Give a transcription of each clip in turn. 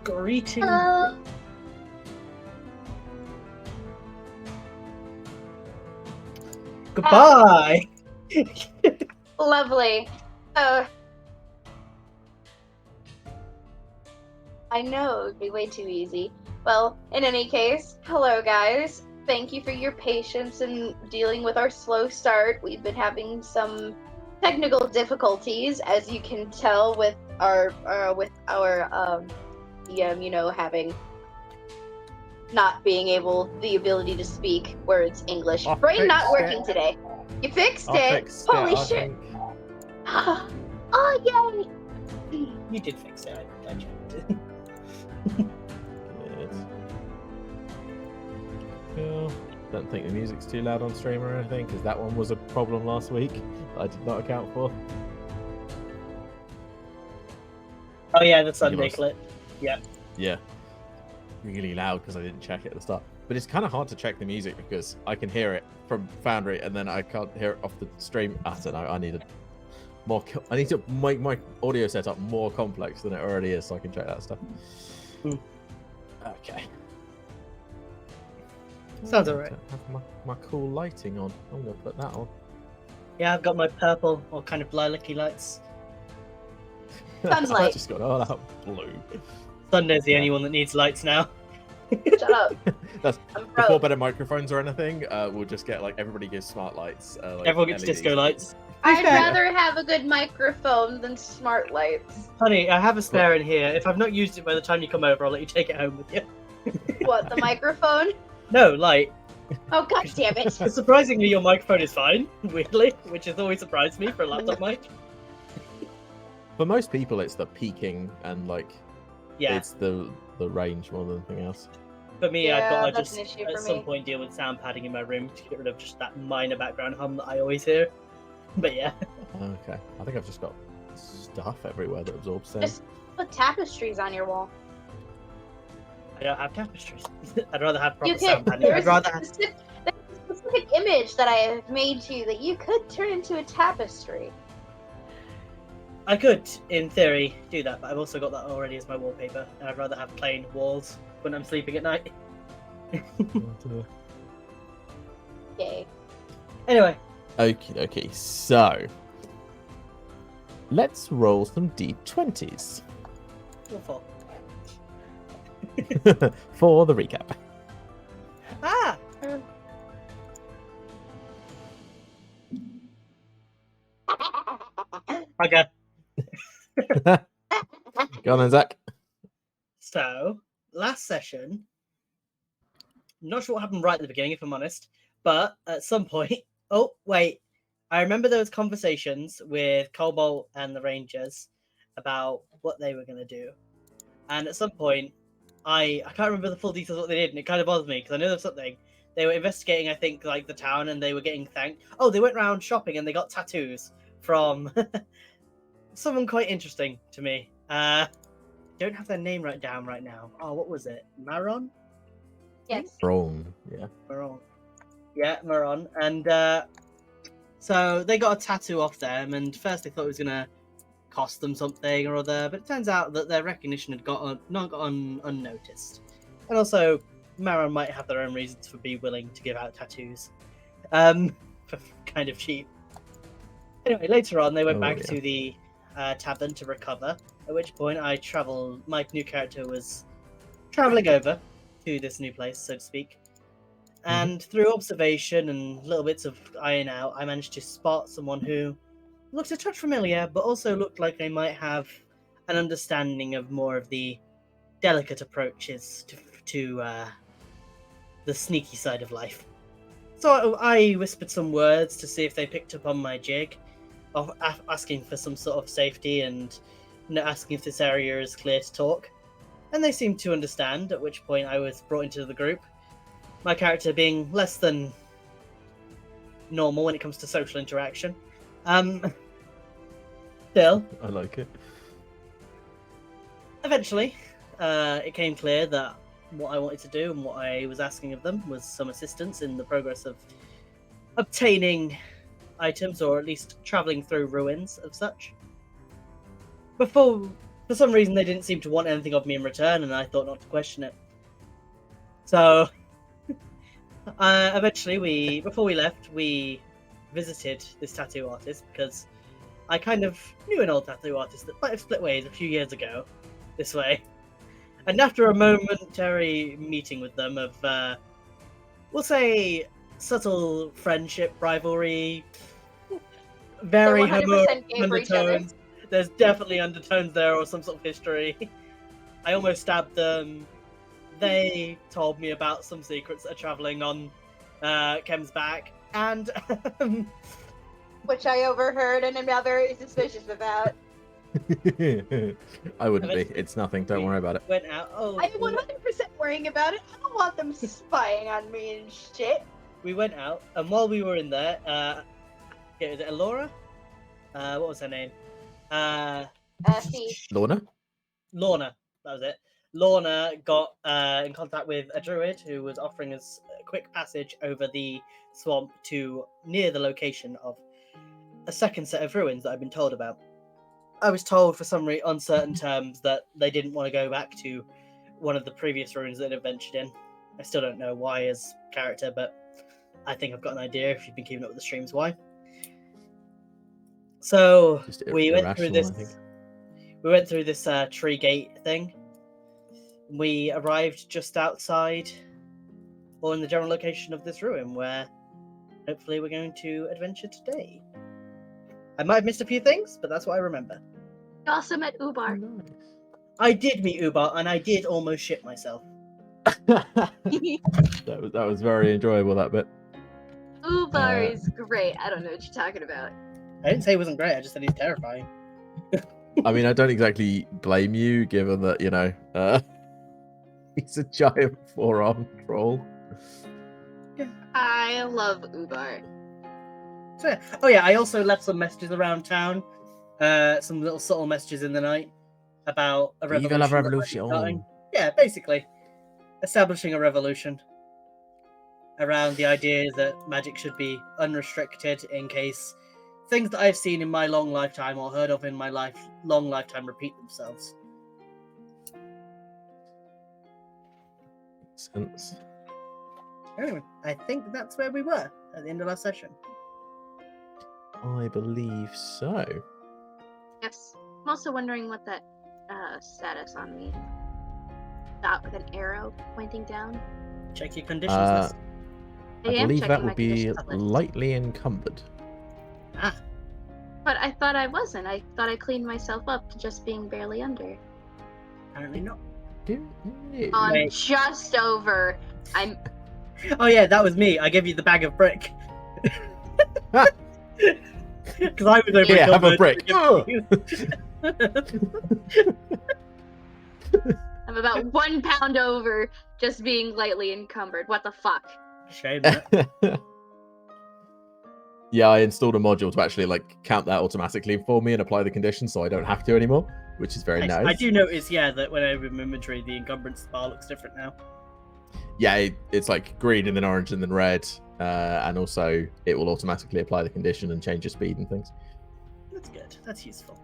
Greetings. Hello. Goodbye. Lovely. I know it would be way too easy. Well, in any case, hello guys. Thank you for your patience in dealing with our slow start. We've been having some technical difficulties, as you can tell with our DM, having not being able the ability to speak words English. I Brain not fixed working it. today. You fixed I it. fixed Holy it, I shit. think. Oh yay! You did fix it. I checked it. Good. Cool. Don't think the music's too loud on stream or anything, because that one was a problem last week that I did not account for. Oh yeah, the Sunday must- clip. Yeah. Really loud because I didn't check it at the start. But it's kind of hard to check the music because I can hear it from Foundry and then I can't hear it off the stream. I don't know. I need to make my audio setup more complex than it already is so I can check that stuff. Okay. Sounds alright. I have my cool lighting on. I'm going to put that on. Yeah, I've got my purple or kind of lilac-y lights. Sunlight. I just got all out blue. Sunday's the Yeah. only one that needs lights now. Shut up. That's I'm before broke. better microphones or anything. We'll just get everybody gives smart lights. Everyone gets LEDs. disco lights. I'd fair. rather have a good microphone than smart lights. Honey, I have a spare in here. If I've not used it by the time you come over, I'll let you take it home with you. What, the microphone? No, light. Oh god damn it. Surprisingly, your microphone is fine, weirdly, which has always surprised me for a laptop mic. For most people, it's the peaking and Yeah, it's the range more than anything else. for me, I've Yeah, got to that's just an issue at for some me. point deal with sound padding in my room to get rid of just that minor background hum that I always hear. But yeah, Okay, I think I've just got stuff everywhere that absorbs sound. Just put tapestries on your wall. I don't have tapestries. I'd rather have You proper sound could. padding. There's I'd rather a have... specific image that I have made to you that you could turn into a tapestry. I could, in theory, do that, but I've also got that already as my wallpaper, and I'd rather have plain walls when I'm sleeping at night. Yay. Anyway, Okie dokie, so let's roll some d20s what for? for the recap. Ah! Okay. Go on then, Zach. So, last session, not sure what happened right at the beginning, if I'm honest, but at some point, oh, wait, I remember there was conversations with Cobalt and the Rangers about what they were going to do. And at some point, I can't remember the full details of what they did, and it kind of bothers me, because I know there's something. They were investigating, I think, like, the town, and they were getting thanked. Oh, they went around shopping, and they got tattoos from someone quite interesting to me. Don't have their name right down right now. Oh, what was it? Maron? Yes. Wrong. Yeah. Maron. Yeah, Maron. And so they got a tattoo off them, and first they thought it was gonna cost them something or other, but it turns out that their recognition had not gone unnoticed. And also, Maron might have their own reasons for being willing to give out tattoos, for kind of cheap. Anyway, later on, they went back to the tavern to recover. At which point, my new character was traveling over to this new place, so to speak. And through observation and little bits of iron out, I managed to spot someone who looked a touch familiar, but also looked like they might have an understanding of more of the delicate approaches to the sneaky side of life. So I whispered some words to see if they picked up on my jig, of asking for some sort of safety and asking if this area is clear to talk. And they seemed to understand, at which point I was brought into the group. My character being less than normal when it comes to social interaction. Still, I like it. eventually, it came clear that what I wanted to do and what I was asking of them was some assistance in the progress of obtaining items, or at least travelling through ruins of such. Before for some reason, they didn't seem to want anything of me in return, and I thought not to question it. So, eventually, before we left, we visited this tattoo artist because I kind of knew an old tattoo artist that might have split ways a few years ago this way. And after a momentary meeting with them of, we'll say, subtle friendship, rivalry, very 100% gay for each other. undertones. There's definitely undertones there or some sort of history. I almost stabbed them. They told me about some secrets that are traveling on Kem's back, and Which I overheard and am now very suspicious about. I wouldn't be. It's nothing. Don't worry about it. went out. Oh, I'm 100% worrying about it. I don't want them spying on me and shit. we went out, and while we were in there, is it Elora? What was her name? See, Lorna? Lorna. That was it. Lorna got in contact with a druid who was offering us a quick passage over the swamp to near the location of a second set of ruins that I've been told about. I was told for some uncertain terms that they didn't want to go back to one of the previous ruins that they'd ventured in. I still don't know why as character, but I think I've got an idea if you've been keeping up with the streams why. So Just we went through irrational, I think. this. We went through this tree gate thing. We arrived just outside, or in the general location of this ruin, where hopefully we're going to adventure today. I might have missed a few things, but that's what I remember. you also met Ubar. Nice. I did meet Ubar, and I did almost shit myself. that was very enjoyable, that bit. Ubar is great. I don't know what you're talking about. I didn't say he wasn't great, I just said he's terrifying. I mean, I don't exactly blame you, given that, you know, he's a giant four-armed troll. I love Ubar. So, yeah. Oh yeah, I also left some messages around town. Some little subtle messages in the night about a revolution. Viva la that might be revolution. starting. Yeah, basically. Establishing a revolution around the idea that magic should be unrestricted in case things that I've seen in my long lifetime or heard of in my long lifetime repeat themselves. Sense. Anyway, I think that's where we were at the end of our session. I believe so. Yes. I'm also wondering what that status on me. Dot with an arrow pointing down. Check your conditions list. I am believe that checking my would be conditions list. lightly encumbered. Ah, But I thought I wasn't. I thought I cleaned myself up to just being barely under. apparently not. I'm Wait. just over. I'm. Oh yeah, that was me. I gave you the bag of brick. Because I was over. Here, have a encumbered. brick. I'm about 1 pound over, just being lightly encumbered. What the fuck? Shame that. Yeah, I installed a module to actually like count that automatically for me and apply the conditions, so I don't have to anymore, which is very nice. I do notice, yeah, that when I open inventory, the encumbrance bar looks different now. Yeah, it's like green and then orange and then red, and also it will automatically apply the condition and change your speed and things. That's good. That's useful.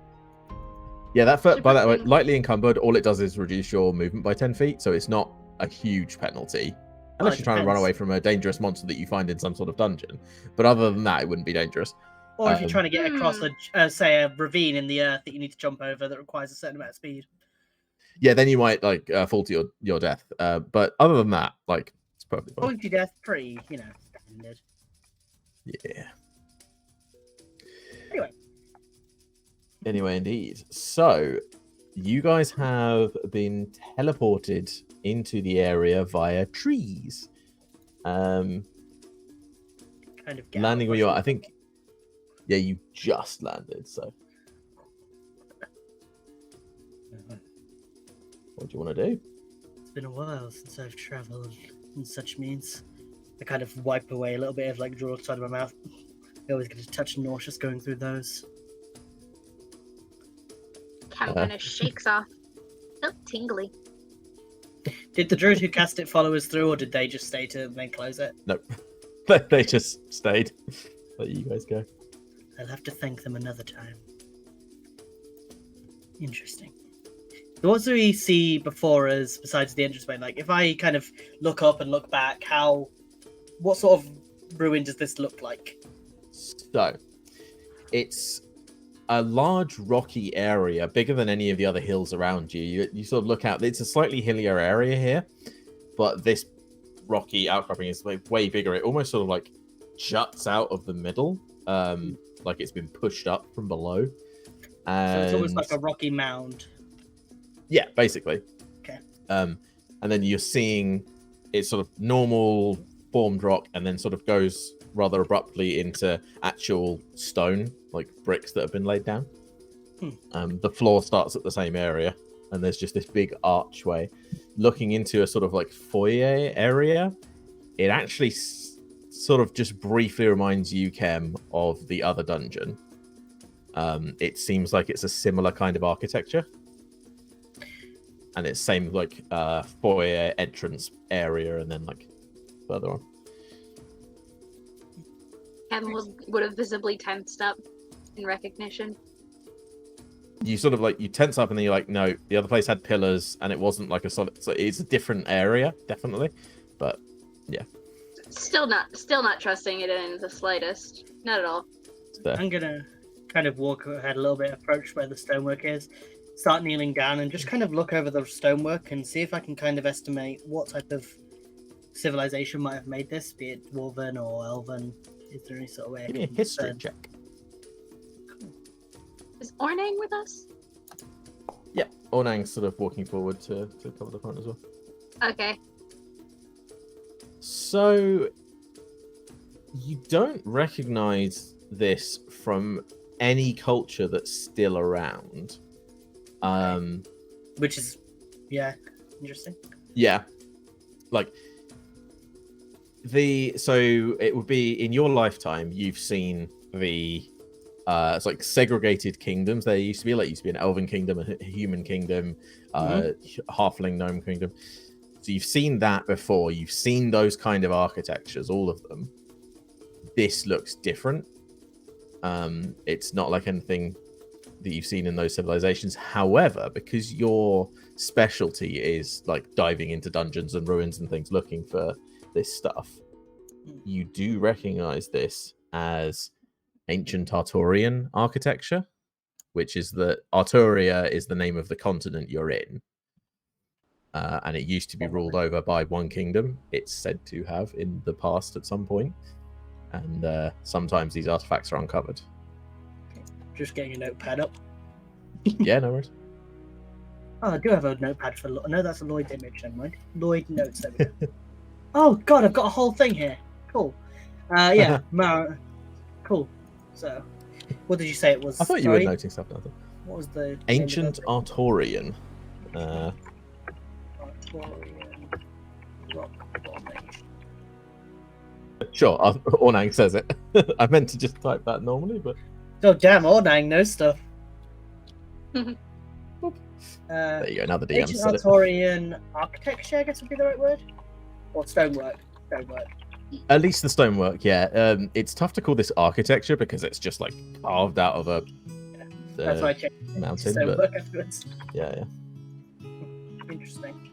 Yeah, by that way, Super. lightly encumbered, all it does is reduce your movement by 10 feet, so it's not a huge penalty. Unless it you're trying to run depends. away from a dangerous monster that you find in some sort of dungeon. But other than that, it wouldn't be dangerous. Or if you're trying to get Hmm. across say a ravine in the earth that you need to jump over that requires a certain amount of speed. Yeah, then you might like fall to your death. But other than that, like, it's perfectly fine. Pointy death, pretty, standard. Yeah. Anyway, Indeed. So, you guys have been teleported into the area via trees. kind of get Landing out where of you are, rush. I think. Yeah, you just landed. So, what do you want to do? It's been a while since I've travelled in such means. I kind of wipe away a little bit of like drool outside of my mouth. I always get a touch nauseous going through those. Cam kind of shakes off. Oh, tingly. Did the druid who cast it follow us through, or did they just stay to then close it? Nope. They just stayed. Let you guys go. I'll have to thank them another time. Interesting. So what do we see before us besides the entranceway? Like, if I kind of look up and look back, what sort of ruin does this look like? So, it's a large rocky area, bigger than any of the other hills around you. You sort of look out. It's a slightly hillier area here, but this rocky outcropping is like way bigger. It almost sort of like juts out of the middle, like it's been pushed up from below. So it's almost like a rocky mound. Yeah, basically. Okay. And then you're seeing it's sort of normal formed rock, and then sort of goes rather abruptly into actual stone, like bricks that have been laid down. The floor starts at the same area, and there's just this big archway looking into a sort of like foyer area. It actually sort of just briefly reminds you, Kem, of the other dungeon. It seems like it's a similar kind of architecture, and it's same like foyer entrance area, and then like further on. Kem would have visibly tensed up in recognition. You sort of like you tense up, and then you're like, no, the other place had pillars, and it wasn't like a solid. So it's a different area, definitely, but yeah. Still not trusting it in the slightest. Not at all. I'm gonna kind of walk ahead a little bit, approach where the stonework is, start kneeling down, and just kind of look over the stonework and see if I can kind of estimate what type of civilization might have made this, be it dwarven or elven. Is there any sort of way? Give me a history check. Is Ornang with us? Yeah, Ornang's sort of walking forward to cover the front as well. Okay. So you don't recognize this from any culture that's still around. Which is, yeah, interesting. Yeah, like so it would be in your lifetime you've seen the it's like segregated kingdoms. There used to be an elven kingdom, a human kingdom, halfling gnome kingdom. So you've seen that before. You've seen those kind of architectures, all of them. This looks different. It's not like anything that you've seen in those civilizations. However, because your specialty is like diving into dungeons and ruins and things looking for this stuff, you do recognize this as ancient Arturian architecture, which is Arturia is the name of the continent you're in. And it used to be ruled over by one kingdom. It's said to have in the past at some point. And sometimes these artifacts are uncovered. Just getting a notepad up. Yeah, no worries. Oh, I do have a notepad for... No, that's a Lloyd image, never mind. Lloyd notes, there we go. Oh, God, I've got a whole thing here. Cool. Yeah, cool. So, what did you say it was? I thought you were noting stuff. What was the... Ancient Arturian. Arturian rock formation. Sure, Ornang says it. I meant to just type that normally, but... Oh, damn, Ornang knows stuff. There you go, now the DM Ancient said it. Arturian architecture, I guess would be the right word? Or stonework? At least the stonework, yeah. It's tough to call this architecture because it's just like carved out of a that's why I checked mountain. Stonework But... afterwards. Yeah. Interesting.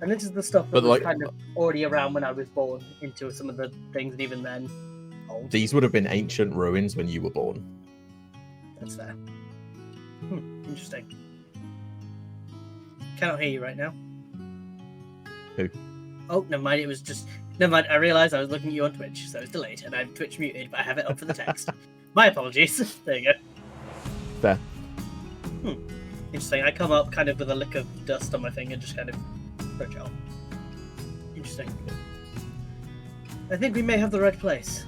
And this is the stuff that But was like, kind of already around when I was born into some of the things, and even then, old. these would have been ancient ruins when you were born. That's fair. Interesting. Cannot hear you right now. Who? Oh, never mind. It was just... Never mind. I realised I was looking at you on Twitch, so it's delayed, and I'm Twitch muted, but I have it up for the text. My apologies. There you go. Fair. Interesting. I come up kind of with a lick of dust on my finger, just kind of approach it on. Interesting. I think we may have the right place.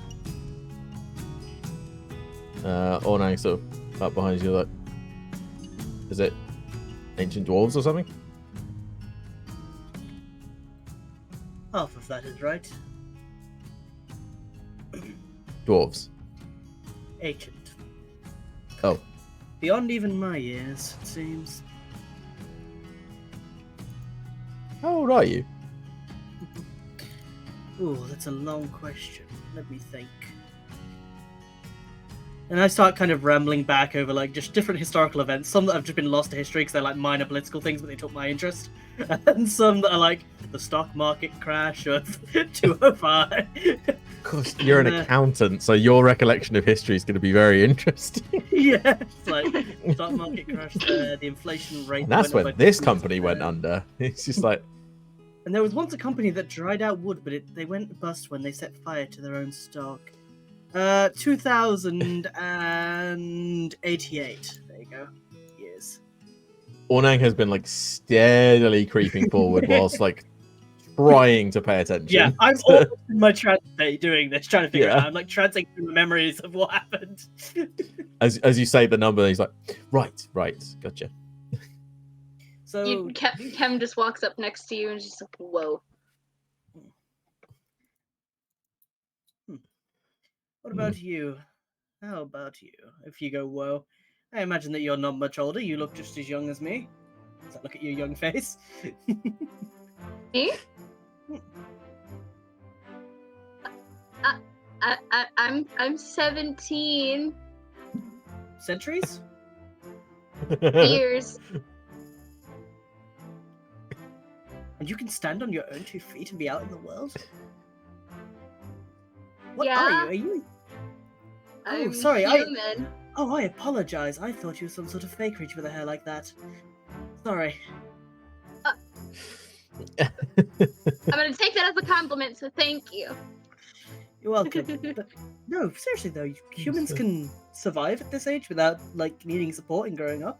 Ornang sort of up behind you, like, is it ancient dwarves or something? Half of that is right. Dwarves. Ancient. Oh. Beyond even my years, it seems. How old are you? Ooh, that's a long question. Let me think. And I start kind of rambling back over like just different historical events. Some that have just been lost to history because they're like minor political things, but they took my interest. And some that are like the stock market crash of 205. Of course, you're an accountant, so your recollection of history is going to be very interesting. Yeah, it's like stock market crash there, the inflation rate. And that's went up when by this 50%. company went under. It's just like, And there was once a company that dried out wood, but they went bust when they set fire to their own stock. 2088. There you go. Years. Ornang has been like steadily creeping forward whilst like trying to pay attention. Yeah, I'm almost in my trance state doing this, trying to figure it Yeah. out. I'm like trancing through the memories of what happened. As you say the number, he's like, right, gotcha. So Kem just walks up next to you and just like, whoa. what about you? How about you? If you go, whoa. I imagine that you're not much older. You look just as young as me. So look at your young face. Me? I'm 17 Centuries? years. And you can stand on your own 2 feet and be out in the world? What Yeah. are you? Are you? I'm sorry, human. I apologize. I thought you were some sort of fake creature with a hair like that. Sorry. I'm gonna take that as a compliment, so thank you. You're welcome. But no, seriously though, humans can survive at this age without like needing support and growing up.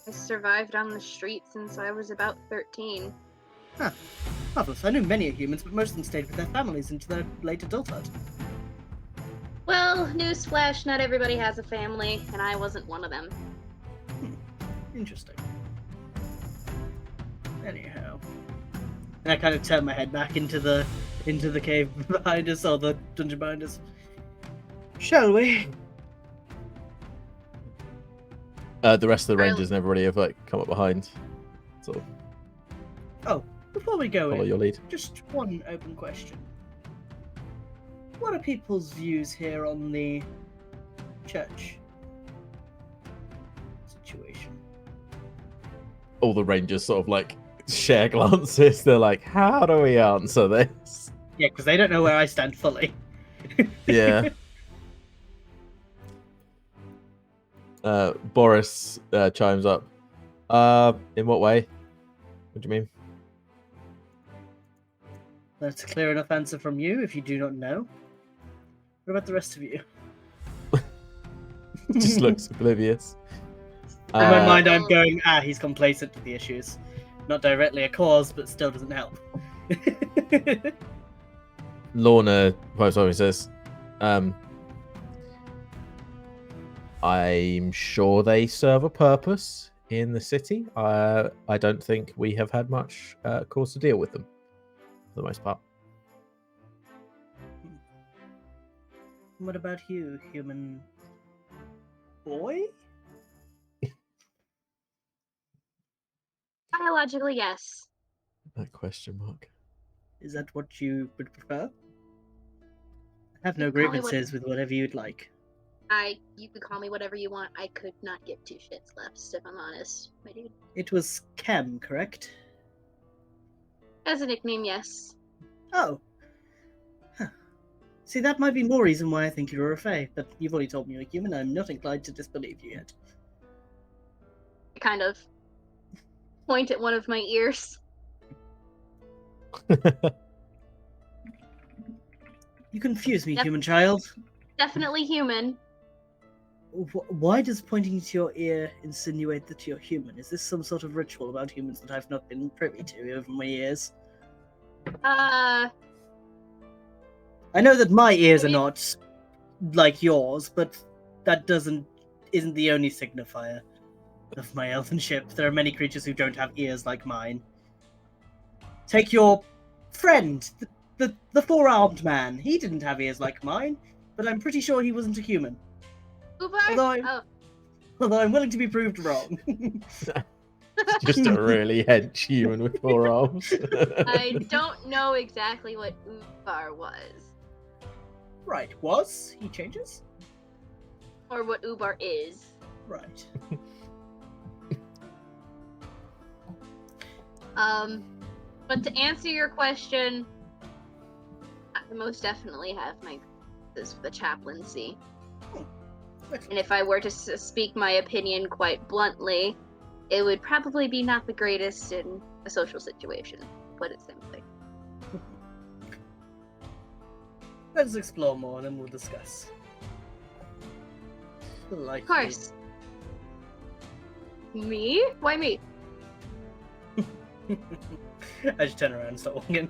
I survived on the street since I was about 13. Marvelous. I know many humans, but most of them stayed with their families into their late adulthood. Well, newsflash, not everybody has a family, and I wasn't one of them. Interesting. Anyhow. And I kind of turn my head back into the cave behind us, or the dungeon behind us. Shall we? The rest of the rangers and everybody have like come up behind. Sort of Before we go follow in, your lead. just one open question. What are people's views here on the church situation? All the rangers sort of like share glances. They're like, how do we answer this? Yeah, because they don't know where I stand fully. Yeah. Boris chimes up. In what way? What do you mean? That's a clear enough answer from you if you do not know. What about the rest of you? Just looks oblivious. In my mind, I'm going, he's complacent to the issues. Not directly a cause, but still doesn't help. Lorna post office says, I'm sure they serve a purpose in the city. I don't think we have had much cause to deal with them, for the most part. What about you, human boy? Biologically, yes. That question mark. Is that what you would prefer? I have no Call me what- grievances with whatever you'd like. You could call me whatever you want. I could not give two shits left, if I'm honest, my dude. It was Kem, correct? As a nickname, yes. Oh. Huh. See, that might be more reason why I think you're a Fae, but you've already told me you're a human. I'm not inclined to disbelieve you yet. I kind of point at one of my ears. You confuse me, Yep. human child. Definitely human. Why does pointing to your ear insinuate that you're human? Is this some sort of ritual about humans that I've not been privy to over my years? I know that my ears are not like yours, but that isn't the only signifier of my elfenship. There are many creatures who don't have ears like mine. Take your friend, the four-armed man. He didn't have ears like mine, but I'm pretty sure he wasn't a human. Ubar? Although I'm willing to be proved wrong. Just a really hench human with four arms. I don't know exactly what Ubar was. Right, was he changes? or what Ubar is. Right. But to answer your question, I most definitely have my grievances with the chaplaincy. And if I were to speak my opinion quite bluntly, it would probably be not the greatest in a social situation, to put it simply. Let's explore more and then we'll discuss. Of course. Me? Why me? I just turn around and start walking.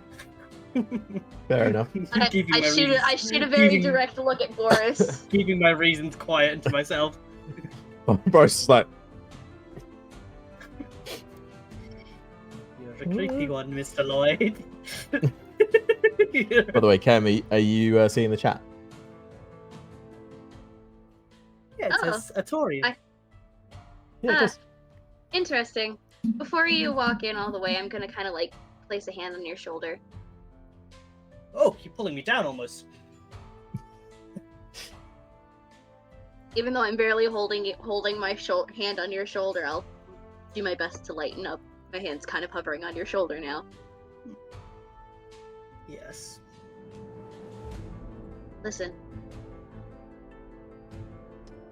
Fair enough. I shoot a very direct look at Boris. Keeping my reasons quiet to myself. Boris is like, You're a creepy one, Mr. Lloyd. by the way, Kemi, are you seeing the chat? Yeah, it says Atorian. Yeah, just Interesting. Before you walk in all the way, I'm gonna kind of like place a hand on your shoulder. Oh, you're pulling me down almost. Even though I'm barely holding my hand on your shoulder, I'll do my best to lighten up. My hand's kind of hovering on your shoulder now. Yes. Listen.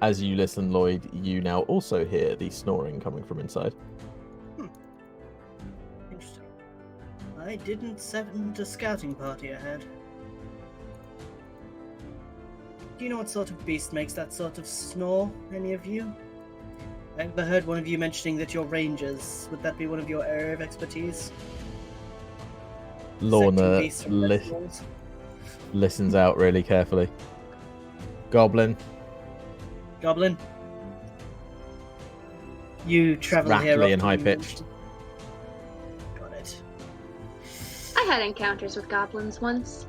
as you listen, Lloyd, you now also hear the snoring coming from inside. Interesting. I didn't send a scouting party ahead. Do you know what sort of beast makes that sort of snore, any of you? I overheard one of you mentioning that you're rangers. Would that be one of your area of expertise? Lorna Dissecting beasts from festivals? listens out really carefully. Goblin. Goblin? You travel here Rattly and often, high pitched. Got it. I had encounters with goblins once.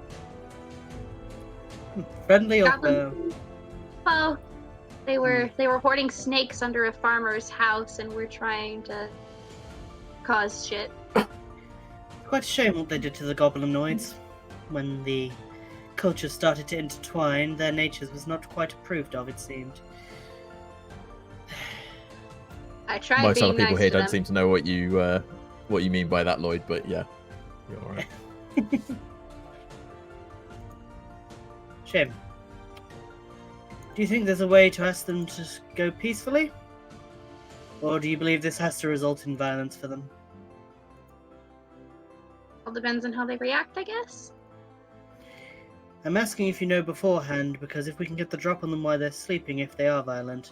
Friendly or Goblin. Oh, they were hoarding snakes under a farmer's house and were trying to cause shit. Quite a shame what they did to the goblinoids. When the cultures started to intertwine, their natures was not quite approved of, it seemed. I tried Most being other people nice here to don't them. seem to know what you mean by that, Lloyd, but yeah. You're alright. Shame. Do you think there's a way to ask them to go peacefully? Or do you believe this has to result in violence for them? All depends on how they react, I guess. I'm asking if you know beforehand, because if we can get the drop on them while they're sleeping if they are violent,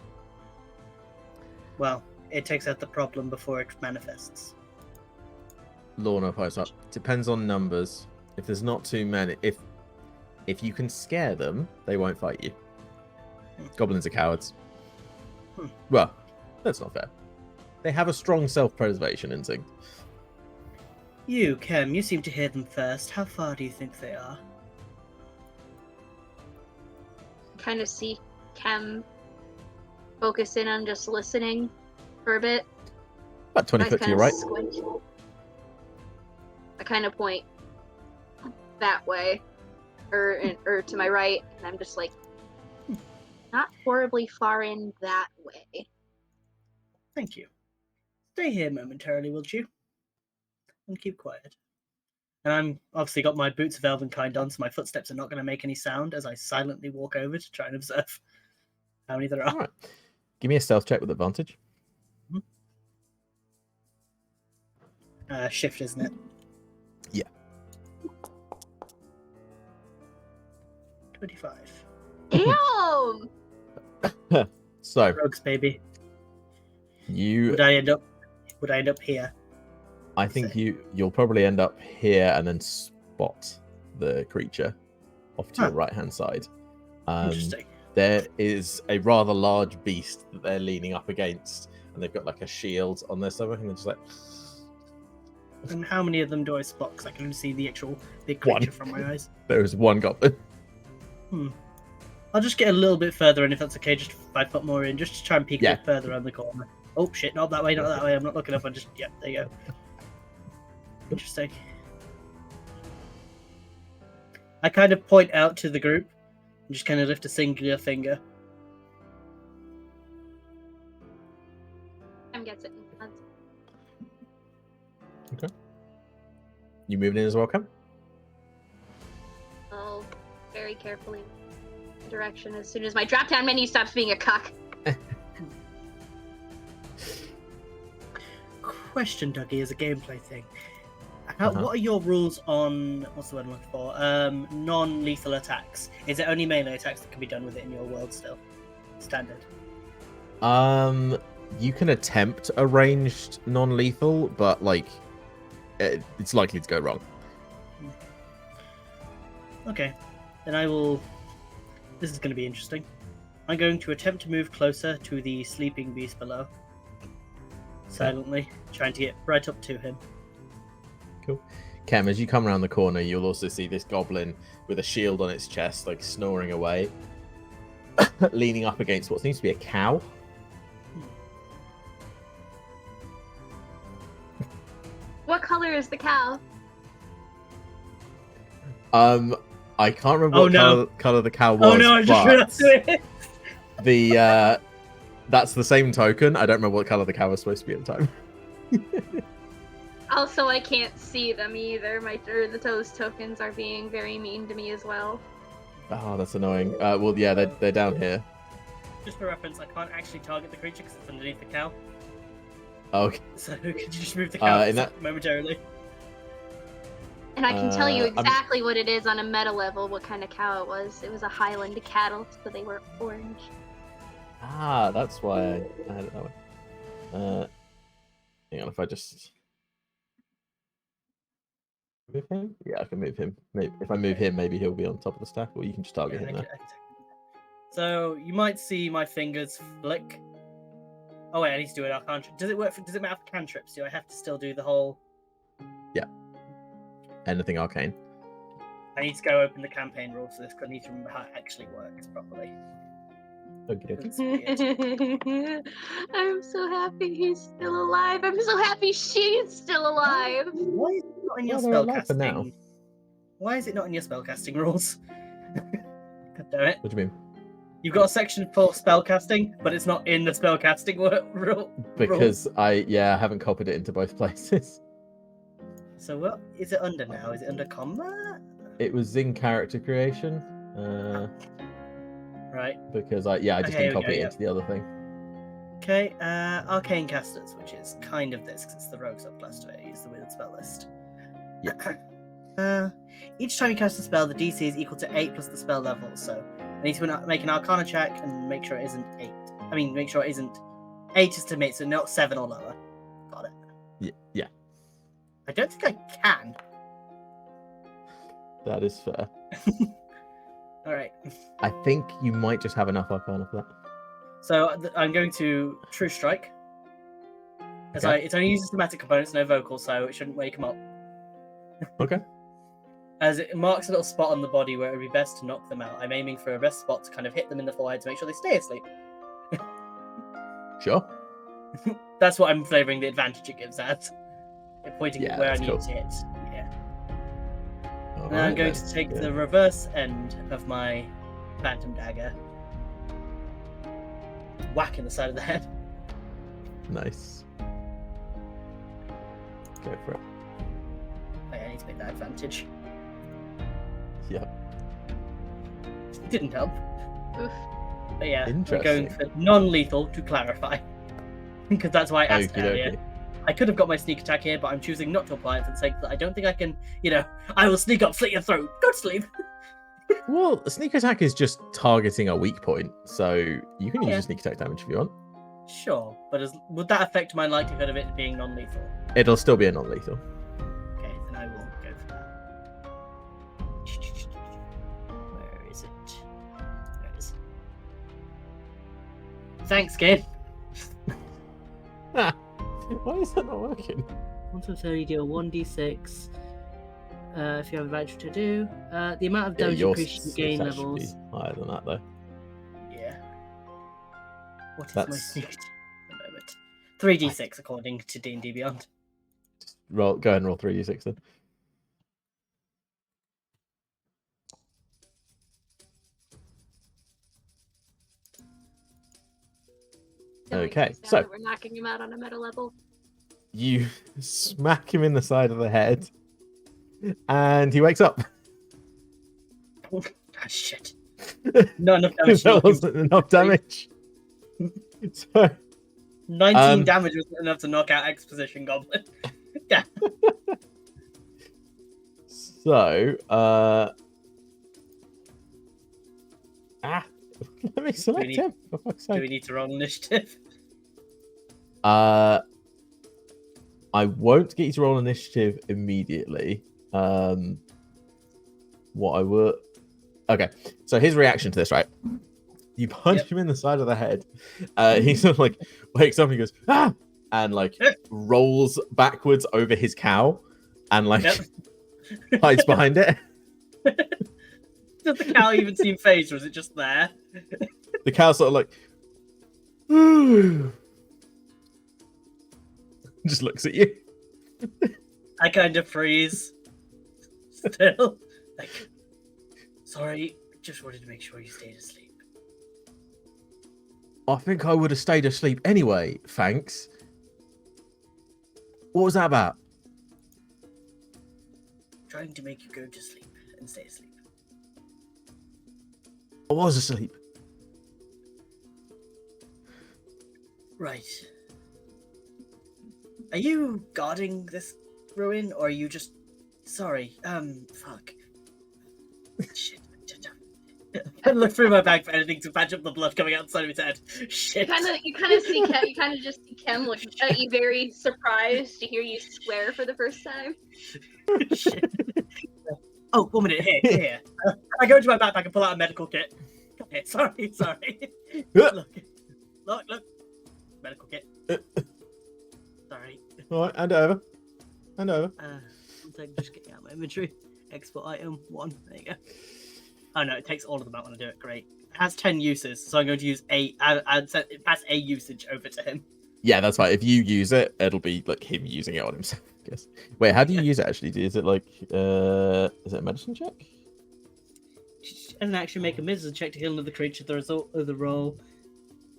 well, it takes out the problem before it manifests. Lorna pipes up. Depends on numbers. If there's not too many, if you can scare them, they won't fight you. Goblins are cowards. Well, that's not fair. They have a strong self-preservation instinct. You, Kem, you seem to hear them first. How far do you think they are? Kind of see Kem focus in on just listening for a bit. About 20 Eyes foot to kinda your right. squint. I kind of point that way, or to my right, and I'm just like, not horribly far in that way. Thank you. Stay here momentarily, will you? And keep quiet. And I'm obviously got my boots of Elvenkind on, so my footsteps are not going to make any sound as I silently walk over to try and observe how many there are. Alright. Give me a stealth check with advantage. Shift, isn't it? Yeah. 25. Damn! So Rogues, baby. you, Would I end up here? I think you'll probably end up here and then spot the creature off to your right hand side. Interesting. There is a rather large beast that they're leaning up against, and they've got like a shield on their stomach, and they're just like, And how many of them do I spot? Because I can only see the actual big One. creature from my eyes. there is one goblin. I'll just get a little bit further in if that's okay, just 5 foot more in, just to try and peek a Yeah. bit further around the corner. Oh shit, not that way, not that way, I'm not looking up, yeah, there you go. Interesting. I kind of point out to the group and just kind of lift a singular finger. You moving in as well, Cam? Oh, very carefully. Direction as soon as my drop-down menu stops being a cuck. Question, Dougie, as a gameplay thing. Uh-huh. What are your rules on what's the word I'm looking for? Non-lethal attacks. Is it only melee attacks that can be done with it in your world still? Standard. You can attempt a ranged non-lethal, but like, it's likely to go wrong. Okay, then I will. This is going to be interesting. I'm going to attempt to move closer to the sleeping beast below. Silently, trying to get right up to him. Cool. Cam, as you come around the corner, you'll also see this goblin with a shield on its chest, like snoring away, leaning up against what seems to be a cow. What color is the cow? I can't remember Oh, what no. color the cow was. Oh no! I just realized it. the that's the same token. I don't remember what color the cow was supposed to be at the time. Also, I can't see them either. Those tokens are being very mean to me as well. Oh, that's annoying. Well, yeah, they're down here. Just for reference, I can't actually target the creature because it's underneath the cow. Okay. So could you just move the cow in that- momentarily? And I can tell you I'm- exactly what it is on a meta level, what kind of cow it was. It was a Highland cattle, so they were orange. Ah, that's why I had it that way. Hang on, if I just move him? Yeah, I can move him. Maybe if I move him, maybe he'll be on top of the stack, or you can just target him there. So you might see my fingers flick. Oh wait, I need to do it arcane. Does it work? Does it matter for cantrips? Do I have to still do the whole? Anything arcane. I need to go open the campaign rules for this because I need to remember how it actually works properly. Okay. It's weird. I'm so happy he's still alive. I'm so happy she's still alive. Why is it not in your Well, they're alive for now. spellcasting? Why is it not in your spellcasting rules? God damn it! What do you mean? You've got a section for spellcasting, but it's not in the spellcasting rule. Because I haven't copied it into both places. So what is it under now? Is it under combat? It was in character creation. Right. Because I just Okay, didn't copy it yeah. into the other thing. Okay, arcane casters, which is kind of this, because it's the rogue subclass to it. Use the wizard spell list. Each time you cast a spell, the DC is equal to 8 plus the spell level. So I need to make an Arcana check and make sure it isn't 8. I mean, make sure it isn't 8 is to make so not 7 or lower. Got it. Yeah, I don't think I can. that is fair. All right. I think you might just have enough Arcana for that. So I'm going to True Strike. Because Okay. it only uses thematic components, no vocal, so it shouldn't wake him up. Okay. As it marks a little spot on the body where it would be best to knock them out. I'm aiming for a best spot to kind of hit them in the forehead to make sure they stay asleep. Sure. That's what I'm flavouring the advantage it gives at. Pointing Yeah, at where I that's need cool. to hit. Yeah. All And I'm right, going then. to take Yeah. the reverse end of my Phantom Dagger. Whack in the side of the head. Nice. Go for it. Oh, yeah, I need to make that advantage. Yeah. Didn't help. Oof. But yeah, I'm going Interesting. for non-lethal to clarify. Because that's why I asked Okie earlier. dokie. I could have got my sneak attack here, but I'm choosing not to apply it for the sake that I don't think I can, I will sneak up, slit your throat, go to sleep. Well, a sneak attack is just targeting a weak point, so you can use Yeah. your sneak attack damage if you want. Sure, but would that affect my likelihood of it being non-lethal? It'll still be a non-lethal. Okay, then I will go for that. Where is it? There it is. Thanks, game. Why is that not working? Once I've only deal 1d6. If you have a badge to do. The amount of damage your increases you sneak gain attack should levels. be higher than that, though. Yeah. What is my That's- sneak attack at the moment? 3d6 according to D&D Beyond. Go ahead and roll 3d6 then. Okay, Now so- that we're knocking him out on a meta level. You smack him in the side of the head, And he wakes up. Oh, shit. Not enough damage. That wasn't enough damage. So, 19 damage was enough to knock out Exposition Goblin. Yeah. so, let me select him. For fuck's Do sake. we need to roll initiative? I won't get you to roll initiative immediately. What I will. Okay, so his reaction to this, right? You punch him in the side of the head. He sort of like wakes up and he goes, ah! And like rolls backwards over his cow and like hides behind it. Does the cow even seem phased, or is it just there? The cow sort of like just looks at you. I kind of freeze. Still. Like, sorry, just wanted to make sure you stayed asleep. I think I would have stayed asleep anyway, thanks. What was that about? Trying to make you go to sleep and stay asleep. I was asleep. Right. Are you guarding this ruin, or are you just... Sorry, fuck. Shit. I look through my bag for anything to patch up the blood coming out the side of his head. Shit. You kind of see Ken, you kind of just see Ken look at you, very surprised to hear you swear for the first time. Shit. Oh, 1 minute, here. I go into my backpack and pull out a medical kit. Okay, sorry. Look. Medical kit. Sorry. Alright, hand it over. One second, just get out my inventory. Export item 1. There you go. Oh no, it takes all of them out when I do it. Great. It has 10 uses, so I'm going to use pass a usage over to him. Yeah, that's right. If you use it, it'll be like him using it on himself, I guess. Wait, how do you use it actually? Is it like is it a medicine check? An action, make a medicine check to heal another creature. The result of the roll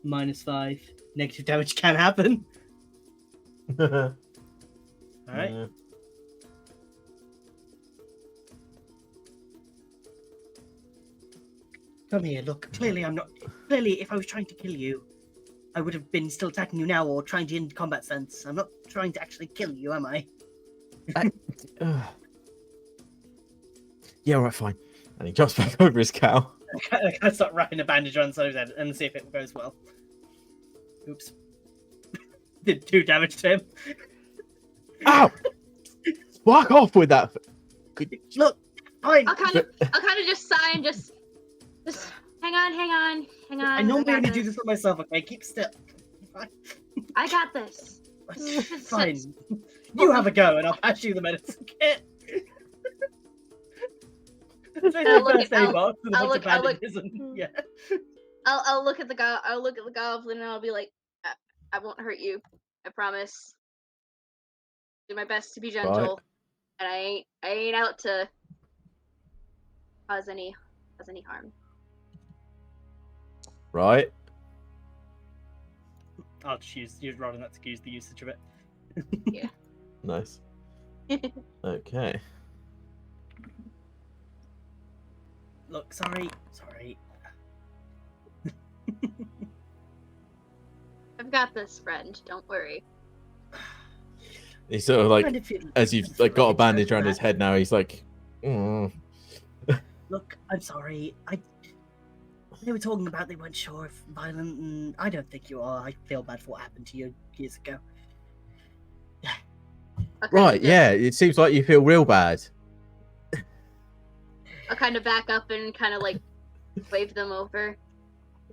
-5. Negative damage can happen. Alright. Come here, look. Clearly, if I was trying to kill you, I would have been still attacking you now or trying to end combat sense. I'm not trying to actually kill you, am I? Yeah, alright, fine. And he jumps back over his cow. I start wrapping a bandage around the side of his head and see if it goes well. Oops. Did 2 damage to him. Ow! Fuck off with that. Look, fine. I'll kind of just sigh and just hang on. I normally got only do this. this for myself, okay? Keep still. Fine. I got this. Fine. You have a go and I'll pass you the medicine kit. I'll look at- Yeah. I'll look at the goblin and I'll be like, I won't hurt you. I promise. Do my best to be gentle, and I ain't out to cause any harm. Right. I'll just use rather than that to use the usage of it. Yeah. Nice. Okay. Look, sorry. I've got this, friend. Don't worry. He's sort of like, Kind of feel- as you've I feel like got a it's bandage better around his that. head now, he's like, Look, I'm sorry. They were talking about they weren't sure if violent, and I don't think you are. I feel bad for what happened to you years ago. I'll kind right, of just- yeah, it seems like you feel real bad. I'll kind of back up and kind of like wave them over,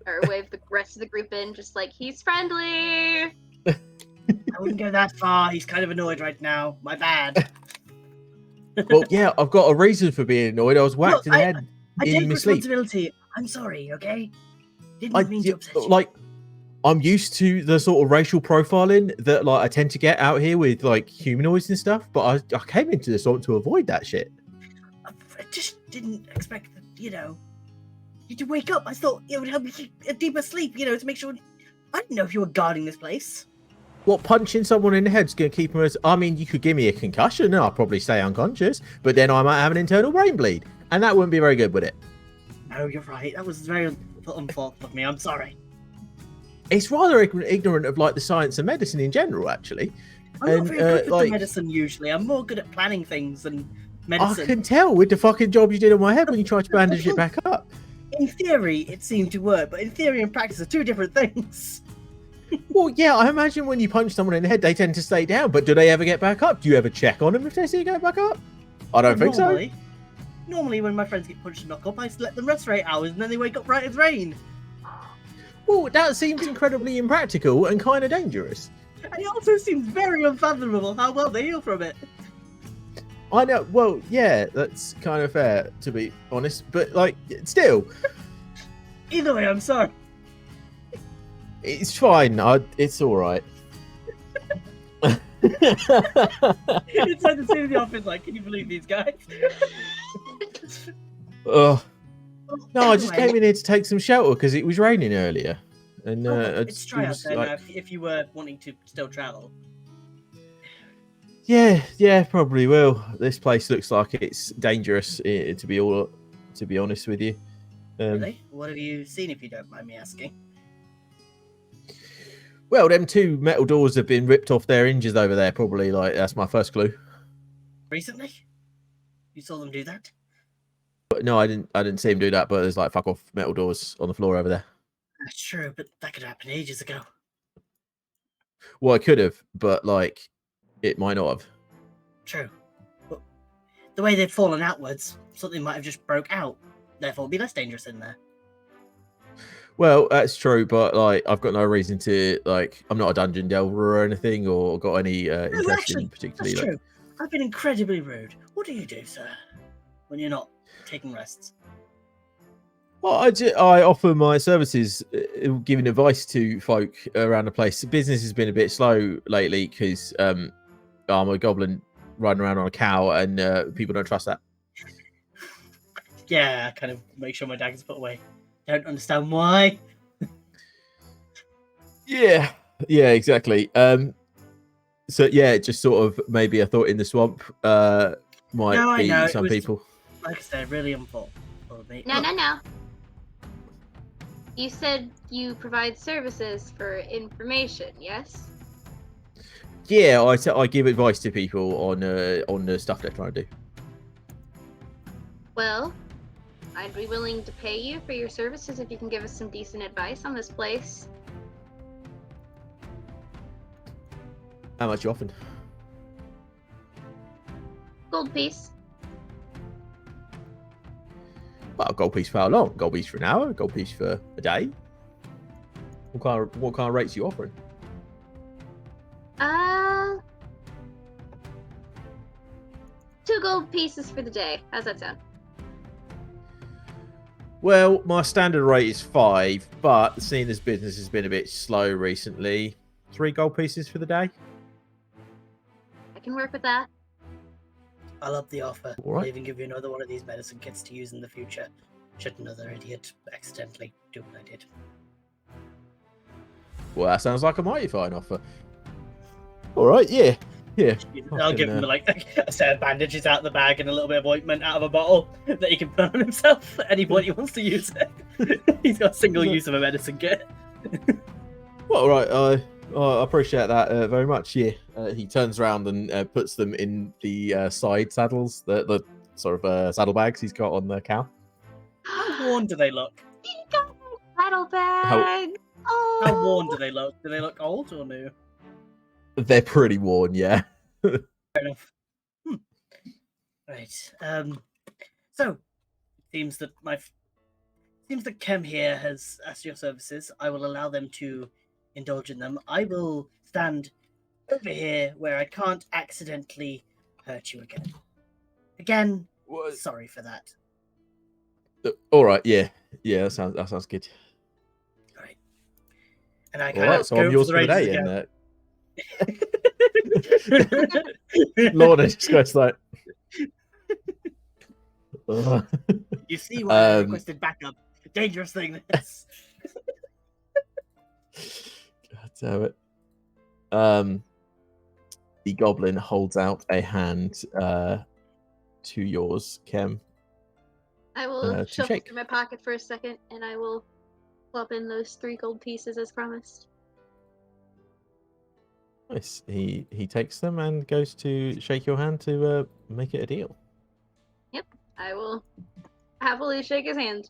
or wave the rest of the group in, just like, he's friendly. I wouldn't go that far. He's kind of annoyed right now. My bad. Well, yeah, I've got a reason for being annoyed. I was whacked in the head I in take my sleep. responsibility. I'm sorry, okay? Didn't mean to upset you. Like, I'm used to the sort of racial profiling that like I tend to get out here with like humanoids and stuff, but I came into this to avoid that shit. I just didn't expect that, you to wake up. I thought it would help you keep a deeper sleep, to make sure. I didn't know if you were guarding this place. What, punching someone in the head's going to keep them as... I mean, you could give me a concussion and I'll probably stay unconscious, but then I might have an internal brain bleed. And that wouldn't be very good, would it? No, you're right. That was very unthoughtful of me. I'm sorry. It's rather ignorant of, like, the science and medicine in general, actually. I'm not very good with the medicine, usually. I'm more good at planning things than medicine. I can tell with the fucking job you did on my head when you tried to bandage it back up. In theory, it seemed to work, but in theory and practice are two different things. Well, yeah, I imagine when you punch someone in the head, they tend to stay down, but do they ever get back up? Do you ever check on them if they see you go back up? I don't think so. Normally, when my friends get punched and knock up, I just let them rest for 8 hours, and then they wake up right as rain. Well, that seems incredibly impractical and kind of dangerous. And it also seems very unfathomable how well they heal from it. I know, well, yeah, that's kind of fair, to be honest, but, like, still. Either way, I'm sorry. It's fine, it's alright. It's like the scene in the office, like, can you believe these guys? No, I just came in here to take some shelter because it was raining earlier. And it's dry out there now if you were wanting to still travel. Yeah, probably will. This place looks like it's dangerous, to be honest with you. Really? What have you seen, if you don't mind me asking? Well, them 2 metal doors have been ripped off their hinges over there, probably. Like, that's my first clue. Recently? You saw them do that? But no, I didn't see him do that, but there's, like, fuck off metal doors on the floor over there. That's true, but that could happen ages ago. Well, I could have, but, like, it might not have. True. But the way they've fallen outwards, something might have just broke out. Therefore, it'd be less dangerous in there. Well, that's true, but, like, I've got no reason to, like, I'm not a dungeon delver or anything, or got any interest in particularly. That's true. I've been incredibly rude. What do you do, sir, when you're not taking rests? Well, I offer my services, giving advice to folk around the place. Business has been a bit slow lately because I'm a goblin riding around on a cow, and people don't trust that. Yeah, I kind of make sure my dagger's put away. Don't understand why. Yeah, exactly. So yeah, just sort of maybe a thought in the swamp might be some people. Like I said, really unthoughtful of me. No. You said you provide services for information, yes? Yeah, I give advice to people on the stuff they're trying to do. Well, I'd be willing to pay you for your services if you can give us some decent advice on this place. How much you offered? Gold piece. Well, a gold piece for how long? Gold piece for an hour? Gold piece for a day? What kind of rates are you offering? 2 gold pieces for the day. How's that sound? Well, my standard rate is 5, but seeing as business has been a bit slow recently, 3 gold pieces for the day. I can work with that. I'll up the offer. All right. I'll even give you another one of these medicine kits to use in the future, should another idiot accidentally do what I did. Well, that sounds like a mighty fine offer. All right, yeah. I'll give him like a set of bandages out of the bag and a little bit of ointment out of a bottle that he can put on himself at any point he wants to use it. He's got a single use of a medicine kit. Well, all right. I appreciate that very much. Yeah. He turns around and puts them in the side saddles, the sort of saddlebags he's got on the cow. How worn do they look? You got my saddlebag. How worn do they look? Do they look old or new? They're pretty worn, yeah. Fair enough. Right. So, it seems that Kem here has asked your services. I will allow them to indulge in them. I will stand over here where I can't accidentally hurt you again. Again, What? sorry for that. All right, yeah, that sounds good. All right. And I All right, so I'm yours for the day, again. Lorna just goes like. You see why I requested backup. Dangerous thing, this. God damn it. The goblin holds out a hand to yours, Kem. I will to shuffle shake. through my pocket for a second, and I will plop in those 3 gold pieces as promised. Nice. He takes them and goes to shake your hand to make it a deal. Yep, I will happily shake his hand.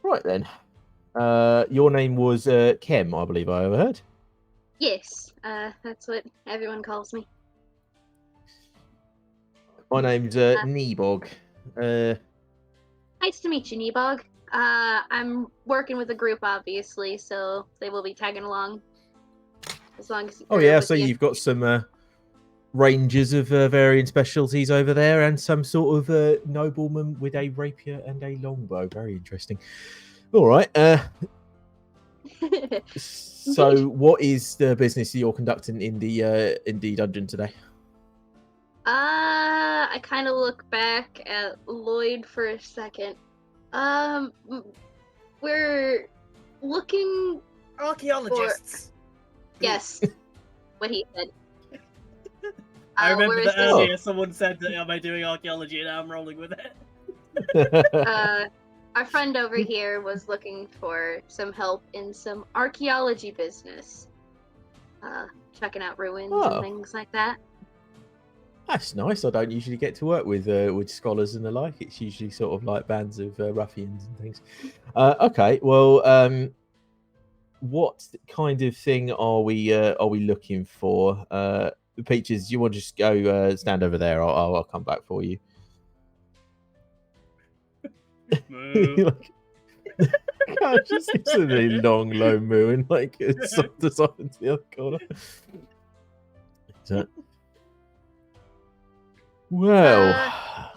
Right then. Your name was Kem, I believe I overheard. Yes, that's what everyone calls me. My name's Nebog. Nice to meet you, Nebog. I'm working with a group, obviously, so they will be tagging along. As long as. Oh yeah, so you've got some ranges of varying specialties over there, and some sort of nobleman with a rapier and a longbow. Very interesting. All right. So, what is the business you're conducting in the dungeon today? I kind of look back at Lloyd for a second. We're looking. Archaeologists. Yes, what he said. I remember we're that assisting- earlier someone said that, am I doing archaeology, and I'm rolling with it. Our friend over here was looking for some help in some archaeology business. Checking out ruins Oh. and things like that. That's nice. I don't usually get to work with scholars and the like. It's usually sort of like bands of ruffians and things. Okay, well, what kind of thing are we looking for? Peaches, you want to just go stand over there? I'll come back for you. Moo. God, just it's a really long, low moo and like it's soft as off into the other corner. So, well,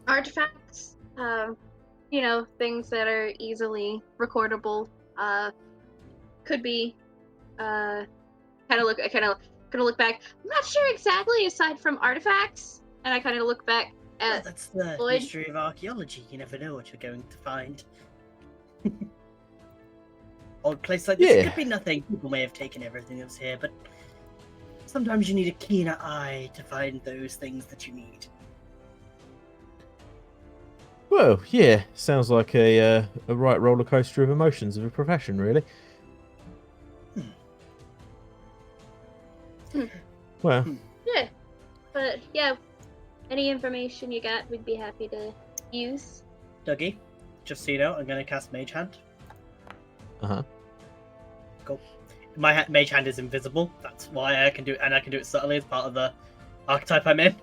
Artifacts, things that are easily recordable. Could be, kind of look back. I'm not sure exactly. Aside from artifacts, and I kind of look back Well, at. that's the Lloyd? mystery of archaeology. You never know what you're going to find. Old place like this, Yeah. it could be nothing. People may have taken everything that's here, but sometimes you need a keener eye to find those things that you need. well, yeah, sounds like a right roller coaster of emotions of a profession, really. Well, Yeah, but yeah, any information you got, we'd be happy to use. Dougie, just so you know, I'm going to cast Mage Hand. uh-huh. Cool. My Mage Hand is invisible. That's why I can do it, and I can do it subtly as part of the archetype I'm in.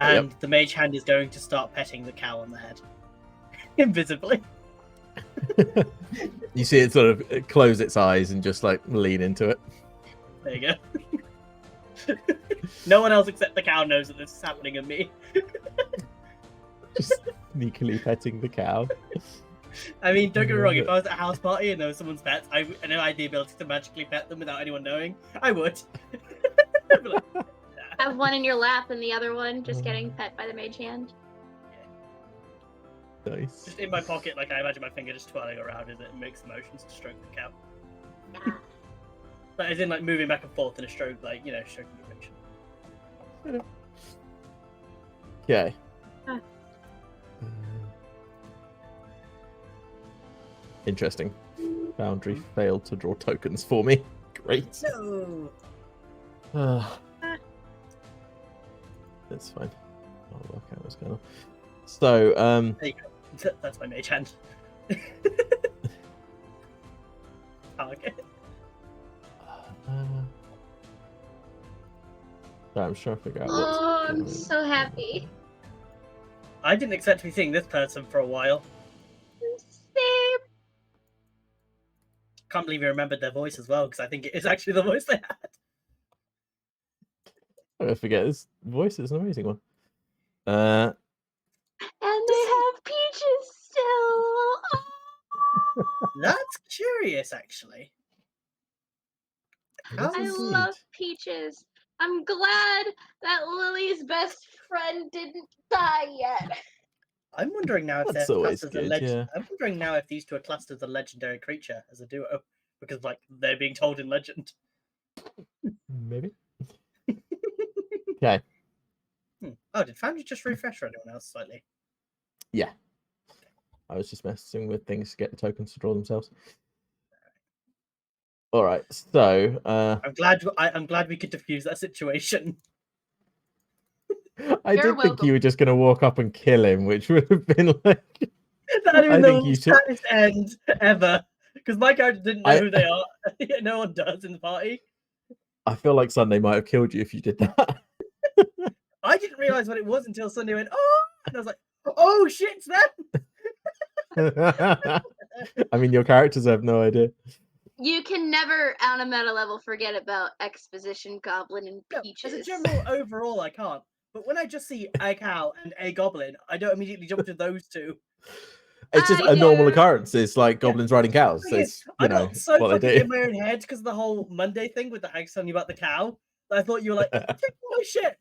And the Mage Hand is going to start petting the cow on the head. Invisibly. You see it sort of close its eyes and just like lean into it. There you go. No one else except the cow knows that this is happening and me. Just sneakily petting the cow. I mean, don't get me wrong, if I was at a house party and there was someone's pets, and I had the ability to magically pet them without anyone knowing, I would. I'd be like, Have one in your lap and the other one just getting pet by the mage hand. Nice. just in my pocket, like I imagine my finger just twirling around as it makes the motions to stroke the cow. But as in, like, moving back and forth in a stroke, like, stroking the motion. Okay. Huh. Interesting. Boundary failed to draw tokens for me. Great. No! That's fine. I'll work out what's going on. So, There you go. That's my mage hand. Target. I'm just trying to figure out what's Oh, I'm going on. so happy. I didn't expect to be seeing this person for a while. Same. Can't believe you remembered their voice as well, because I think it is actually the voice they had. I forget this voice is an amazing one. And they have peaches still. That's curious, actually. How I Indeed. love peaches. I'm glad that Lily's best friend didn't die yet. I'm wondering now if That's they're always classed as a good, legend. yeah. I'm wondering now if these two are classed as a legendary creature as a duo, because like they're being told in legend. Maybe. Okay. Oh, did Foundry just refresh for anyone else slightly? Yeah. I was just messing with things to get the tokens to draw themselves. All right. So, I'm glad we could diffuse that situation. I You're did think welcome. you were just going to walk up and kill him, which would have been like. That'd I been the think you worst should. end ever. Because my character didn't know I- who they are. No one does in the party. I feel like Sunday might have killed you if you did that. I didn't realize what it was until Sunday went, oh, and I was like, oh shit, it's them. I mean, your characters have no idea. You can never, on a meta level, forget about Exposition Goblin and No, Peaches. as a general overall, I can't. But when I just see a cow and a goblin, I don't immediately jump to those two. It's just I a normal do. occurrance. It's like goblins riding cows. Thing is, It's, I you know, got so what they fucking do. in my own head because of the whole Monday thing with the house telling you about the cow. That I thought you were like, oh shit.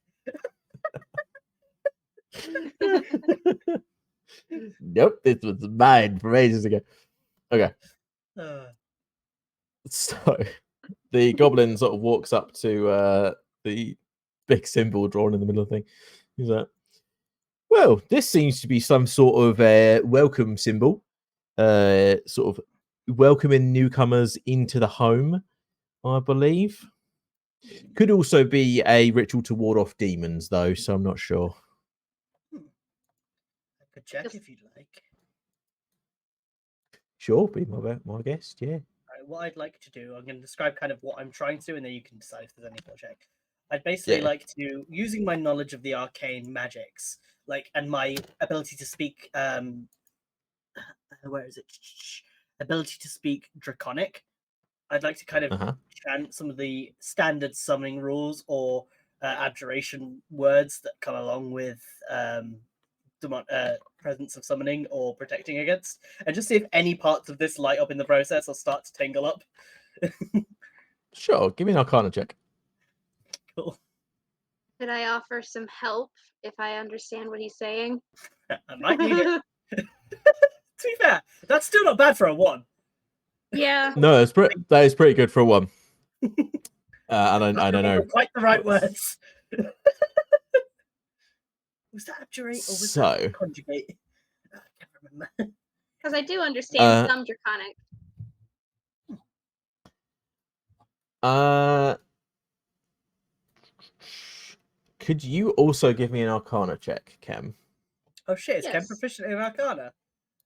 Nope, this was mine from ages ago. Okay. So the goblin sort of walks up to the big symbol drawn in the middle of the thing. He's like, well, this seems to be some sort of welcome symbol, sort of welcoming newcomers into the home, I believe. Could also be a ritual to ward off demons, though, so I'm not sure. I could check if you'd like. Sure, be my guest, yeah. Right, what I'd like to do, I'm going to describe kind of what I'm trying to do, and then you can decide if there's any more check. I'd basically like to, using my knowledge of the arcane magics, like, and my ability to speak, where is it? Ability to speak Draconic. I'd like to kind of chant some of the standard summoning rules or abjuration words that come along with presence of summoning or protecting against, and just see if any parts of this light up in the process or start to tingle up. Sure, give me an Arcana check. Cool. Could I offer some help if I understand what he's saying? I might need it. To be fair, that's still not bad for a 1. Yeah. No, that is pretty good for a 1. And I don't know. Quite the right words. Was that abjurate or was that conjugate? I can't remember. Because I do understand some Draconic. Could you also give me an Arcana check, Kem? Oh shit, is Kem proficient in Arcana?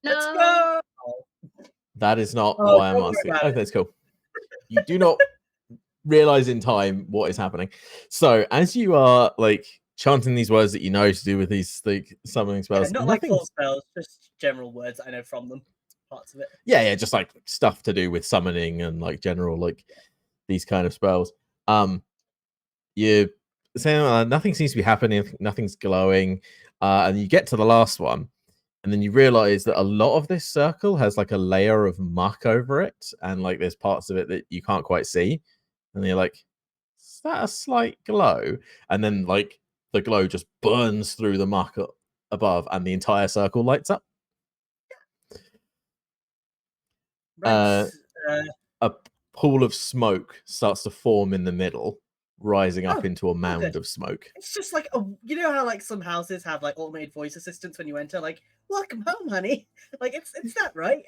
No. Let's go! That is not why I'm asking. Okay, that's cool. You do not realize in time what is happening. So as you are like chanting these words that you know to do with these like summoning spells, not like full spells, just general words I know from them, parts of it. Yeah, just like stuff to do with summoning and like general like these kind of spells. You saying nothing seems to be happening, nothing's glowing, and you get to the last one, and then you realize that a lot of this circle has like a layer of muck over it, and like there's parts of it that you can't quite see, and you're like, is that a slight glow? And then like the glow just burns through the muck above, and the entire circle lights up. Right. A pool of smoke starts to form in the middle, rising up into a mound of smoke. It's just like you know how like some houses have like automated voice assistants when you enter, like "Welcome home, honey." Like it's that, right?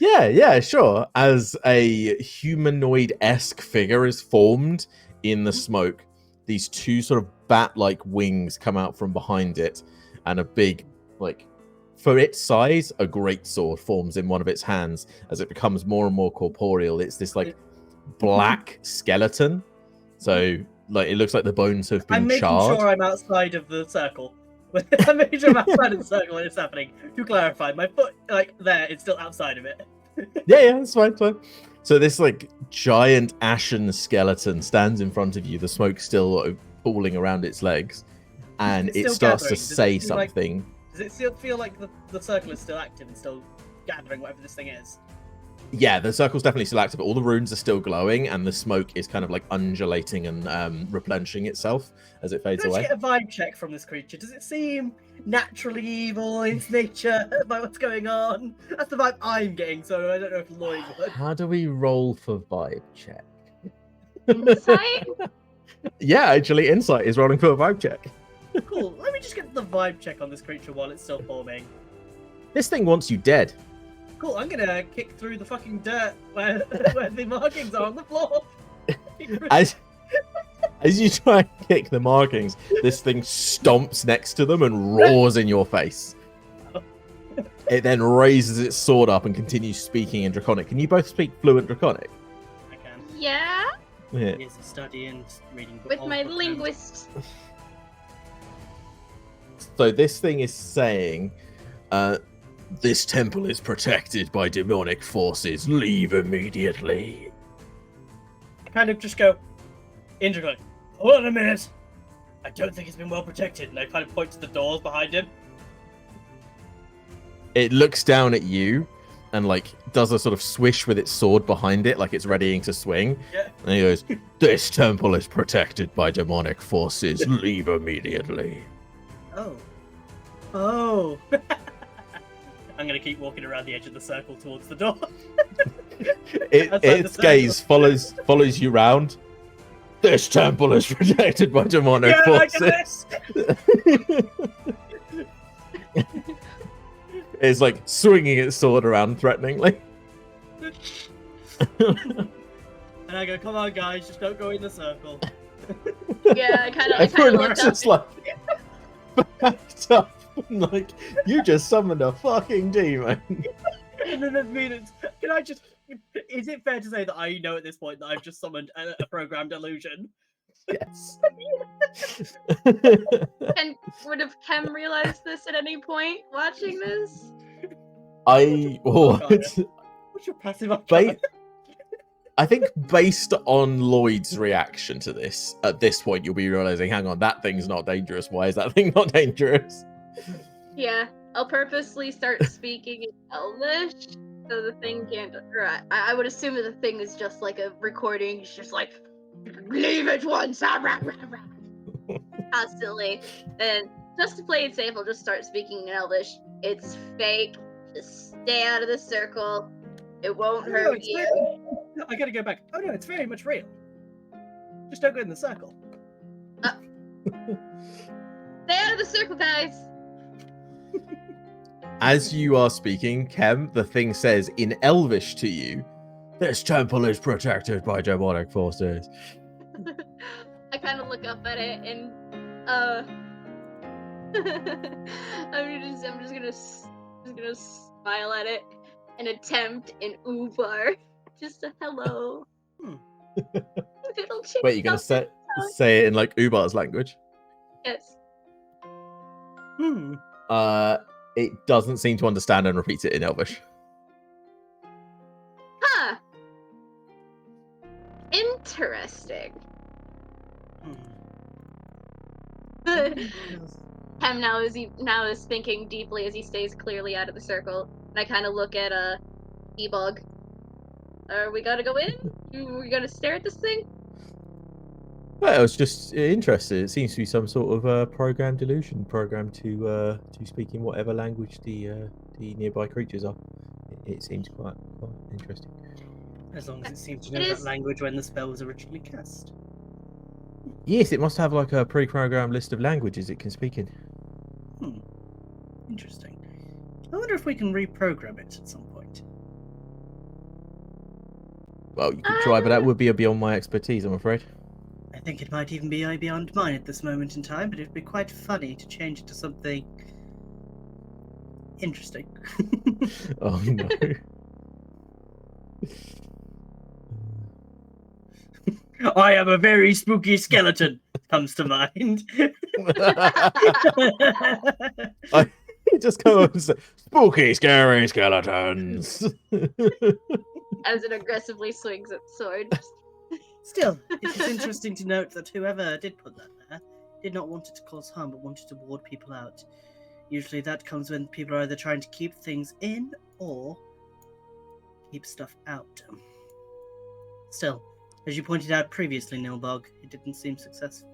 Yeah, sure. As a humanoid-esque figure is formed in the smoke, these two sort of bat-like wings come out from behind it, and a big, like, for its size, a great sword forms in one of its hands. As it becomes more and more corporeal, it's this like black skeleton. So like it looks like the bones have been charred. I'm making sure I'm outside of the circle. I'm making sure I'm outside of the circle when it's happening. To clarify, my foot like there, it's still outside of it. Yeah, that's fine. So this like giant ashen skeleton stands in front of you, the smoke still pooling around its legs, and it starts to say something. Does it still feel like the circle is still active and still gathering whatever this thing is? Yeah, the circle's definitely still active. All the runes are still glowing, and the smoke is kind of like undulating and replenishing itself as it fades Can I away. just get a vibe check from this creature? Does it seem naturally evil in its nature by what's going on? That's the vibe I'm getting, so I don't know if Lloyd would. How do we roll for vibe check? Insight? Yeah, actually, insight is rolling for a vibe check. Cool. Let me just get the vibe check on this creature while it's still forming. This thing wants you dead. Cool, I'm gonna kick through the fucking dirt where the markings are on the floor. As you try and kick the markings, this thing stomps next to them and roars in your face. It then raises its sword up and continues speaking in Draconic. Can you both speak fluent Draconic? I can. Yeah, Yeah. Here's a study and reading with old my book linguist. So this thing is saying, this temple is protected by demonic forces. Leave immediately. kind of just go, Indra, hold on a minute. I don't think it's been well protected. And I kind of point to the doors behind him. It looks down at you and like does a sort of swish with its sword behind it, like it's readying to swing. Yeah. And he goes, "This temple is protected by demonic forces. Leave immediately." Oh. Oh. I'm going to keep walking around the edge of the circle towards the door. Its gaze follows you round. This temple is protected by demonic forces. It's like swinging its sword around threateningly. And I go, come on, guys, just don't go in the circle. Yeah, I kind of Everyone looked up. just like backed up. Like, you just summoned a fucking demon. And then there's me. Can I just? Is it fair to say that I know at this point that I've just summoned a programmed illusion? Yes. And would have Kem realized this at any point watching this? I What's your passive? I think based on Lloyd's reaction to this, at this point you'll be realizing, hang on, that thing's not dangerous. Why is that thing not dangerous? Yeah, I'll purposely start speaking in Elvish so the thing can't. Or I would assume that the thing is just like a recording. It's just like, leave it once, constantly. And just to play it safe, I'll just start speaking in Elvish. It's fake. Just stay out of the circle. It won't hurt you. I gotta go back. Oh no, it's very much real. Just don't go in the circle. Stay out of the circle, guys. As you are speaking, Kem, the thing says in Elvish to you, "This temple is protected by demonic forces." I kind of look up at it and I'm just gonna smile at it and attempt an Uvar. Just a hello. It'll change. Wait, you're gonna say it in like Ubar's language? Yes. It doesn't seem to understand and repeats it in Elvish. Huh. Interesting. Hem now is thinking deeply as he stays clearly out of the circle, and I kind of look at Ebog. Are we gonna go in? We gonna stare at this thing? Well, I was just interested. It seems to be some sort of programmed illusion, programmed to speak in whatever language the nearby creatures are. It seems quite interesting. As long as it seems to know that language when the spell was originally cast. Yes, it must have like a pre-programmed list of languages it can speak in. Interesting. I wonder if we can reprogram it at some point. Well, you could try, but that would be beyond my expertise, I'm afraid. I think it might even be beyond mine at this moment in time, but it'd be quite funny to change it to something interesting. Oh no. I am a very spooky skeleton, comes to mind. He just come up and say, "Spooky, scary skeletons." As it aggressively swings its sword. Still, it is interesting to note that whoever did put that there did not want it to cause harm, but wanted to ward people out. Usually that comes when people are either trying to keep things in or keep stuff out. Still, as you pointed out previously, Nilbog, it didn't seem successful.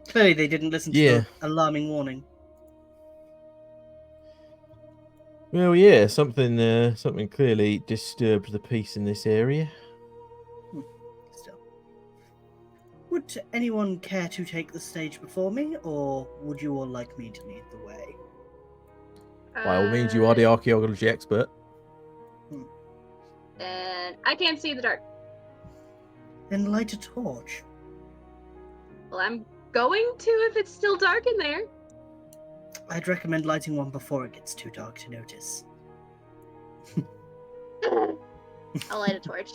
Clearly, they didn't listen to Yeah. the alarming warning. Well, yeah, something clearly disturbed the peace in this area. Still. Would anyone care to take the stage before me, or would you all like me to lead the way? By all means, you are the archaeology expert. And I can't see in the dark. Then light a torch. Well, I'm going to if it's still dark in there. I'd recommend lighting one before it gets too dark to notice. I'll light a torch.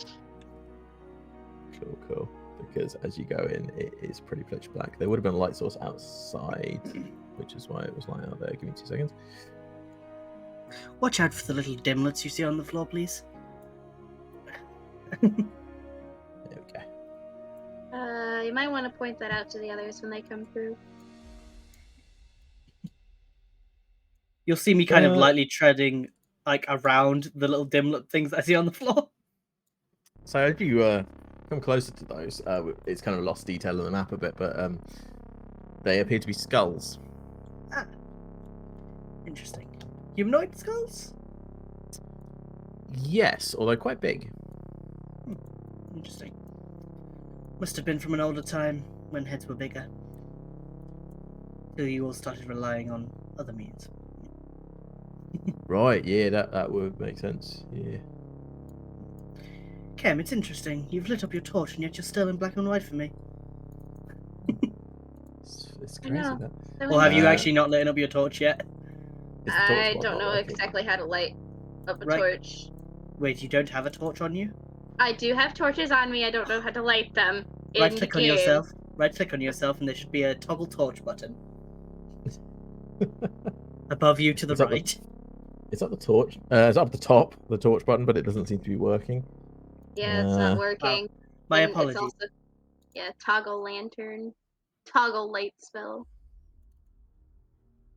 Cool. Because as you go in, it is pretty pitch black. There would have been a light source outside, which is why it was light out there. Give me 2 seconds. Watch out for the little dimlets you see on the floor, please. There we go. You might want to point that out to the others when they come through. You'll see me kind of Uh, lightly treading like around the little dimlet things I see on the floor. So as you come closer to those, it's kind of lost detail on the map a bit, but they appear to be skulls. Ah. Interesting. Humanoid skulls? Yes, although quite big. Interesting. Must have been from an older time when heads were bigger. Till you all started relying on other means. Right, yeah, that would make sense. Yeah. Kem, it's interesting. You've lit up your torch and yet you're still in black and white for me. It's I crazy. know. That. Or have you Uh, actually not lit up your torch yet? Is the torch I one don't not know working? exactly how to light up a Right. torch. Wait, you don't have a torch on you? I do have torches on me. I don't know how to light them. In Right the click on game. yourself. Right click on yourself and there should be a toggle torch button. Above you to the Is that the- right. It's up the torch. It's up the top, the torch button, but it doesn't seem to be working. Yeah, it's not Uh, working. My And apologies. It's also, toggle lantern, toggle light spell.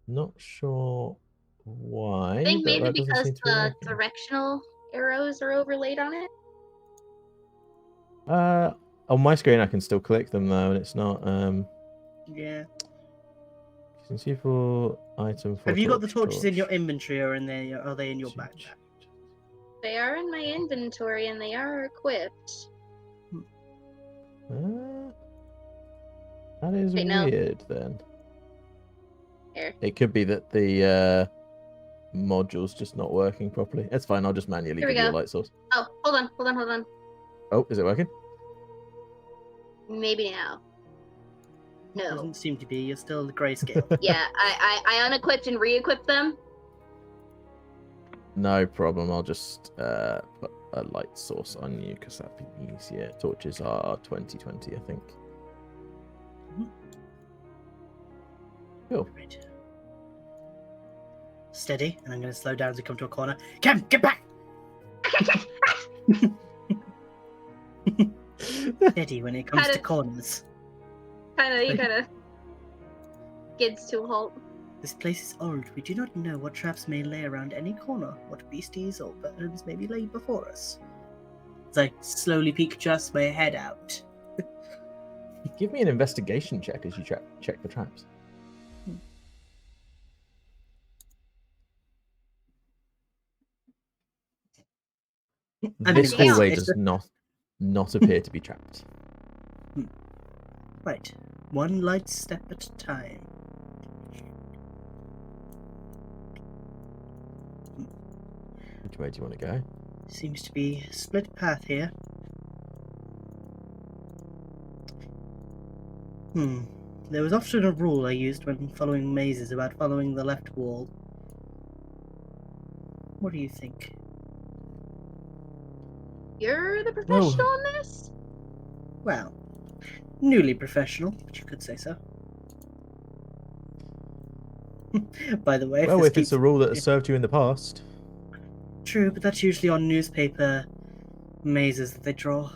Not sure why. I think but maybe that doesn't because seem to be the working. directional arrows are overlaid on it. On my screen I can still click them though, and it's not. Yeah. You can see for item. For Have you got the torch, torches in your torch. inventory or are they in your backpack? They are in my inventory and they are equipped. That is Wait, no. weird then. Here. It could be that the module's just not working properly. It's fine, I'll just manually Here we give you a go. light source. Oh, hold on. Oh, is it working? Maybe now. No. Doesn't seem to be. You're still the grayscale. Yeah, I unequipped and re-equipped them. No problem. I'll just put a light source on you because that'd be easier. Torches are 2020, I think. Cool. Right. Steady, and I'm going to slow down as we come to a corner. Kem, get back! Steady when it comes to Kinda- corners. He kind of skids to a halt. This place is old. We do not know what traps may lay around any corner, what beasties or birds may be laid before us. As I slowly peek just my head out. Give me an investigation check as you check the traps. I mean, This damn. hallway it's does not appear to be trapped. Right. One light step at a time. Which way do you want to go? Seems to be a split path here. There was often a rule I used when following mazes about following the left wall. What do you think? You're the professional on this? Well, newly professional, but you could say so. By the way, Well, this if it's a rule that has served you in the past. True, but that's usually on newspaper mazes that they draw.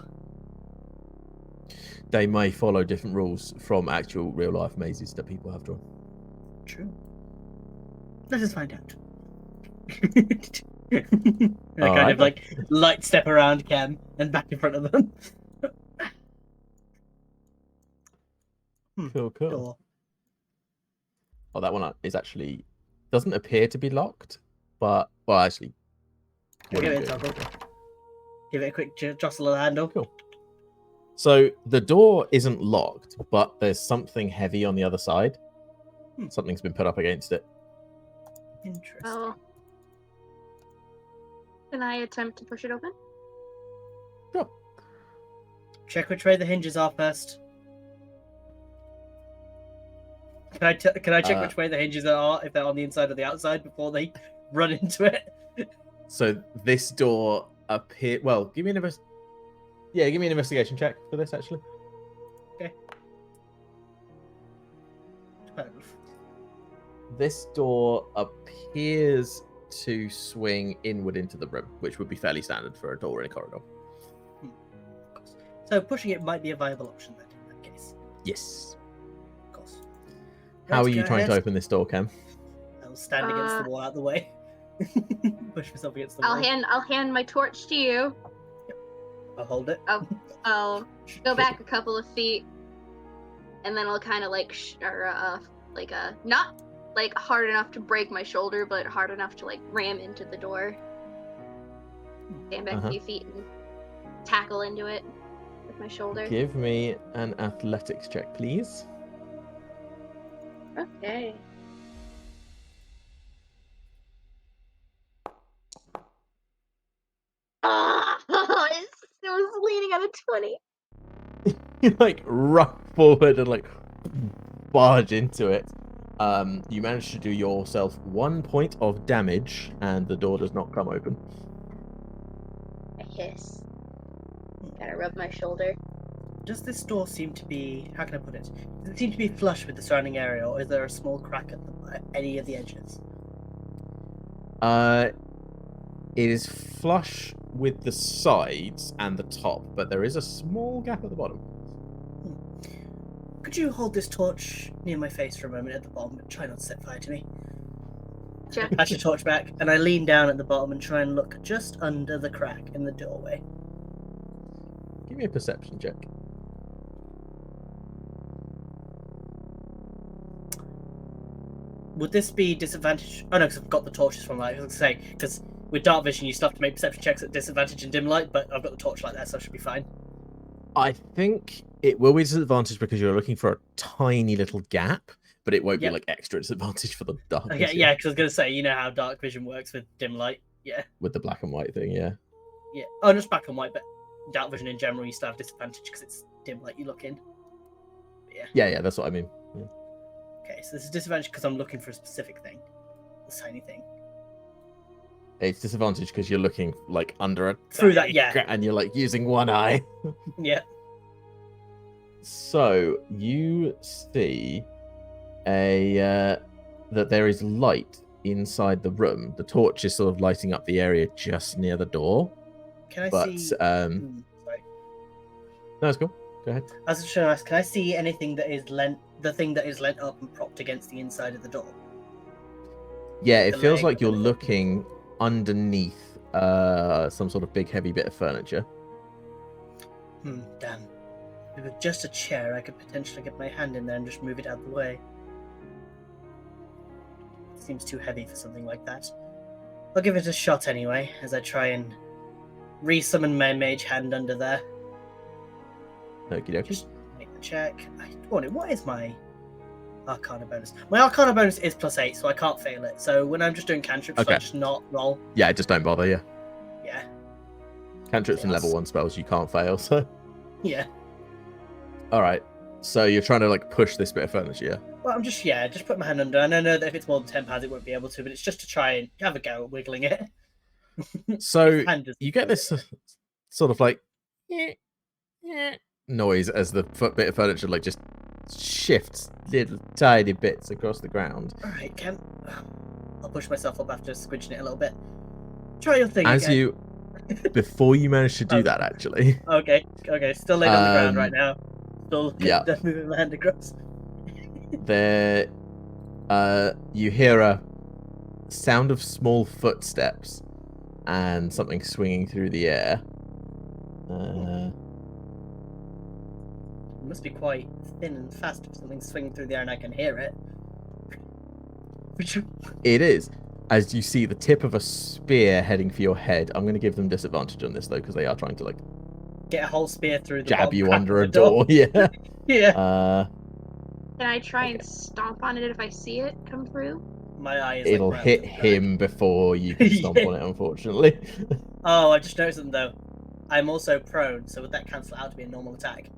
They may follow different rules from actual real life mazes that people have drawn. True. Let us find out. I kind Alright, of like light step around Kem and back in front of them. Cool, cool. Door. Oh, that one is actually doesn't appear to be locked, but well, actually, what Give are you it a doing? toggle. Give it a quick jostle of the handle. Cool. So the door isn't locked, but there's something heavy on the other side. Something's been put up against it. Interesting. Oh. Can I attempt to push it open? Sure. Check which way the hinges are first. Can I check which way the hinges are, if they're on the inside or the outside, before they run into it? So this door appear. Well, give me an investigation check for this actually. Okay. 12. This door appears to swing inward into the room, which would be fairly standard for a door in a corridor. So pushing it might be a viable option then, in that case. Yes. Of course. How Right, are you go trying to ahead. open this door, Cam? I'll stand against the wall out of the way. Push myself against the I'll wall. hand my torch to you. I'll hold it. I'll go back a couple of feet, and then I'll kind of like not like hard enough to break my shoulder, but hard enough to like ram into the door. Stand back a few feet and tackle into it with my shoulder. Give me an athletics check, please. Okay. It was leaning at a 20. You like rush forward and like barge into it. You manage to do yourself 1 point of damage, and the door does not come open. I hiss. Gotta rub my shoulder. Does this door seem to be, how can I put it? Does it seem to be flush with the surrounding area, or is there a small crack at any of the edges? It is flush with the sides and the top, but there is a small gap at the bottom. Could you hold this torch near my face for a moment at the bottom, but try not to set fire to me? Sure. Pass your torch back, and I lean down at the bottom and try and look just under the crack in the doorway. Give me a perception check. Would this be disadvantage? Oh no, because I've got the torches from light. I was going to say, because with dark vision you still have to make perception checks at disadvantage in dim light, but I've got the torchlight there, so I should be fine. I think it will be disadvantage because you're looking for a tiny little gap, but it won't be Yep. like extra disadvantage for the dark Okay, vision. yeah, because I was going to say, you know how dark vision works with dim light. Yeah, With the black and white thing, yeah. yeah. Oh, just black and white, but dark vision in general, you still have disadvantage because it's dim light you look in. But yeah. Yeah, that's what I mean. Yeah. Okay, so this is disadvantage because I'm looking for a specific thing, this tiny thing. It's disadvantage because you're looking like under a Through that, yeah. and you're like using one eye. Yeah. So you see that there is light inside the room. The torch is sort of lighting up the area just near the door. Can I But see? sorry. No, it's cool. Go ahead. I was just trying to ask, can I see anything that is the thing that is lent up and propped against the inside of the door? Yeah, it The feels leg like you're or anything? looking underneath some sort of big heavy bit of furniture. Damn. With just a chair, I could potentially get my hand in there and just move it out of the way. Seems too heavy for something like that. I'll give it a shot anyway, as I try and re-summon my mage hand under there. Okie dokie. Just make the check. What is my Arcana bonus? My Arcana bonus is +8, so I can't fail it. So when I'm just doing cantrips, Okay. I just not roll. Yeah, just don't bother, yeah. Yeah. Cantrips and level Yes. 1 spells you can't fail, so. Yeah. Alright. So you're trying to like push this bit of furniture, yeah? Well, I'm just put my hand under. And I know that if it's more than 10 pounds, it won't be able to, but it's just to try and have a go at wiggling it. So Hand does- you get this sort of like noise as the bit of furniture like just shifts little tiny bits across the ground. All right, Ken. I'll push myself up after squinching it a little bit. Try your thing As again. you, before you manage to do that, actually, Okay. Still laid on the ground Um, right now. Still yeah. moving my hand across. there, you hear a sound of small footsteps and something swinging through the air. It must be quite thin and fast if something's swinging through the air and I can hear it. It is. As you see the tip of a spear heading for your head. I'm going to give them disadvantage on this, though, because they are trying to, like, get a whole spear through the jab bottom you crack under of a the door. door. Yeah. Yeah. Can I try and Okay. stomp on it if I see it come through? My eye is It'll like round hit to the back. him before you can stomp Yeah. on it, unfortunately. Oh, I just noticed something though. I'm also prone, so would that cancel out to be a normal attack?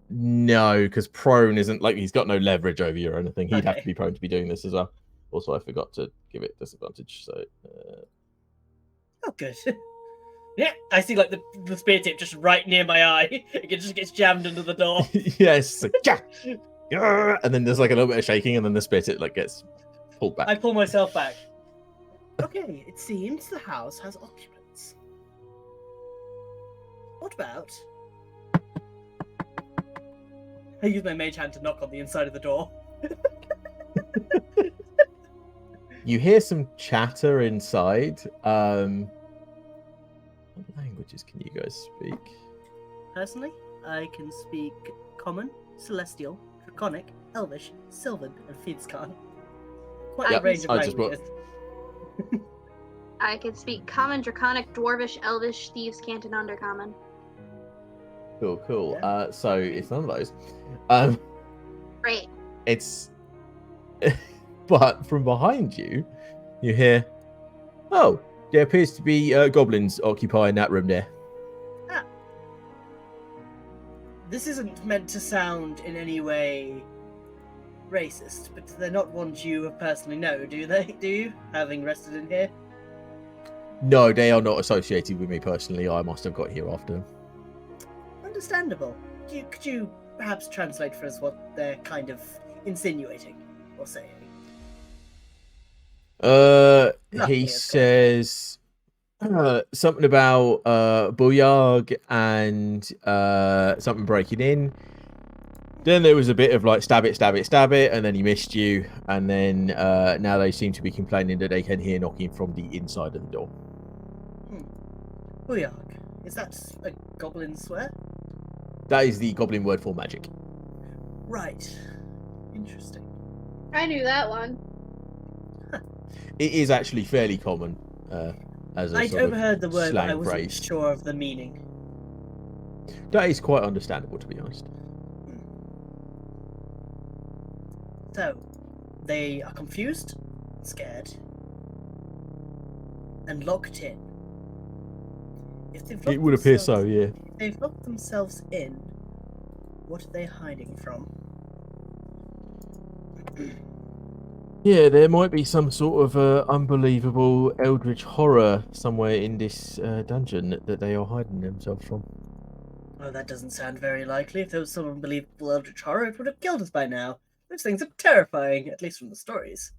No, because prone isn't like he's got no leverage over you or anything. He'd have to Okay. be prone to be doing this as well. Also, I forgot to give it disadvantage. So Oh, good. Yeah, I see like the spear tip just right near my eye. It just gets jammed under the door. yes, like, yeah, and then there's like a little bit of shaking, and then the spit it like gets pulled back. I pull myself back. Okay, it seems the house has occupants. What about? I use my mage hand to knock on the inside of the door. You hear some chatter inside. What languages can you guys speak? Personally, I can speak Common, Celestial, Draconic, Elvish, Sylvan, and Fidscan. Quite Yep, a range of I just brought- languages. I can speak Common, Draconic, Dwarvish, Elvish, Thieves, Canton, Undercommon. Cool. Yeah. So it's none of those. Great. It's but from behind you, you hear, oh, there appears to be goblins occupying that room there. This isn't meant to sound in any way racist, but they're not ones you personally know, do they? Do you? Having rested in here? No, they are not associated with me personally. I must have got here after them. Understandable. Could you perhaps translate for us what they're kind of insinuating or saying? Nothing He is says something about Booyarg and something breaking in. Then there was a bit of like stab it, and then he missed you. And then now they seem to be complaining that they can hear knocking from the inside of the door. Booyarg. Is that a goblin swear? That is the goblin word for magic. Right. Interesting. I knew that one. It is actually fairly common as a I'd sort of overheard the word, but I slang wasn't phrase. sure of the meaning. That is quite understandable, to be honest. So, they are confused, scared, and locked in. If they've locked It would appear so, themselves- yeah. If they've locked themselves in, what are they hiding from? Yeah, there might be some sort of unbelievable eldritch horror somewhere in this dungeon that they are hiding themselves from. Oh, that doesn't sound very likely. If there was some unbelievable eldritch horror, it would have killed us by now. Those things are terrifying, at least from the stories.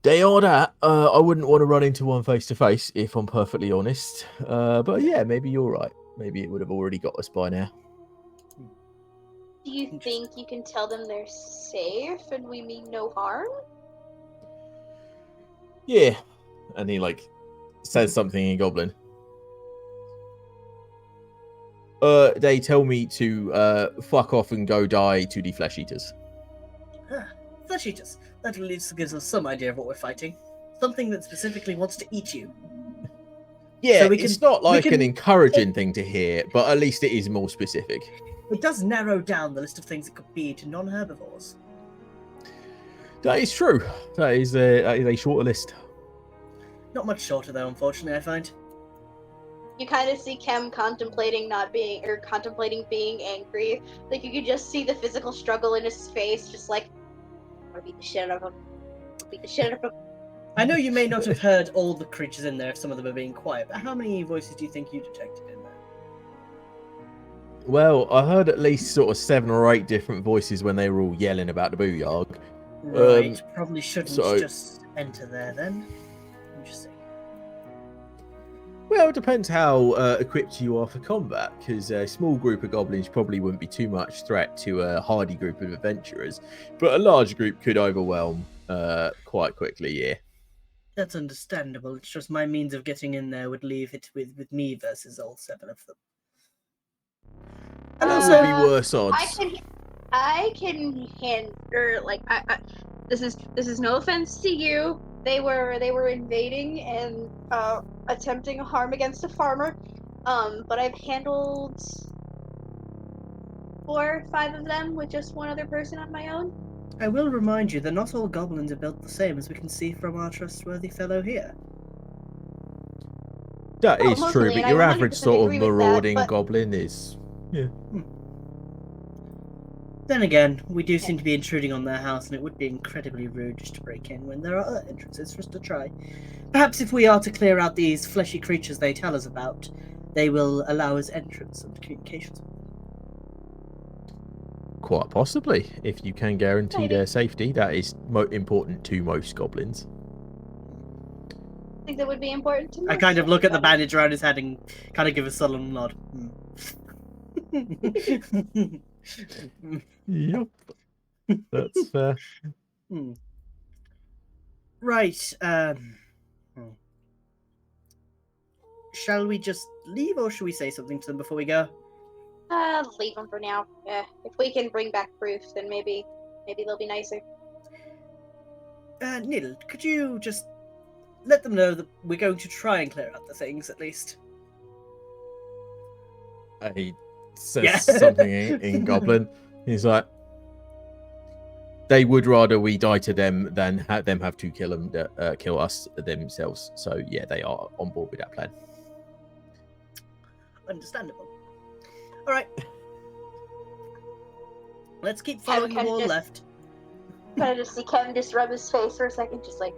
They are that. I wouldn't want to run into one face to face, if I'm perfectly honest. But yeah, maybe you're right. Maybe it would have already got us by now. Do you think you can tell them they're safe and we mean no harm? Yeah. And he like says something in Goblin. They tell me to fuck off and go die to the flesh eaters. Flesh eaters. That at least gives us some idea of what we're fighting. Something that specifically wants to eat you. Yeah, So we it's can- not we like an can- encouraging thing to hear, but at least it is more specific. It does narrow down the list of things it could be to non-herbivores. That is true. That is a shorter list. Not much shorter though, unfortunately, I find. You kind of see Kem contemplating being angry. Like you could just see the physical struggle in his face, just like, I'll beat the shit out of him. I'll beat the shit out of him. I know you may not have heard all the creatures in there if some of them are being quiet, but how many voices do you think you detected in there? Well, I heard at least sort of 7 or 8 different voices when they were all yelling about the Booyarg. Right, probably shouldn't so- just enter there then. Interesting. Well, Well, it depends how equipped you are for combat, because a small group of goblins probably wouldn't be too much threat to a hardy group of adventurers, but a large group could overwhelm quite quickly, yeah. That's understandable. It's just my means of getting in there would leave it with me versus all 7 of them. And That also, would be worse odds. I can handle, like, This is no offense to you. they were invading and attempting harm against a farmer. But I've handled 4 or 5 of them with just one other person on my own. I will remind you that not all goblins are built the same, as we can see from our trustworthy fellow here. That Oh, is mostly, true, and but I your average 100% sort of agree with that, marauding but- goblin is... Then again, we do seem to be intruding on their house, and it would be incredibly rude just to break in when there are other entrances for us to try. Perhaps if we are to clear out these fleshy creatures they tell us about, they will allow us entrance and communications. Quite possibly. If you can guarantee Maybe. their safety, that is important to most goblins. I think that would be important to I most kind of look at the everybody. bandage around his head and kind of give a sullen nod. Yep. That's fair. Hmm. Right. Shall we just leave, or should we say something to them before we go? Leave them for now. If we can bring back proof, then maybe they'll be nicer. Neil, could you just let them know that we're going to try and clear out the things, at least? He says Yeah. something in Goblin. He's like, they would rather we die to them than them have to kill us themselves. So yeah, they are on board with that plan. Understandable. All right. Let's keep following the Kevin wall just- left. Kind of just see Kevin just rub his face for a second, just like,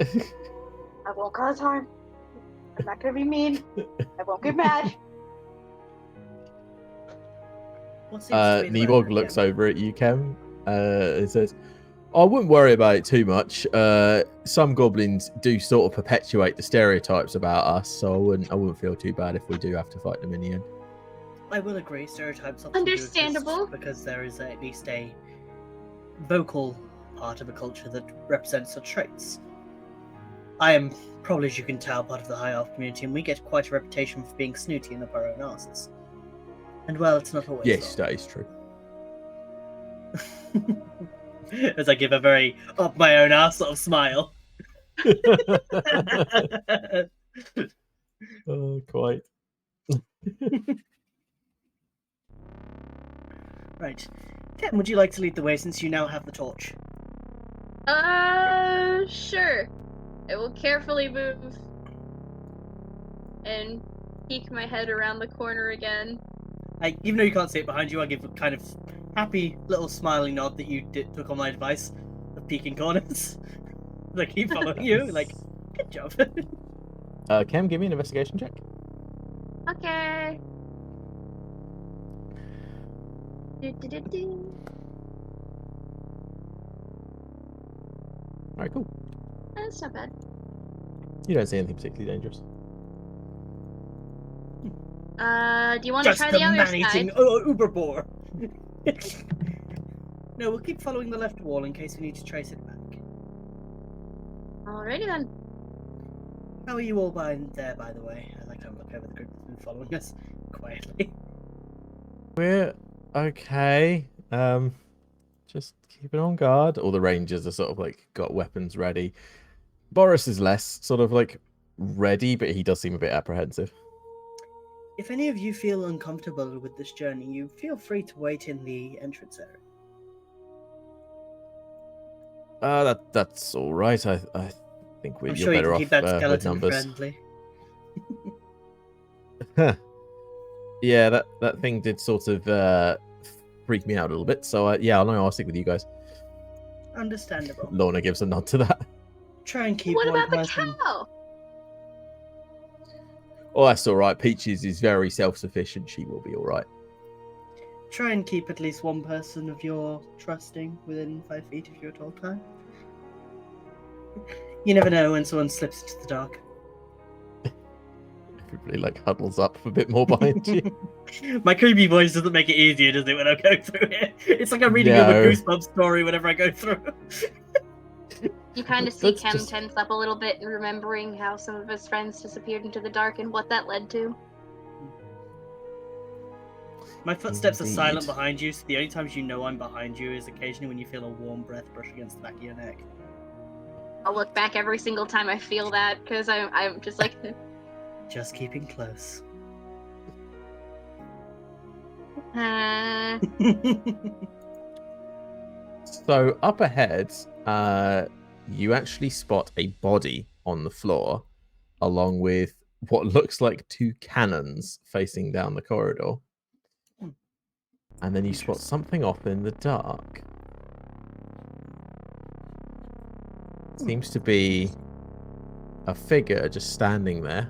I won't cause harm. I'm not gonna be mean. I won't get mad. What seems to be the Nebog plan, looks yeah. over at you, Kem, and says, I wouldn't worry about it too much. Some goblins do sort of perpetuate the stereotypes about us, so I wouldn't feel too bad if we do have to fight them in the end. I will agree, stereotypes often do exist Understandable. because there is at least a vocal part of a culture that represents such traits. I am probably, as you can tell, part of the High Elf community, and we get quite a reputation for being snooty and up our own asses. And well, it's not always Yes, wrong. that is true. As I give a very up my own ass sort of smile. Oh, quite. Right. Ken, would you like to lead the way since you now have the torch? Sure. I will carefully move and peek my head around the corner again. Even though you can't see it behind you, I give a kind of happy little smiling nod that you took on my advice of peeking corners. They keep following you, like, good job. Kem, give me an investigation check. Okay. Do-do-do-do. Alright, cool. That's not bad. You don't see anything particularly dangerous. Do you want to Just try the the other man-eating side? uber boar. No, we'll keep following the left wall in case we need to trace it back. Alrighty then. How are you all by there, by the way? I like to look over the group that's been following us quietly. We're okay. Just keeping on guard. All the rangers are sort of like got weapons ready. Boris is less sort of like ready, but he does seem a bit apprehensive. If any of you feel uncomfortable with this journey, you feel free to wait in the entrance area. That's all right. I think I'm you're sure you better can off keep that with skeleton numbers. friendly. Yeah, that thing did sort of freak me out a little bit. So yeah, I'll stick with you guys. Understandable. Lorna gives a nod to that. Try and keep What one about the person. cow? Oh, that's all right. Peaches is very self-sufficient. She will be all right. Try and keep at least one person of your trusting within 5 feet if you're at all time. You never know when someone slips into the dark. everybody like huddles up a bit more behind you. My creepy voice doesn't make it easier, does it, when I go through it? It's like I'm reading a No. Goosebumps story whenever I go through. You kind of see That's Kem just- tense up a little bit, remembering how some of his friends disappeared into the dark and what that led to. My footsteps are silent Indeed. behind you, so the only times you know I'm behind you is occasionally when you feel a warm breath brush against the back of your neck. I'll look back every single time I feel that, because I'm just like, Just keeping close. So up ahead, you actually spot a body on the floor, along with what looks like 2 cannons facing down the corridor. And then you spot Interesting. something off in the dark. Seems to be a figure just standing there.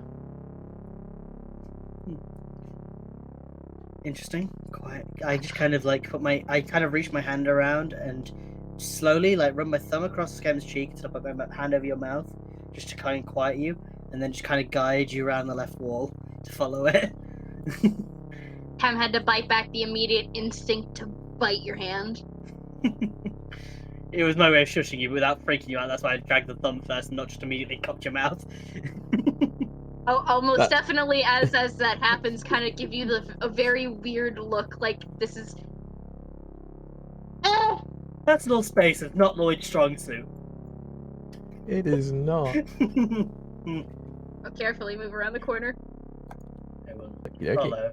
Interesting. Quiet. I just kind of like I kind of reach my hand around and slowly like run my thumb across Skem's cheek until I put my hand over your mouth, just to kind of quiet you, and then just kind of guide you around the left wall to follow it. Kem had to bite back the immediate instinct to bite your hand. It was my way of shushing you without freaking you out. That's why I dragged the thumb first and not just immediately cocked your mouth. I'll most That- definitely, as that happens, kind of give you a very weird look, like this is. Oh! Personal space is not Lloyd's strong suit. It is not. I'll carefully move around the corner. I will Okey-dokey. follow,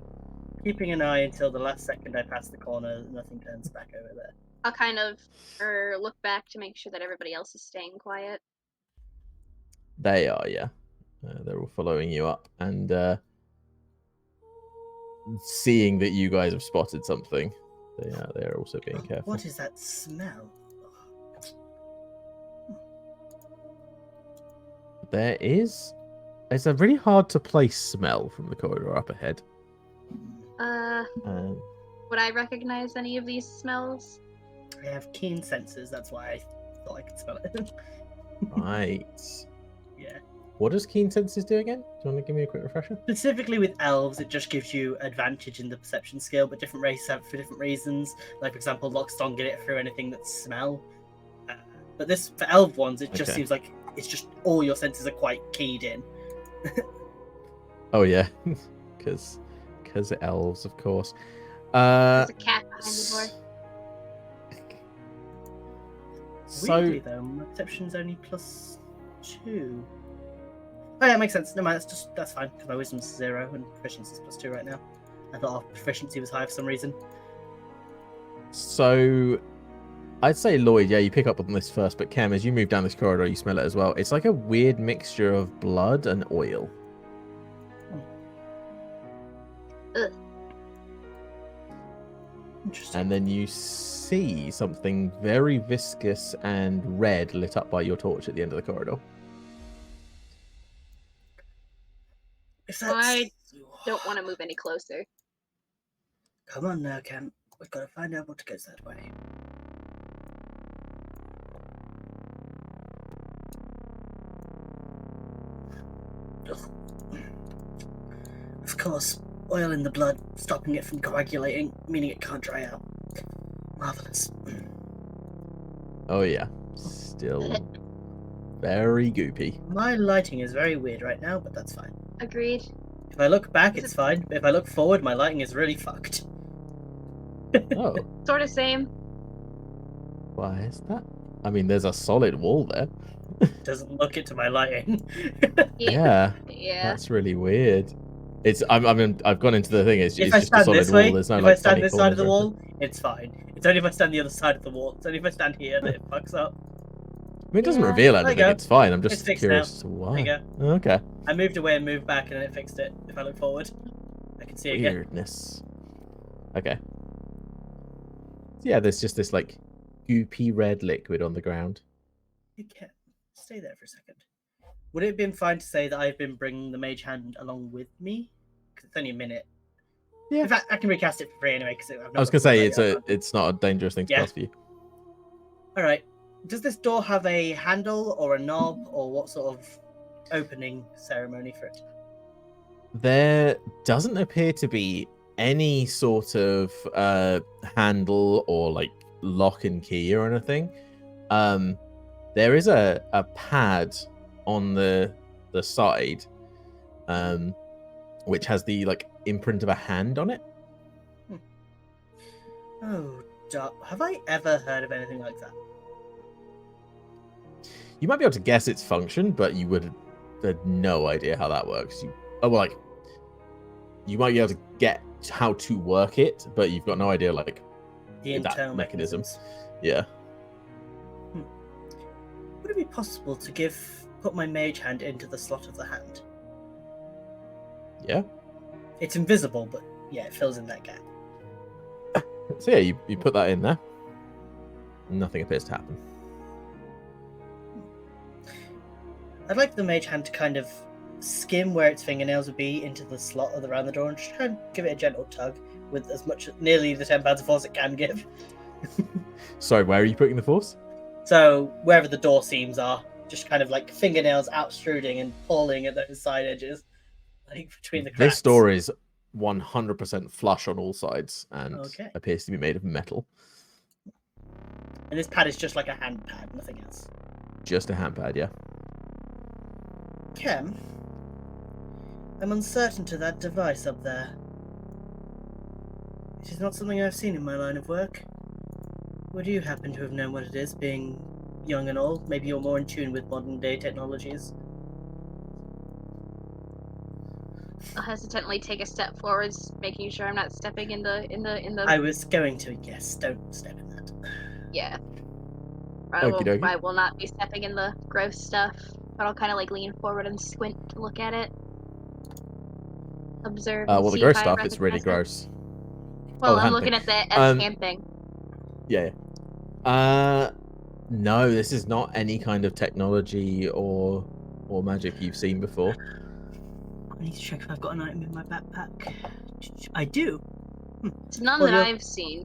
keeping an eye until the last second I pass the corner. Nothing turns back over there. I'll kind of look back to make sure that everybody else is staying quiet. They are, yeah. They're all following you up and seeing that you guys have spotted something. They're also being careful. What is that smell? There is. It's a really hard to place smell from the corridor up ahead. Um, Would I recognize any of these smells? I have keen senses. That's why I thought I could smell it. right. Yeah. What does keen senses do again? Do you want to give me a quick refresher? Specifically with elves, it just gives you advantage in the perception skill, but different races have it for different reasons. Like, for example, Locks don't get it through anything that smell. But this, for elf ones, it just Okay. seems like it's just all your senses are quite keyed in. Oh yeah, because elves, of course. There's a cat behind the door. Weirdly, So though, my perception's only +2. Oh yeah, makes sense. No mind, that's fine because my wisdom's 0 and proficiency's +2 right now. I thought our proficiency was high for some reason. So I'd say Lloyd, yeah, you pick up on this first, but Kem, as you move down this corridor, you smell it as well. It's like a weird mixture of blood and oil. Interesting. And then you see something very viscous and red lit up by your torch at the end of the corridor. If that's... I don't want to move any closer. Come on now, Cam. We've got to find out what goes that way. Ugh. Of course, oil in the blood, stopping it from coagulating, meaning it can't dry out. Marvelous. Oh yeah, still very goopy. My lighting is very weird right now, but that's fine. Agreed. If I look back, it's fine. But if I look forward, my lighting is really fucked. Oh, Sort of same. why is that? I mean, there's a solid wall there. Doesn't look it to my lighting. Yeah, Yeah. that's really weird. It's I've gone into the thing. It's If I just a stand solid this way, wall. There's no if like I stand funny this side of the corners or wall, it's fine. It's only if I stand the other side of the wall. It's only if I stand here that it fucks up. I mean, it doesn't Yeah. reveal There you anything. go. It's fine. I'm It's just fixed curious now. as to why. There you Okay. I moved away and moved back, and then it fixed it. If I look forward, I can see it again. Weirdness. Okay. So yeah, there's just this like goopy red liquid on the ground. You can stay there for a second. Would it have been fine to say that I've been bringing the mage hand along with me? Because it's only a minute. Yeah. In fact, I can recast it for free anyway. Because I was gonna say it's not a dangerous thing to Yeah. cast for you. All right. Does this door have a handle or a knob or what sort of opening ceremony for it? There doesn't appear to be any sort of handle or like lock and key or anything. There is a pad on the side, which has the like imprint of a hand on it. Oh, have I ever heard of anything like that? You might be able to guess its function, but you would have no idea how that works. You might be able to get how to work it, but you've got no idea like The that internal mechanism. mechanisms. Yeah. Would it be possible to put my mage hand into the slot of the hand? Yeah. It's invisible, but yeah, it fills in that gap. So yeah, you put that in there. Nothing appears to happen. I'd like the mage hand to kind of skim where its fingernails would be into the slot around the door and just try and give it a gentle tug with nearly the 10 pounds of force it can give. Sorry, where are you putting the force? So wherever the door seams are, just kind of like fingernails outstruding and pulling at those side edges, like between the cracks. This door is 100% flush on all sides and Okay. appears to be made of metal. And this pad is just like a hand pad, nothing else. Just a handpad, yeah. Kem, I'm uncertain to that device up there. It is not something I've seen in my line of work. Would you happen to have known what it is, being young and old? Maybe you're more in tune with modern day technologies. I'll hesitantly take a step forwards, making sure I'm not stepping in the. I was going to, yes, don't step in that. Yeah. Okie dokie. I will not be stepping in the gross stuff, but I'll kind of like lean forward and squint to look at it. Observe. Well, the see gross if I stuff is really recognize it. gross. Well, the I'm hand looking thing. at the hand thing. Yeah. No, this is not any kind of technology or magic you've seen before. I need to check if I've got an item in my backpack. I do. It's none Well, that you're- I've seen.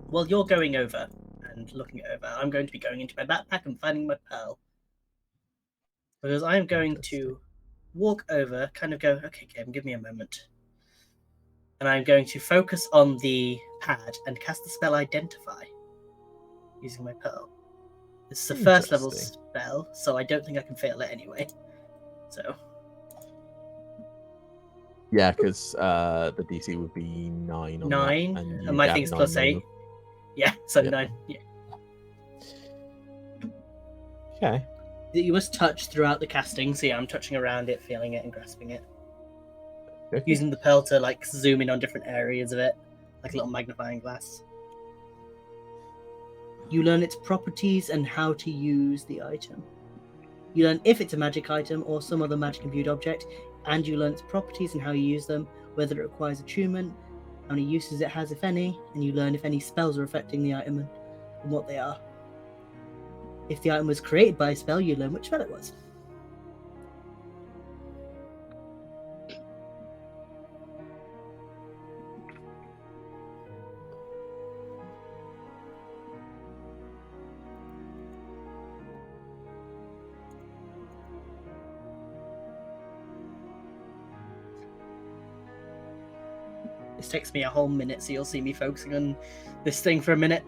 While you're going over and looking it over, I'm going to be going into my backpack and finding my pearl. Because I'm going to walk over, kind of go, okay, Kevin, give me a moment. And I'm going to focus on the pad and cast the spell Identify using my pearl. This is a first level Interesting. spell, so I don't think I can fail it anyway. So, Yeah, because the DC would be 9 on 9, that, and you my have thing's 9 plus 8. minimum. Yeah, so Yeah. 9. Yeah. Okay. You must touch throughout the casting, so yeah, I'm touching around it, feeling it, and grasping it. Okay. Using the pearl to like zoom in on different areas of it, like a little magnifying glass. You learn its properties and how to use the item. You learn if it's a magic item or some other magic imbued object, and you learn its properties and how you use them, whether it requires attunement, how many uses it has, if any, and you learn if any spells are affecting the item and what they are. If the item was created by a spell, you learn which spell it was. This takes me a whole minute, so you'll see me focusing on this thing for a minute.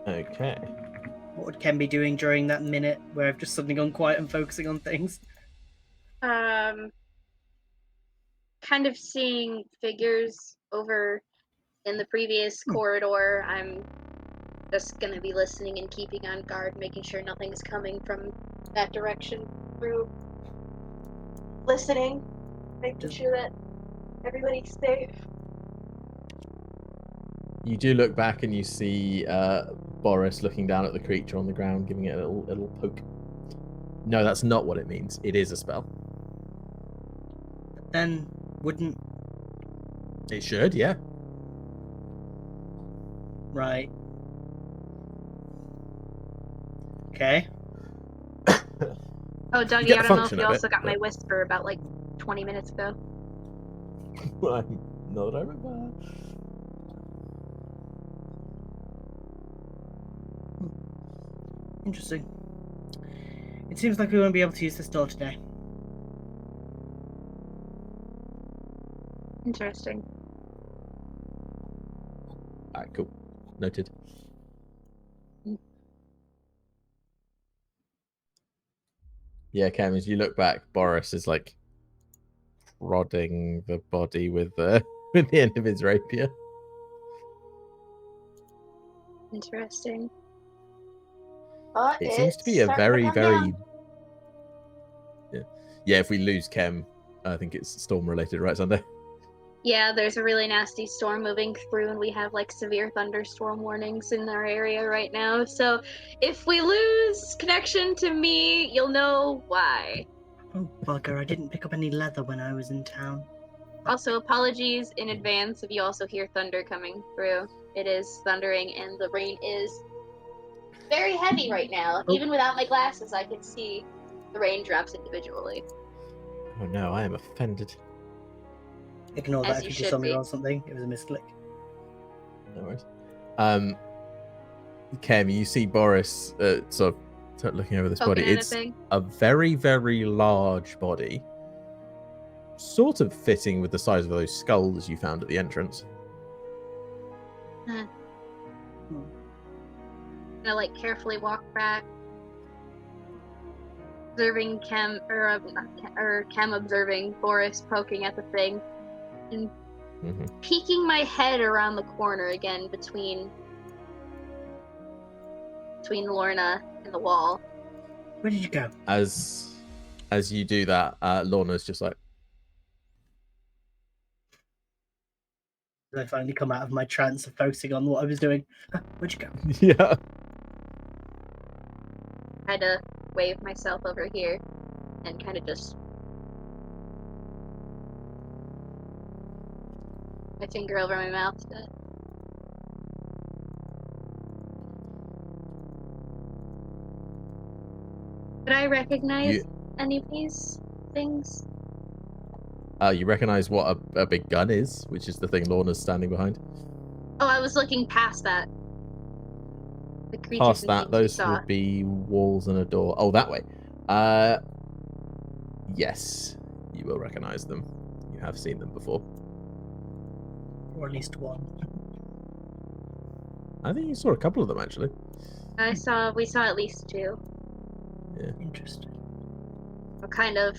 Okay. What would Ken be doing during that minute where I've just suddenly gone quiet and focusing on things? Kind of seeing figures over in the previous corridor. I'm just gonna be listening and keeping on guard, making sure nothing's coming from that direction through listening, making sure that everybody's safe. You do look back and you see Boris looking down at the creature on the ground, giving it a little poke. No, that's not what it means. It is a spell. Then wouldn't... It should, yeah. Right. Okay. Oh, You Dougie, get I the don't know if function you of also it, got my but- whisper about like 20 minutes ago. Not that I remember. Interesting. It seems like we won't be able to use this door today. Interesting. Alright, cool. Noted. Yeah, Cam, as you look back, Boris is like prodding the body with the with the end of his rapier. Interesting. But It seems to be a starting very, come down. yeah. If we lose Kem, I think it's storm related, right, Sunday? Yeah, there's a really nasty storm moving through, and we have like severe thunderstorm warnings in our area right now. So if we lose connection to me, you'll know why. Oh, bugger, I didn't pick up any leather when I was in town. Also, apologies in advance if you also hear thunder coming through. It is thundering, and the rain is very heavy right now. Oh. Even without my glasses, I can see the raindrops individually. Oh no, I am offended. Ignore As that you if you just should saw me be. roll something. It was a misclick. No worries. Kem, you see Boris sort of looking over this Poking body. at a It's thing. a very, very large body. Sort of fitting with the size of those skulls you found at the entrance. I like carefully walk back, observing Kem, or Kem observing Boris poking at the thing, and peeking my head around the corner again between Lorna and the wall. Where did you go? As you do that, Lorna's just like, I finally come out of my trance of focusing on what I was doing. Where'd you go? yeah. Try to wave myself over here and kind of just my finger over my mouth. Did I recognize any of these things? You recognize what a big gun is, which is the thing Lorna's standing behind. Oh, I was looking past that. The creatures Past and that, things we those saw. would be walls and a door. Oh, that way. Yes, you will recognize them. You have seen them before. Or at least one. I think you saw a couple of them actually. We saw at least two. Interesting. I'll kind of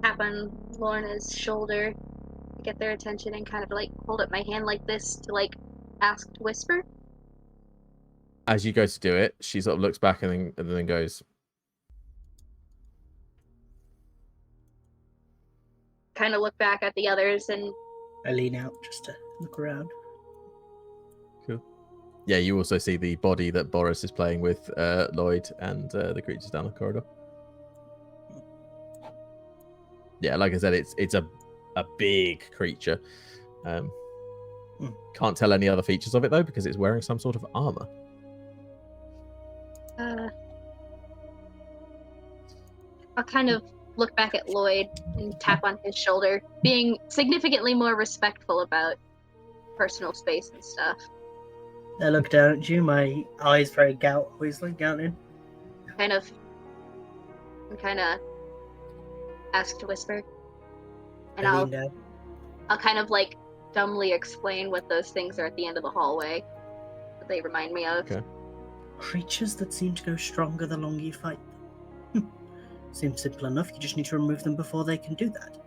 tap on Lorna's shoulder to get their attention and kind of like hold up my hand like this to like ask to whisper. As you go to do it, she sort of looks back and then goes, Kind of look back at the others and I lean out just to look around. cool. Yeah, you also see the body that Boris is playing with, Lloyd, and the creatures down the corridor. Yeah, like I said, it's a big creature. Can't tell any other features of it though because it's wearing some sort of armor. I'll kind of look back at Lloyd and tap on his shoulder, being significantly more respectful about personal space and stuff. I look down at you, my eyes very gout, obviously, gouting. Kind of ask to whisper. And I lean down. I'll kind of like dumbly explain what those things are at the end of the hallway that they remind me of. Okay. Creatures that seem to go stronger the longer you fight them. Seems simple enough, you just need to remove them before they can do that.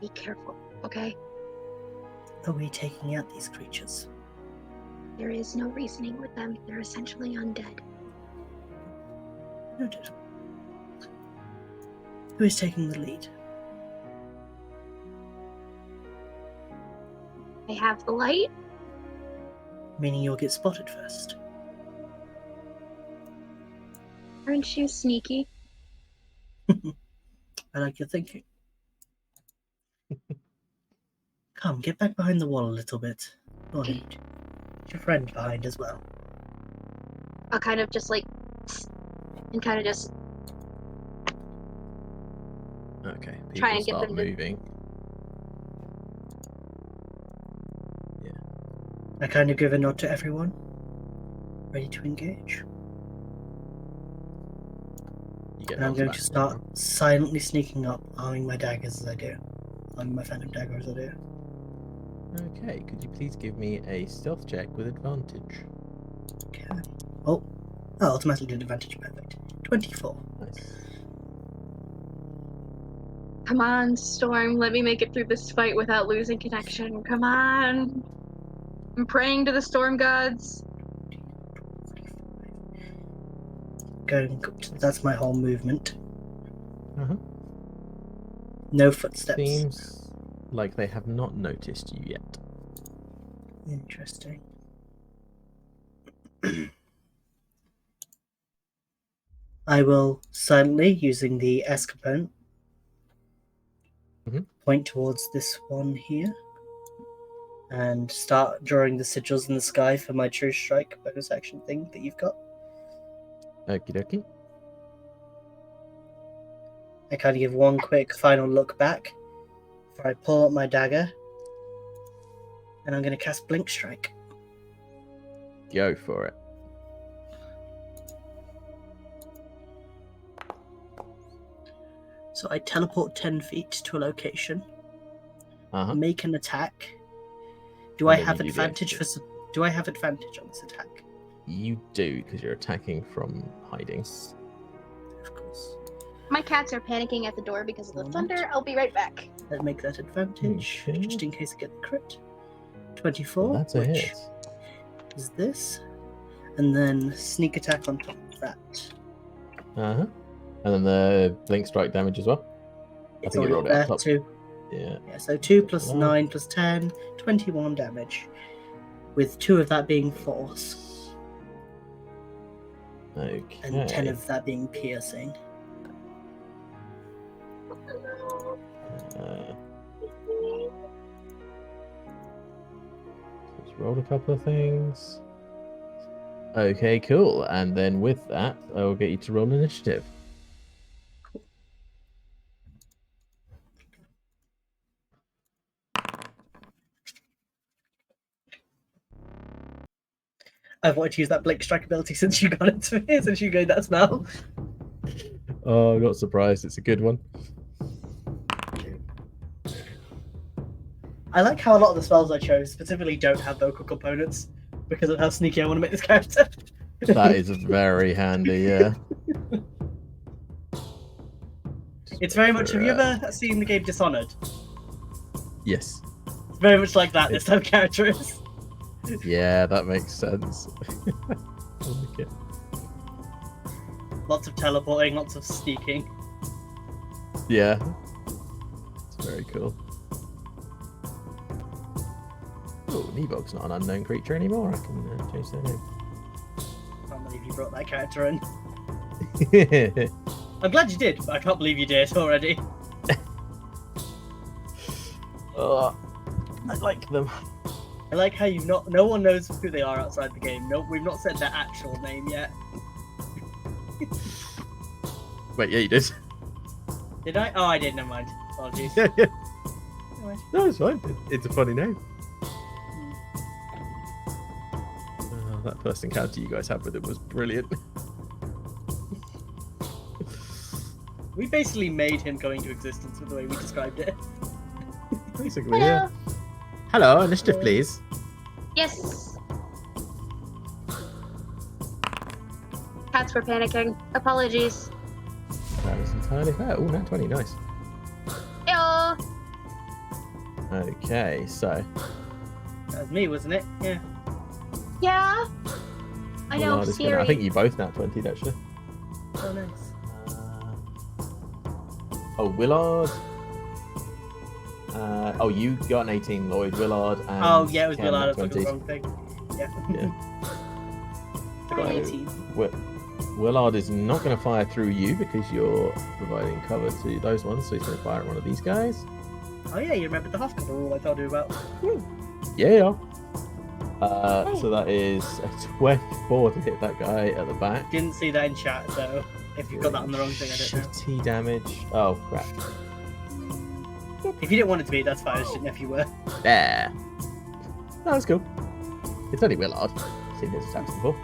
Be careful, okay? Are we taking out these creatures? There is no reasoning with them. They're essentially undead. Noted. Who is taking the lead? I have the light. Meaning you'll get spotted first. Aren't you sneaky? I like your thinking. Come, get back behind the wall a little bit. Or need your friend behind as well. I'll kind of just like and kind of just Okay. People Try and get start them to- moving. I kind of give a nod to everyone. Ready to engage. You get And I'm knocked going back. to start silently sneaking up, arming my daggers as I do. Arming my phantom dagger as I do. Okay, could you please give me a stealth check with advantage? Okay. Oh, automatically did advantage. Perfect. 24. Nice. Come on, Storm. Let me make it through this fight without losing connection. Come on. I'm praying to the storm gods. Going up to, that's my whole movement. Uh-huh. No footsteps. Seems like they have not noticed you yet. Interesting. I will silently, using the S component, Mhm. point towards this one here and start drawing the sigils in the sky for my true strike bonus action thing that you've got. Okie dokie. I kind of give one quick final look back before I pull up my dagger, and I'm going to cast Blink Strike. Go for it. So I teleport 10 feet to a location, Uh-huh. make an attack. Do And I then have you do the advantage for? extra. Do I have advantage on this attack? You do, because you're attacking from hiding. Of course. My cats are panicking at the door because of the Alright. thunder. I'll be right back. Let's make that advantage, Okay. just in case I get the crit. 24, Well, that's a which hit. is this, and then sneak attack on top of that. Uh-huh. And then the blink strike damage as well. It's think you already rolled it there up top. too. Yeah. Yeah, so 2 plus Wow. 9 plus 10, 21 damage, with 2 of that being force, Okay. and 10 of that being piercing. Uh, let's roll a couple of things. Okay, cool. And then with that, I'll get you to roll initiative. I've wanted to use that Blink Strike ability since you got it to me, since you gave that spell. Oh, I'm not surprised. It's a good one. I like how a lot of the spells I chose specifically don't have vocal components because of how sneaky I want to make this character. That is very handy, yeah. It's very much. Have you ever seen the game Dishonored? Yes. It's very much like that. This type of character is. Yeah, that makes sense. I like it. Lots of teleporting, lots of sneaking. Yeah. It's very cool. Oh, Nebog's not an unknown creature anymore. I can change their name. I can't believe you brought that character in. I'm glad you did, but I can't believe you did already. Oh, I like them. I like how you've not. No one knows who they are outside the game. No, we've not said their actual name yet. Wait, yeah, you did. Did I? Oh, I did. Never mind. Apologies. Yeah, yeah. Never mind. No, it's fine. It's a funny name. Oh, that first encounter you guys had with it was brilliant. We basically made him go into existence with the way we described it. Basically, yeah. Hello, initiative, please. Yes. Cats were panicking. Apologies. That is entirely fair. Oh, nat 20, nice. Yo. Okay, so That was me, wasn't it? Yeah. Yeah. I know. Willard is gonna- Scary. I think you both nat 20'd actually. Oh, nice. Oh, Willard. Oh, you got an 18, Lloyd. Willard. And Oh, yeah, it was Ken Willard. I nat was looking at the 20s. wrong thing. Yeah. Yeah. I got So, 18. Willard is not going to fire through you because you're providing cover to those ones, so he's going to fire at one of these guys. Oh, yeah, you remembered the hospital rule I told you about. Yeah. So that is a 24 to hit that guy at the back. Didn't see that in chat, so if you've got that on the wrong thing, I don't know. Shitty damage. Oh, crap. If you didn't want it to be, that's fine. I just didn't know if you were. There. No, that's cool. It's only Willard. Seen his attacks before.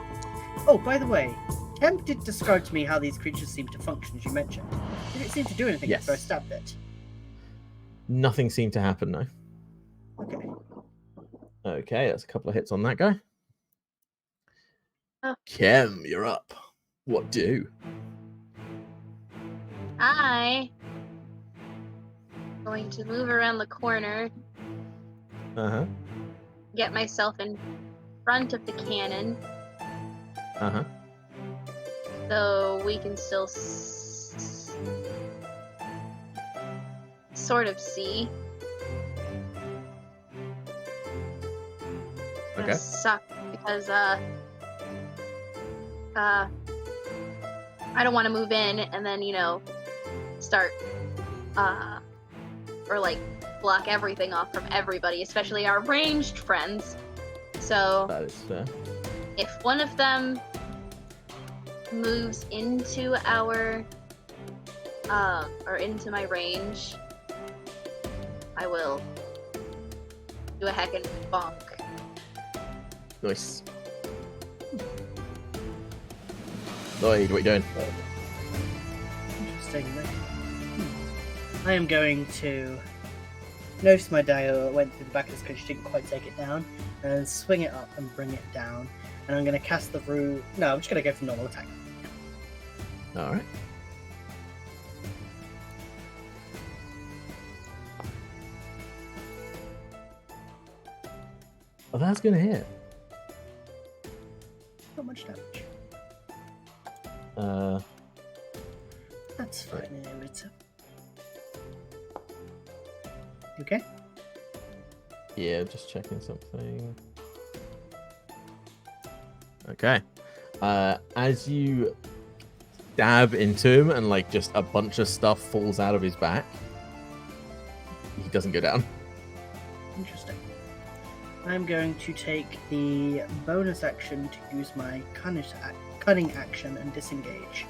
Oh, by the way, Temp did describe to me how these creatures seem to function, as you mentioned. Did it seem to do anything Yes. after I stabbed it? Nothing seemed to happen, no. Okay. Okay, that's a couple of hits on that guy. Oh. Kem, you're up. What do? I going to move around the corner, Uh-huh. get myself in front of the cannon, Uh-huh. so we can still sort of see. Okay. Gonna suck because I don't want to move in and then start or like block everything off from everybody, especially our ranged friends. So That is fair. if one of them moves into our or into my range, I will do a heckin' bonk. Nice. Lloyd, what are you doing? Interesting. I am going to notice my dagger went through the back of this because she didn't quite take it down, and swing it up and bring it down. And I'm going to cast the rune. No, I'm just going to go for normal attack. All right. Oh, that's gonna hit. Not much damage. That's fine. You okay? Yeah, just checking something. Okay. As you stab into him and like just a bunch of stuff falls out of his back, he doesn't go down. Interesting. I'm going to take the bonus action to use my cunning action and disengage.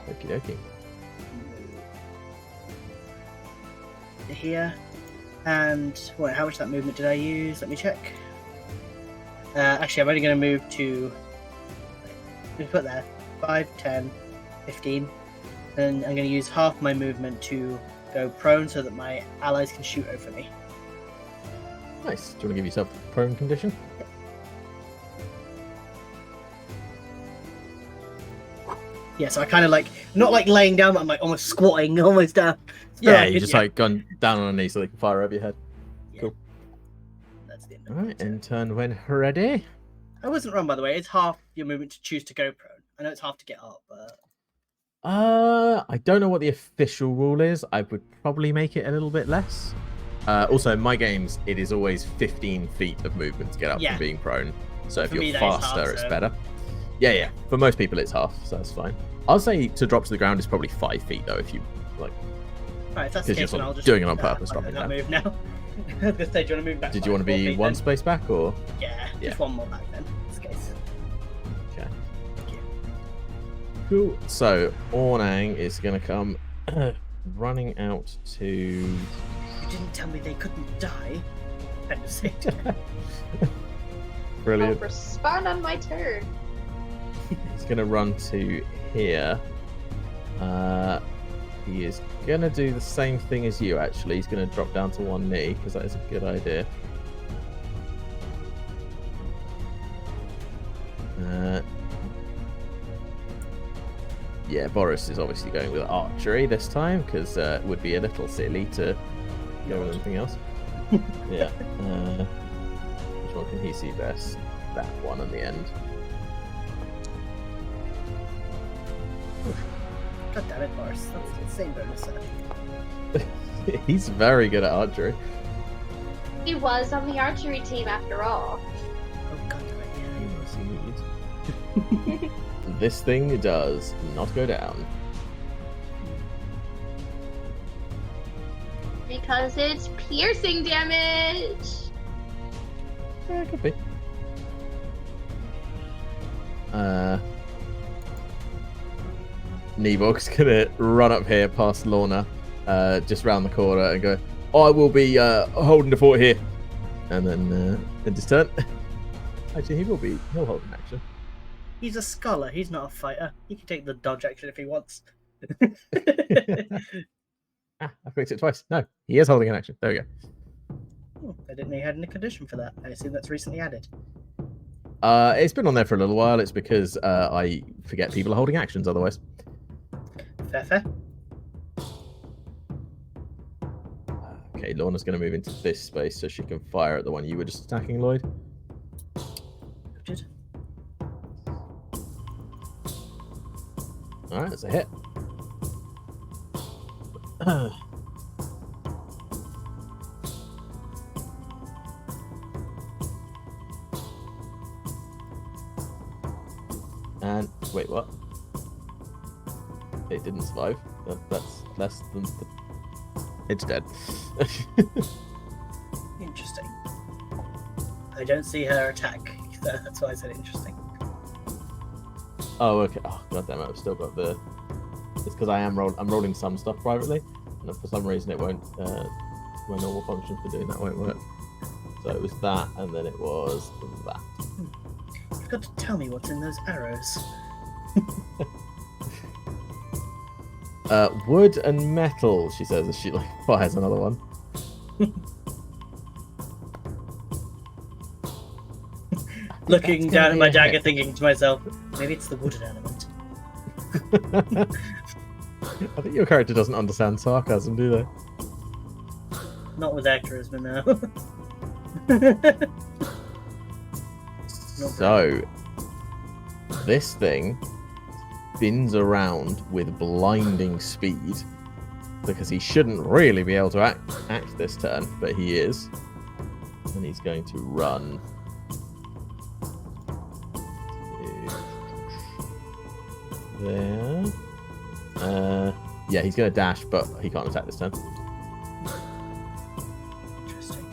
Okie dokie. Here. And wait, how much of that movement did I use? Let me check. Actually, I'm only going to move to. Let me put there 5, 10, 15. Then I'm going to use half my movement to go prone so that my allies can shoot over me. Nice. Do you want to give yourself a prone condition? Yeah, so I kind of like, not like laying down, but I'm like almost squatting, almost down. Yeah, you just like gone down on a knee so they can fire over your head. Cool. That's the end All of right, it. and turn when ready. I wasn't wrong, by the way. It's half your movement to choose to go prone. I know it's half to get up, but I don't know what the official rule is. I would probably make it a little bit less. Also, in my games, it is always 15 feet of movement to get up Yeah. from being prone. So if For you're me, that is faster, half, it's so- better. Yeah. For most people, it's half, so that's fine. I'll say to drop to the ground is probably 5 feet, though, if you like. right, if that's the Because you're case, then sort I'll of just doing it on purpose, I'll dropping not down. move now. I was gonna say, do you want to move back? Did you want to 5 be 4 feet one then? space back, or? Yeah, Yeah. just one more back then. In this case. Okay. Thank you. Cool. So, Ornang is going to come running out to... You didn't tell me they couldn't die. Kind of say. I'll Brilliant. respond on my turn. He's going to run to here. He is going to do the same thing as you, actually. He's going to drop down to one knee, because that is a good idea. Yeah, Boris is obviously going with archery this time, because it would be a little silly to go with anything else. Yeah. Which one can he see best? That one in the end. God damn it, Boris. That's the same bonus. He's very good at archery. He was on the archery team after all. Oh god damn it, yeah. Yes, indeed. This thing does not go down. Because it's piercing damage. Yeah, it could be. Neeborg's gonna run up here past Lorna, just round the corner and go, I will be holding the fort here. And then end his turn. Actually, he'll hold an action. He's a scholar. He's not a fighter. He can take the dodge action if he wants. I clicked it twice. No, he is holding an action. There we go. I didn't know you had any condition for that. I assume that's recently added. It's been on there for a little while. It's because I forget people are holding actions otherwise. Fair. Okay, Lorna's going to move into this space so she can fire at the one you were just attacking, Lloyd. Noted. All right, that's a hit. And wait, what? It didn't survive. That's less than the... It's dead. Interesting. I don't see her attack. That's why I said interesting. Oh, okay. Oh, goddammit, I've still got the... It's because I'm rolling some stuff privately, and for some reason it won't... my normal function for doing that won't work. So it was that, and then it was that. You've got to tell me what's in those arrows. Wood and metal, she says as she fires another one. Looking down at my dagger, thinking to myself, maybe it's the wooden element. I think your character doesn't understand sarcasm, do they? Not with their charisma now. So, this thing spins around with blinding speed because he shouldn't really be able to act this turn, but he is. And he's going to run. There. Yeah, he's going to dash, but he can't attack this turn. Interesting.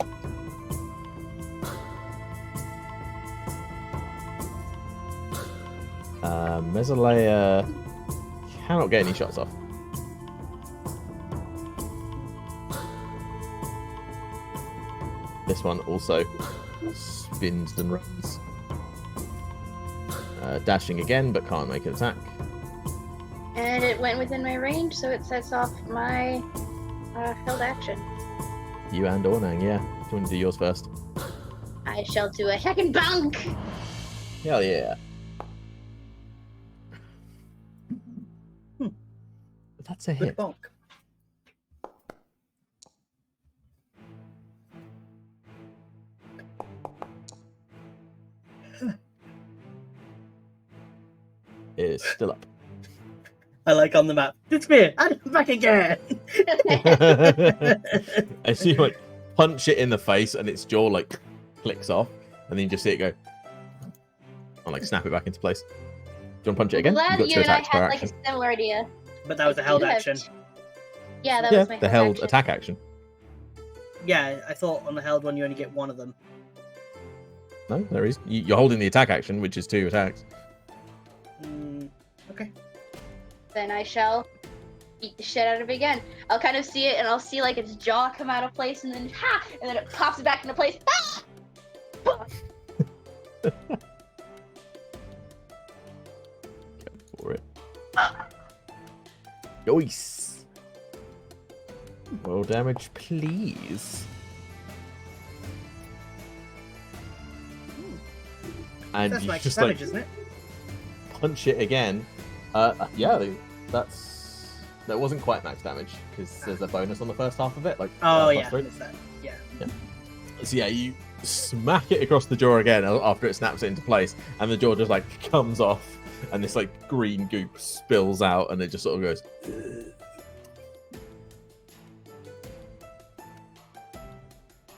Mesolea cannot get any shots off. This one also spins and runs. Dashing again, but can't make an attack. And it went within my range, so it sets off my held action. You and Ornang, yeah. Do you want to do yours first? I shall do a second bunk! Hell yeah. That's a Good hit. bonk. It is still up. I like on the map. It's me, and I'm back again. I see you punch it in the face and its jaw clicks off, and then you just see it go and snap it back into place. Do you want to punch it again? Glad You've got you two and I attacks per had action. a similar idea. But that was a held You have- action. Yeah, that Yeah, was my the held action. attack action. Yeah, I thought on the held one you only get one of them. No, there is. You're holding the attack action, which is 2 attacks. Okay. Then I shall beat the shit out of it again. I'll kind of see it, and I'll see its jaw come out of place, and then and then it pops it back into place. Ah! For it. Yoice. Roll damage, please. And That's you max just damage, isn't it? punch it again. Yeah, that wasn't quite max damage because there's a bonus on the first half of it. Oh yeah, +3. missed that. Yeah. So yeah, you smack it across the jaw again after it snaps it into place, and the jaw just comes off, and this green goop spills out, and it just sort of goes.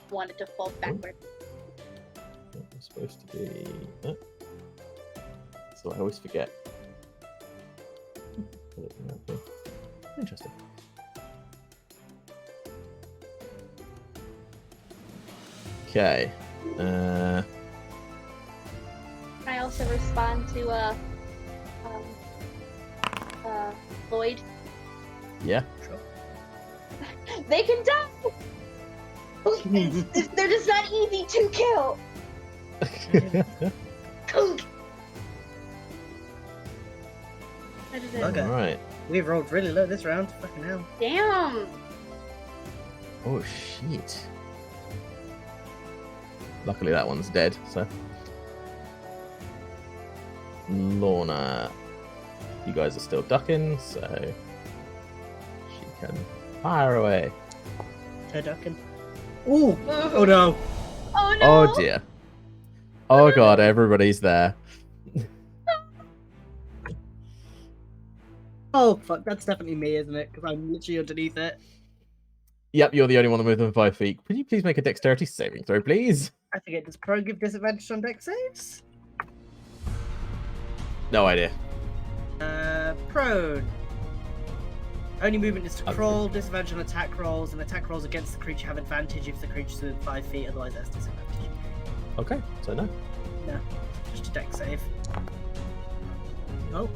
Wanted to fall backward. It's supposed to be. So I always forget. Interesting. Okay. Can I also respond to Lloyd? Yeah. They can die. They're just not easy to kill. Kunk. Okay. Alright. We've rolled really low this round. Fucking hell. Damn. Oh, shit. Luckily that one's dead, so. Lorna. You guys are still ducking, so she can fire away. Turducken. Ooh! Oh no! Oh no. Oh dear. Oh god, everybody's there. Oh fuck, that's definitely me, isn't it? Because I'm literally underneath it. Yep, you're the only one that moved them 5 feet. Could you please make a dexterity saving throw, please? I forget, does Pro give disadvantage on dex saves? No idea. Prone. Only movement is to Okay. crawl, disadvantage on attack rolls, and attack rolls against the creature have advantage if the creature's within 5 feet, otherwise there's disadvantage. Okay, so no. No, just a dex save. Oh.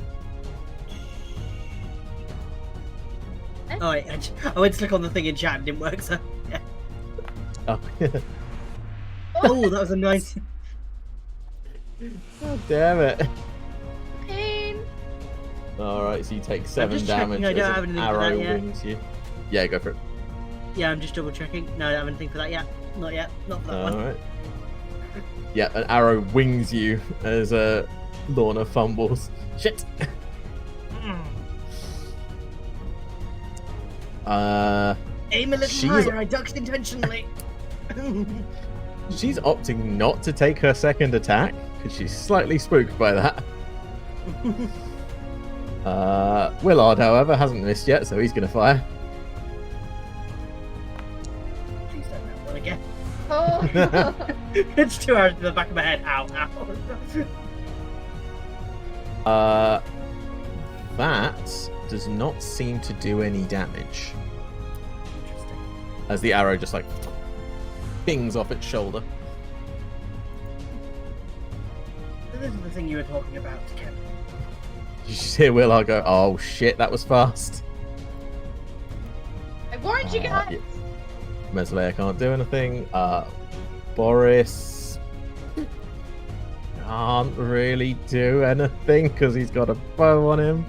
Oh, wait, I went to click on the thing in chat and it didn't work, so yeah. Oh, Oh, that was a nice. God damn it. Pain. Alright, so you take 7 just checking damage I don't as have an anything for that arrow yet. wings you. Yeah, go for it. Yeah, I'm just double checking. No, I don't have anything for that yet. Not yet. Not for that one. Alright. Yeah, an arrow wings you as Lorna fumbles. Shit! Aim a little She's- higher. I ducked intentionally. She's opting not to take her second attack because she's slightly spooked by that. Willard, however, hasn't missed yet, so he's going to fire. Please don't have one again. Oh. It's 2 arrows to the back of my head. Ow, ow. That does not seem to do any damage Interesting. as the arrow just like pings off its shoulder. So this is the thing you were talking about, Ken. You just hear Willard go, "Oh shit, that was fast." I warned you guys. Yeah. Mesleya can't do anything. Boris can't really do anything because he's got a bow on him.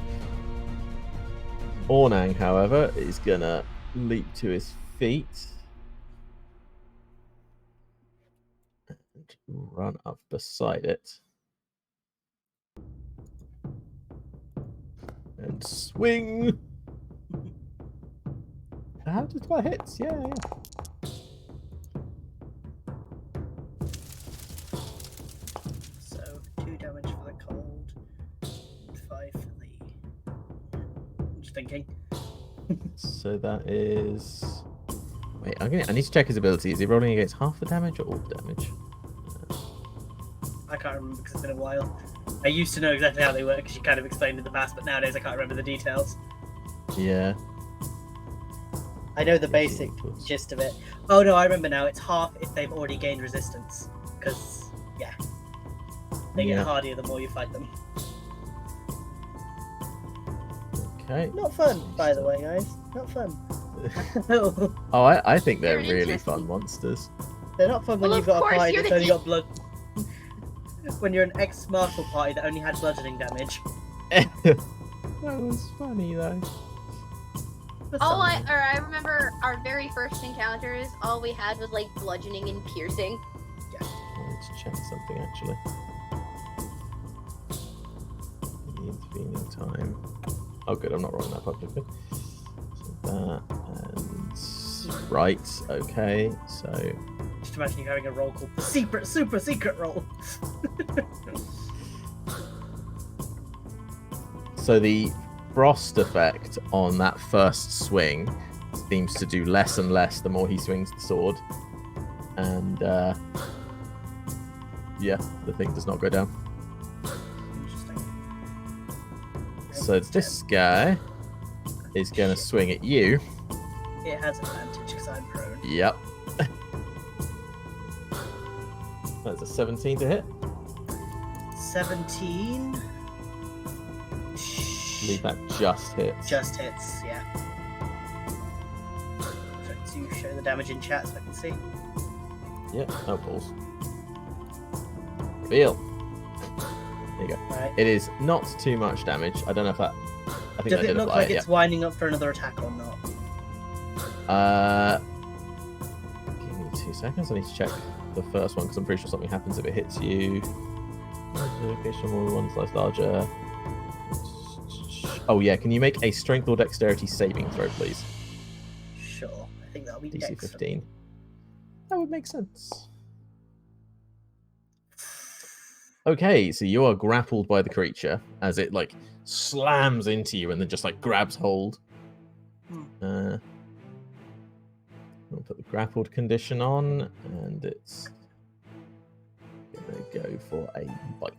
Ornang, however, is gonna leap to his feet and run up beside it and swing. How did that hits? Yeah. So 2 damage for the cold, and 5 for the. I'm just thinking. So that is. Wait, I need to check his ability. Is he rolling against half the damage or all the damage? I can't remember because it's been a while. I used to know exactly how they work because you kind of explained in the past, but nowadays I can't remember the details. Yeah. I know the basic gist of it. Oh no, I remember now. It's half if they've already gained resistance. Because, yeah. They Yeah. get hardier the more you fight them. Okay. Not fun, by the way, guys. Not fun. No, Oh, I think they're Very really interesting. fun monsters. they're not fun when Well, you've of got a course, party you're that's the only got blood. When you're an ex-martial party that only had bludgeoning damage. That was funny though. That's All something. I remember our very first encounters, all we had was like bludgeoning and piercing. I need to check something actually. The intervening time. Oh, good. I'm not rolling that publicly. So that and right. Okay. So Just imagine you having a roll called secret, super secret roll. so the frost effect on that first swing seems to do less and less the more he swings the sword, and yeah, the thing does not go down. Interesting. So this guy is going to swing at you. It has advantage because I'm prone. Yep. That's a 17 to hit. 17. I believe that just hits. Just hits, yeah. So you show the damage in chat so I can see. Yep. Oh, balls. Reveal. There you go. Right. It is not too much damage. I don't know if that I think Does that it did look apply, like it's winding up for another attack or not? yeah. Give me 2 seconds. I need to check the first one because I'm pretty sure something happens if it hits you. Location more than one slice larger. Oh yeah, can you make a strength or dexterity saving throw, please? Sure. I think that'll be DC dex. 15. That would make sense. Okay, so you are grappled by the creature as it like slams into you and then just like grabs hold. I'll put the grappled condition on, and it's gonna go for a bite.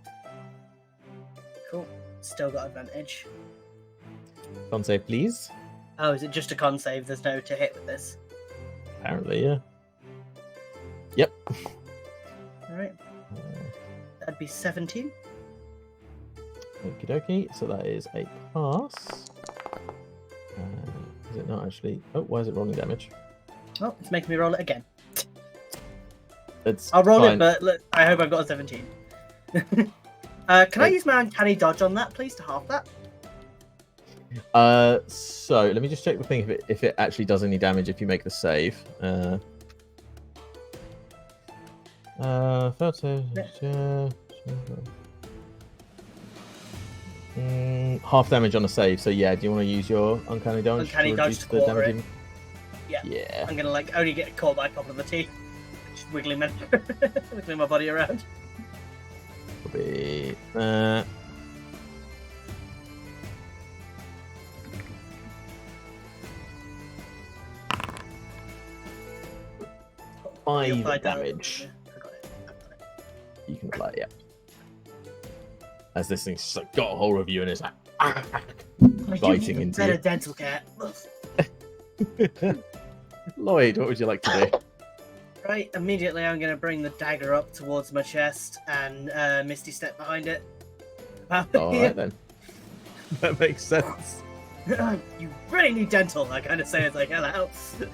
Cool. Still got advantage. Con save, please. Oh, is it just a con save? There's no to hit with this. Apparently, yeah. Yep. Alright. That'd be 17. Okie dokie. So that is a pass. Is it not actually? Oh, why is it rolling damage? Oh, it's making me roll it again. It's I'll roll fine. it, but look, I hope I've got a 17. Can I Wait. use my uncanny dodge on that, please, to half that? So let me just check the thing if it actually does any damage if you make the save. Half damage on a save. So yeah, do you want to use your uncanny dodge? Uncanny dodge reduce to the quarter damage? it. Yeah. Yeah. I'm gonna like only get caught by a couple of the teeth. Just wiggling my, wiggling my body around. Probably. 5 Apply damage. I got it. You can apply it, yeah. As this thing's just like got a hold of you and it's like biting into better you. dental care. Lloyd, what would you like to do? Right, immediately I'm going to bring the dagger up towards my chest and Misty step behind it. Alright then. That makes sense. You really need dental, I kind of say as I yell out.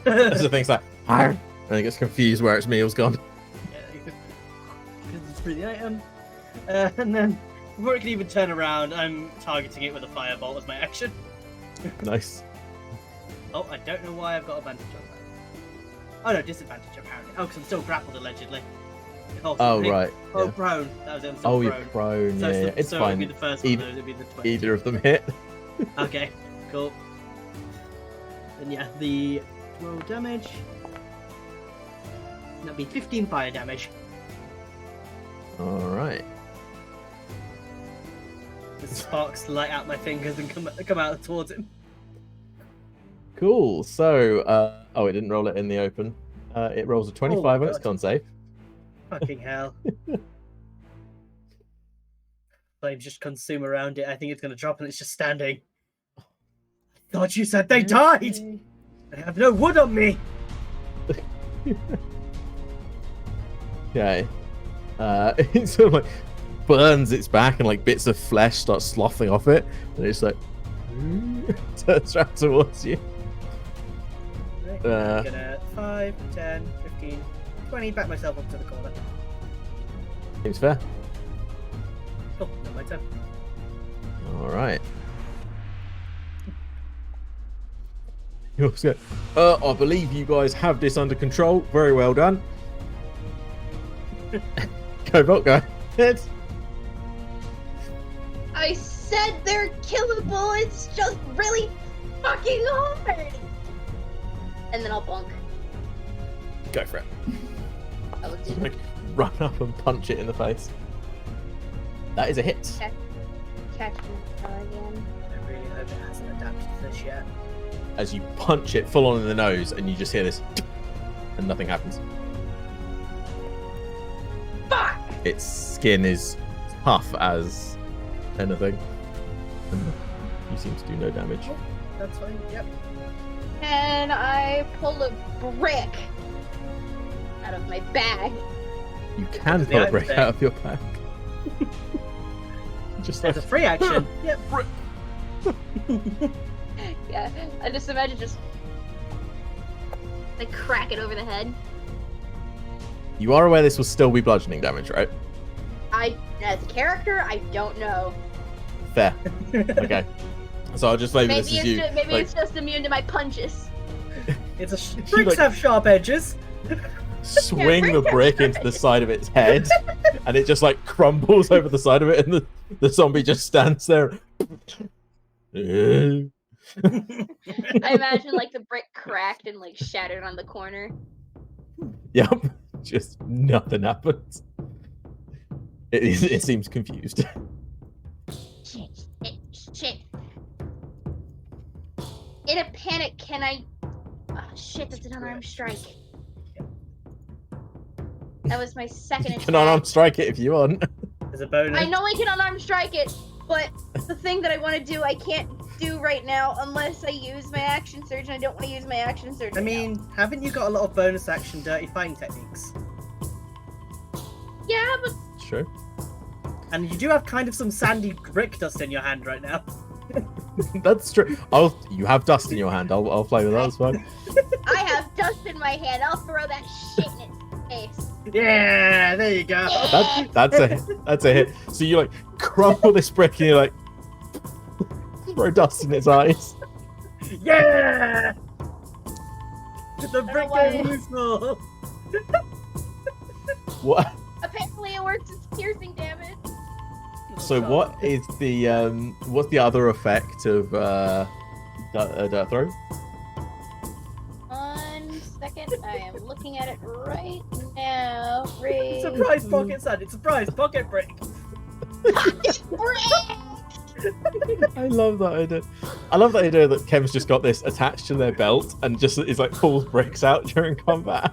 As the thing's like, "Arr!" and it gets confused where its meal's gone. Because it's for the item. And then, before it can even turn around, I'm targeting it with a firebolt as my action. Nice. Oh, I don't know why I've got advantage on that. Oh no, disadvantage apparently. Oh, because I'm still grappled allegedly. Oh, right. Oh, Yeah. prone. That was it. I'm still Oh, you're prone. prone. So Yeah, it's so fine. It'd be the first one, Either- it'd be the 20. Either of them hit. Okay, cool. Then yeah, the roll damage. That'd be 15 fire damage. Alright. The sparks light out my fingers and come out towards him. Cool. So, oh, it didn't roll it in the open. It rolls a 25 on its God. con save. Fucking hell. Flames just consume around it. I think it's going to drop and it's just standing. I thought you said they died! I have no wood on me! Okay. It sort of like burns its back and like bits of flesh start sloughing off it. And it's like turns around towards you. Right, I'm gonna 5, 10, 15, 20, back myself up to the corner. Seems fair. Cool, not my turn. Alright. You also go, I believe you guys have this under control. Very well done. Go, Bolt, go ahead. I said they're killable. It's just really fucking hard. And then I'll bonk. Go for it. I will do. Like, run up and punch it in the face. That is a hit. Catch me again. I really hope it hasn't adapted to this yet. As you punch it full on in the nose, and you just hear this, and nothing happens. Fuck! Its skin is tough as anything. And you seem to do no damage. That's fine, yep. And I pull a brick out of my bag. You can The pull a item brick thing. out of your pack. Just like There's a free action. Yep. Yeah, I just imagine just like crack it over the head. you are aware this will still be bludgeoning damage, right? As a character, I don't know. Fair. Okay. So I'll just maybe Maybe this is it's you. just, maybe like, it's just immune to my punches. Bricks have sharp edges. swing the brick into the side of its head, and it just like crumbles over the side of it, and the zombie just stands there. I imagine like the brick cracked and like shattered on the corner. Yep, just nothing happens. It seems confused. Shit. In a panic, can I? Oh, shit, that's an unarmed strike. That was my second You attack. can unarmed strike it if you want. There's a bonus. I know I can unarmed strike it, but the thing that I want to do, I can't do right now unless I use my action surge, and I don't want to use my action surge. I mean, haven't you got a lot of bonus action dirty fighting techniques? yeah, but Sure. And you do have kind of some sandy brick dust in your hand right now. That's true. You have dust in your hand. I'll play with that. That's fine. I have dust in my hand. I'll throw that shit in its face. Yeah, there you go. That's a hit. So you like crumple this brick and you like throw dust in its eyes. Yeah! The know brick why. goes useful. What? Apparently, it works as piercing damage. So what is the what's the other effect of dirt throw? 1 second, I am looking at it right now. Raise Surprise pocket sand. It's surprise pocket brick. I love that idea. I love that idea that Kev's just got this attached to their belt and just is like pulls bricks out during combat.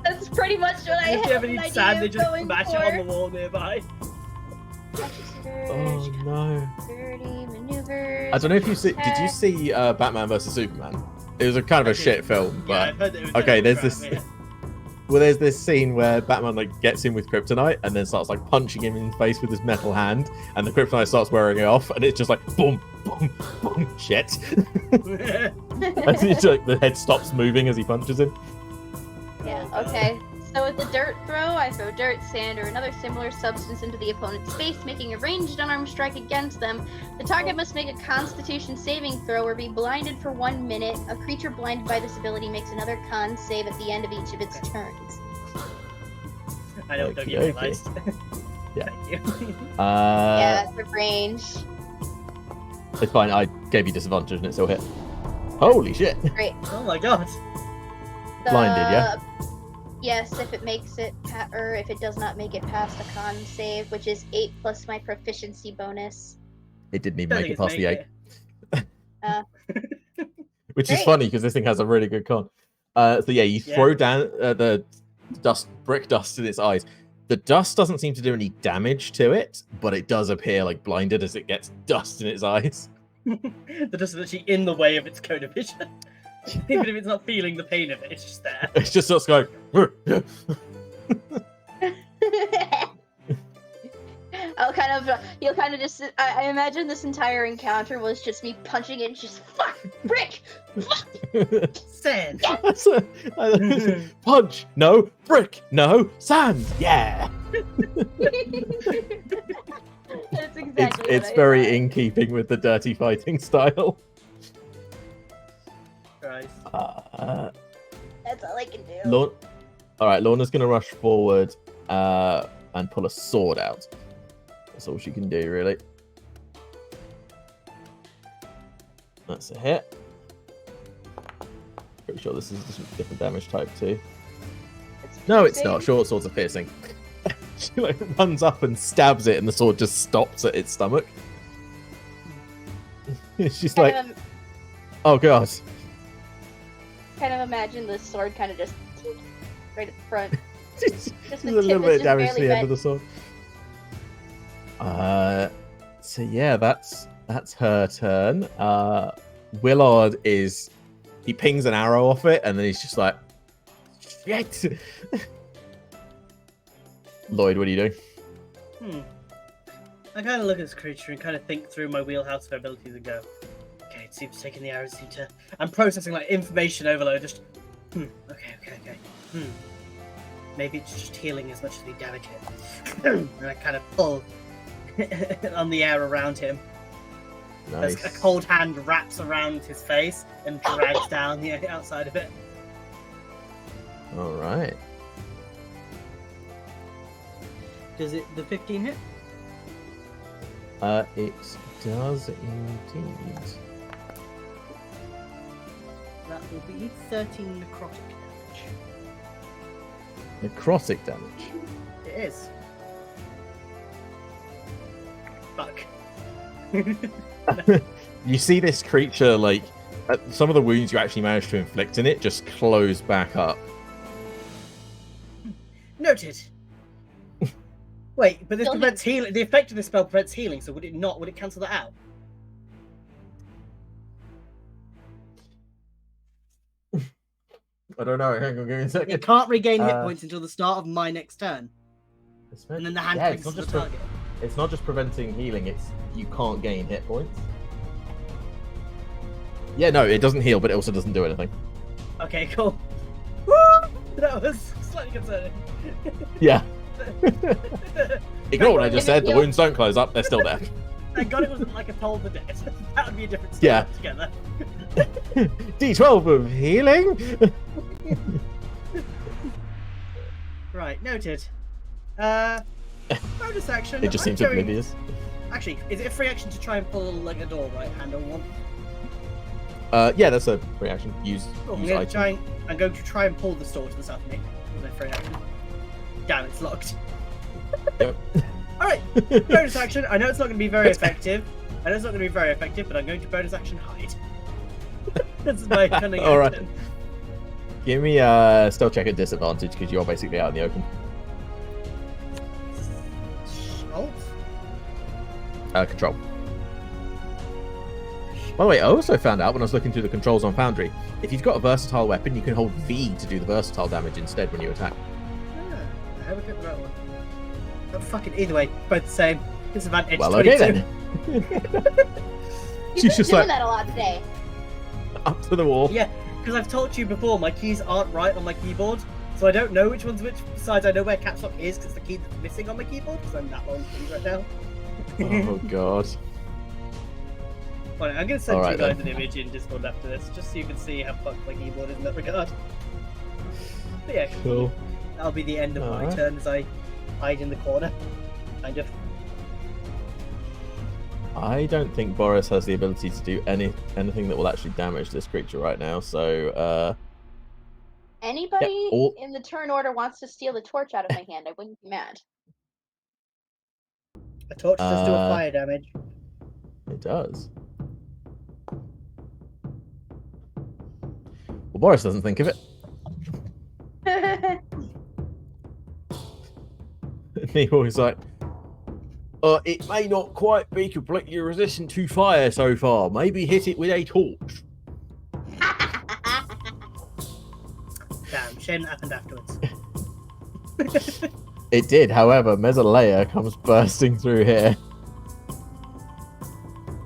That's pretty much what I If you have ever an need idea sand, they of just going smash for. it on the wall nearby. Oh no! 30 maneuvers. I don't know if you see. Did you see Batman vs Superman? It was a kind of a shit film, Yeah, but I've heard that it was okay, terrible there's crap, this. Well, there's this scene where Batman like gets in with Kryptonite and then starts like punching him in the face with his metal hand, and the Kryptonite starts wearing it off, and it's just like boom, boom, boom, shit. yeah. And it's like the head stops moving as he punches him. Yeah, okay. So with the dirt throw, I throw dirt, sand, or another similar substance into the opponent's face, making a ranged unarmed strike against them. The target must make a Constitution saving throw or be blinded for 1 minute. A creature blinded by this ability makes another con save at the end of each of its turns. I know, don't Okay, you realised. Yeah. Thank you. Yeah, the range. It's fine. I gave you disadvantage and it still hit. Holy shit! Great. Oh my god. Blinded, yeah? Yes, if it makes it, or if it does not make it past a con save, which is 8 plus my proficiency bonus. It didn't even Don't make it think past it's the 8. Which is Great. funny because this thing has a really good con. So yeah, you throw down the brick dust in its eyes. The dust doesn't seem to do any damage to it, but it does appear like blinded as it gets dust in its eyes. The dust is actually in the way of its cone of vision. Even if it's not feeling the pain of it, it's just there. It's just starts going. You'll kind of just. I imagine this entire encounter was just me punching it, just fuck, brick, fuck. Sand. That's punch, no brick, no sand. Yeah, That's exactly. it's very in keeping with the dirty fighting style. Right. That's all I can do. All right, Lorna's gonna rush forward and pull a sword out. That's all she can do, really. That's a hit. Pretty sure this is just a different damage type too. No, it's not. Short swords are piercing. She like runs up and stabs it, and the sword just stops at its stomach. She's like, "Oh god." Kind of imagine the sword kind of just right at the front. Just the a little tip is bit of just damage to barely the end of bent. the sword. So yeah, that's her turn. Willard he pings an arrow off it, and then he's just like, shit. Lloyd, what are you doing? I kind of look at this creature and kind of think through my wheelhouse of abilities and go, okay, it seems taking the arrows seem to... I'm processing like information overload, just, okay. Maybe it's just healing as much as we damage it. And I kind of pull on the air around him. as a Nice. cold hand wraps around his face and drags down the outside of it. All right. Does it the 15 hit? It does indeed. That will be 13 necrotic damage. Necrotic damage. It is. Fuck. You see this creature, like, some of the wounds you actually managed to inflict in it just close back up. Noted. Wait, but this Still prevents healing. The effect of this spell prevents healing, so would it not? Would it cancel that out? I don't know. Hang on, give me a You second. can't regain hit Uh, points until the start of my next turn, and then the hand Yeah, clicks to the just target. it's not just preventing healing, it's you can't gain hit points. Yeah, no, it doesn't heal, but it also doesn't do anything. Okay, cool. Woo! That was slightly concerning. Yeah. Ignore what I If just it said. The heals- wounds don't close up. They're still there. Thank God it wasn't like a toll the dead. That would be a different story Yeah. altogether. D12 of healing. Right, noted. Bonus action. It just I'm seems going- oblivious. Actually, is it a free action to try and pull like a door right handle one? Yeah, that's a reaction. Use I'm use going, item. I'm going to try and pull the door to the south of me. With a free action. Damn, it's locked. Yep. Alright, bonus action. I know it's not going to be very effective. But I'm going to bonus action hide. This is my cunning All right. action. Give me a stealth check at disadvantage because you're basically out in the open. Alt? Control. By the way, I also found out when I was looking through the controls on Foundry, if you've got a versatile weapon, you can hold V to do the versatile damage instead when you attack. Ah, I haven't got the right one. Oh, fucking either way, both the same. Disadvantage Well, 22. okay then. You've She's been just doing like that a lot today. up to the wall. Yeah, because I've told you before, my keys aren't right on my keyboard, so I don't know which one's which. Besides, I know where caps lock is because the key that's missing on my keyboard because I'm that long keys right now. Oh god. Right, I'm going to send you Alright, guys then. an image in Discord after this, just so you can see how fucked my keyboard is in that regard. But yeah, Cool. that'll be the end of my Alright. turn as I hide in the corner. Kind of. I don't think Boris has the ability to do anything that will actually damage this creature right now, so Anybody all- in the turn order wants to steal the torch out of my hand, I wouldn't be mad. A torch does do a Uh, fire damage. it does. Well, Boris doesn't think of it. He's like, it may not quite be completely resistant to fire so far. Maybe hit it with a torch. Damn, shame that happened afterwards. It did, however, Mesolea comes bursting through here.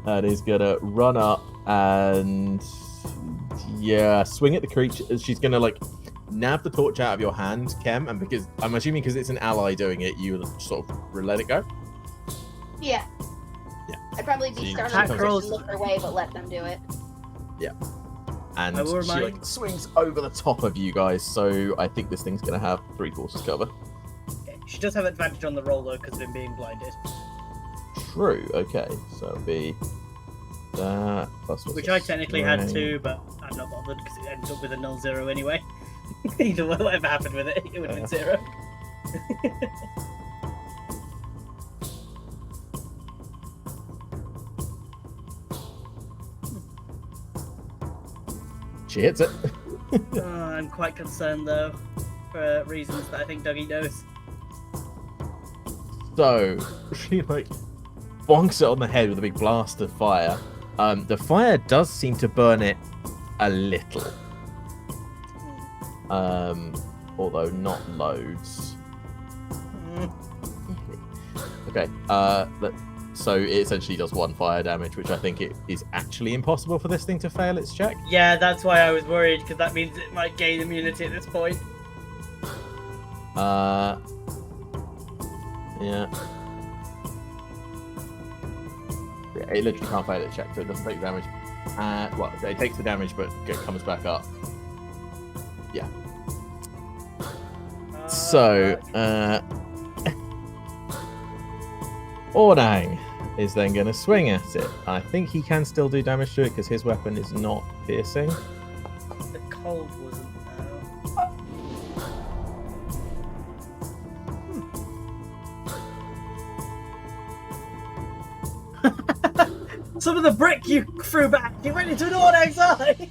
And he's gonna run up and swing at the creature. She's gonna like nab the torch out of your hand, Kem, and because I'm assuming because it's an ally doing it, you sort of let it go. Yeah. Yeah. I'd probably So be you starting just to kind of- look their way, but let them do it. And I will she remind- like swings over the top of you guys, so I think this thing's gonna have 3 quarters cover. Okay. She does have advantage on the roll though because of him being blinded, True, okay. So it'll be that plus what's which the I technically had strain? too, but I'm not bothered because it ends up with a null zero anyway. Either way, whatever happened with it, it would have been zero. She hits it. I'm quite concerned though, for reasons that I think Dougie knows. So she like bonks it on the head with a big blast of fire. The fire does seem to burn it a little, although not loads. Mm. Okay. So it essentially does 1 fire damage, which I think it is actually impossible for this thing to fail its check. Yeah, that's why I was worried because that means it might gain immunity at this point. Yeah. Yeah, it literally can't fail a check, so it doesn't take damage. Well, it takes the damage, but it comes back up. Yeah. So, Ordang is then going to swing at it. I think he can still do damage to it because his weapon is not piercing. The cold wasn't Some of the brick you threw back, you went into an Ordang's eye!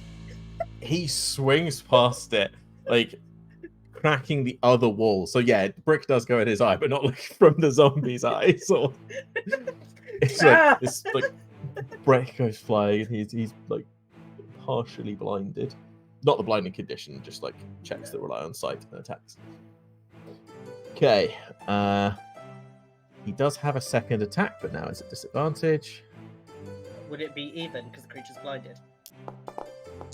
He swings past it, like cracking the other wall. So yeah, brick does go in his eye, but not like from the zombie's eyes. Or it's like this like brick goes flying, and he's like partially blinded. Not the blinding condition, just like checks that rely on sight and attacks. Okay, he does have a second attack, but now it's at disadvantage. Would it be even because the creature's blinded?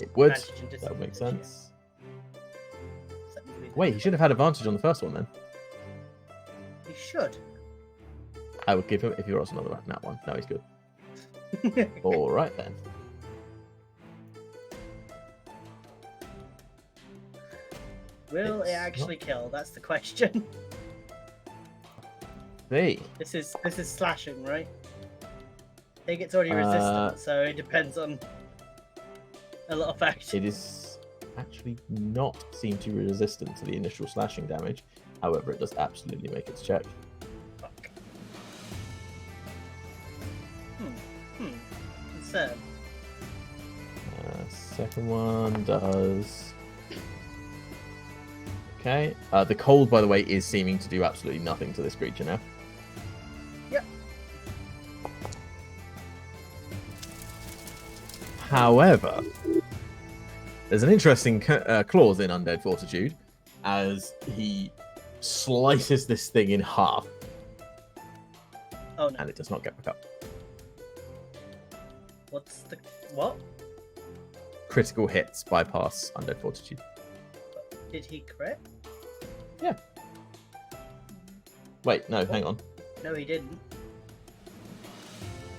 It would. Advantage and That would make disadvantage, sense. yeah. So that would be- Wait, he should have had advantage on the first one then. You should. I would give him if he rolls another nat one. No, he's good. All right then. Will it It's actually kill? That's the question. Hey, This is slashing, right? I think it's already resistant, so it depends on a lot of factors. it is actually not seem to be resistant to the initial slashing damage. However, it does absolutely make its check. Fuck. Concern. Second one does. Okay. The cold, by the way, is seeming to do absolutely nothing to this creature now. Yep. However, there's an interesting clause in Undead Fortitude as he slices this thing in half Oh no. and it does not get back up. What's the what? Critical hits bypass Undead Fortitude. Did he crit? Wait, no, hang on. No, he didn't.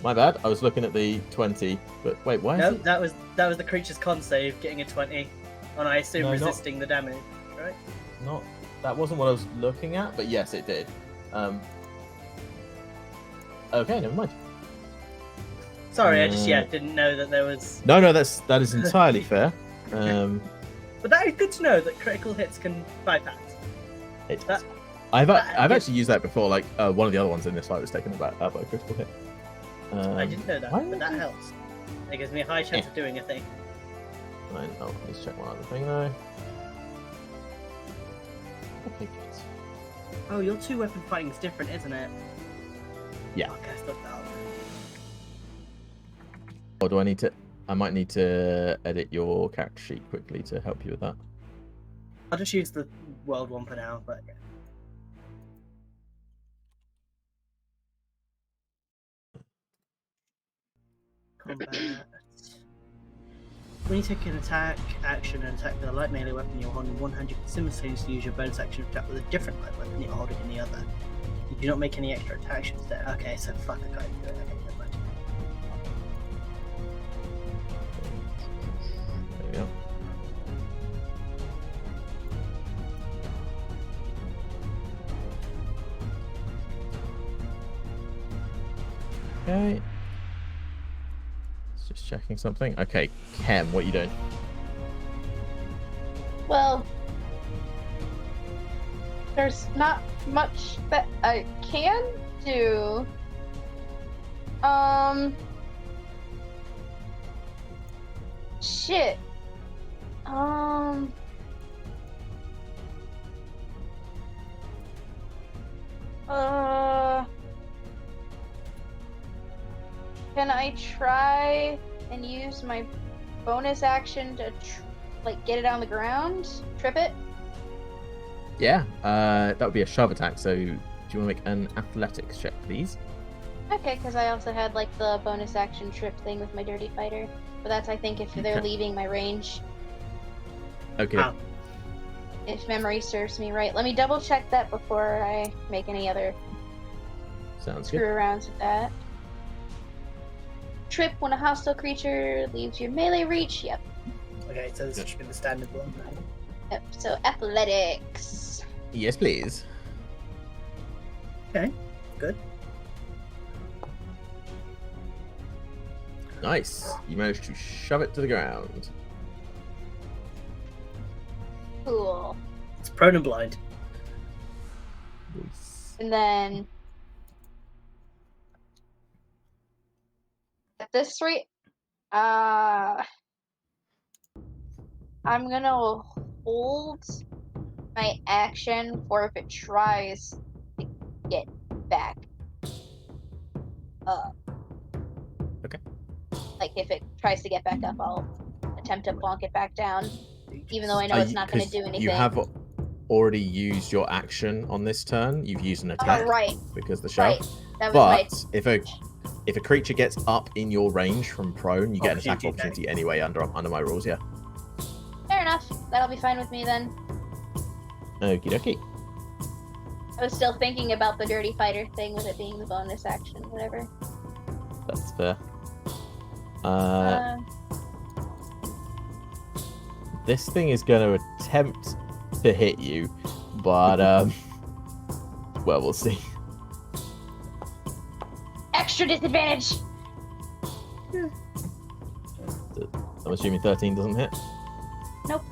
My bad. I was looking at the 20, but wait, why? No, Is it... that was the creature's con save, getting a 20, and I assume No, not- resisting the damage, right? Not that wasn't what I was looking at, but yes, it did. Okay, never mind. Sorry, I just didn't know that there was. No, that is entirely fair. But that is good to know that critical hits can bypass. It, That- I've that- actually used that before. Like one of the other ones in this fight was taken by a critical hit. I didn't know that, why but that helps. It gives me a high chance of doing a thing. Right, oh, let's check one other thing though. Okay, good. Oh, your two weapon fighting is different, isn't it? Yeah. Okay, I stuck that up. Or do I need to? I might need to edit your character sheet quickly to help you with that. I'll just use the world one for now, but yeah. Combat. When you take an attack action and attack with a light melee weapon you're holding in one hand, you can simultaneously use your bonus action to attack with a different light weapon you're holding in the other. You do not make any extra attack actions there. Okay, so fuck, I can't do it. Okay, never mind. There we go. Okay. Just checking something. Okay, Kem, what are you doing? Well, there's not much that I can do. Shit. Can I try and use my bonus action to get it on the ground? Trip it? Yeah, that would be a shove attack. So, do you want to make an athletics check, please? Okay, because I also had the bonus action trip thing with my dirty fighter. But that's, I think, if they're Okay. leaving my range. Okay. Ah. If memory serves me right. Let me double check that before I make any other Sounds screw good. arounds with that. trip when a hostile creature leaves your melee reach. Yep. Okay, so this should be the standard one. Yep. So athletics. Yes, please. Okay, good. Nice. You managed to shove it to the ground. Cool. It's prone and blind. Nice. And then at this rate, I'm gonna hold my action for if it tries to get back up. Okay. Like if it tries to get back up, I'll attempt to bonk it back down, even though I know Are it's you- not going to 'cause do anything. You have already used your action on this turn. You've used an attack right, because the shove. right. That was But if a creature gets up in your range from prone, you get an attack Opportunity opportunity anyway under my rules. Yeah. fair enough. That'll be fine with me then. Okie dokie. I was still thinking about the dirty fighter thing with it being the bonus action, whatever. That's fair. This thing is going to attempt to hit you, but well, we'll see. Extra disadvantage. I'm assuming 13 doesn't hit. Nope.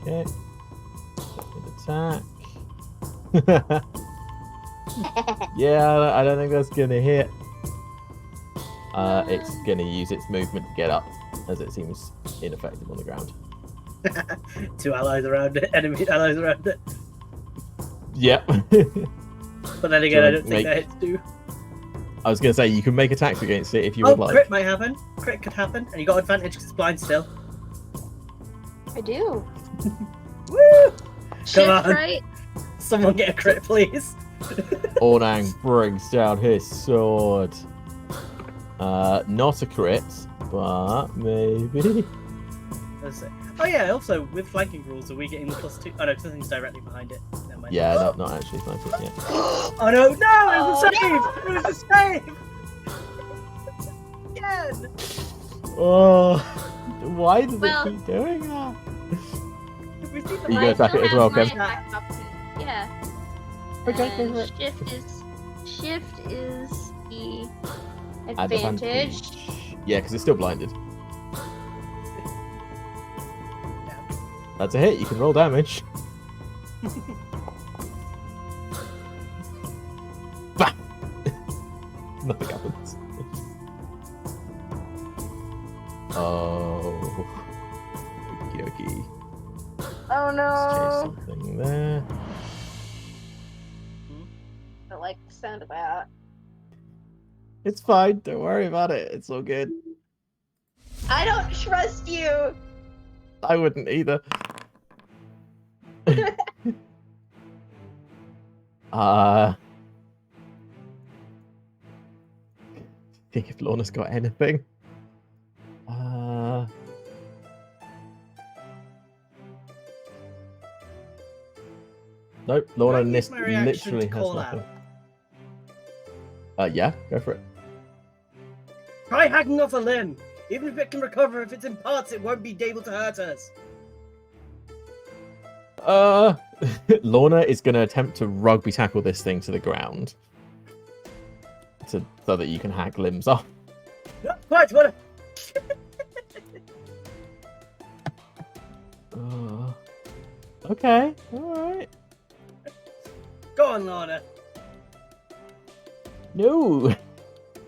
Okay. Second attack. Yeah, I don't think that's gonna hit. It's gonna use its movement to get up, as it seems ineffective on the ground. Two allies around it, enemy allies around it. Yep. But then again, I don't Make- think that hits two. I was gonna say you can make attacks against it if you Oh, would like. crit might happen. Crit could happen, and you got advantage because it's blind still. I do. Woo! Shift on. right. Someone get a crit, please. Ornang brings down his sword. Not a crit, but maybe. Let's see. Oh yeah, also with flanking rules, are we getting the +2? Oh no, something's directly behind it. Never mind. Yeah, not actually flanking yet. Oh no, no! It was a save! no! It was a save! Again! Oh, why does Well- it keep doing that? We see the You I gonna attack still it as have well, my Kev? attack option. Yeah. Okay, go And for it. shift is the Advantage. Yeah, because it's still blinded. That's a hit. You can roll damage. Bah! Nothing happens. Oh. Okie dokie. Oh Let's no! change something there. I don't like the sound of that. It's fine. Don't worry about it. It's all good. I don't trust you. I wouldn't either. Think if Lorna's got anything. Nope, Lorna Can I use my reaction literally to has call nothing. Yeah, go for it. Try hacking off a limb! Even if it can recover, if it's in parts, it won't be able to hurt us. Lorna is going to attempt to rugby tackle this thing to the ground, so that you can hack limbs off. Right, what? Okay, all right. Go on, Lorna. No,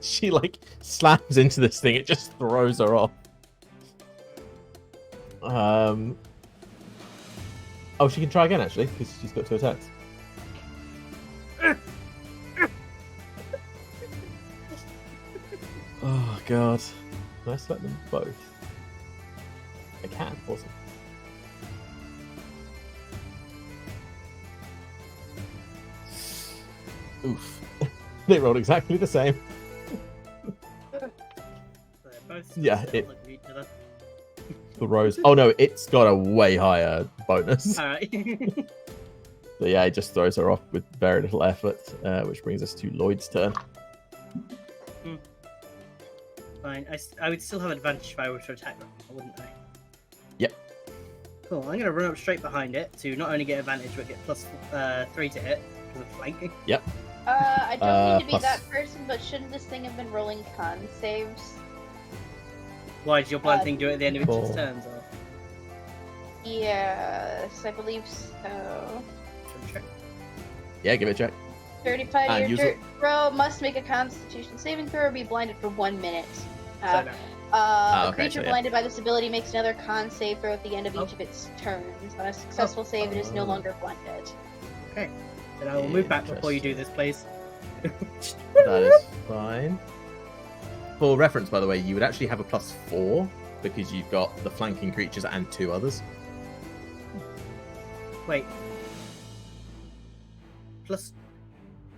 she like slams into this thing. It just throws her off. Oh, she can try again actually because she's got 2 attacks. Oh god, can I select them both? I can. Awesome. Oof. They rolled exactly the same. They're both Yeah, still it- look at each other. The rose. Oh no, it's got a way higher bonus. Alright. So yeah, it just throws her off with very little effort, which brings us to Lloyd's turn. fine. I would still have advantage if I were to attack, wouldn't I? Yep. Cool. I'm gonna run up straight behind it to not only get advantage but get plus 3 to hit because of flanking. I don't need to be plus- that person, but shouldn't this thing have been rolling con saves? Why did your blind Uh, thing do it at the end of each of its Cool. turns? Or... Yes, I believe so. Check. Yeah, give it a check. 35 And year use dirt throw must make a constitution saving throw or be blinded for 1 minute. So, Uh, no. a okay, creature so yeah. blinded by this ability makes another con save throw at the end of each Oh. of its turns. On a successful save, it is no Oh. longer blinded. Then I will move back before you do this, please. That is fine. For reference, by the way, you would actually have a +4 because you've got the flanking creatures and 2 others. Wait. Plus.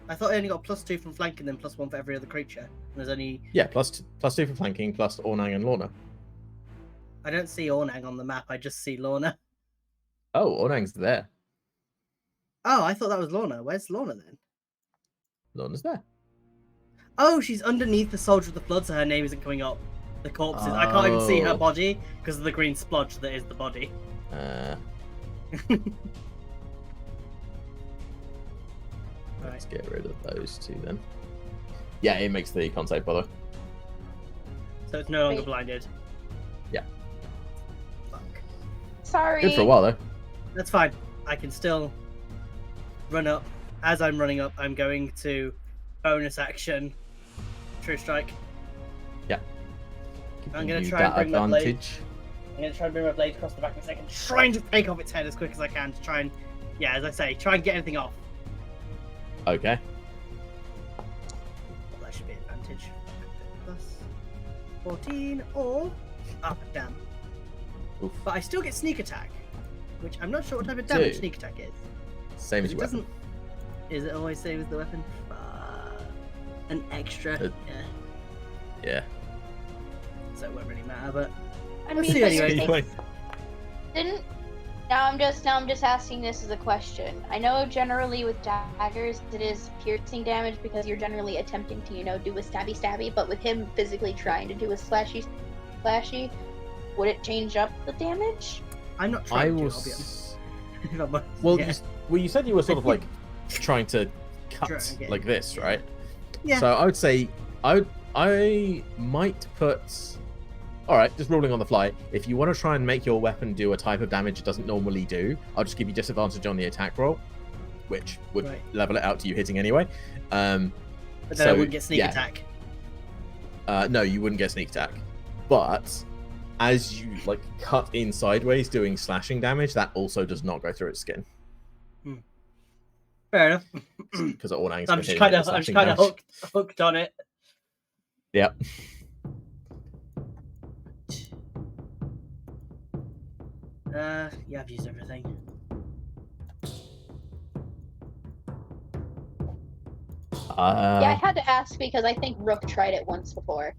I thought I only got +2 from flanking, then +1 for every other creature. And there's only. Yeah, +2 for flanking, plus Ornang and Lorna. I don't see Ornang on the map. I just see Lorna. Oh, Ornang's there. Oh, I thought that was Lorna. Where's Lorna then? Lorna's there. Oh, she's underneath the Soldier of the Flood, so her name isn't coming up. The corpses. I can't even see her Oh. body because of the green splodge that is the body. Let's get rid of those 2 then. Yeah, it makes the con save, by the way. So it's no longer Wait. blinded. Yeah. Fuck. Sorry. Good for a while, though. That's fine. I can still run up. As I'm running up, I'm going to bonus action True Strike. I'm gonna Give try and that bring my blade. advantage. I'm going to try and bring my blade across the back of a second, trying to take off its head as quick as I can to try and, yeah, as I say, try and get anything off. Okay. Well, that should be advantage. Plus 14 or... Oh, damn. Oof. But I still get sneak attack, which I'm not sure what type of damage Do. sneak attack is. Same as It your weapon. doesn't... Is it always same as the weapon? An extra. It- Yeah. Yeah. So it won't really matter, but I Let's mean, see but anyway. Anyway. didn't. Now I'm just asking this as a question. I know generally with daggers it is piercing damage because you're generally attempting to, do a stabby, but with him physically trying to do a slashy, would it change up the damage? I'm not I trying to, I'll be was. honest. If I'm honest. Well, Yeah. you said you were sort of like trying to cut Drag it. like this, right? Yeah. So I would say I might put. All right, just ruling on the fly. If you want to try and make your weapon do a type of damage it doesn't normally do, I'll just give you disadvantage on the attack roll, which would Right. level it out to you hitting anyway. But then I so, wouldn't get sneak yeah. attack. No, you wouldn't get sneak attack. But as you like cut in sideways doing slashing damage, that also does not go through its skin Fair enough. because all angles. I'm just kind of hooked on it. Yep. Yeah, I've used everything. Yeah, I had to ask because I think Rook tried it once before.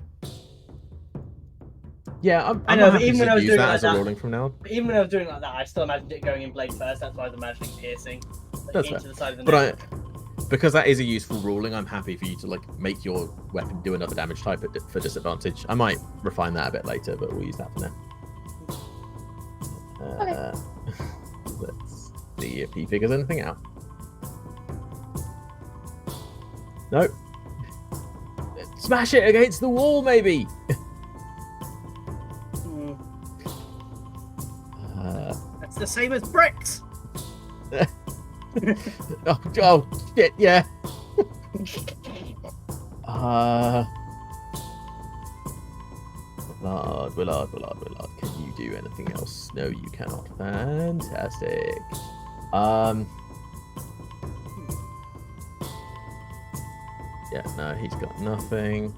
Yeah, I'm I know, happy but even to when I was use doing that it as a like that- ruling from now on. But even when I was doing it like that, I still imagined it going in blade first. That's why I was imagining piercing That's into fair. the side of the But neck. because that is a useful ruling, I'm happy for you to like make your weapon do another damage type for disadvantage. I might refine that a bit later, but we'll use that for now. Let's see if he figures anything out. Nope. Smash it against the wall, maybe. Hmm, Uh, that's the same as bricks. oh shit, yeah. Willard, can you do anything else? No, you cannot. Fantastic. Yeah, no, he's got nothing.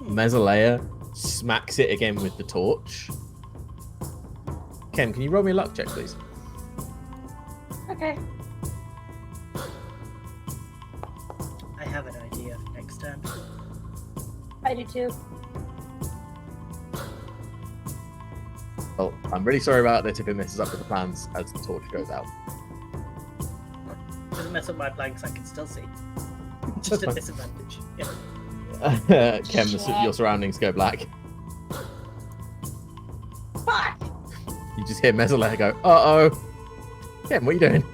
Mesalea smacks it again with the torch. Ken, can you roll me a luck check, please? Okay. I have an idea for next turn. I do too. Well, I'm really sorry about this if it messes up with the plans as the torch goes out. Doesn't mess up my plan because I can still see. That's Just a fine. disadvantage. Yeah. Kem, your surroundings go black. Fuck! You just hear Mezzaleh go, uh-oh. Kem, what are you doing?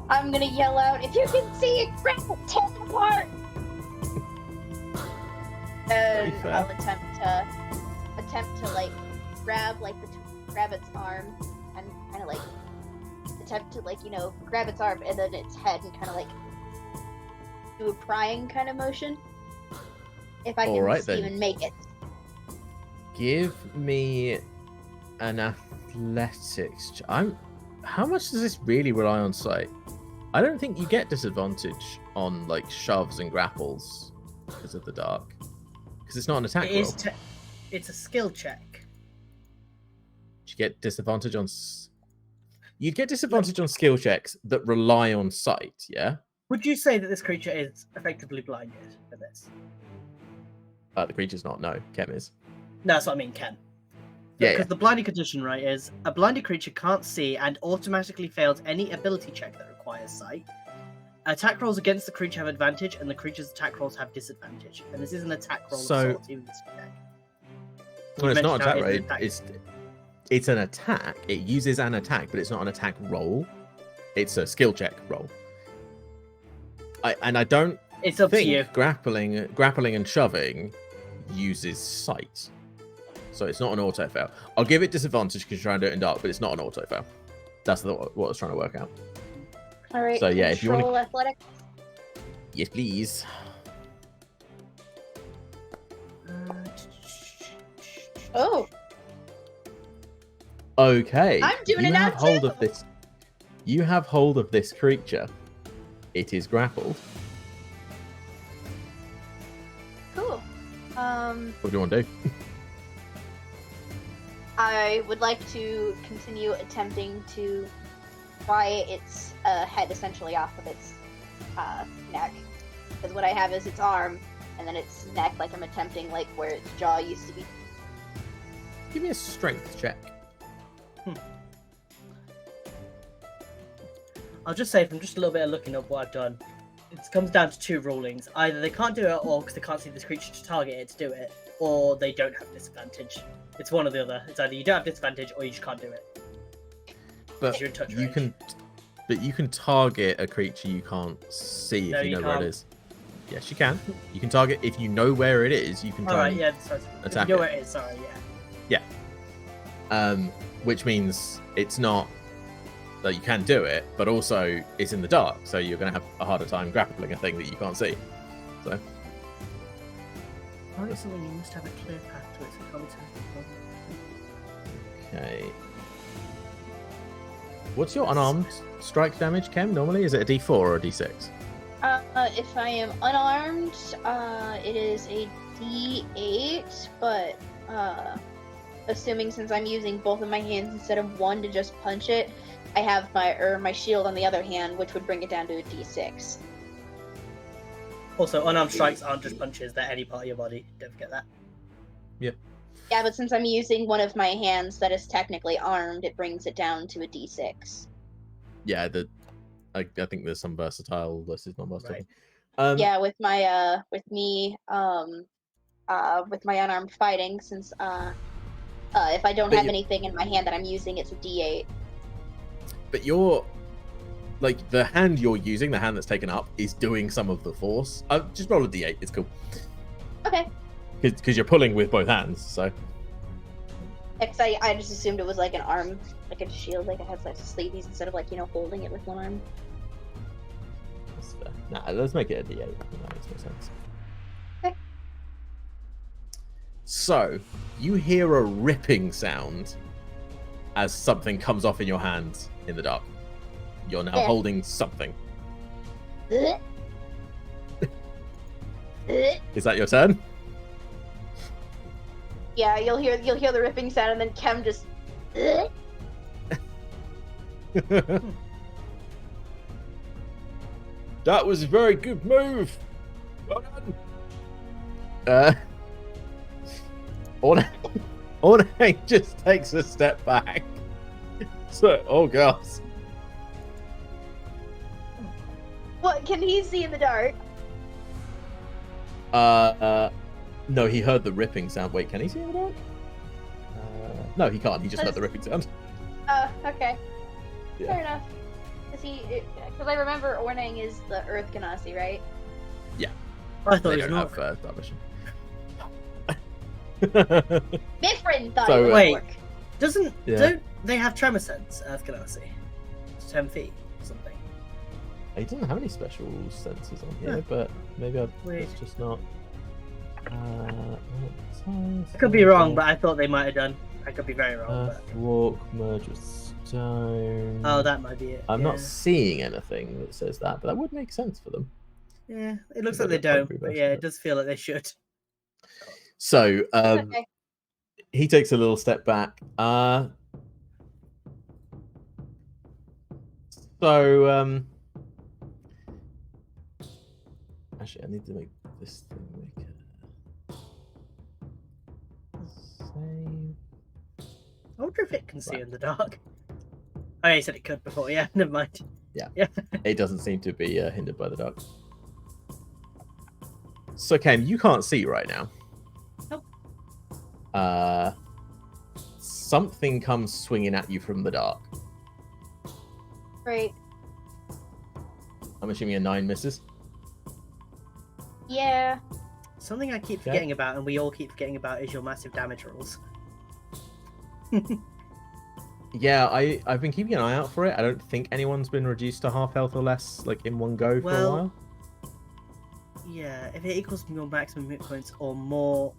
I'm gonna yell out, if you can see it, grab it, tear it apart! And fair. I'll attempt to like grab like the rabbit's arm and kind of like attempt to like grab its arm and then its head and kind of like do a prying kind of motion. If I can Alright, then. even make it. Give me an athletics. How much does this really rely on sight? I don't think you get disadvantage on like shoves and grapples because of the dark. Because it's not an attack roll. It's a skill check. You get disadvantage on. You'd get disadvantage on skill checks that rely on sight. Yeah. Would you say that this creature is effectively blinded for this? The creature's not. No, Kem is. No, that's what I mean, Ken. Yeah. Because the blinded condition, right, is a blinded creature can't see and automatically fails any ability check that requires sight. Attack rolls against the creature have advantage, and the creature's attack rolls have disadvantage. And this is an attack roll So- of sorts, even this check. Well, it's not mentioned how attack it is roll. an attack. It's an attack. It uses an attack, but it's not an attack roll. It's a skill check roll. I don't It's up to think you. grappling and shoving uses sight. So it's not an auto fail. I'll give it disadvantage because you're trying to do it in dark, but it's not an auto fail. That's what I was trying to work out. Alright, So, yeah, if you wanna- control athletics. Yes, please. Oh, Okay. I'm doing you it now have hold too. of this. You have hold of this creature. It is grappled. cool. What do you want to do? I would like to continue attempting to pry its head essentially off of its neck. Because what I have is its arm, and then its neck, like I'm attempting like where its jaw used to be. Give me a strength check. I'll just say from just a little bit of looking up what I've done, it comes down to two rulings. Either they can't do it at all because they can't see this creature to target it to do it, or they don't have disadvantage. It's one or the other. It's either you don't have disadvantage or you just can't do it. But You're in touch you range. can, but you can target a creature you can't see No, if you you know where can't. it is. Yes, you can. You can target if you know where it is. You can try. Alright, and- yeah, sorry. attack You know it. where it is, sorry, yeah. Which means it's not that you can do it, but also it's in the dark, so you're going to have a harder time grappling a thing that you can't see. So Target something you must have a clear path to it, so you can't attack. okay. What's your unarmed strike damage, Kem? Normally, is it a D4 or a D6? If I am unarmed, it is a D8, but assuming since I'm using both of my hands instead of one to just punch it, I have my shield on the other hand, which would bring it down to a D6. Also, unarmed strikes aren't just punches, they're any part of your body. Don't forget that. Yeah, but since I'm using one of my hands that is technically armed, it brings it down to a D6. Yeah, I think there's some versatile versus non-versatile. Right. Yeah, with my with my unarmed fighting, since if I don't But have you- anything in my hand that I'm using, it's a D8. But you're like the hand you're using, the hand that's taken up, is doing some of the force. Just roll a D8. It's cool Okay. because you're pulling with both hands. So Because I just assumed it was like an arm, like a shield, like I had like sleeves instead of like holding it with one arm. that's fair. Nah, let's make it a D8. I think that makes more sense. Okay. So you hear a ripping sound as something comes off in your hand in the dark. You're now Yeah. holding something. Ugh. Ugh. Is that your turn? Yeah, you'll hear the ripping sound, and then Kem just. Ugh. That was a very good move. Well done. Ornate just takes a step back. So, oh gosh. What can he see in the dark? No, he heard the ripping sound. Wait, can he see in the dark? No, he can't. He just heard the ripping sound. Oh, okay. Yeah. Fair enough. Because I remember Ornang is the Earth Ganassi, right? I thought They it was don't not. have that mission. Mithrin thought So, it would wait. work. Don't they have tremor sense, Earth Ganassi? It's 10 feet or something. He doesn't have any special senses on here, Huh. but maybe Weird. it's just not. I could be wrong, but I thought they might have done. I could be very wrong. But... Earth walk, merge with stone. Oh, that might be it. I'm yeah. not seeing anything that says that, but that would make sense for them. Yeah, it looks They're like they the don't, primary but version yeah, of it it. does feel like they should. So, Okay. he takes a little step back. Actually, I need to make this thing make a save. I wonder if it can see Right. in the dark. Oh, yeah, you said it could before. Yeah, never mind. It doesn't seem to be hindered by the dark. So, Ken, you can't see right now. Nope. Something comes swinging at you from the dark. Great. I'm assuming a 9 misses. Yeah. Something I keep Okay. forgetting about, and we all keep forgetting about, is your massive damage rolls. Yeah, I've been keeping an eye out for it. I don't think anyone's been reduced to half health or less, like in one go for a Well, while. Yeah, if it equals your maximum hit points or more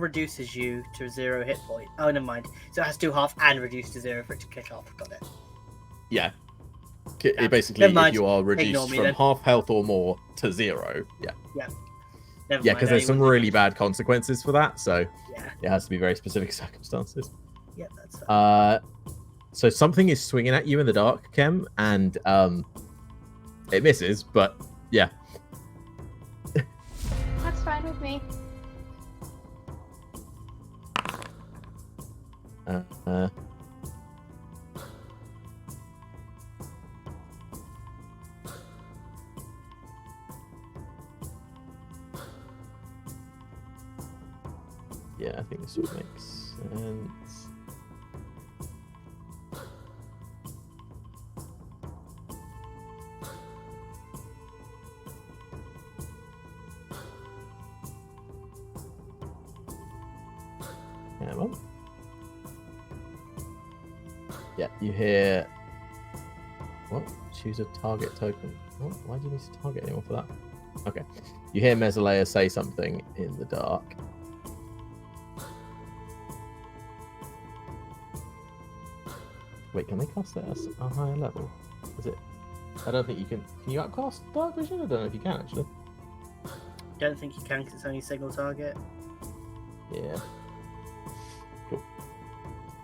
reduces you to 0 hit point. Oh, never mind. So it has to do half and reduce to 0 for it to kick off. Got it. Yeah. Yeah, It basically, never if mind. you are Ignore reduced me from then. half health or more to 0, yeah. Never Yeah, mind, because there's some anyone- really bad consequences for that, so Yeah, it has to be very specific circumstances. yeah, that's fine. So something is swinging at you in the dark, Kem, and it misses, but yeah. That's fine with me. Uh, yeah, I think this sort of makes sense. Come on. Yeah, you hear. What? Choose a target token. What? Why do you need to target anyone for that? Okay. You hear Mesalea say something in the dark. Wait, can they cast it at a higher level? Is it? I don't think you can. Can you upcast Dark Vision? I don't know if you can actually. Don't think you can because it's only single target. Yeah.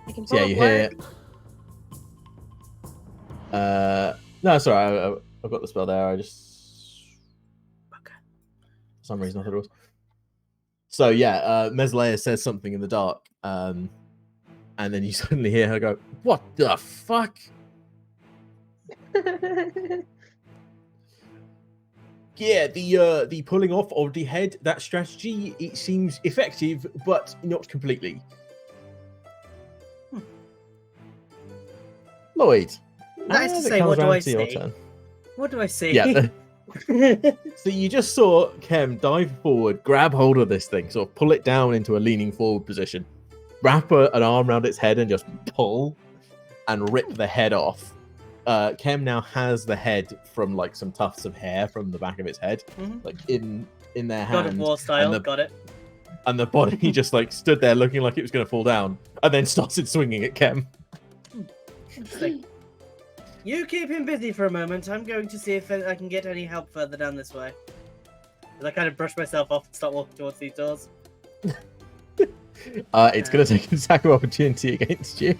I can So yeah, pull you a hear. blur. No, sorry, I've got the spell there. I just Okay. for some reason I thought it was. So yeah, Meslea says something in the dark, and then you suddenly hear her go, "What the fuck?" Yeah, the pulling off of the head, that strategy, it seems effective, but not completely. Lloyd. That is to as it say, comes what do round I to your see? turn. What do I see? Yeah. So you just saw Kem dive forward, grab hold of this thing, sort of pull it down into a leaning forward position, wrap an arm around its head and just pull and rip the head off. Kem now has the head from like some tufts of hair from the back of its head, Mhm. like in their God of hand, War style. the- Got it. and the body just like stood there looking like it was going to fall down, and then started swinging at Kem. Interesting. You keep him busy for a moment. I'm going to see if I can get any help further down this way. As I kind of brush myself off and start walking towards these doors. It's going to take an attack of opportunity against you.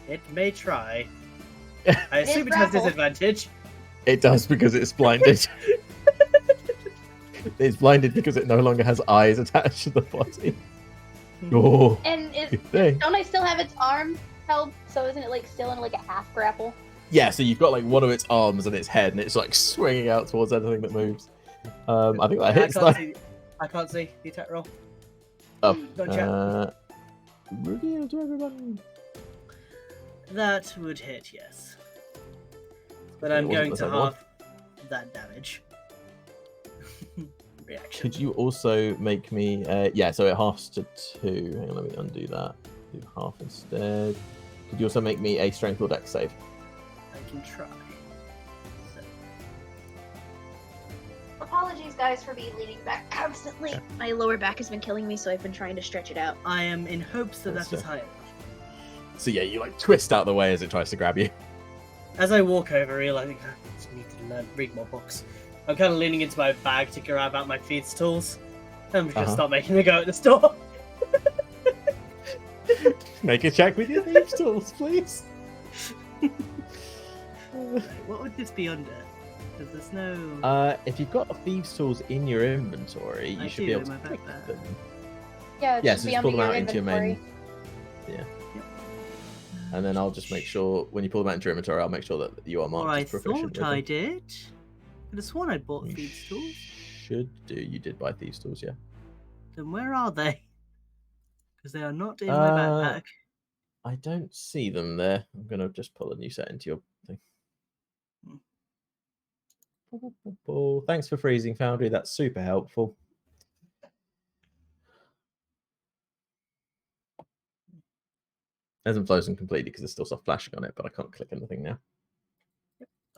It may try. I assume it has grapple. disadvantage. It does because it's blinded. It's blinded because it no longer has eyes attached to the body. Oh, And good thing. don't I still have its arm held? So isn't it like still in like a half grapple? Yeah, so you've got like one of its arms and its head, and it's like swinging out towards anything that moves. I think that hits. I can't see the attack roll. Oh, Don't check. reveal to everyone. That would hit, yes. But It I'm wasn't going the to same one. half that damage. Reaction. Could you also make me? Yeah, so it halves to 2. Hang on, let me undo that. Do half instead. Could you also make me a strength or dex save? I can try. So, Apologies, guys, for me leaning back constantly. Yeah. My lower back has been killing me, so I've been trying to stretch it out. I am in hopes that that is higher. So yeah, you like twist out the way as it tries to grab you. As I walk over, realizing I just need to read more books, I'm kind of leaning into my bag to grab out my feeds tools. I'm just gonna start making a go at the store. Make a check with your thieves tools, please. What would this be under? Because there's no. If you've got thieves tools in your inventory, you I should do, be able in to my pick backpack. them. Yeah, it Yeah, should so be just pull under them your out into your inventory. main. Yeah. And then I'll just make sure when you pull them out into your inventory, I'll make sure that you are marked Or I as proficient. thought I did. I could have sworn I bought You feeds tools. should do. You did buy thieves tools, yeah. Then where are they? Because they are not in my Uh, backpack. I don't see them there. I'm gonna just pull a new set into your thing. Thanks for freezing, Foundry. That's super helpful. Hasn't frozen completely because there's still stuff flashing on it, but I can't click anything now.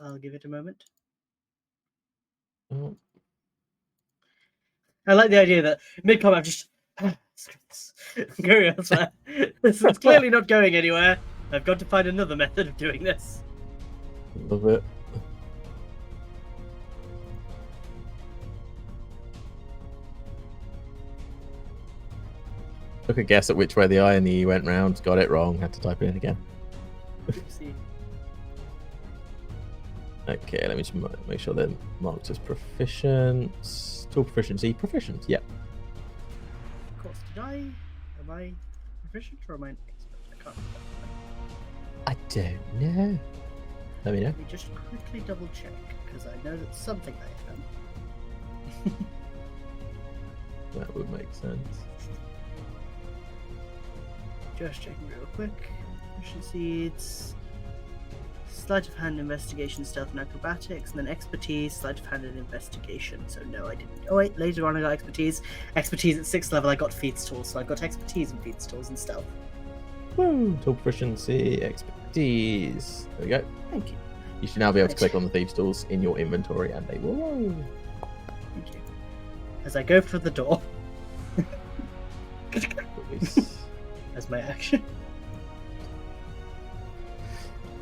I'll give it a moment. Oh, I like the idea that mid-combat I'm just screw this. I'm going elsewhere. This is clearly not going anywhere. I've got to find another method of doing this. love it. Took a guess at which way the I and the E went round. Got it wrong. Had to type it in again. Oopsie. Okay, let me just make sure they're marked as proficient. Tool proficiency, proficient. Yep. Of course, did I? Am I proficient or am I an expert? I can't remember. I don't know. Let me know. Let me just quickly double check because I know that's something I am. That would make sense. Just checking real quick. Proficiency, it's sleight of hand, investigation, stealth, and acrobatics, and then expertise, sleight of hand, and investigation. So no, I didn't. Oh wait, later on I got expertise. Expertise at 6th level, I got feats tools, so I got expertise and feats tools and stealth. Woo! Tool proficiency, expertise. There we go. Thank you. You should now be able to Right. click on the thieves tools in your inventory, and they will. Thank you. As I go for the door. As my action.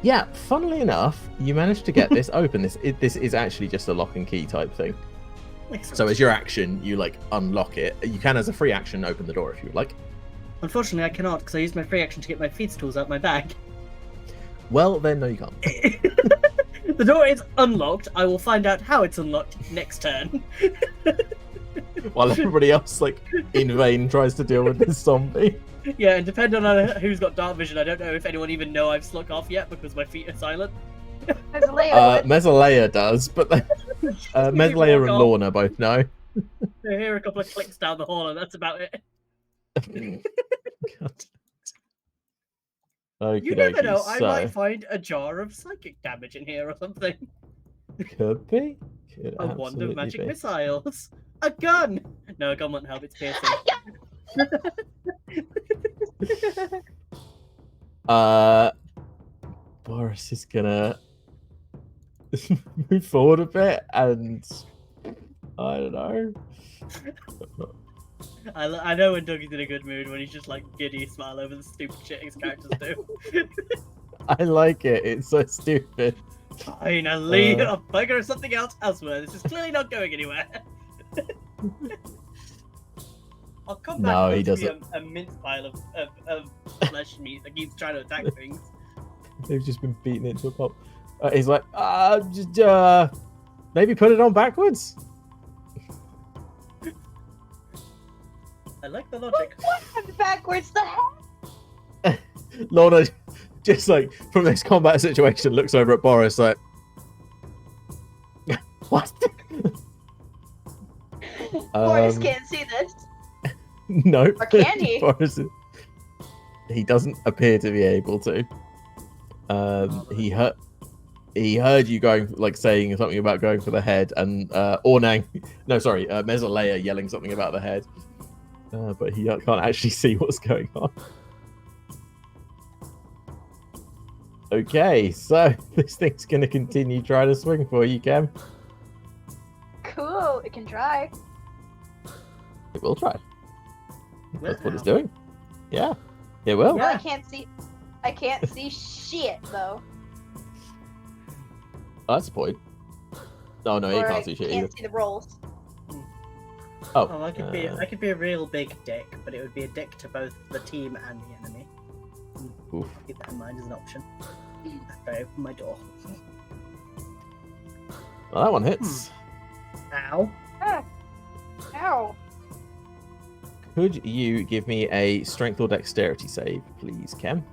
Yeah, funnily enough, you managed to get this open. This is actually just a lock and key type thing. Excellent. So as your action, you like unlock it. You can, as a free action, open the door if you would like. Unfortunately, I cannot because I used my free action to get my feats tools out my bag. Well, then no, you can't. The door is unlocked. I will find out how it's unlocked next turn. While everybody else, like, in vain tries to deal with this zombie. Yeah, and depending on who's got dark vision, I don't know if anyone even know I've sluck off yet because my feet are silent. There's Leia. Mesalea does, but then, Mesalea and walk off. Lorna both know. I hear a couple of clicks down the hall, and that's about it. God. Okey You never dokey, know. I so, might find a jar of psychic damage in here or something. Could be. Could A wand of absolutely magic be. missiles. A gun. No, a gun won't help. It's piercing. Boris is gonna move forward a bit, and I don't know. I know when Dougie's in a good mood when he's just like giddy smile over the stupid shit his characters do. I like it. It's so stupid. Finally, a bugger or something else elsewhere. This is clearly not going anywhere. I'll come back. No, and he there'll be doesn't. A mince pile of flesh meat that keeps trying to attack things. They've just been beaten into a pulp. He's like, maybe put it on backwards. I like the logic. What happened backwards? The hell? Lorna just like from this combat situation, looks over at Boris like, what? Boris can't see this. No. Or can he? Boris, he doesn't appear to be able to. He heard you going, like, saying something about going for the head, and Mesolea yelling something about the head, but he can't actually see what's going on. Okay, so this thing's gonna continue trying to swing for you, Cam. Cool, it can try. It will try. That's what it's Wow. doing. Yeah, it will. Well, Yeah. I can't see shit though. Oh, that's the point. Oh no, you Or I can't see shit either. can't see the rolls. Oh, I could be a real big dick, but it would be a dick to both the team and the enemy. Oof. Keep that in mind as an option. After I open my door. Well, that one hits. Ow. Ow. Could you give me a strength or dexterity save, please, Kem?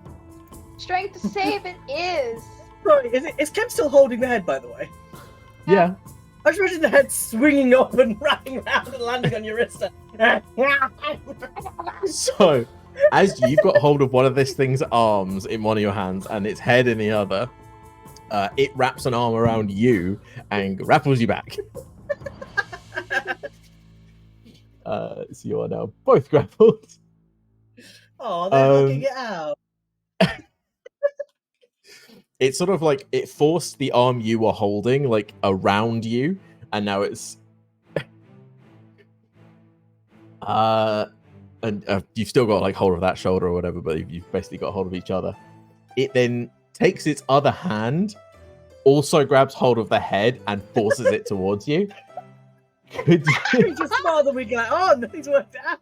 Strength to save it is. Sorry, is Kem still holding the head, by the way? Yeah. I just imagine the head swinging up and wrapping around and landing on your wrist. So, as you've got hold of one of this thing's arms in one of your hands and its head in the other, it wraps an arm around you and grapples you back. So you are now both grappled. Oh, they're knocking it out. It's sort of like it forced the arm you were holding like around you, and now it's and you've still got like hold of that shoulder or whatever, but you've basically got hold of each other. It then takes its other hand, also grabs hold of the head and forces it towards you. Could you... It's just more than we get on. Nothing's worked out.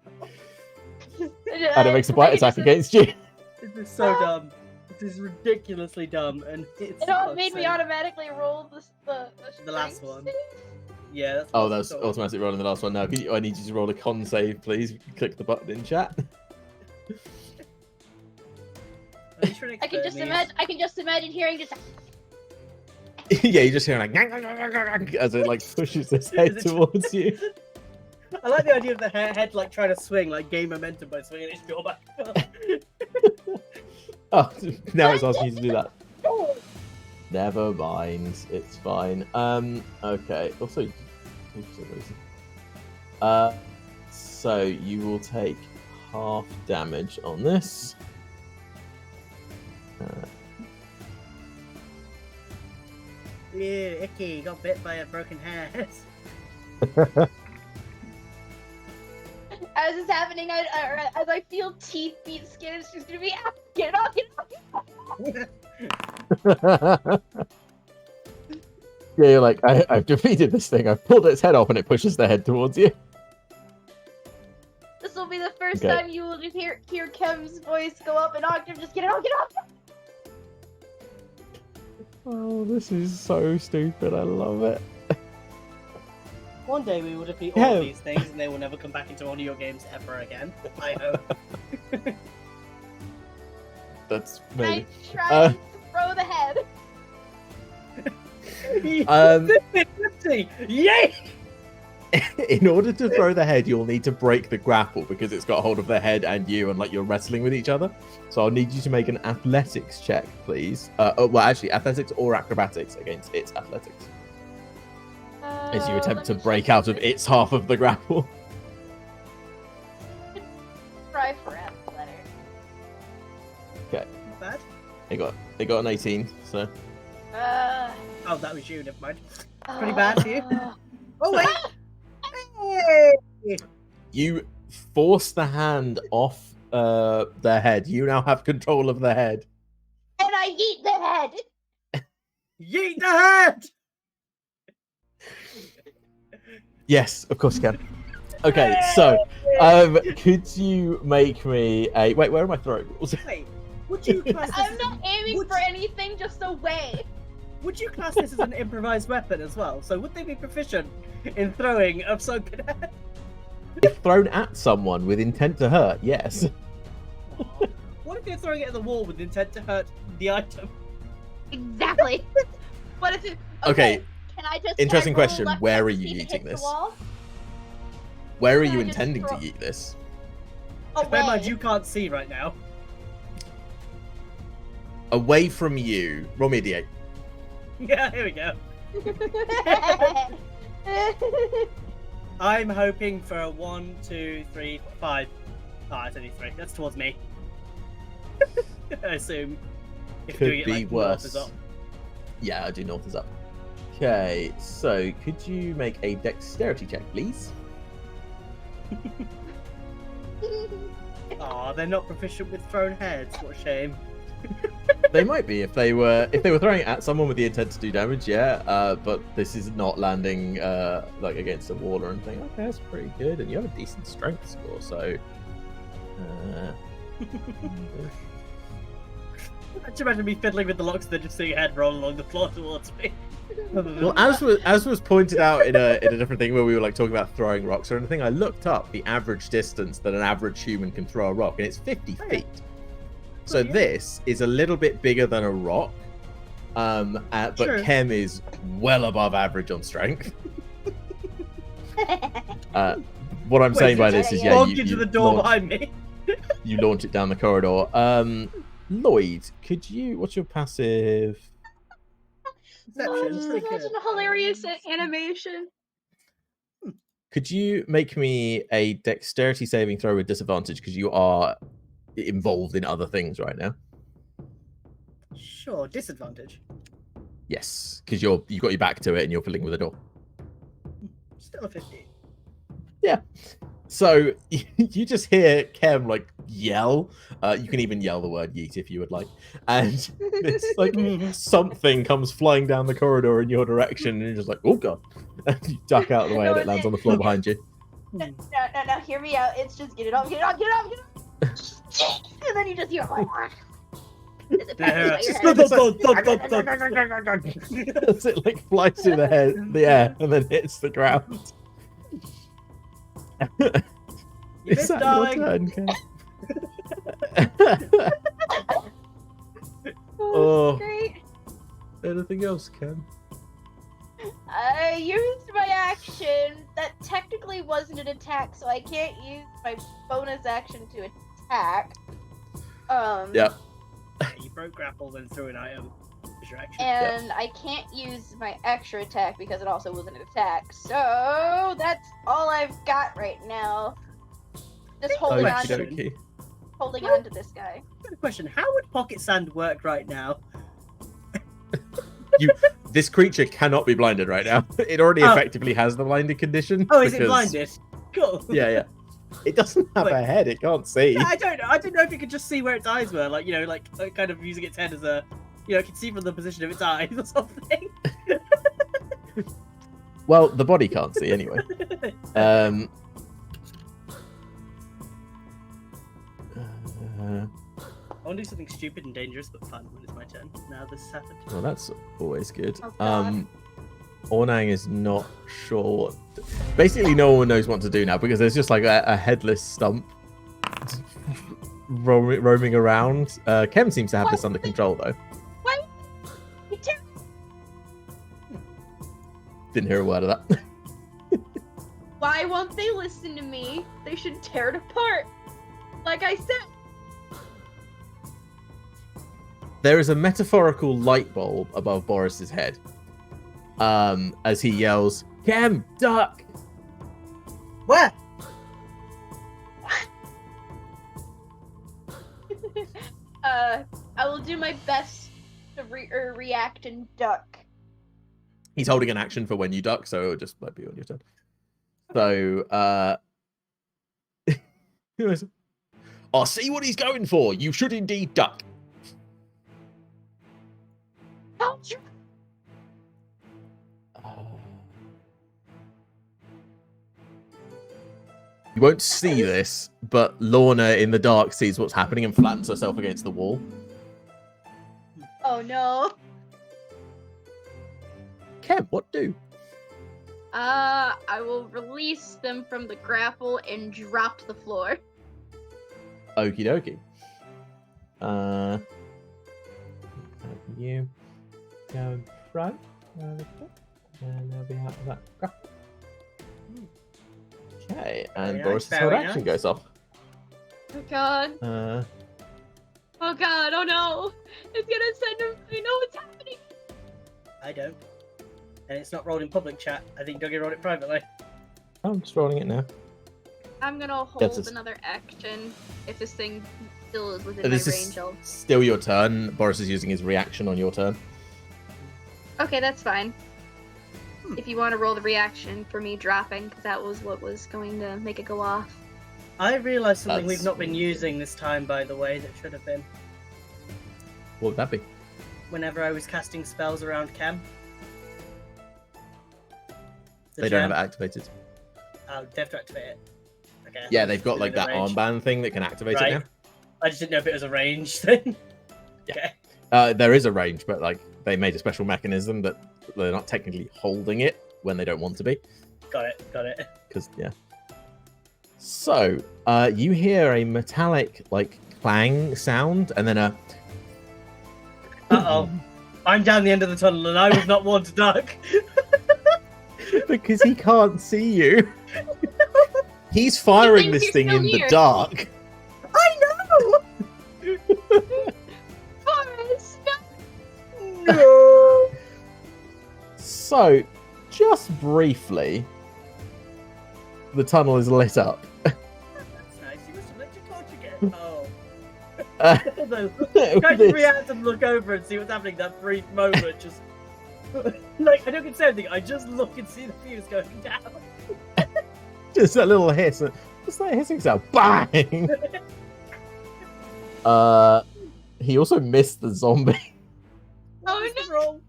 And it makes a bite attack against you. This is so dumb. This is ridiculously dumb, and it's. It all made me automatically roll the last strength one. save. Yeah. That's Oh, that's automatic rolling the last one now. I need you to roll a con save, please. Click the button in chat. I can just imagine hearing just. Yeah, you just hear like as it like pushes its head towards you. I like the idea of the head like trying to swing, like gain momentum by swinging its jaw back. Oh, now it's asking you to do that. Never mind, it's fine. Okay. Also, so you will take half damage on this. Ew, icky, got bit by a broken head. As it's happening, as I feel teeth beat skin, it's just gonna be get it off, get it off. Yeah, you're like, I've defeated this thing. I've pulled its head off and it pushes the head towards you. This will be the first Okay. time you will just hear Kem's voice go up an octave. Just get it off, get it off. Oh, this is so stupid. I love it. One day we will defeat all Yeah. of these things, and they will never come back into one of your games ever again. I hope. That's And I maybe. try to throw the head. Yay! In order to throw the head, you'll need to break the grapple because it's got hold of the head and you, and like you're wrestling with each other. So I'll need you to make an athletics check, please. Well, actually, athletics or acrobatics against its athletics, as you attempt to break out of its half of the grapple. Try for athletics. Okay, Not bad. they got an 18. So Oh, that was you. Never mind. Pretty bad for you. uh, Oh wait. Hey! you force the hand off the head. You now have control of the head. And I eat the head. Yeet the head! Yes, of course you can. Okay, so could you make me a wait? Where are my throw rules? Wait, would you class this? I'm not aiming would- for anything, just away. Would you class this as an improvised weapon as well? So would they be proficient in throwing a sunken head? If thrown at someone with intent to hurt, yes. What like they're throwing it at the wall with the intent to hurt the item. Exactly. What if it? Okay, Can I just? interesting can I roll question. left Where check are to you see if it eating hits the this? wall? Where are Can you I just intending throw- to eat this? Bear in mind, Away. you can't see right now. Away from you. Roll me a d8. Yeah, here we go. I'm hoping for a 1, 2, 3, 5. Ah, it's only 3. That's towards me. I assume. If Could doing it be like north is worse. up. Yeah, I do north is up. Okay, so could you make a dexterity check, please? Aw, they're not proficient with thrown heads. What a shame. They might be if they were throwing it at someone with the intent to do damage, yeah. But this is not landing like against a wall or anything. Okay, that's pretty good, and you have a decent strength score, so. Just imagine me fiddling with the locks and then just seeing a head roll along the floor towards me. Well, as was pointed out in a different thing where we were like talking about throwing rocks or anything, I looked up the average distance that an average human can throw a rock, and it's 50 Oh, yeah. feet. So yeah. this is a little bit bigger than a rock, but True. Kem is well above average on strength. What I'm Wait, saying by is it this is, just yeah, Walk you, into you the door launch, behind me. you launch it down the corridor. Lloyd, could you? What's your passive? Perception, Just pretty imagine good. a hilarious animation. Could you make me a dexterity saving throw with disadvantage because you are involved in other things right now? Sure, disadvantage. Yes, because you've got your back to it and you're fiddling with the door. Still a 50. So you just hear Kem like yell. You can even yell the word yeet if you would like. And it's like something comes flying down the corridor in your direction, and you're just like, oh god. And you duck out of the way and it lands on the floor behind you. No, hear me out. It's just get it off, get it off, get it off, get it off. And then you just hear like, as it passes by your head. As it like flies through the air and then hits the ground. Is missed, that darling. your turn, Kem? Oh, Oh. great. Anything else, Kem? I used my action. That technically wasn't an attack, so I can't use my bonus action to attack. Yep. You broke grapple, then threw an item. Is your action. And I can't use my extra attack because it also wasn't an attack. So that's all I've got right now. Just holding on Okie to dokie. holding on to this guy. Good question. How would pocket sand work right now? This creature cannot be blinded right now. It already Oh. effectively has the blinded condition. Oh, is it because- blinded? Cool. Yeah. It doesn't have Wait. a head. It can't see. Yeah, I don't know. I didn't know if it could just see where its eyes were. Like, kind of using its head as a, it can see from the position of its eyes or something. Well, the body can't see anyway. Um. I want to do something stupid and dangerous but fun when it's my turn. Now this has happened. Well, that's always good. Oh, God. Ornang is not sure. Basically, no one knows what to do now because there's just like a headless stump roaming around. Kem seems to have this under control though. Didn't hear a word of that. Why won't they listen to me? They should tear it apart. Like I said. There is a metaphorical light bulb above Boris's head. As he yells, "Kem, duck!" Where? I will do my best to react and duck. He's holding an action for when you duck, so it'll just might be on your turn. So, he goes, I'll see what he's going for. You should indeed duck. Don't you? You won't see this, but Lorna in the dark sees what's happening and flattens herself against the wall. Oh no. Kem, what do? I will release them from the grapple and drop to the floor. Okie dokie. You go in front. And they'll be out of that. Go. Okay, and Very Boris's nice, hold very action nice. goes off. Oh god. Oh god, oh no! It's gonna send him. I know what's happening. I don't. And it's not rolled in public chat. I think Dougie rolled it privately. I'm just rolling it now. I'm gonna Yes, hold it's- another action if this thing still is within my This range. is I'll... still your turn. Boris is using his reaction on your turn. Okay, that's fine. Hmm. If you want to roll the reaction for me dropping, because that was what was going to make it go off. I realised something we've That's- not been using this time, by the way, that should have been. What would that be? Whenever I was casting spells around Cam. They don't have it activated. Oh, they have to activate it. Okay. Yeah, they've got like Within that range. armband thing that can activate Right. it I just didn't know if it was a range thing. Yeah. Okay. now. There is a range, but like they made a special mechanism that they're not technically holding it when they don't want to be. Got it. Got it. Because yeah. So you hear a metallic like clang sound, and then a. Uh-oh. I'm down the end of the tunnel and I was not one to duck. Because he can't see you. He's firing thinks this you're thing still in the here. dark. I Forrest! know! No! So, just briefly, the tunnel is lit up. That's nice. You must have lit your torch again. Oh. Uh, Can this- you react and look over and see what's happening that brief moment? Just like I don't get anything. I just look and see the fuse going down. just a little hiss. What's that hissing sound? Bang! He also missed the zombie. Oh, What is the roll?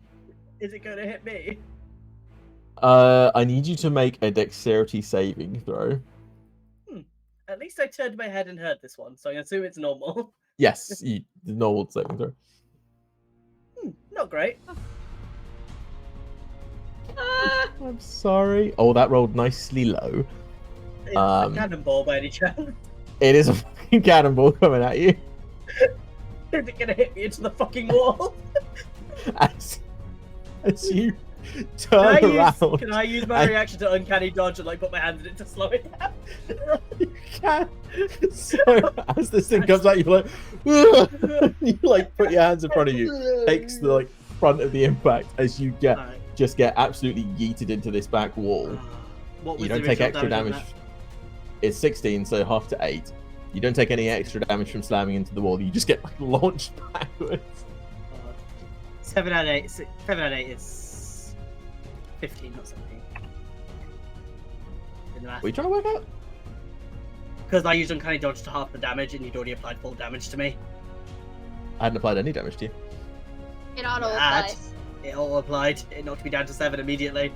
Is it going to hit me? I need you to make a dexterity saving throw. At least I turned my head and heard this one, so I assume it's normal. Yes, normal saving throw. Not great. Ah, I'm sorry. Oh, that rolled nicely low. It's Um, a cannonball by any chance. It is a fucking cannonball coming at you. Is it going to hit me into the fucking wall? As you Can turn around. Can I use my I- reaction to uncanny dodge and like put my hands in it to slow it down? You can. So as this thing comes at you, like you like put your hands in front of you, takes the like front of the impact as you get Alright. just get absolutely yeeted into this back wall. What was You the don't take original extra on damage. It's 16, so half to 8. You don't take any extra damage from slamming into the wall. You just get like launched backwards. that? 7 out of 8. 7 out of 8 is 15, not 17. In the math. What are you trying to work out? Because I used uncanny dodge to half the damage, and you'd already applied full damage to me. I hadn't applied any damage to you. it auto Bad. applies. It all applied. It knocked me down to 7 immediately.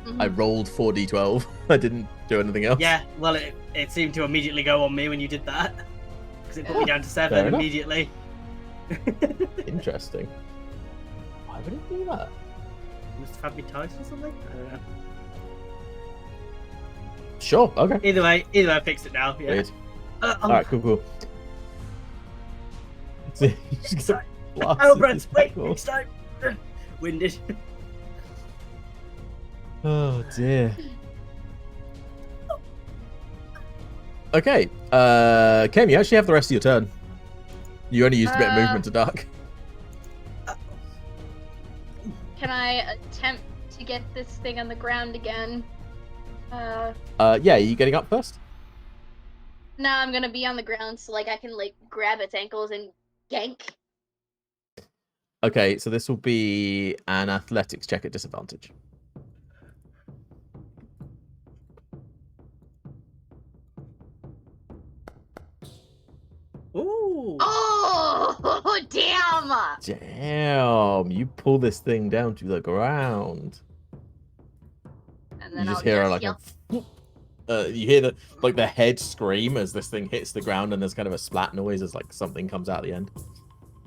Mhm. I rolled 4d12. I didn't do anything else. Yeah, well, it seemed to immediately go on me when you did that. Because it put me Yeah, down to 7 fair enough. immediately. Interesting. Why would it do that? Must have had me tight or something? I don't know. Sure. Okay. Either way, I fixed it now. Yeah. Weird. I'm All right. Cool. So you just get Sorry. blasted Oh, this Brent, wait, back wall. next time. Winded. Oh dear. Okay, Kem, you actually have the rest of your turn. You only used a bit of movement to duck. Can I attempt to get this thing on the ground again? Yeah, are you getting up first? No, I'm gonna be on the ground so like I can like grab its ankles and yank. Okay, so this will be an athletics check at disadvantage. Ooh. Oh damn! Damn, you pull this thing down to the ground. And You then just I'll hear just like yell, you hear the head scream as this thing hits the ground, and there's kind of a splat noise as like something comes out the end.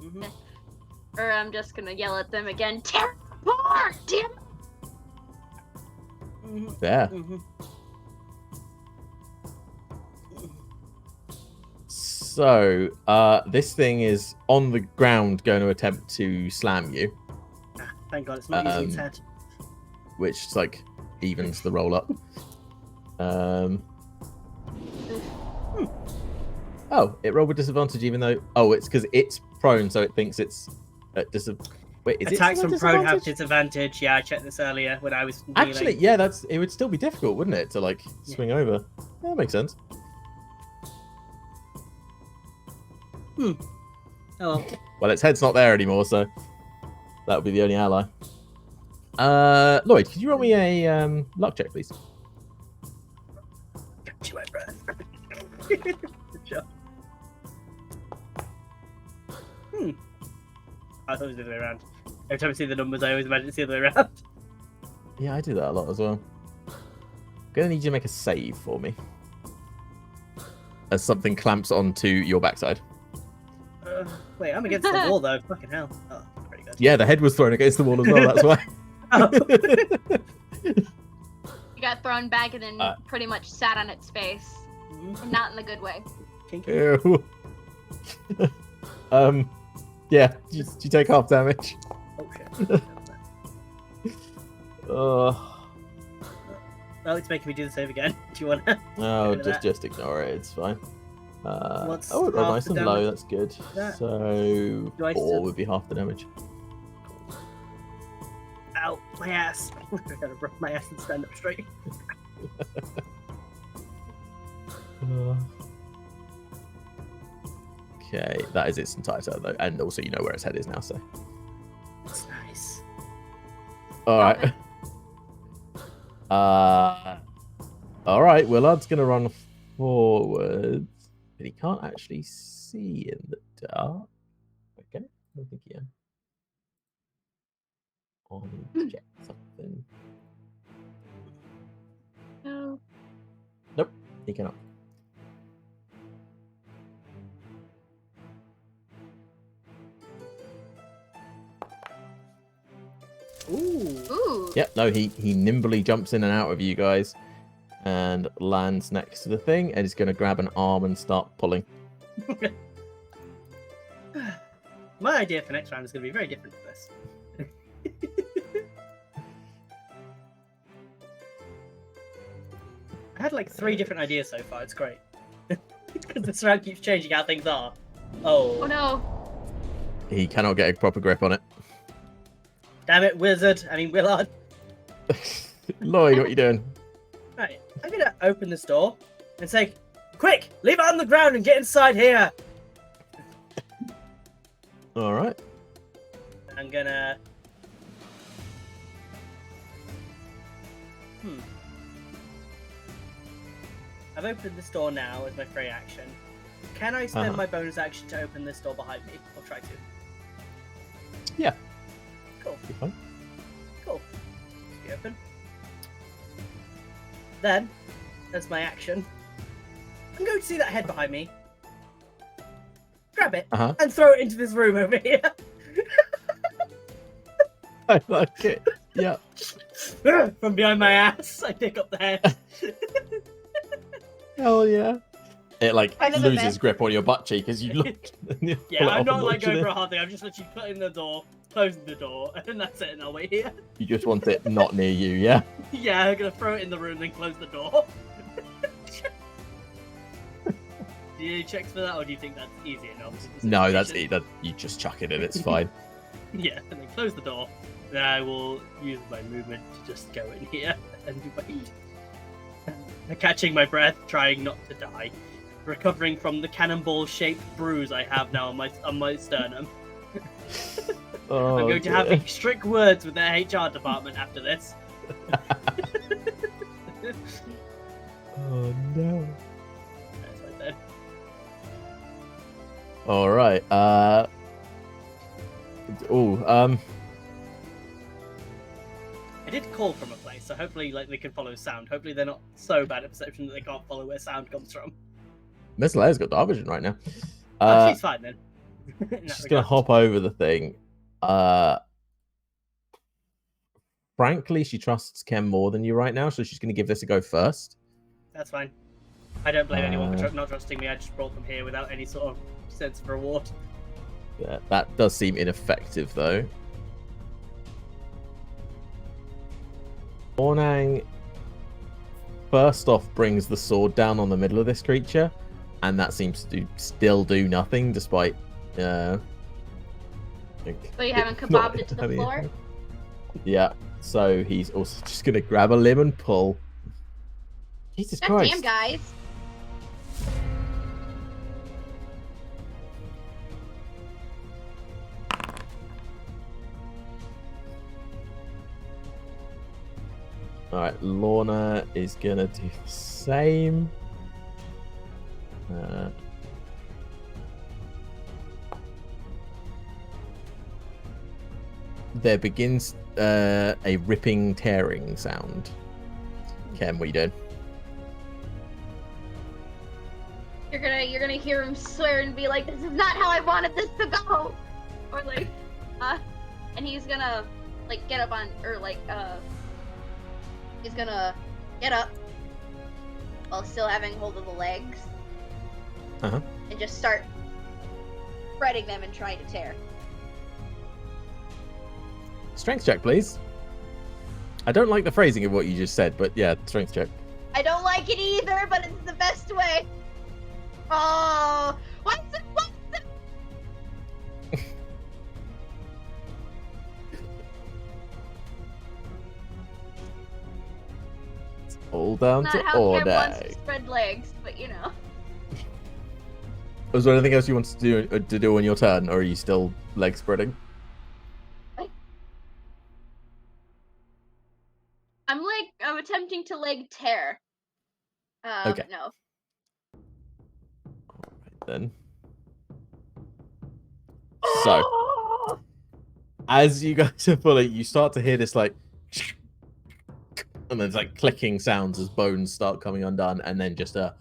Mhm. or I'm just gonna yell at them again. Teleport! Damn it! Mhm. Yeah. Mhm. So, this thing is on the ground going to attempt to slam you, Ah, thank God it's not using its head. which like evens the roll up. Oh, it rolled with disadvantage even though... Oh, it's because it's prone, so it thinks it's at disadvantage. Wait, is Attacks it from still prone have disadvantage? disadvantage. Yeah, I checked this earlier when I was dealing. Actually, yeah, it would still be difficult, wouldn't it, to like swing over? Yeah, that makes sense. Oh, well. Well, its head's not there anymore, so that would be the only ally. Lloyd, could you roll me a luck check, please? Catch my breath. Good job. I thought it was the other way around. Every time I see the numbers, I always imagine it's the other way around. Yeah, I do that a lot as well. Gonna need you to make a save for me. As something clamps onto your backside. Wait, I'm against the wall though. Fucking hell. Oh, pretty good. Yeah, the head was thrown against the wall as well, that's why. Oh. You got thrown back and then pretty much sat on its face. And not in the good way. Kinky. Ew. Yeah, you take half damage. Oh shit. Well, it's making me do the save again. Do you want to? No, rid of just ignore it. It's fine. What's Oh, it rolled half nice the and low. damage? That's good. That- So Do I 4 still- would be half the damage. Ow, my ass. I gotta rub my ass and stand up straight. Okay, that is its entire turn though, and also you know where its head is now. So, That's nice. all right. All right. Willard's gonna run forwards, but he can't actually see in the dark. Okay, I don't think he can. I'll need to check something. No. Nope, he cannot. Ooh. Ooh. Yep, no, he nimbly jumps in and out of you guys and lands next to the thing and is going to grab an arm and start pulling. My idea for next round is going to be very different to this. I had like 3 different ideas so far. It's great. Because this round keeps changing how things are. Oh Oh. no. He cannot get a proper grip on it. Damn it, Willard. Lloyd, what are you doing? Right, I'm going to open this door and say, quick, leave it on the ground and get inside here. All right. I'm gonna. I've opened this door now as my free action. Can I spend my bonus action to open this door behind me? I'll try to. Yeah. Cool. Be fine. Cool. Be open. Then, as my action, I'm going to see that head behind me. Grab it Uh-huh. and throw it into this room over here. I like it. Yeah. From behind my ass, I pick up the head. Hell yeah. It like Kind of the loses best. grip on your butt cheek as you look. Yeah, I'm not like going for a hard thing. I'm just literally putting the door, closing the door, and that's it. And I'll wait here. You just want it not near you, yeah? Yeah, I'm gonna throw it in the room, then close the door. Do you check for that, or do you think that's easy enough? No, that's it. That you just chuck it in. It's fine. Yeah, and then close the door. Then I will use my movement to just go in here and wait. Catching my breath, trying not to die. Recovering from the cannonball-shaped bruise I have now on my sternum. Oh, I'm going to have dear. strict words with their HR department after this. Oh no. That's what I said. All right. I did call from a place, so hopefully, like, they can follow sound. Hopefully, they're not so bad at perception that they can't follow where sound comes from. Miss Leia's got dark vision right now. Oh, she's fine then. In that She's gonna regard. hop over the thing. Frankly, she trusts Ken more than you right now, so she's gonna give this a go first. That's fine. I don't blame anyone for not trusting me. I just brought them here without any sort of sense of reward. Yeah, that does seem ineffective, though. Ornang first off brings the sword down on the middle of this creature, and that seems to still do nothing, despite. But you haven't kebabbed it to the floor? Yeah, so he's also just going to grab a limb and pull. Jesus God Christ. damn, guys. Alright, Lorna is gonna do the same. There begins a ripping, tearing sound. Ken, what are you doing? You're gonna hear him swear and be like, "This is not how I wanted this to go," or like, and he's gonna like get up on, or like, he's gonna get up while still having hold of the legs, and just start spreading them and trying to tear. Strength check, please. I don't like the phrasing of what you just said, but yeah, strength check. I don't like it either, but it's the best way. Oh, what's it? It's all down Not to how Kev order. wants to spread legs, but you know. Was there anything else you wanted to do on your turn, or are you still leg spreading? I'm attempting to leg tear. Okay. No. Alright then. So, as you guys are pulling, you start to hear this like, and there's like clicking sounds as bones start coming undone, and then just a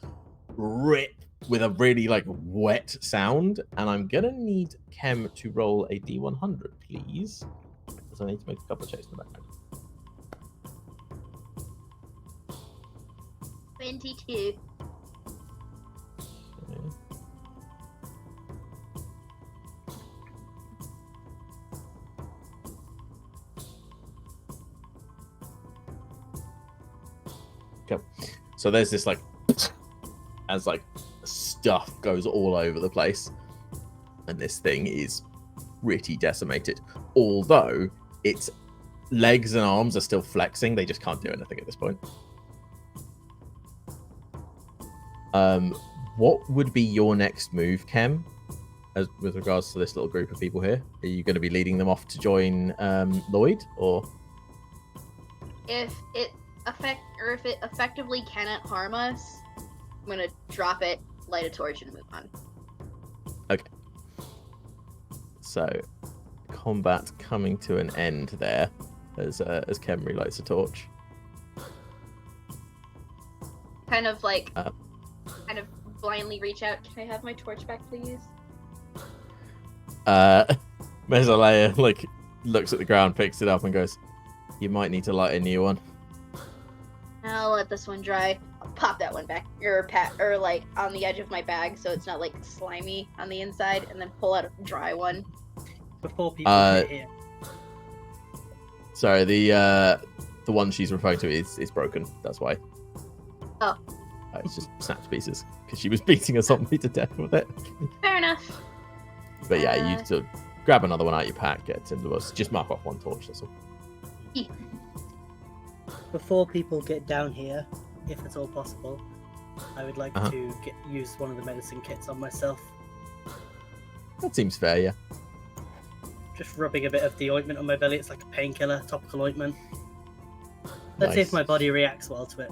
rip with a really like wet sound. And I'm gonna need Kem to roll a D100, please, because I need to make a couple of checks in the background. 22. Okay. So there's this like, as like stuff goes all over the place, and this thing is pretty decimated. Although its legs and arms are still flexing, they just can't do anything at this point. What would be your next move, Kem, as with regards to this little group of people here? Are you going to be leading them off to join Lloyd, or If it effectively cannot harm us, I'm gonna drop it, light a torch, and move on. okay? So, combat coming to an end there, as Kem relights a torch. Kind of blindly reach out. Can I have my torch back, please? Mesalea like looks at the ground, picks it up, and goes, "You might need to light a new one." I'll let this one dry. I'll pop that one back, or like on the edge of my bag, so it's not like slimy on the inside, and then pull out a dry one. Before people get here. Sorry, the one she's referring to is broken. That's why. Oh. It's just snapped to pieces because she was beating a zombie to death with it. Fair enough. But yeah, you sort of grab another one out of your pack, get it to the bus, just mark off one torch. That's all. Before people get down here, if at all possible, I would like to use one of the medicine kits on myself. That seems fair, yeah. Just rubbing a bit of the ointment on my belly. It's like a painkiller, topical ointment. Let's see if Nice. my body reacts well to it.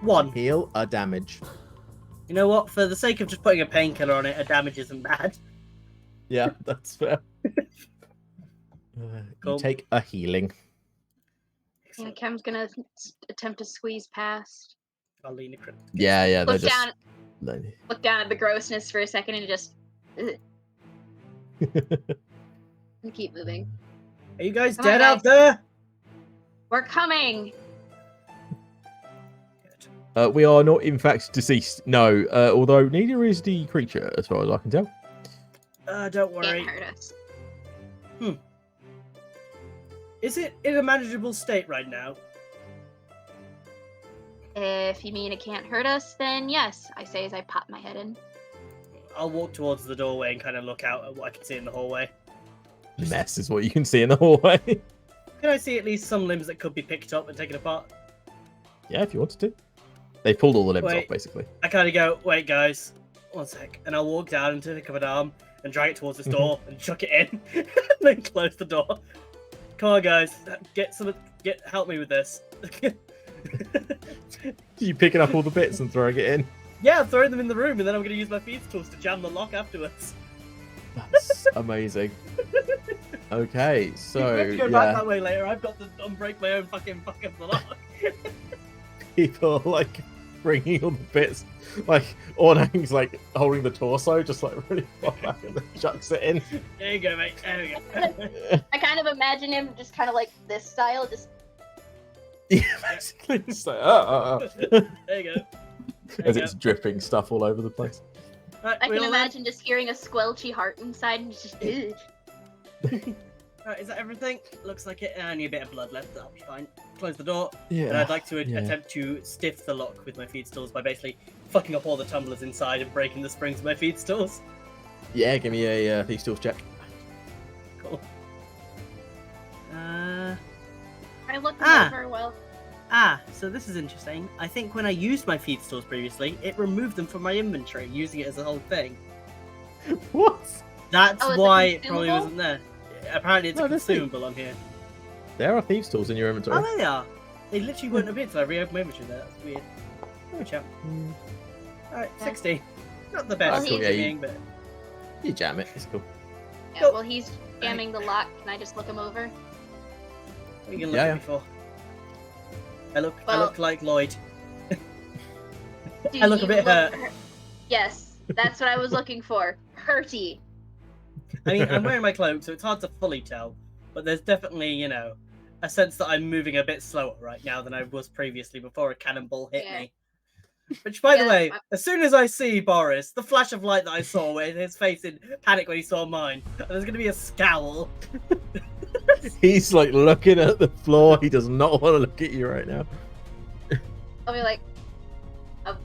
1. Heal a damage. You know what? For the sake of just putting a painkiller on it, a damage isn't bad. Yeah, that's fair. Cool. You take a healing. And Kem's gonna attempt to squeeze past. I'll lean a crit. Yeah, they're Look just. look down at the grossness for a second and just and keep moving. Are you guys Come on, dead guys. out there? We're coming. We are not, in fact, deceased. No, although neither is the creature, as far as I can tell. Don't worry. Can't hurt us. Is it in a manageable state right now? If you mean it can't hurt us, then yes, I say as I pop my head in. I'll walk towards the doorway and kind of look out at what I can see in the hallway. Mess is what you can see in the hallway. Can I see at least some limbs that could be picked up and taken apart? Yeah, if you wanted to. They pulled all the limbs Wait. off, basically. I kind of go, wait, guys, one sec. And I'll walk down and pick up an arm and drag it towards this door and chuck it in. And then close the door. Come on, guys, help me with this. You picking up all the bits and throwing it in? Yeah, I'm throwing them in the room, and then I'm going to use my feed tools to jam the lock afterwards. That's amazing. Okay, so If you go back that way later, I've got to unbreak my own fucking the lock. people are, like bringing all the bits. Like Ornang's like holding the torso, just like really far back, and then chucks it in. There you go, mate. There we go. I kind of imagine him just kind of like this style, just Yeah, basically. It's like, There you go. as it's dripping stuff all over the place. Right, I we can all there? imagine just hearing a squelchy heart inside and just. Ugh. Right, is that everything? Looks like it. I need a bit of blood left. That'll be fine. Close the door. Yeah. And I'd like to yeah. attempt to stiff the lock with my feed stools by basically fucking up all the tumblers inside and breaking the springs with my feed stools. Yeah, give me a Thieves' Tools check. Cool. I looked Ah. over well. So this is interesting. I think when I used my feed stools previously, it removed them from my inventory, using it as a whole thing. What? That's Oh, it's a why it probably consumable? wasn't there. Apparently it's No, a that's the- consumable on here. There are Thieves' Tools in your inventory. Oh, they are. They literally wouldn't appear until I reopened my inventory there. That's weird. Oh, chap. Mm. Alright, Yeah. 60. Not the best Well, yeah, thing, but... You jam it. It's cool. Yeah, Nope. well, he's jamming the lock. Can I just look him over? What are you gonna look Yeah, at yeah. me for? I Well- look like Lloyd. Do I look a you bit hurt. Yes, that's what I was looking for. Hurty. I mean, I'm wearing my cloak, so it's hard to fully tell. But there's definitely, you know, a sense that I'm moving a bit slower right now than I was previously before a cannonball hit Yeah. me. Which, by the Yeah, way, I- as soon as I see Boris, the flash of light that I saw with his face in panic when he saw mine, and there's going to be a scowl. He's like looking at the floor. He does not want to look at you right now. I'll be like,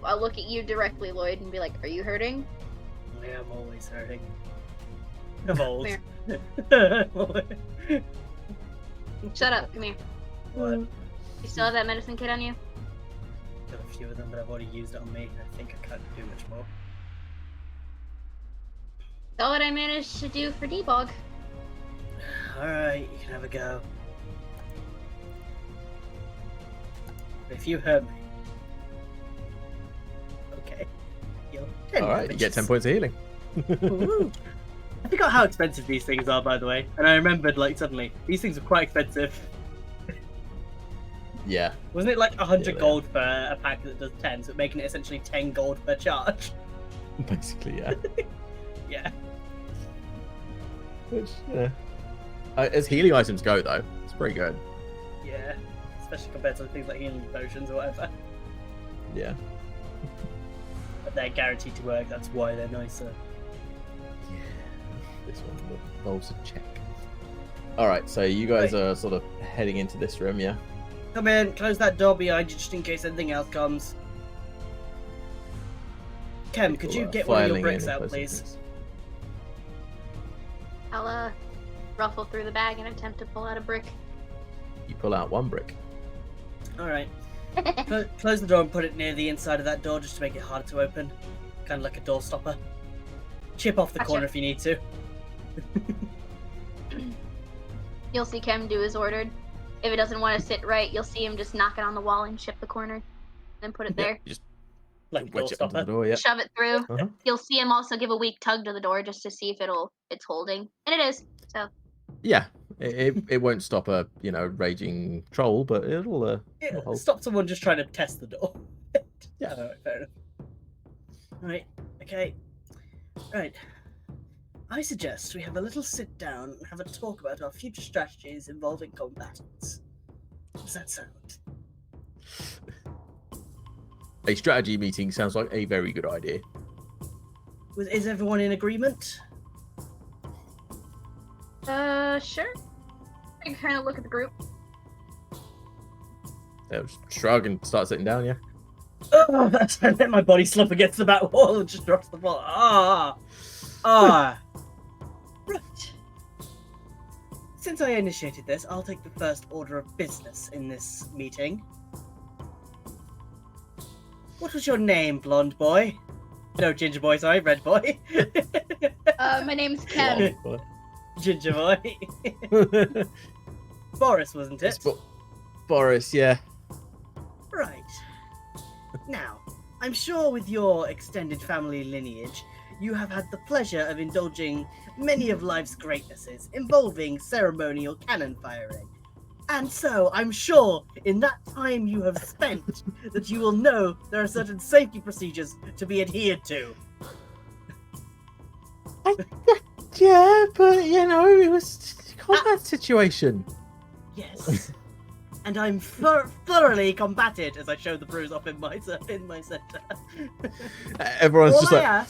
I'll look at you directly, Lloyd, and be like, "Are you hurting?" Yeah, I'm always hurting. Of old. Come Shut up. Come here. What? You still have that medicine kit on you? Got a few of them, but I've already used it on me. I think I can't do much more. That's what I managed to do for Debog. Alright, you can have a go. If you hurt me. Okay. You're 10 All right, you get 10 damages. points of healing. Ooh. I forgot how expensive these things are, by the way. And I remembered, like, suddenly, these things are quite expensive. Yeah. Wasn't it like 100 Yeah, they are. gold for a pack that does 10, so making it essentially 10 gold per charge? Basically, yeah. Yeah. Which, yeah. As healing items go, though, it's pretty good. Yeah. Especially compared to things like healing potions or whatever. Yeah. But they're guaranteed to work, that's why they're nicer. Yeah. This one involves a check. All right, so you guys are sort of heading into this room, yeah? Come in, close that door behind you just in case anything else comes. Kem, could you People are get one of your filing in bricks and out, closing please? things. I'll ruffle through the bag and attempt to pull out a brick. You pull out one brick. Alright. Close the door and put it near the inside of that door just to make it harder to open. Kind of like a door stopper. Chip off the Gotcha. corner if you need to. You'll see Kem do as ordered. If it doesn't want to sit right, you'll see him just knock it on the wall and chip the corner. Then put it there. You just Like a door wedge it onto the stopper. door, yeah. Shove it through. Uh-huh. You'll see him also give a weak tug to the door just to see if it's holding. And it is. So Yeah. It won't stop a, raging troll, but it'll Yeah, hold. stop someone just trying to test the door. Yeah. Alright, fair enough. Right, okay. Right. I suggest we have a little sit down and have a talk about our future strategies involving combatants. How does that sound? a strategy meeting sounds like a very good idea. Is everyone in agreement? Sure. I kind of look at the group. They'll shrug and start sitting down, yeah? Oh, I let my body slump against the back wall and just drops the ball. Right. Since I initiated this, I'll take the first order of business in this meeting. What was your name, blonde boy? No, ginger boy, sorry, red boy. My name's Ken. Ginger boy. Boris, wasn't it? Boris, yeah. Right. Now, I'm sure with your extended family lineage, you have had the pleasure of indulging many of life's greatnesses involving ceremonial cannon firing. And so, I'm sure in that time you have spent that you will know there are certain safety procedures to be adhered to. Yeah, but you know, it was a combat situation. Yes. And I'm thoroughly combated as I show the bruise off in my center. Everyone's just like,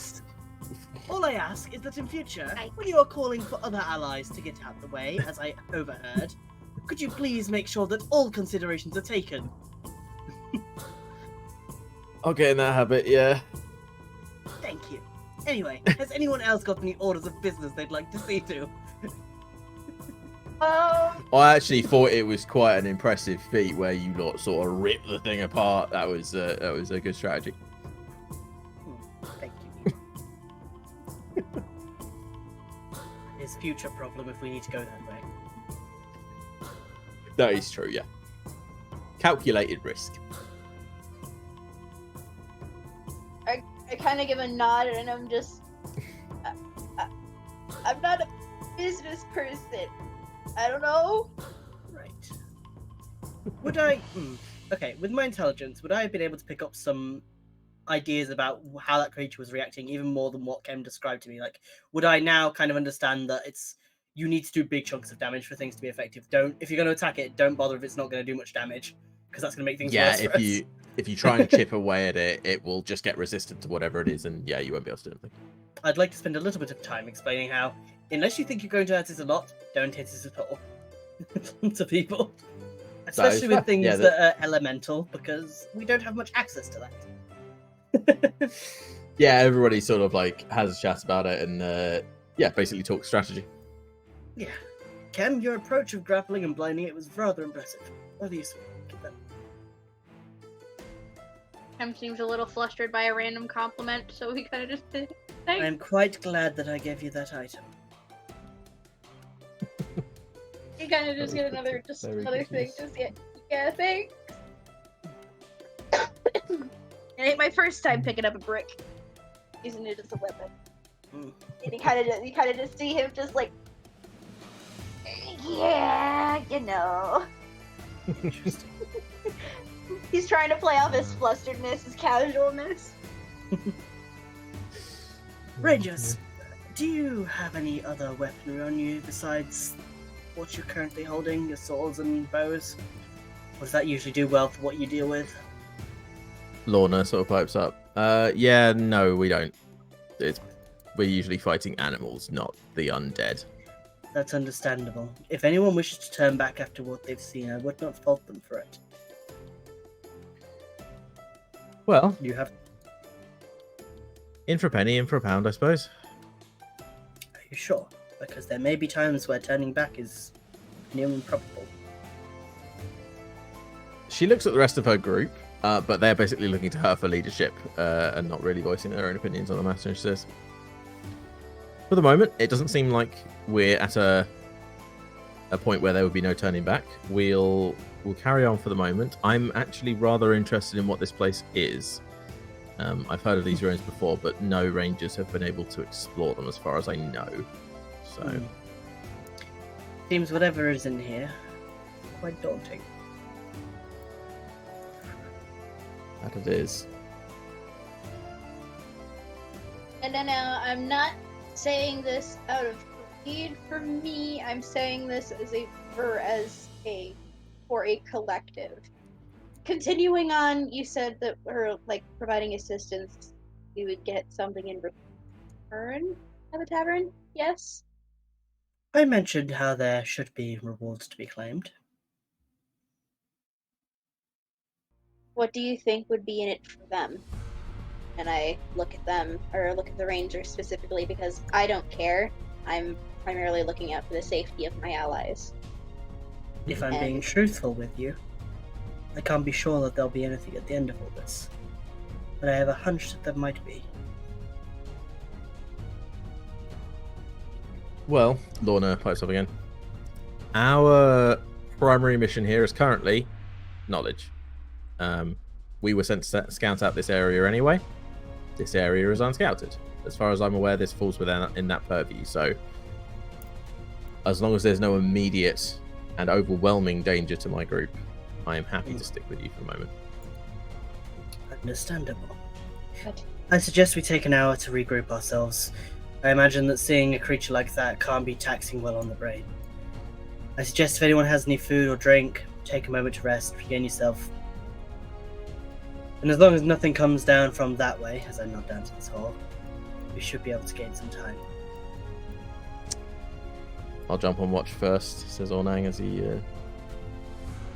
All I ask is that in future, when you are calling for other allies to get out the way, as I overheard, could you please make sure that all considerations are taken? I'll get in that habit, yeah. Thank you. Anyway, has anyone else got any orders of business they'd like to see to? I actually thought it was quite an impressive feat where you lot sort of ripped the thing apart. That was a good strategy. Thank you. It's future problem if we need to go that way. That is true, yeah. Calculated risk. I kind of give a nod and I'm just... I'm not a business person. I don't know. Right. Would I... Okay, with my intelligence, would I have been able to pick up some ideas about how that creature was reacting even more than what Kem described to me? Like, would I now kind of understand that it's... You need to do big chunks of damage for things to be effective. If you're going to attack it, don't bother if it's not going to do much damage, because that's going to make things worse for us. If you try and chip away at it, it will just get resistant to whatever it is, and yeah, you won't be able to do anything. I'd like to spend a little bit of time explaining how, unless you think you're going to hurt it a lot, don't hit it at all. To people. Especially with things that are elemental, because we don't have much access to that. Yeah, everybody sort of like has a chat about it and basically talk strategy. Yeah. Kem, your approach of grappling and blinding it was rather impressive. What do you think of that? Kem seems a little flustered by a random compliment, so he kind of just did. Thanks. I'm quite glad that I gave you that item. You kind of just get another thing. Just get, yeah, thanks. It ain't my first time picking up a brick, using it as a weapon. And you kind of just see him just like, yeah, you know. Interesting. He's trying to play off his flusteredness, his casualness. Rangers, do you have any other weaponry on you besides what you're currently holding, your swords and bows? Or does that usually do well for what you deal with? Lorna sort of pipes up. Yeah, no, we don't. We're usually fighting animals, not the undead. That's understandable. If anyone wishes to turn back after what they've seen, I would not fault them for it. Well, You have... in for a penny, in for a pound, I suppose. Are you sure? Because there may be times where turning back is near improbable. She looks at the rest of her group, but they're basically looking to her for leadership and not really voicing their own opinions on the matter. And she says, for the moment, it doesn't seem like we're at a point where there would be no turning back. We'll carry on for the moment. I'm actually rather interested in what this place is. I've heard of these ruins before, but no rangers have been able to explore them as far as I know. So, Seems whatever is in here, quite daunting. that it is. And then I'm not saying this out of greed for me. I'm saying this as for a collective. continuing on, you said that we're like providing assistance. We would get something in return at the tavern. Yes. I mentioned how there should be rewards to be claimed. What do you think would be in it for them? And I look at them, or look at the ranger specifically, because I don't care. I'm primarily looking out for the safety of my allies. If I'm being truthful with you, I can't be sure that there'll be anything at the end of all this. But I have a hunch that there might be. Well, Lorna pipes up again. Our primary mission here is currently knowledge. We were sent to scout out this area anyway. This area is unscouted. As far as I'm aware, this falls within in that purview. So, as long as there's no immediate and overwhelming danger to my group, I am happy to stick with you for the moment. Understandable. Good. I suggest we take an hour to regroup ourselves. I imagine that seeing a creature like that can't be taxing well on the brain. I suggest if anyone has any food or drink, take a moment to rest, regain yourself. And as long as nothing comes down from that way, as I nod down to this hall, we should be able to gain some time. I'll jump on watch first, says Ornang as he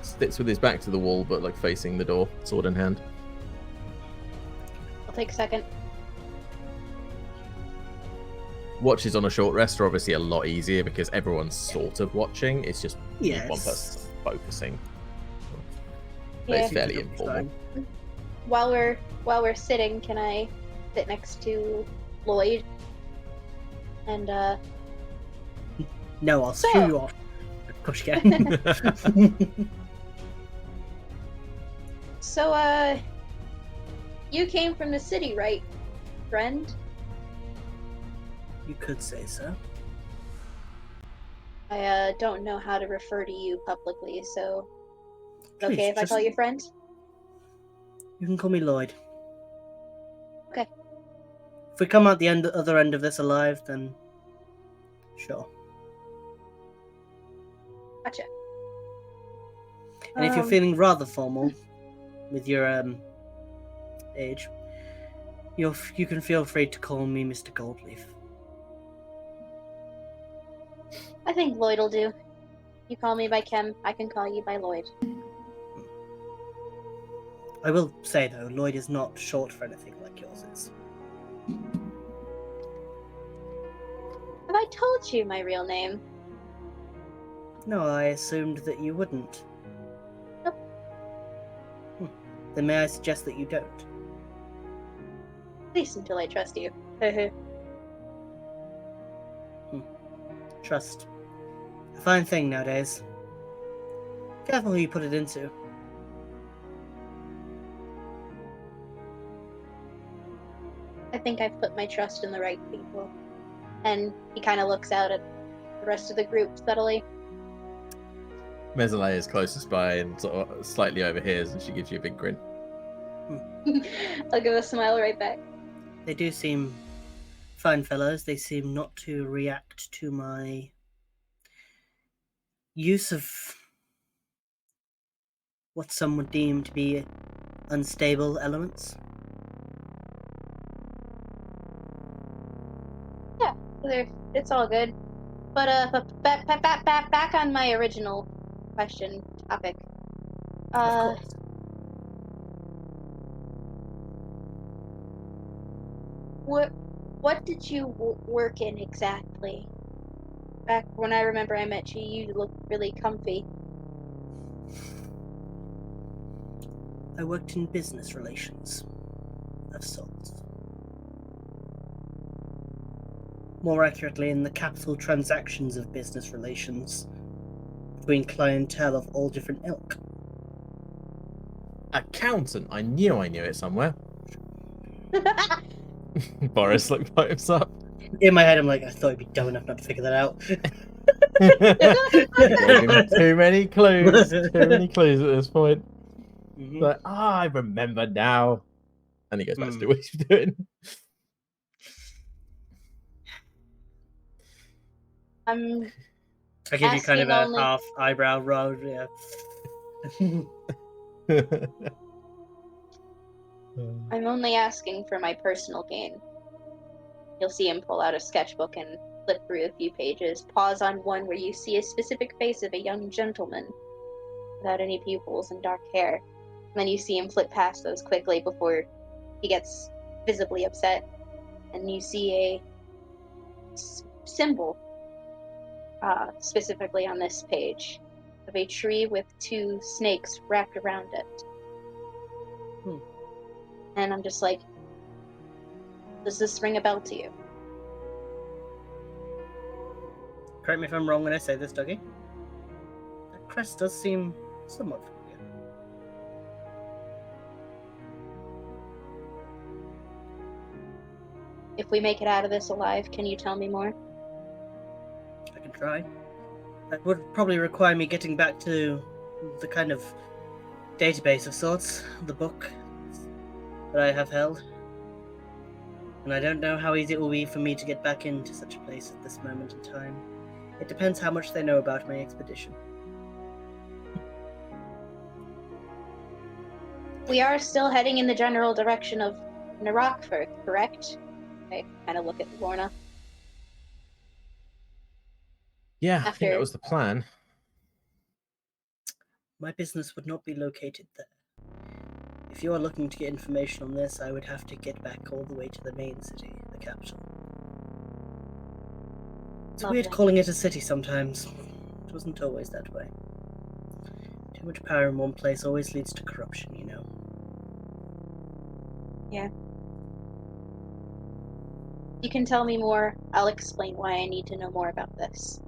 sits with his back to the wall, but like facing the door, sword in hand. I'll take a second. Watches on a short rest are obviously a lot easier because everyone's sort of watching. It's just Yes. one person focusing. But Yeah. it's fairly informal. While we're sitting, can I sit next to Lloyd? And No, I'll So- shoo you off. Of course you can. so you came from the city, right, friend? You could say so. I don't know how to refer to you publicly, so is it Please, okay if I just- call you friend? You can call me Lloyd. Okay. If we come out the other end of this alive, then sure. Gotcha. And if you're feeling rather formal with your age, you can feel free to call me Mr. Goldleaf. I think Lloyd'll do. You call me by Kem, I can call you by Lloyd. I will say though, Lloyd is not short for anything like yours is. Have I told you my real name? No, I assumed that you wouldn't. Nope. Then may I suggest that you don't? At least until I trust you. Trust. A fine thing nowadays. Careful who you put it into. I think I've put my trust in the right people. And he kind of looks out at the rest of the group subtly. Mezzalay is closest by and sort of slightly overhears, and she gives you a big grin. I'll give a smile right back. They do seem fine fellows. They seem not to react to my use of what some would deem to be unstable elements. It's all good. But back on my original question topic. Of course. What did you work in exactly? Back when I remember I met you, you looked really comfy. I worked in business relations of sorts. More accurately, in the capital transactions of business relations between clientele of all different ilk. Accountant. I knew it somewhere. Boris like pipes up. In my head, I'm like, I thought I'd be dumb enough not to figure that out. Too many clues. Too many clues at this point. Mhm. Like, I remember now. And he goes back to Hmm. do what he's doing. I'm I give you kind of Asking a only- half eyebrow roll, yeah. I'm only asking for my personal gain. You'll see him pull out a sketchbook and flip through a few pages, pause on one where you see a specific face of a young gentleman without any pupils and dark hair. And then you see him flip past those quickly before he gets visibly upset. And you see a symbol, specifically on this page, of a tree with 2 snakes wrapped around it. And I'm just like, does this ring a bell to you? Correct me if I'm wrong when I say this, Dougie. That crest does seem somewhat familiar. If we make it out of this alive, can you tell me more? I can try. That would probably require me getting back to the kind of database of sorts, the book that I have held. And I don't know how easy it will be for me to get back into such a place at this moment in time. It depends how much they know about my expedition. We are still heading in the general direction of Narakfur, correct? I kind of look at Lorna. Yeah, I think After- that was the plan. My business would not be located there. If you are looking to get information on this, I would have to get back all the way to the main city, the capital. It's weird Lovely. calling it a city sometimes. It wasn't always that way. Too much power in one place always leads to corruption, you know. You can tell me more. I'll explain why I need to know more about this.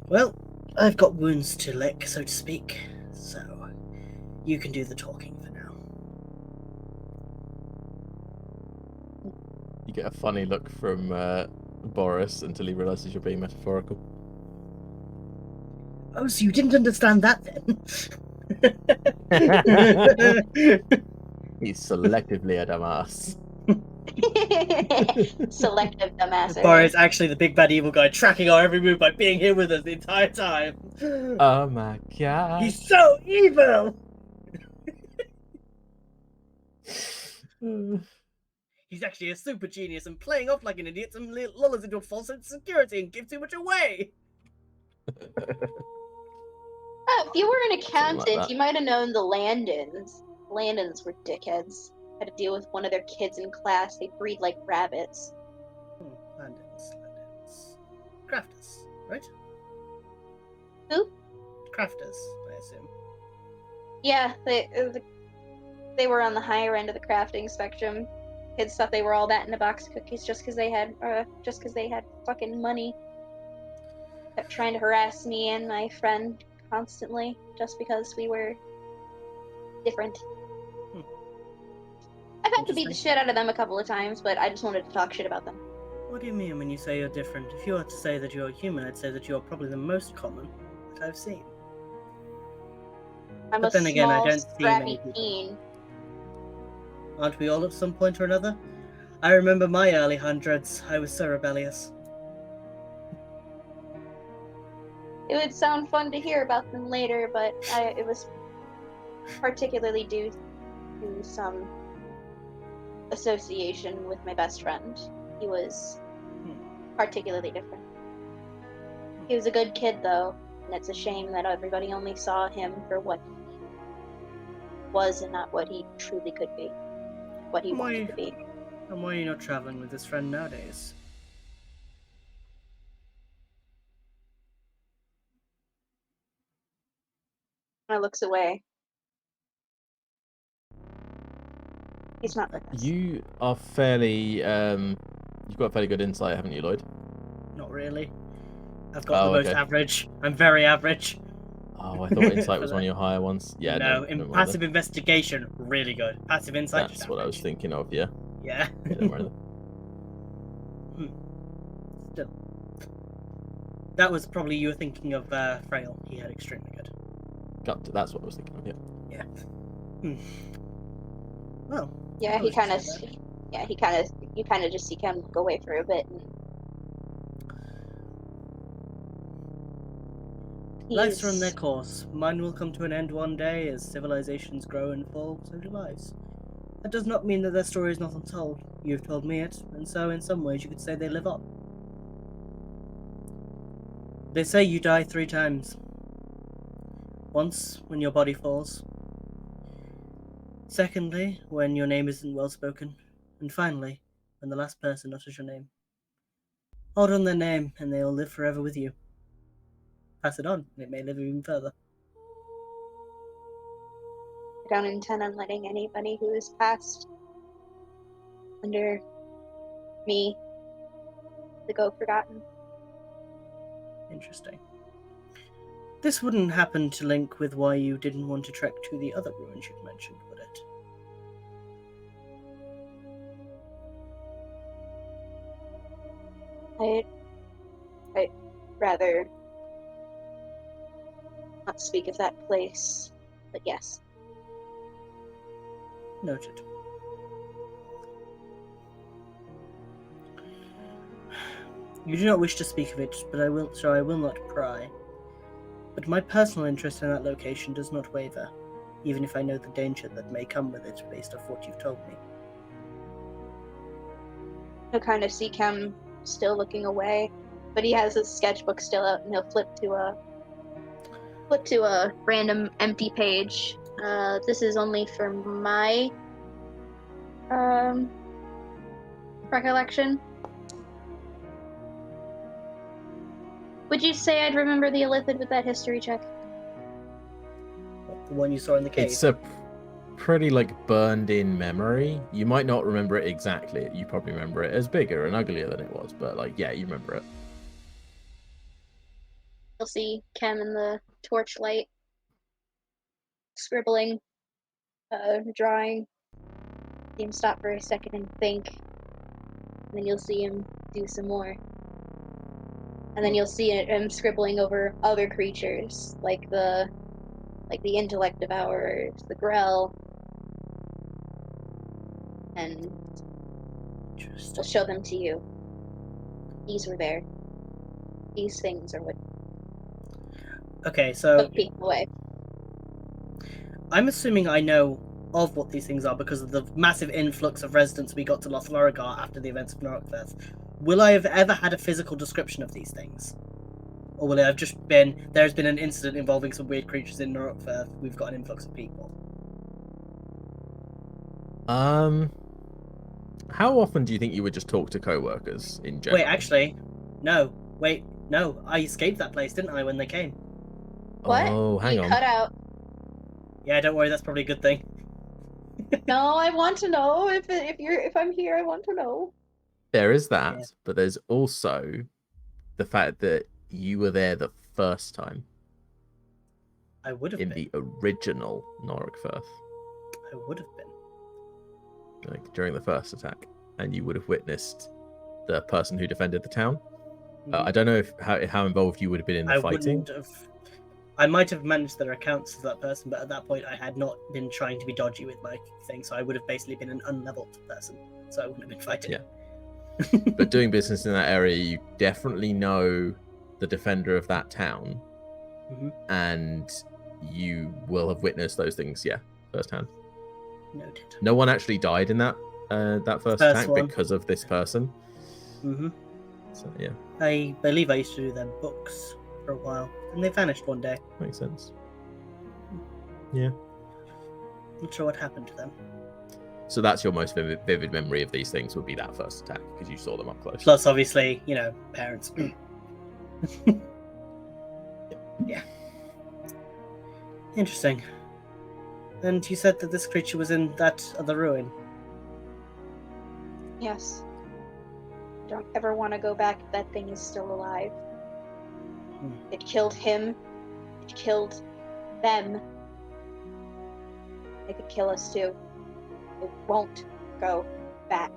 Well, I've got wounds to lick, so to speak, so you can do the talking for now. You get a funny look from Boris until he realizes you're being metaphorical. Oh, so you didn't understand that then? He's selectively a dumbass. Selective dumbassery. Boris actually the big bad evil guy tracking our every move by being here with us the entire time. Oh my god. He's so evil! He's actually a super genius and playing off like an idiot and lull us into a false sense of security and give too much away. Oh, if you were an like accountant, that. you might have known the Landons. Landons were dickheads. Had to deal with one of their kids in class. They breed like rabbits. Landons. Crafters, right? Who? Crafters, I assume. Yeah, they were on the higher end of the crafting spectrum. Kids thought they were all that in a box of cookies just because they had fucking money. Kept trying to harass me and my friend constantly just because we were different. I've had to beat the Interesting. shit out of them a couple of times, but I just wanted to talk shit about them. What do you mean when you say you're different? If you were to say that you're human, I'd say that you're probably the most common that I've seen. I'm But a then again, I small, don't see scrappy many people. teen. Aren't we all at some point or another? I remember my early hundreds. I was so rebellious. It would sound fun to hear about them later, but it was particularly due to some association with my best friend. He was particularly different. He was a good kid, though, and it's a shame that everybody only saw him for what he was and not what he truly could be. What he wanted to be. And why are you not traveling with this friend nowadays? I looks away. He's not with us. You are fairly you've got fairly good insight, haven't you, Lloyd? Not really. I've got Oh, the most okay. average. I'm very average. Oh, I thought insight was one of your higher ones. Yeah, no, no, in don't worry passive investigation, really good. Passive then. insight, That's just what I was average. thinking of, yeah. Yeah. Yeah, don't worry then. Still. That was probably you were thinking of Frail. He had extremely good. That's what I was thinking of, yeah. Well. Yeah, that he was kind of. just bad. Yeah, you kind of just see him go away for a bit. And Lives run their He's course. Mine will come to an end one day as civilizations grow and fall, so do lives. That does not mean that their story is not untold. You've told me it, and so in some ways you could say they live on. They say you die 3 times. Once, when your body falls. Secondly, when your name isn't well spoken. And finally, when the last person utters your name. Hold on their name, and they will live forever with you. Pass it on, and it may live even further. I don't intend on letting anybody who has passed under me to go forgotten. Interesting. This wouldn't happen to link with why you didn't want to trek to the other ruins you'd mentioned, would it? I'd rather not speak of that place, but yes. Noted. You do not wish to speak of it, but I will not pry. But my personal interest in that location does not waver, even if I know the danger that may come with it based off what you've told me. He'll kind of see Kem still looking away, but he has his sketchbook still out, and he'll flip to a random empty page. This is only for my recollection. Would you say I'd remember the Illithid with that history check? The one you saw in the cave. It's a pretty burned in memory. You might not remember it exactly. You probably remember it as bigger and uglier than it was, but yeah, you remember it. You'll see Kem in the torchlight scribbling, drawing. See him stop for a second and think, and then you'll see him do some more. And then you'll see him scribbling over other creatures, like the intellect devourers, the Grell, and we'll show them to you. These were there. These things are what Okay, so took people away. I'm assuming I know of what these things are because of the massive influx of residents we got to Lothlorgar after the events of Norokfeth. Will I have ever had a physical description of these things? Or will it have just been, there's been an incident involving some weird creatures in Norokfeth, we've got an influx of people? How often do you think you would just talk to co-workers in general? Wait, no, I escaped that place, didn't I, when they came? What? Oh, hang You on. cut out. Yeah, don't worry, that's probably a good thing. No, I want to know if I'm here. I want to know. There is that, Yeah. but there's also the fact that you were there the first time I would have in been. the original Norokfeth, I would have been. during the first attack, and you would have witnessed the person who defended the town. Mhm. I don't know how involved you would have been in the fighting. I might have managed their accounts as that person, but at that point I had not been trying to be dodgy with my thing, so I would have basically been an unleveled person, so I wouldn't have been fighting. Yeah. But doing business in that area, you definitely know the defender of that town, Mhm. and you will have witnessed those things, firsthand. Noted. No one actually died in that first attack one. because of this person. hmm So yeah, I believe I used to do their books for a while, and they vanished one day. makes sense. Not sure what happened to them. So that's your most vivid memory of these things would be that first attack because you saw them up close. Plus, obviously, parents. Yeah. Interesting. And you said that this creature was in that other ruin. Yes. Don't ever want to go back if that thing is still alive. It killed him. It killed them. It could kill us too. It won't go back.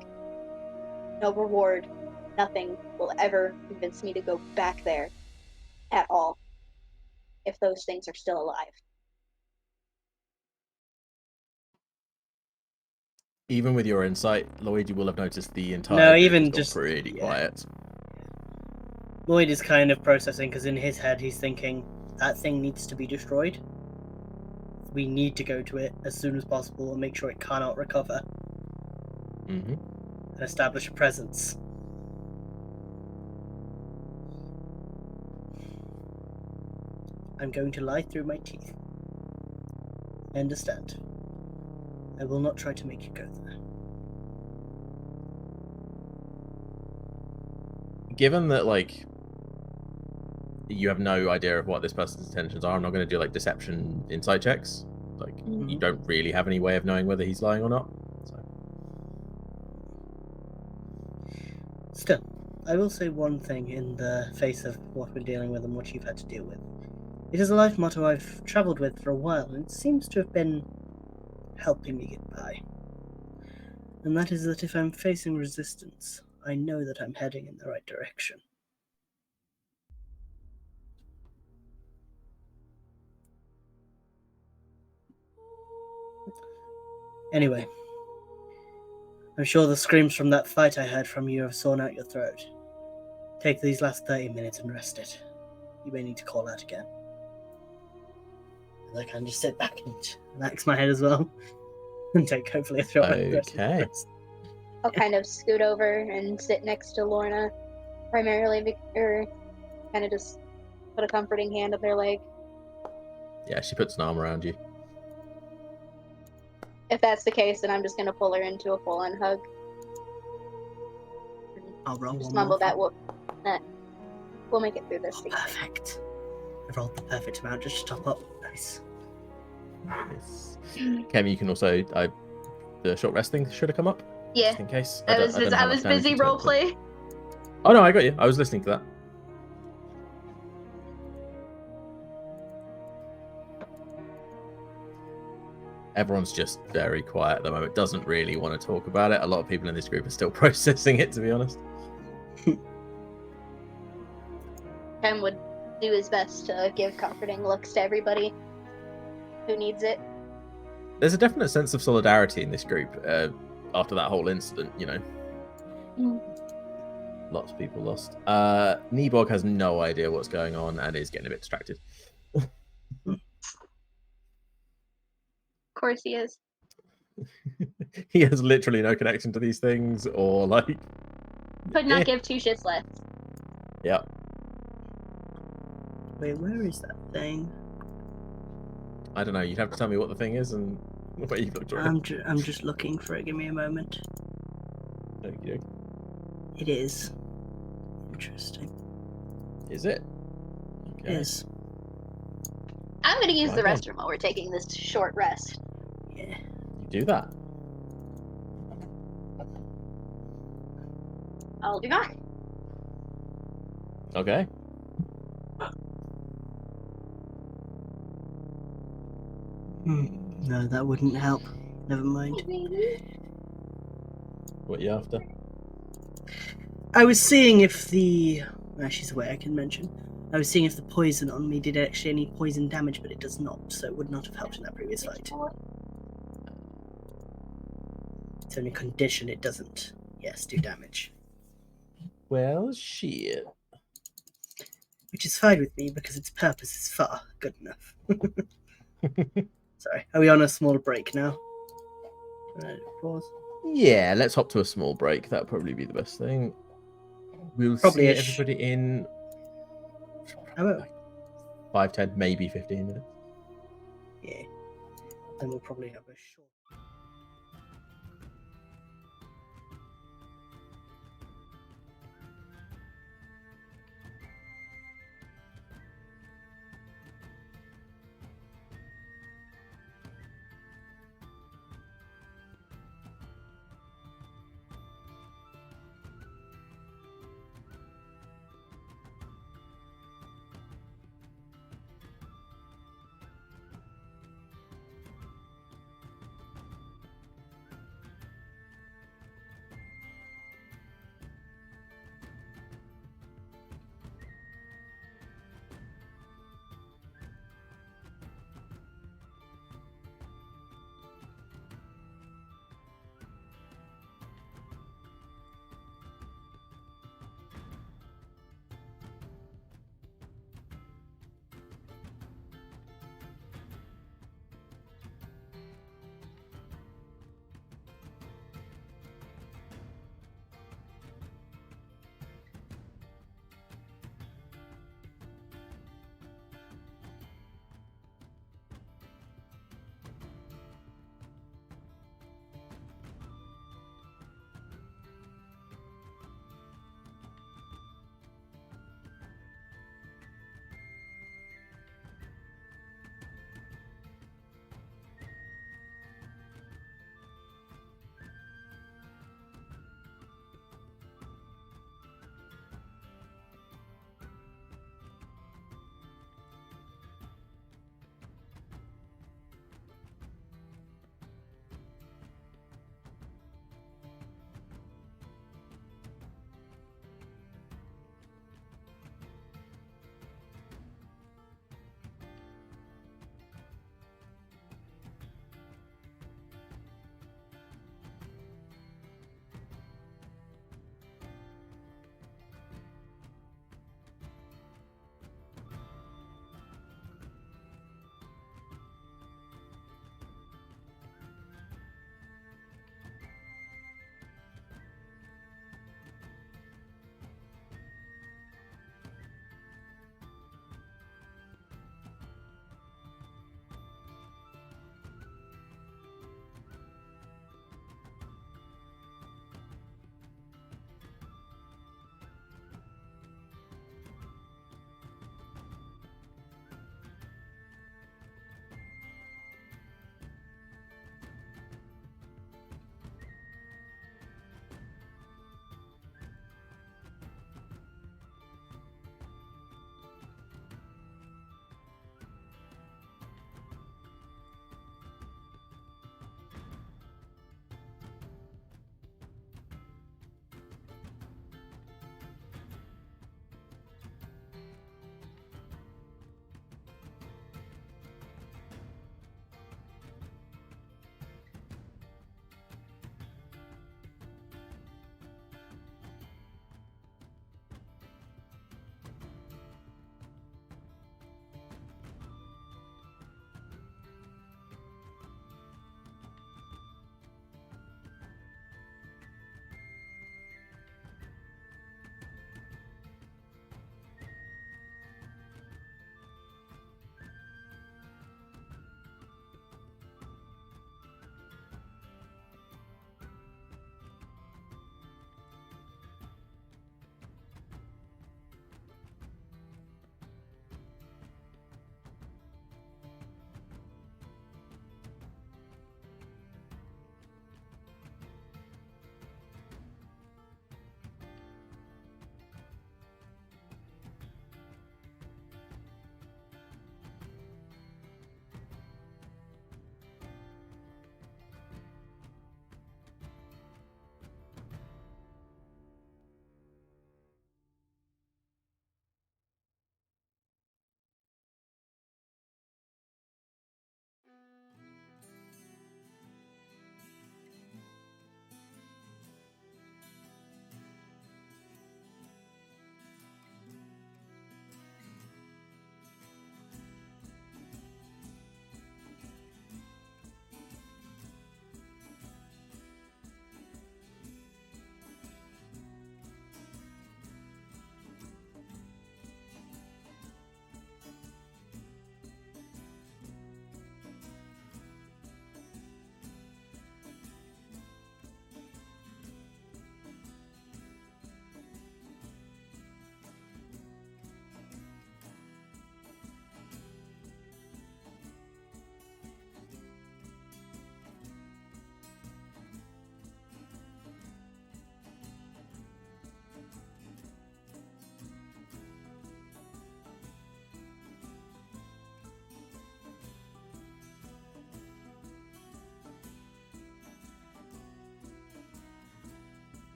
No reward. Nothing will ever convince me to go back there at all. If those things are still alive. Even with your insight, Lloyd, you will have noticed the entire No, group even has gone just- pretty yeah. quiet. Lloyd is kind of processing because in his head he's thinking, that thing needs to be destroyed. We need to go to it as soon as possible and make sure it cannot recover Mm-hmm. and establish a presence. I'm going to lie through my teeth. I understand. I will not try to make you go there. Given that, like, you have no idea of what this person's intentions are, I'm not going to do, like, deception insight checks. Like, you don't really have any way of knowing whether he's lying or not. So. Still, I will say one thing in the face of what we're dealing with and what you've had to deal with. It is a life motto I've travelled with for a while, and it seems to have been helping me get by. And that is that if I'm facing resistance, I know that I'm heading in the right direction. Anyway, I'm sure the screams from that fight I heard from you have sawn out your throat. Take these last 30 minutes and rest it. You may need to call out again. And I can just sit back and relax my head as well. And take hopefully a throw. Okay. I'll kind of scoot over and sit next to Lorna, primarily, or kind of just put a comforting hand up their leg. Yeah, she puts an arm around you. If that's the case, then I'm just gonna pull her into a full-on hug. I'll roll Just one mumble more. that we'll make it through this thing. Perfect. I rolled the perfect amount just to top up. Nice. Nice. Kemi, you can also... the short rest thing should have come up. Yeah, Just in case. I don't- was don't know how much damage busy you took, but- roleplay. Oh, no, I got you. I was listening to that. Everyone's just very quiet at the moment. Doesn't really want to talk about it. A lot of people in this group are still processing it, to be honest. Ken would do his best to give comforting looks to everybody who needs it. There's a definite sense of solidarity in this group after that whole incident, you know. Lots of people lost. Neborg has no idea what's going on and is getting a bit distracted. Of course he is. He has literally no connection to these things, or like... Could not Yeah. give two shits less. Yeah. Wait, where is that thing? I don't know. You'd have to tell me what the thing is and where you've looked already. I'm just looking for it. Give me a moment. Okay. It is. Interesting. Is it? It is. I'm gonna use the Okay. restroom while we're taking this short rest. Yeah. You do that. I'll be back. Okay. No, that wouldn't help. Never mind. What are you after? I was seeing if the... she's away, I can mention. I was seeing if the poison on me did actually any poison damage, but it does not, so it would not have helped in that previous fight. It's only condition it doesn't, yes, do damage. Well, shit. Which is fine with me because its purpose is far good enough. Sorry, are we on a small break now? Pause. Yeah, let's hop to a small break. That'll probably be the best thing. We'll Probably see a sh- everybody in How about... 5, 10, maybe 15 minutes. Yeah. Then we'll probably have a short...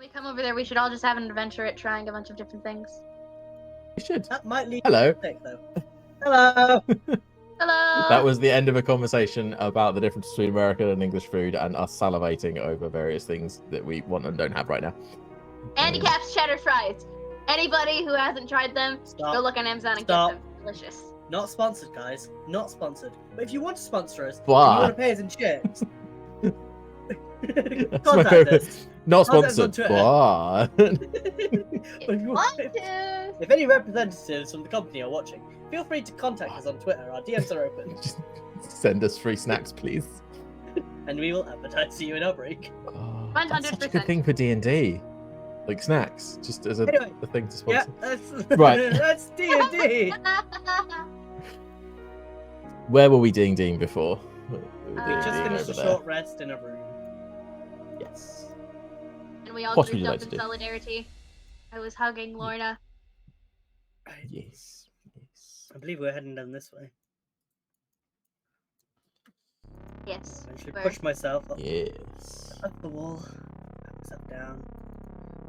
we come over there, we should all just have an adventure at trying a bunch of different things. You should. That might lead Hello. to a though. Hello. Hello. That was the end of a conversation about the difference between American and English food and us salivating over various things that we want and don't have right now. Handicaps cheddar fries. Anybody who hasn't tried them, Stop. go look on Amazon and Stop. get them. Delicious. Not sponsored, guys. Not sponsored. But if you want to sponsor us, and you Why? want to pay us in shares, That's my contact favorite. us. Not Contact us on sponsored. Twitter. Why? If you want- If any representatives from the company are watching, feel free to contact us on Twitter. Our DMs are open, Just send us free snacks, please. and we will advertise you in our break. Oh, that's such a good 100%. thing for D&D. Like snacks, just as a Anyway, thing to Yeah, sponsor. that's Right. That's D&D. Where were we D&D before? We were We Uh, just D&Ding finished over a there. short rest in a room. Yes. And we all What would grouped you up like to in do? solidarity. I was hugging Lorna. Yes. Yes. I believe we're heading down this way. Yes. I should Where? push myself up, Yes. up the wall, back myself down.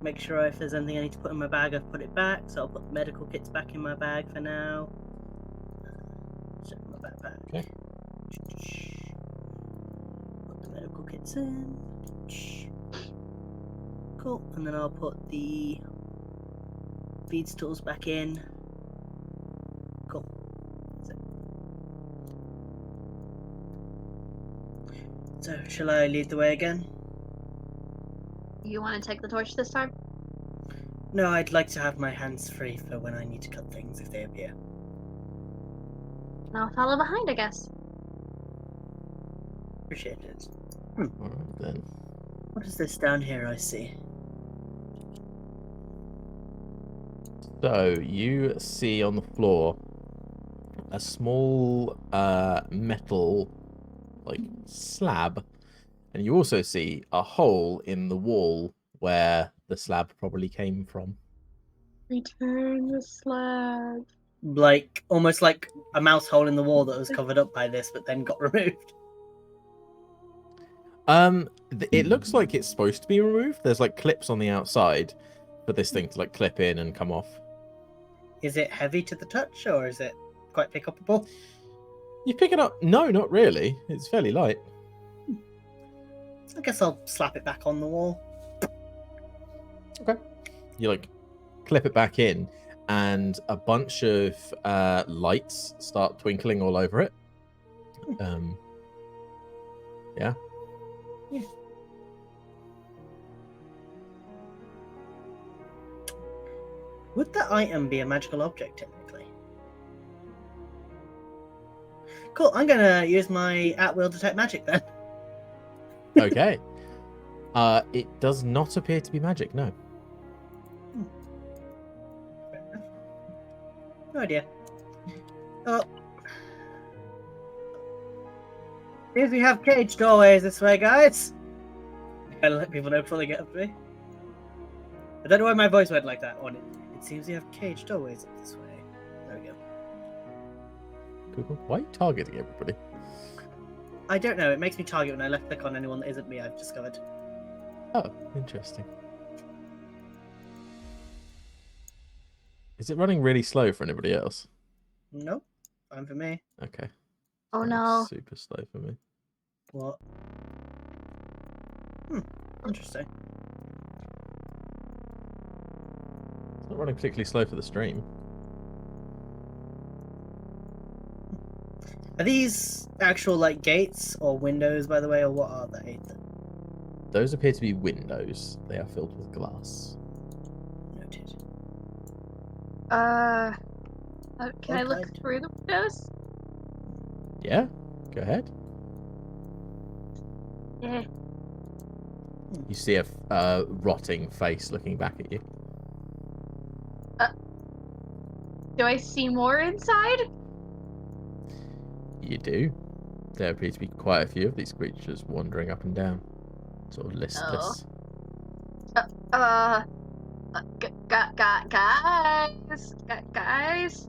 Make sure if there's anything I need to put in my bag, I've put it back. So I'll put the medical kits back in my bag for now. Check my backpack. Okay. Put the medical kits in. Cool. And then I'll put the feed stools back in. Cool. That's it. So, shall I lead the way again? You want to take the torch this time? No, I'd like to have my hands free for when I need to cut things if they appear. I'll follow behind, I guess. Appreciate it. Alright then. What is this down here I see? So you see on the floor a small metal like slab, and you also see a hole in the wall where the slab probably came from. Return the slab. Like, almost like a mouse hole in the wall that was covered up by this but then got removed. It looks like it's supposed to be removed. There's like clips on the outside for this thing to like clip in and come off. Is it heavy to the touch or is it quite pick upable? You pick it up? No, not really. It's fairly light. I guess I'll slap it back on the wall. You like clip it back in, and a bunch of lights start twinkling all over it. Yeah. Would the item be a magical object technically? Cool, I'm gonna use my at-will detect magic then. Okay. It does not appear to be magic. No. Fair enough. No idea. Oh. Seems we have cage doorways this way, guys. Gotta let people know before they get up to me. I don't know why my voice went like that on it. It seems we have cage doorways up this way. There we go. Cool. Why are you targeting everybody? I don't know, it makes me target when I left click on anyone that isn't me, I've discovered. Oh, interesting. Is it running really slow for anybody else? Nope, fine for me. Okay. Oh It's no. Super slow for me. What? Interesting. It's not running particularly slow for the stream. Are these actual, like, gates or windows, by the way, or what are they? Those appear to be windows. They are filled with glass. Noted. Can I look Okay. through the windows? Yeah? Go ahead. Yeah. You see a rotting face looking back at you. Do I see more inside? You do. There appear to be quite a few of these creatures wandering up and down, sort of listless. Guys.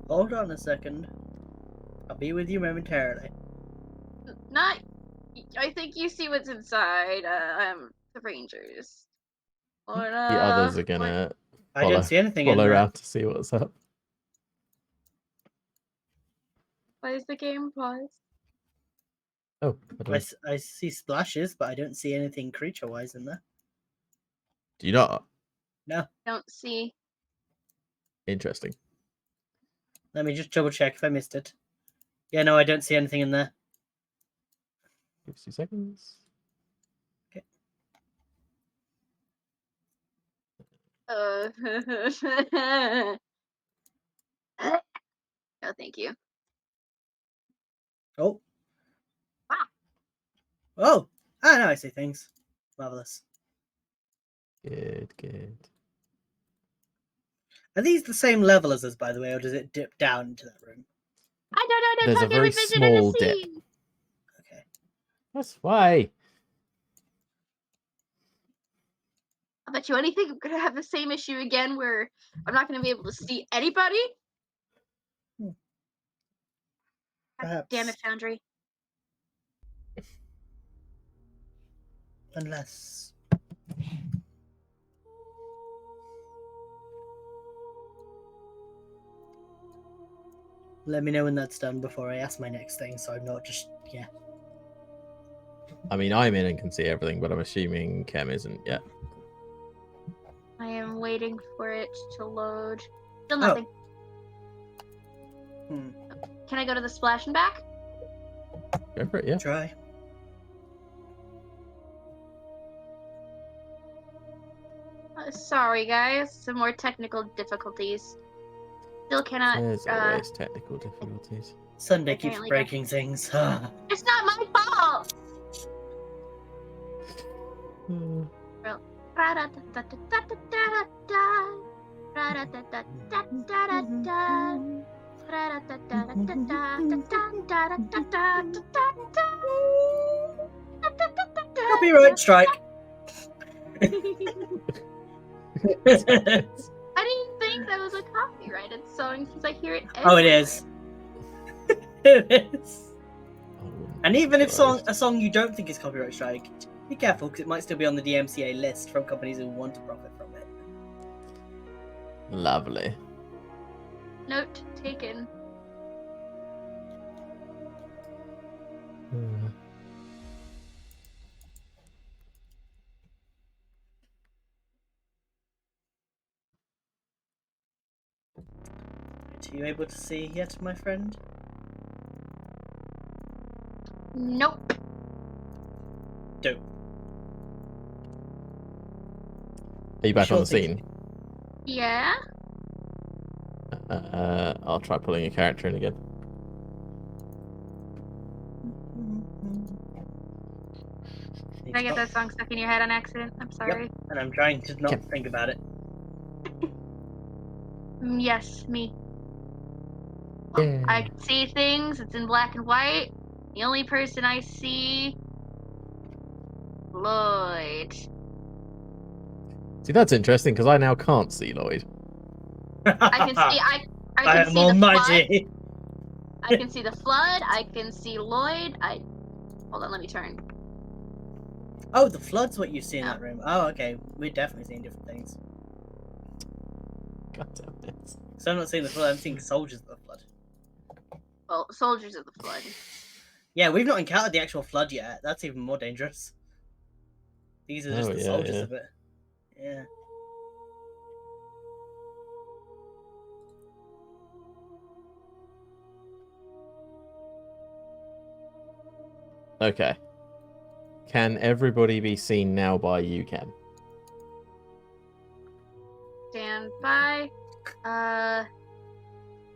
Hold on a second. I'll be with you momentarily. Not. I think you see what's inside. Rangers. The others are gonna I don't see anything in follow there. around to see what's up. Why is the game paused? Oh, I don't, I see splashes, but I don't see anything creature-wise in there. do you not? No. Don't see. Interesting. Let me just double check if I missed it. Yeah, no, I don't see anything in there. Give us 2 seconds. No, thank you. Oh. Wow. Oh. Ah, now I see things. Marvelous. Good, good. Are these the same level as us, by the way, or does it dip down into that room? I don't know. There's a Don't very give vision small in the dip. sea. Okay. That's why. I bet you anything I'm gonna have the same issue again where I'm not gonna be able to see anybody. God Perhaps. damn it, Foundry. Unless. Let me know when that's done before I ask my next thing, so I'm not just yeah. I mean, I'm in and can see everything, but I'm assuming Chem isn't yet. I am waiting for it to load. Still Oh. nothing. Hmm. Can I go to the splash and back? Go for it, yeah. Try. Sorry, guys. Some more technical difficulties. Still cannot. There's always technical difficulties. Sunday keeps Apparently breaking things. It's not my fault. Copyright strike. I didn't think that was a copyrighted song since I hear it. Oh, it everywhere. is. It is. I wouldn't And be even if surprised. a song you don't think is copyright strike, be careful because it might still be on the DMCA list from companies who want to profit from it. Lovely. Note taken. Are you able to see yet, my friend? Nope. Dope. Are you back Sure on the thing. scene? Yeah. I'll try pulling a character in again. Did I get that song stuck in your head on accident? I'm sorry. And I'm trying to not Okay. think about it. Yes, me. Yeah. I can see things. It's in black and white. The only person I see, Lloyd. See, that's interesting because I now can't see Lloyd. I can see. I I can am see the flood. almighty. I can see the flood. I can see Lloyd. Hold on. Let me turn. Oh, the flood's what you see in Yeah. that room. Oh, okay. We're definitely seeing different things. God damn it. So I'm not seeing the flood, I'm seeing soldiers of the flood. Well, soldiers of the flood. Yeah, we've not encountered the actual flood yet. That's even more dangerous. These are just Oh, the yeah, soldiers yeah. of it. Yeah. Okay. Can everybody be seen now by you, Ken? Stand by.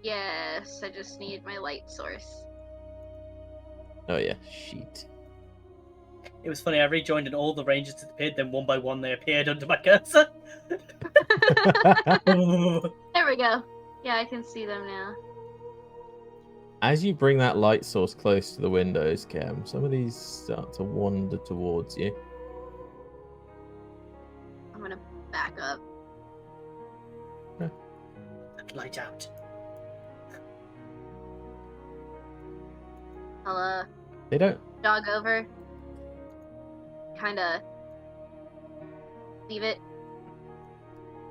Yes. I just need my light source. Oh, yeah. Sheet. It was funny, I rejoined and all the rangers disappeared, then one by one they appeared under my cursor. There we go. Yeah, I can see them now. As you bring that light source close to the windows, Cam, some of these start to wander towards you. I'm gonna back up. Light out. I'll They don't. jog over. Kinda leave it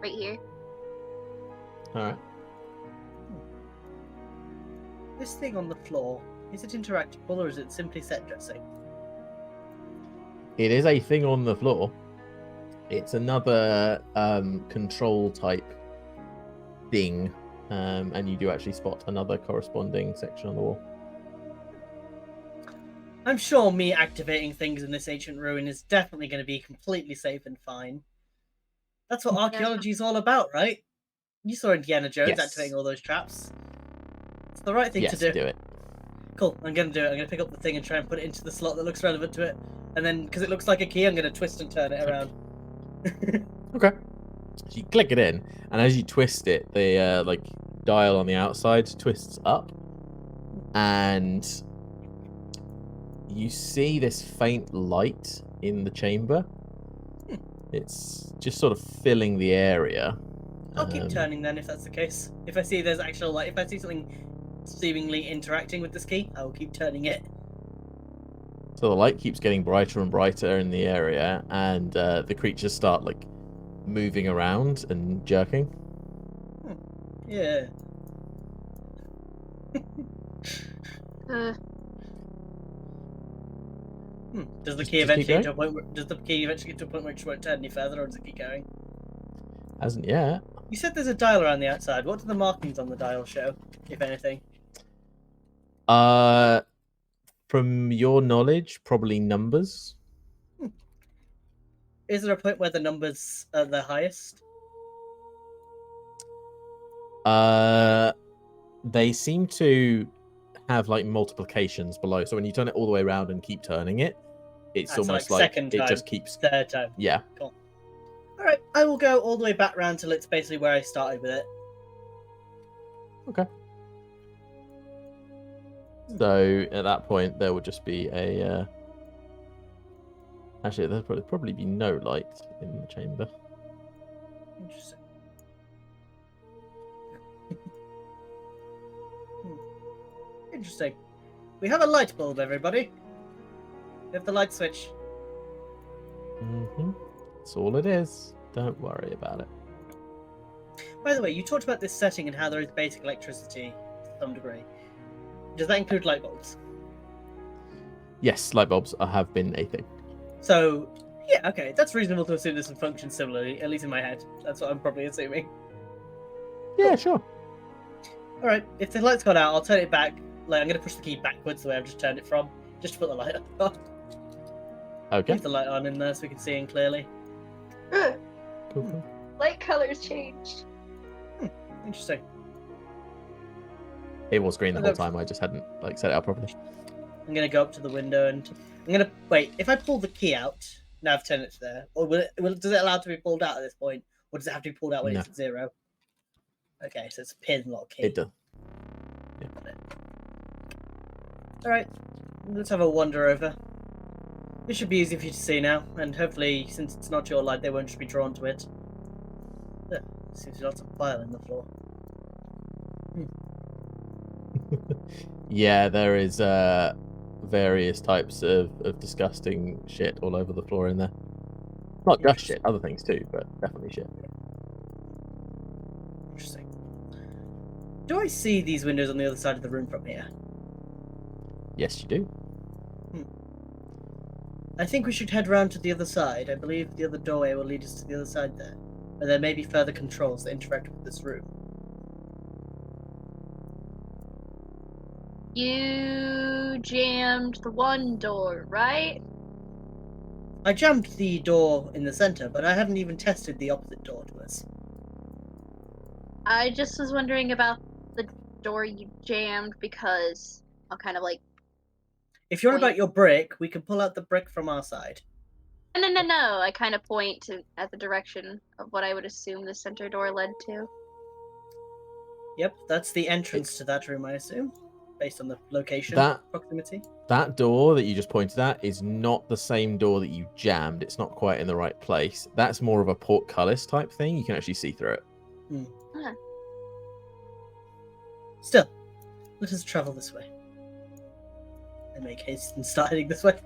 right here. All right. This thing on the floor, is it interactable or is it simply set dressing? It is a thing on the floor. It's another control type thing, and you do actually spot another corresponding section on the wall. I'm sure me activating things in this ancient ruin is definitely going to be completely safe and fine. That's what archaeology is all about, right? You saw Indiana Jones Yes. activating all those traps. It's the right thing Yes, to do. do it. Cool, I'm going to do it. I'm going to pick up the thing and try and put it into the slot that looks relevant to it. And then, because it looks like a key, I'm going to twist and turn it around. Okay. So you click it in, and as you twist it, the like dial on the outside twists up, and you see this faint light in the chamber. It's just sort of filling the area. I'll keep turning then, if that's the case. If I see there's actual, like, if I see something seemingly interacting with this key, I will keep turning it. So the light keeps getting brighter and brighter in the area, and the creatures start like moving around and jerking. Yeah. Does the Just- key just keep eventually get going. to a point where does the key eventually get to a point where it just won't turn any further, or does it keep going? Hasn't yet. You said there's a dial around the outside. What do the markings on the dial show, if anything? From your knowledge, probably numbers. Is there a point where the numbers are the highest? They seem to have like multiplications below. So when you turn it all the way around and keep turning it, it's That's almost like like second it time. just keeps. Third time. Yeah. Alright, I will go all the way back round till it's basically where I started with it. Okay. So at that point, there would just be a. Actually, there'd probably be no light in the chamber. Interesting. Interesting. We have a light bulb, everybody. We have the light switch. That's all it is. Don't worry about it. By the way, you talked about this setting and how there is basic electricity to some degree. Does that include light bulbs? Yes, light bulbs have been a thing. So, yeah, okay, that's reasonable to assume this would function similarly, at least in my head. That's what I'm probably assuming. Yeah, sure. Alright, if the light's gone out, I'll turn it back. Like, I'm going to push the key backwards the way I've just turned it from, just to put the light on. Okay. Leave the light on in there so we can see in clearly. Cool. Light colors changed. Interesting. It was green the whole Okay. time. I just hadn't like set it up properly. I'm going to go up to the window and I'm going to wait. If I pull the key out, now I've turned it there, or does it allow it to be pulled out at this point, or does it have to be pulled out when No. it's at 0? Okay, so it's a pin, not a key. It does. All right, let's have a wander over. This should be easy for you to see now, and hopefully, since it's not your light, they won't just be drawn to it. There seems to be lots of bile in the floor. Yeah, there is various types of disgusting shit all over the floor in there. Not just shit, other things too, but definitely shit. Interesting. Do I see these windows on the other side of the room from here? Yes, you do. I think we should head round to the other side. I believe the other doorway will lead us to the other side there. But there may be further controls that interact with this room. You jammed the one door, right? I jammed the door in the center, but I haven't even tested the opposite door to us. I just was wondering about the door you jammed because I'll kind of like. If you're Point. about your brick, we can pull out the brick from our side. No. I kind of point at the direction of what I would assume the center door led to. Yep, that's the entrance to that room, I assume, based on the location, That proximity. that door that you just pointed at is not the same door that you jammed. It's not quite in the right place. That's more of a portcullis type thing. You can actually see through it. Still, let us travel this way. And make haste and start heading this way.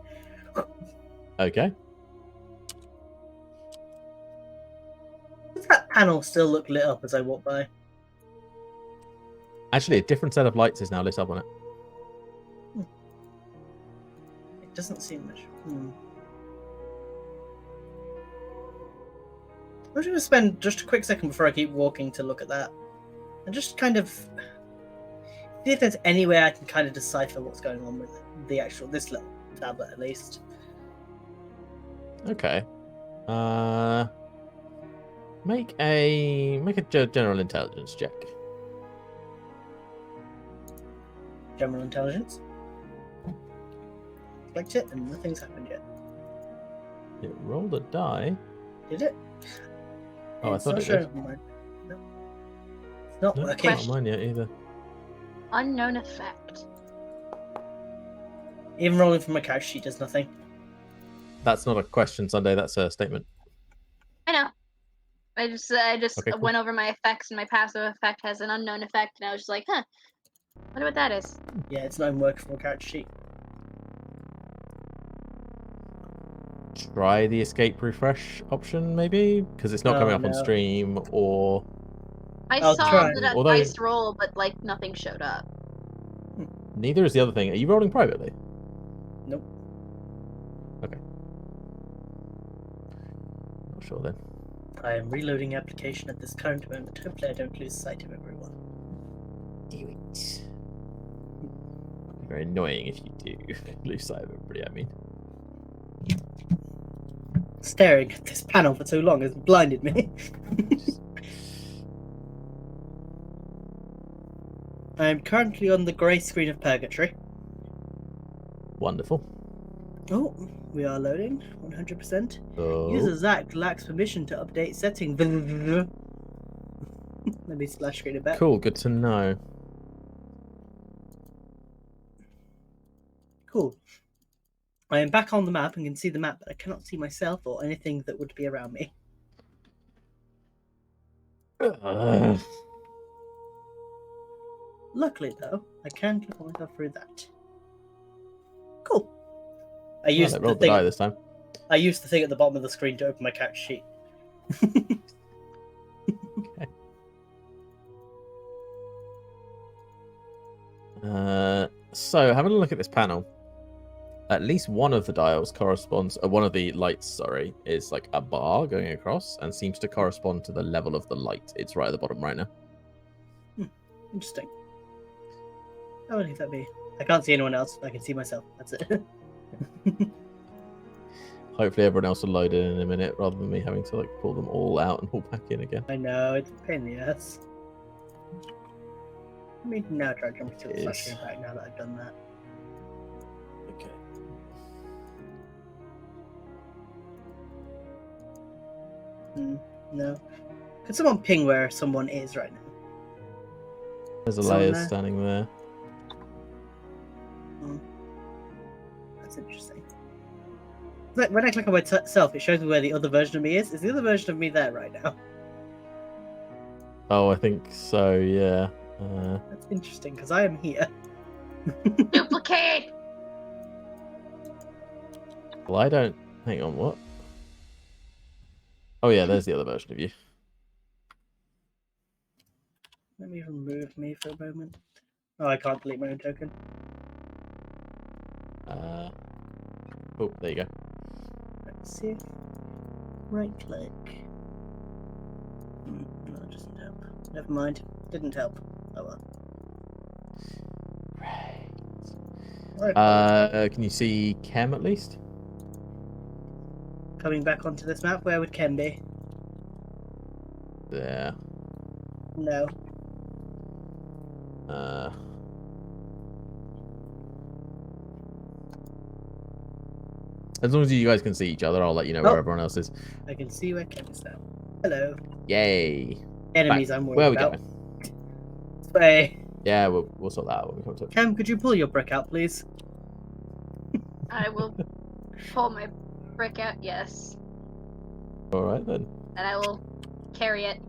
Okay. panel still look lit up as I walk by? Actually, a different set of lights is now lit up on it. It doesn't seem much. I'm just going to spend just a quick second before I keep walking to look at that. And just kind of see if there's any way I can kind of decipher what's going on with this little tablet at least. Okay. Make a general intelligence check. General intelligence. Select it, and nothing's happened yet. It rolled a die. Did it? Oh, It's I not thought it did. showing mine. No. It's not No, working. not mine yet either. Unknown effect. Even rolling from my couch sheet does nothing. That's not a question, Sunday. That's a statement. I know. I just Okay, cool. went over my effects, and my passive effect has an unknown effect, and I was just like, huh. Wonder what that is. Yeah, it's not even working from a couch sheet. Try the escape refresh option, maybe, because it's not coming up on no. stream, or I I'll saw try. the Although- dice roll, but like nothing showed up. neither is the other thing. Are you rolling privately? Nope. Okay. Not sure then. I am reloading the application at this current moment. Hopefully I don't lose sight of everyone. Do it. It'd be very annoying if you do lose sight of everybody. I mean, Staring at this panel for too long has blinded me. I'm currently on the grey screen of Purgatory. wonderful. Oh, we are loading 100%. So, User Zach lacks permission to update setting. Let me splash screen it back. cool. Good to know. Cool. I am back on the map and can see the map, but I cannot see myself or anything that would be around me. Luckily, though, I can click myself through that. Cool. I Well, used it the rolled the die thing. this time. I used the thing at the bottom of the screen to open my couch sheet. So having a look at this panel, at least one of the dials corresponds. One of the lights, sorry, is like a bar going across and seems to correspond to the level of the light. It's right at the bottom right now. Interesting. I will leave that be. I can't see anyone else. I can see myself. That's it. Hopefully everyone else will load in a minute rather than me having to like pull them all out and pull back in again. I know, it's a pain in the ass. Let me now try to jump to the It flash is. screen back now that I've done that. Okay. No. Could someone ping where someone is right now? There's a Someone layer there? standing there. That's interesting. Like, when I click on myself, it shows me where the other version of me is. Is the other version of me there right now? Oh, I think so, yeah. That's interesting, because I am here. Duplicate! Well, I don't... Hang on, what? Oh, yeah, there's the other version of you. Let me remove me for a moment. Oh, I can't delete my own token. Oh, there you go. Let's see. Right click. No, it doesn't help. Never mind. Didn't help. Oh well. Right. Can you see Chem at least? Coming back onto this map, where would Ken be? There. No. As long as you guys can see each other, I'll let you know Oh. where everyone else is. I can see where Ken is now. Hello. Yay! Enemies Back. I'm worried Where are we about. going? This way. Yeah, we'll sort that out when we come to it. Cam, could you pull your brick out, please? I will pull my brick out, yes. All right then. And I will carry it.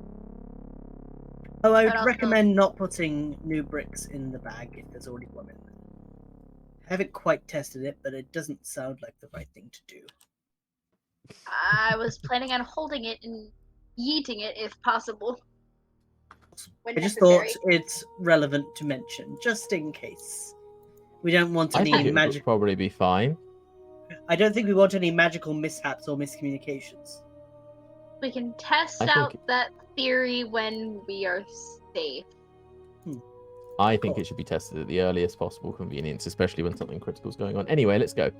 Oh, I But would also- recommend not putting new bricks in the bag if there's already one in there. I haven't quite tested it, but it doesn't sound like the right thing to do. I was planning on holding it and yeeting it if possible. When I just necessary. thought it's relevant to mention, just in case. We don't want I any think it would magic. probably be fine. I don't think we want any magical mishaps or miscommunications. We can test I out think- that theory when we are safe. I think Cool. it should be tested at the earliest possible convenience, especially when something critical is going on. Anyway, let's go. Do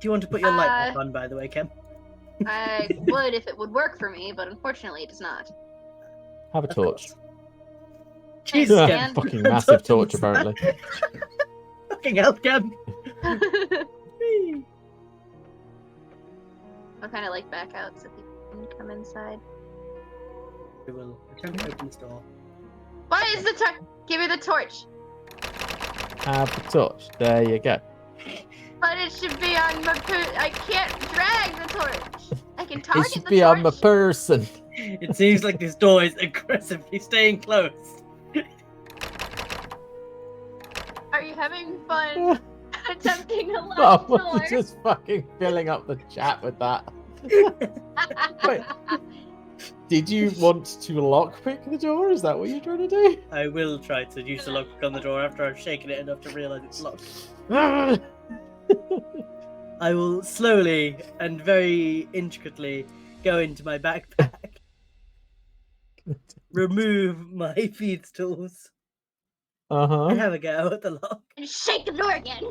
you want to put your light back on, by the way, Kem? I would if it would work for me, but unfortunately it does not. Have a Of torch. course. Jesus, Yeah, Kem. Fucking massive torch, Torches. apparently. Fucking hell, Kem. I'll kind of like back out so people can come inside. We will attempt to open this door. What is the torch? Give me the torch. Have the torch. There you go. But it should be on my. I can't drag the torch. I can It target should the be torch. on the person. It seems like this door is aggressively staying closed. Are you having fun attempting to lock Oh, the door? just fucking filling up the chat with that. Wait. Did you want to lockpick the door? Is that what you're trying to do? I will try to use the lockpick on the door after I've shaken it enough to realize it's locked. I will slowly and very intricately go into my backpack, remove my feed tools, and Uh-huh. have a go at the lock. And shake the door again.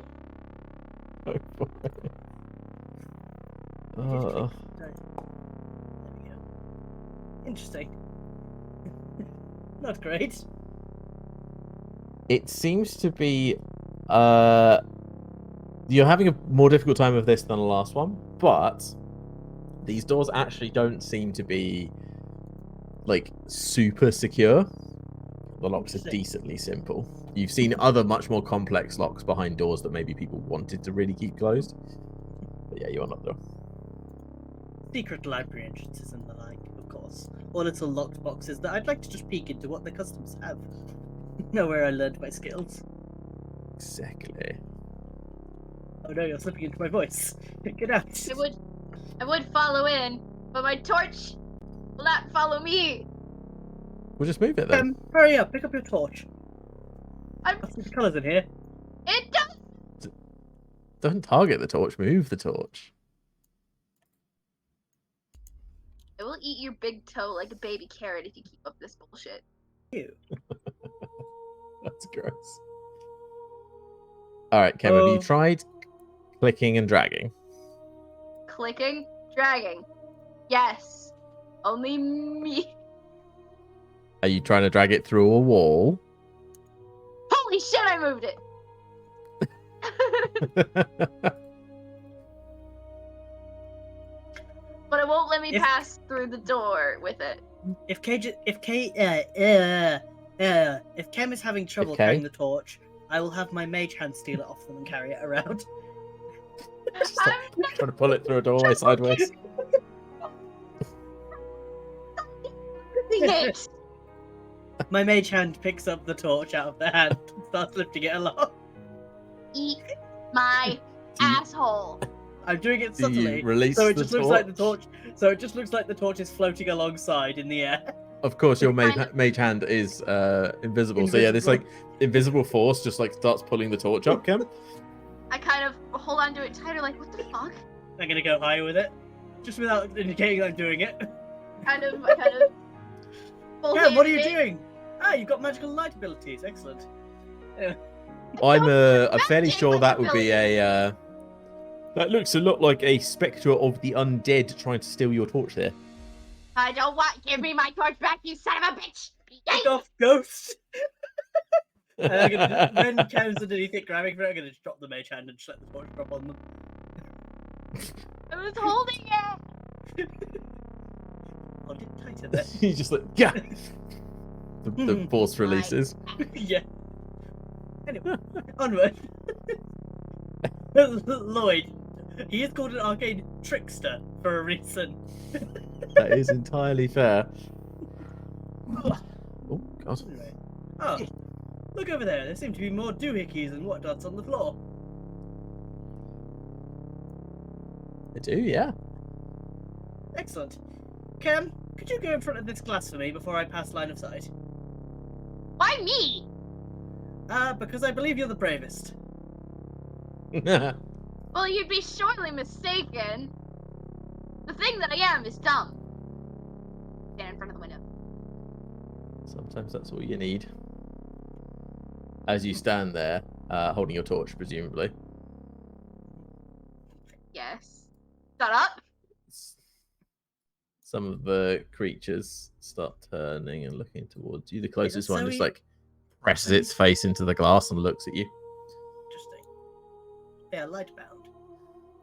Oh, There we go. Interesting. Not great. it seems to be you're having a more difficult time with this than the last one, but these doors actually don't seem to be like super secure. The locks are Interesting. decently simple. You've seen other much more complex locks behind doors that maybe people wanted to really keep closed. But yeah, you unlock the door. Secret library entrances and the like, of course. Or little locked boxes that I'd like to just peek into what the customs have. Know where I learned my skills. Exactly. Oh no, you're slipping into my voice. Get out. I would follow in, but my torch will not follow me. We'll just move it then. Hurry up, pick up your torch. I'm- I see the colours in here. It does. Don't target the torch, move the torch. I will eat your big toe like a baby carrot if you keep up this bullshit. Ew. That's gross. Alright, Kevin, have you Oh. tried clicking and dragging? Clicking, dragging. Yes. Only me. Are you trying to drag it through a wall? Holy shit, I moved it. But it won't let me If- pass through the door with it. If Kem is having trouble Okay. carrying the torch, I will have my mage hand steal it off them and carry it around. Just like I'm not trying to pull it through a doorway sideways. doing it. My mage hand picks up the torch out of their hand and starts lifting it along. Eat my Do you- asshole. I'm doing it Do subtly, you release so it the just torch? looks like the torch. So it just looks like the torch is floating alongside in the air. Of course, your Kind of- mage hand is invisible. So yeah, this like invisible force just like starts pulling the torch up, Kem. I kind of hold on to it tighter, like, what the fuck? I'm gonna go higher with it, just without indicating I'm doing it. I kind of. Yeah, what are you full-handed it. doing? Ah, you've got magical light abilities. Excellent. I'm fairly Magic sure that would be ability. a. That looks a lot like a spectre of the undead trying to steal your torch there. I don't want. Give me my torch back, you son of a bitch! Pick off, ghost! And I'm gonna, when Kem's underneath it grabbing for it, I'm gonna just drop the mage hand and just let the torch drop on them. I was holding it. Hold it tighter there. You just like yeah. The force releases. Yeah. Anyway, onward. Lloyd, he is called an arcane trickster for a reason. That is entirely fair. Oh god. Anyway. Oh, look over there. There seem to be more doohickeys and whatnots on the floor. I do, yeah. Excellent. Cam, Could you go in front of this glass for me before I pass line of sight? Why me? Because I believe you're the bravest. Well, you'd be sorely mistaken. The thing that I am is dumb. Stand in front of the window. Sometimes that's all you need. As you stand there, holding your torch, presumably. Yes. Shut up. Some of the creatures start turning and looking towards you. The closest one so just we- like presses its face into the glass and looks at you. Interesting. They are light bound.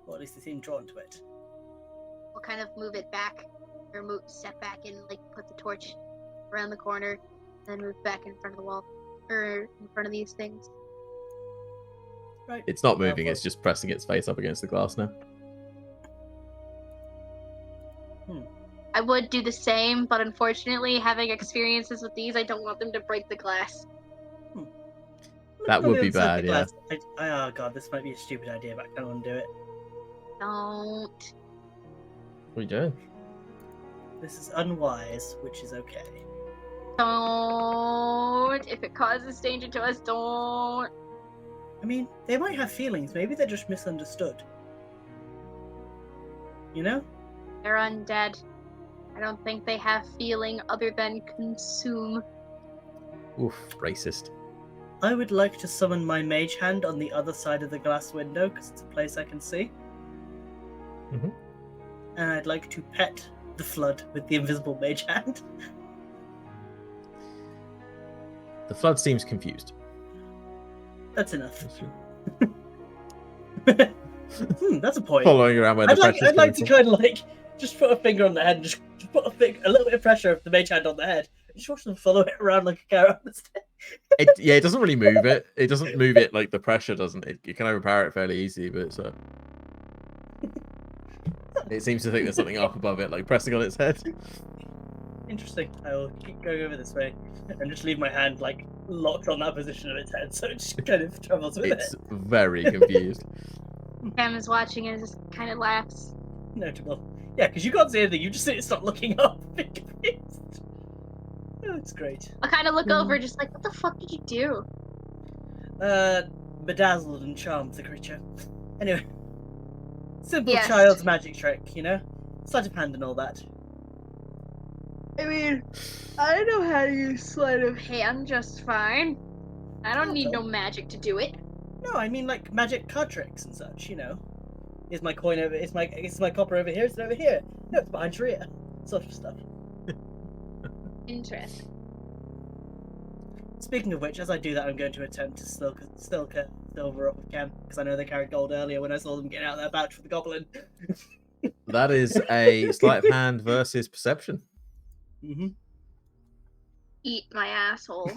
Or at least they seem drawn to it. We'll kind of move it back, or step back and like put the torch around the corner, then move back in front of the wall, or in front of these things. Right. It's not Well, moving, it's just pressing its face up against the glass now. I would do the same, but unfortunately, having experiences with these, I don't want them to break the glass. That On would the be other side of the bad, glass, oh god, this might be a stupid idea, but I don't want to do it. Don't. What are you doing? This is unwise, which is okay. Don't. If it causes danger to us, don't. I mean, they might have feelings. Maybe they're just misunderstood. You know? They're undead. I don't think they have feeling other than consume. Oof, racist. I would like to summon my mage hand on the other side of the glass window, because it's a place I can see. Mhm. And I'd like to pet the flood with the invisible mage hand. The flood seems confused. That's enough. That's a point. Following around where the I'd like pressure's to coming kind of like just put a finger on the head and just put a little bit of pressure of the mage hand on the head. Just watch them follow it around like a car on the stairs. it doesn't really move it. It doesn't move it like the pressure doesn't. You can overpower it fairly easy, but it's it seems to think there's something up above it, like pressing on its head. Interesting. I will keep going over this way and just leave my hand like locked on that position of its head, so it just kind of travels with It's it. very confused. Cam is watching and just kind of laughs. Notable. Yeah, because you can't see anything. You just see it start looking up. Confused. Oh, it's great. I kind of look over, just like, what the fuck did you do? Bedazzled and charmed the creature. Anyway, simple Yes. child's magic trick, you know, sleight of hand and all that. I mean, I know how to use sleight of hand just fine. I don't need Okay. no magic to do it. No, I mean like magic card tricks and such. You know, is my coin over? Is my copper over here? Is it over here? No, it's behind Sharia. Sort of stuff. Interesting. Speaking of which, as I do that, I'm going to attempt to stilk silver up with Cam, because I know they carried gold earlier when I saw them getting out their pouch for the goblin. That is a sleight of hand versus perception. Mm-hmm. Eat my asshole.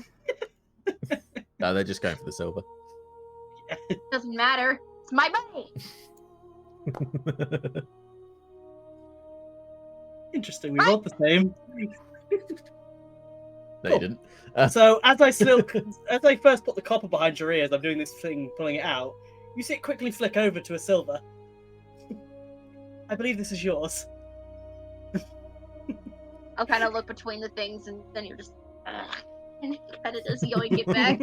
No, they're just going for the silver. Doesn't matter. It's my money. Interesting. We rolled the same. No, you didn't. So as I first put the copper behind your ears, I'm doing this thing, pulling it out. You see it quickly flick over to a silver. I believe this is yours. I'll kind of look between the things, and then you're just and kind of just yoink it back,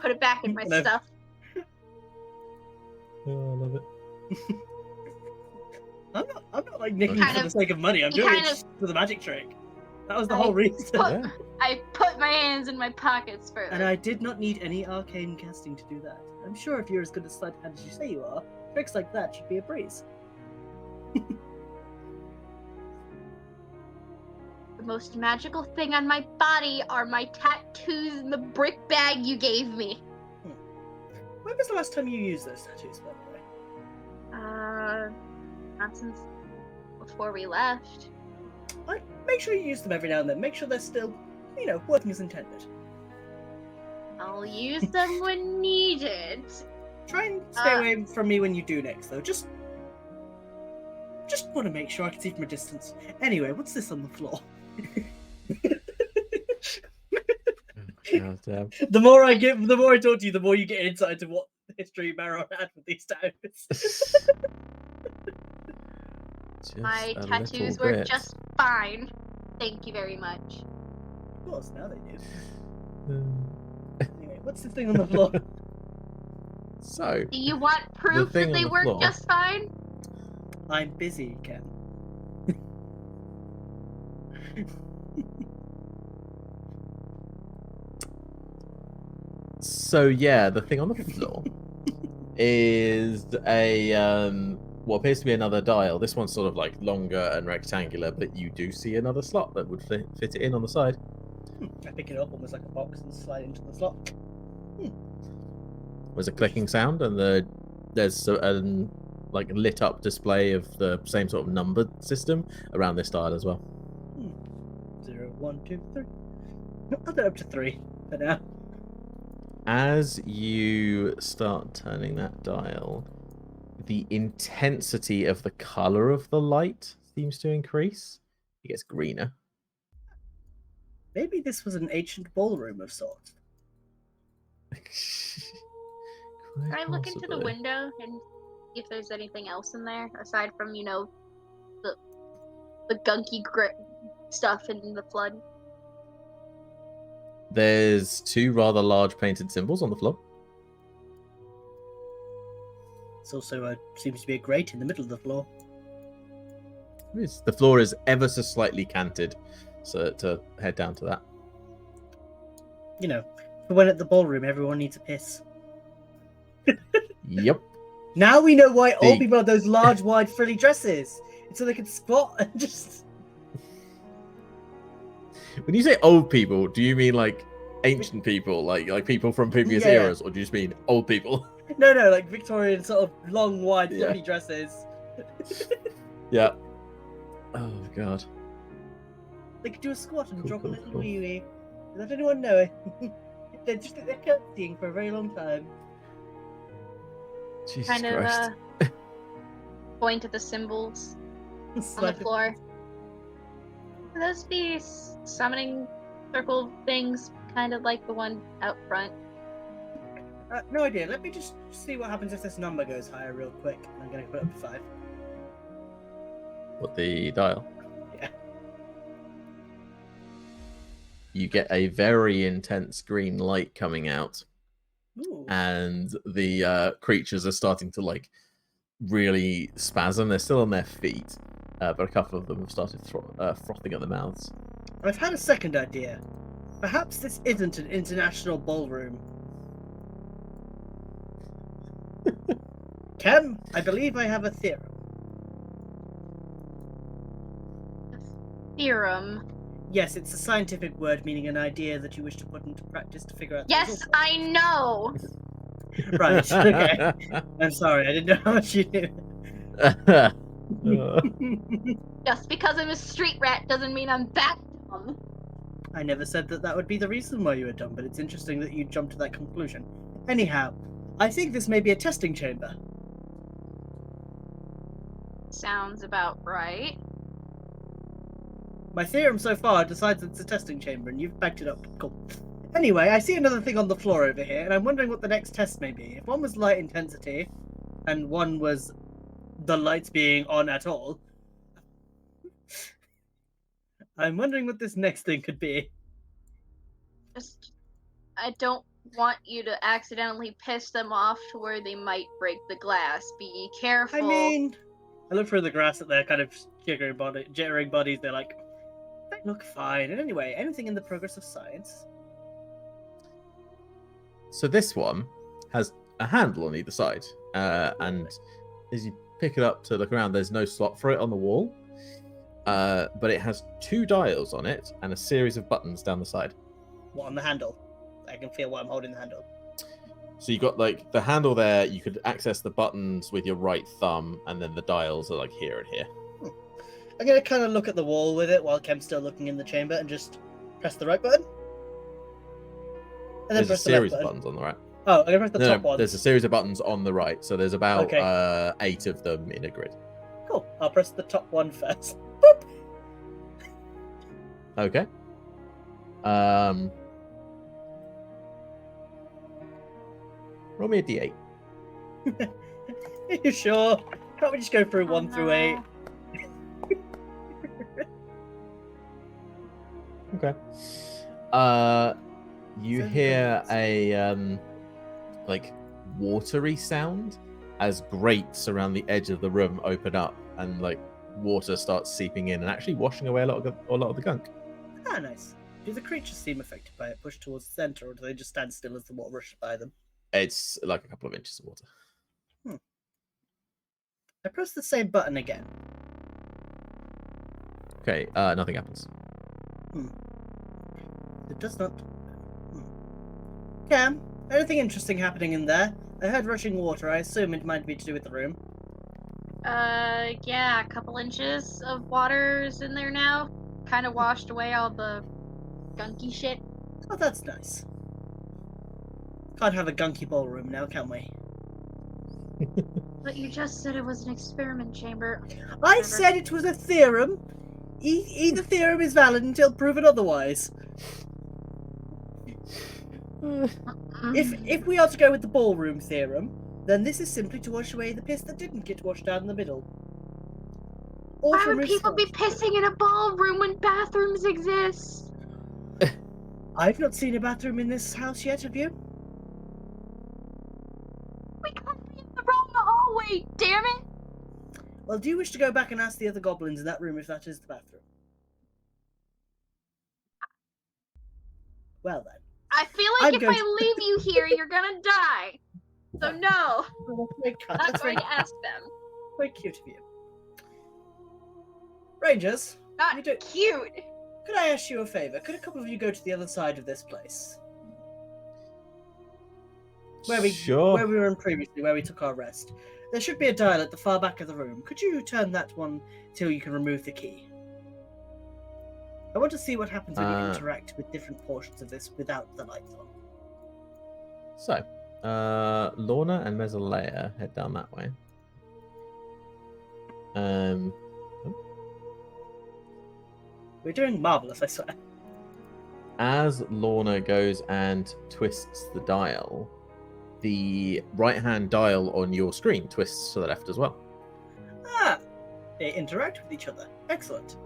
put it back in my No. stuff. Oh, I love it. I'm not like nicking Kind for the of- sake of money. I'm you doing it kind of- just for the magic trick. That was the I whole reason. put- Yeah. I put my hands in my pockets for And I did not need any arcane casting to do that. I'm sure if you're as good a sleight of hand as you say you are, tricks like that should be a breeze. The most magical thing on my body are my tattoos and the brick bag you gave me. When was the last time you used those tattoos, by the way? Not since before we left. Make sure you use them every now and then. Make sure they're still, you know, working as intended. I'll use them when needed. Try and stay away from me when you do next, though. Just want to make sure I can see from a distance. Anyway, what's this on the floor? God damn. The more I talk to you, the more you get insight into what history Maron had with these towers. Just My a tattoos little were bit. just fine. Thank you very much. Of course, now they do. Anyway, what's the thing on the floor? So, Do you want proof thing that on they the work floor. just fine? I'm busy, Ken. So yeah, the thing on the floor is a what appears to be another dial. This one's sort of like longer and rectangular, but you do see another slot that would fit it in on the side. I pick it up almost like a box and slide into the slot. There's a clicking sound, and there's a like lit up display of the same sort of numbered system around this dial as well. 0, 1, 2, 3. I'll do up to 3 for now. As you start turning that dial, the intensity of the color of the light seems to increase. It gets greener. Maybe this was an ancient ballroom of sorts. Can I look into the window and see if there's anything else in there aside from, the gunky stuff in the flood? There's 2 rather large painted symbols on the floor. It's also seems to be a grate in the middle of the floor. The floor is ever so slightly canted, so to head down to that. You know, for when at the ballroom everyone needs a piss. Yep. Now we know why old Hey. people have those large, wide, frilly dresses. It's so they can squat and just... When you say old people, do you mean like ancient people, like people from previous Yeah. eras, or do you just mean old people? No, like Victorian sort of long, wide, Yeah. frilly dresses. Yeah. Oh god. They could do a squat and Cool, drop cool, a little cool. wee-wee. Without anyone knowing. They're curtsying for a very long time. Jesus Kind of Christ. point at the symbols on the Slide the- floor. Are those the summoning circle things, kind of like the one out front? No idea. Let me just see what happens if this number goes higher real quick. I'm going to put it up to 5. What, the dial? Yeah. You get a very intense green light coming out, Ooh. and the creatures are starting to like really spasm. They're still on their feet, but a couple of them have started frothing at the mouths. I've had a second idea. Perhaps this isn't an international ballroom. Ken, I believe I have a theorem. Theorem. Yes, it's a scientific word meaning an idea that you wish to put into practice to figure out the Yes, result. I know. Right, okay. I'm sorry, I didn't know how much you knew. Just because I'm a street rat doesn't mean I'm that dumb. I never said that would be the reason why you were dumb, but it's interesting that you jumped to that conclusion. Anyhow, I think this may be a testing chamber. Sounds about right. My theorem so far decides it's a testing chamber, and you've backed it up. Cool. Anyway, I see another thing on the floor over here, and I'm wondering what the next test may be. If one was light intensity, and one was the lights being on at all, I'm wondering what this next thing could be. I don't want you to accidentally piss them off to where they might break the glass. Be careful. I mean, I look through the grass at their kind of jittering bodies. They're like, they look fine. And anyway, anything in the progress of science? So this one has a handle on either side, and as you pick it up to look around, there's no slot for it on the wall, but it has 2 dials on it and a series of buttons down the side. What, on the handle? I can feel what I'm holding the handle. So you got like the handle there. You could access the buttons with your right thumb, and then the dials are like here and here. I'm gonna kind of look at the wall with it while Kem's still looking in the chamber and just press the right button. And then There's a press the left series of button. buttons on the right. Oh, I'm gonna press the No, top one. there's a series of buttons on the right. So there's about Okay. 8 of them in a grid. Cool. I'll press the top one first. Boop. Okay. Roll me a d8. Are you sure? Can't we just go through 1 through 8? Okay. You Sounds hear very a like watery sound as grates around the edge of the room open up and like water starts seeping in and actually washing away a lot of the gunk. Ah, nice. Do the creatures seem affected by it, pushed towards the center, or do they just stand still as the water rushes by them? It's like a couple of inches of water. I press the same button again. Okay, nothing happens. It does not. Cam, anything interesting happening in there? I heard rushing water. I assume it might be to do with the room. Yeah, a couple inches of water's in there now. Kind of washed away all the gunky shit. Oh, that's nice. Can't have a gunky ballroom now, can we? But you just said it was an experiment chamber. I Whatever. said it was a theorem. Either theorem is valid until proven otherwise. If we are to go with the ballroom theorem, then this is simply to wash away the piss that didn't get washed down the middle. Or Why from would people be pissing in a ballroom when bathrooms exist? I've not seen a bathroom in this house yet, have you? We could be in the wrong hallway, damn it! Well, do you wish to go back and ask the other goblins in that room if that is the bathroom? Well then. I feel like I'm if going I leave you here, you're gonna die. So no, Oh, that's very, I'm not that's very, going to ask them. very cute of you. Rangers, Not you do- cute. could I ask you a favor? Could a couple of you go to the other side of this place? Where we were in previously, where we took our rest. There should be a dial at the far back of the room. Could you turn that one till you can remove the key? I want to see what happens when you interact with different portions of this without the lights on. So, Lorna and Mesalea head down that way. We're doing marvelous, I swear. As Lorna goes and twists the dial, the right-hand dial on your screen twists to the left as well. Ah, they interact with each other. Excellent.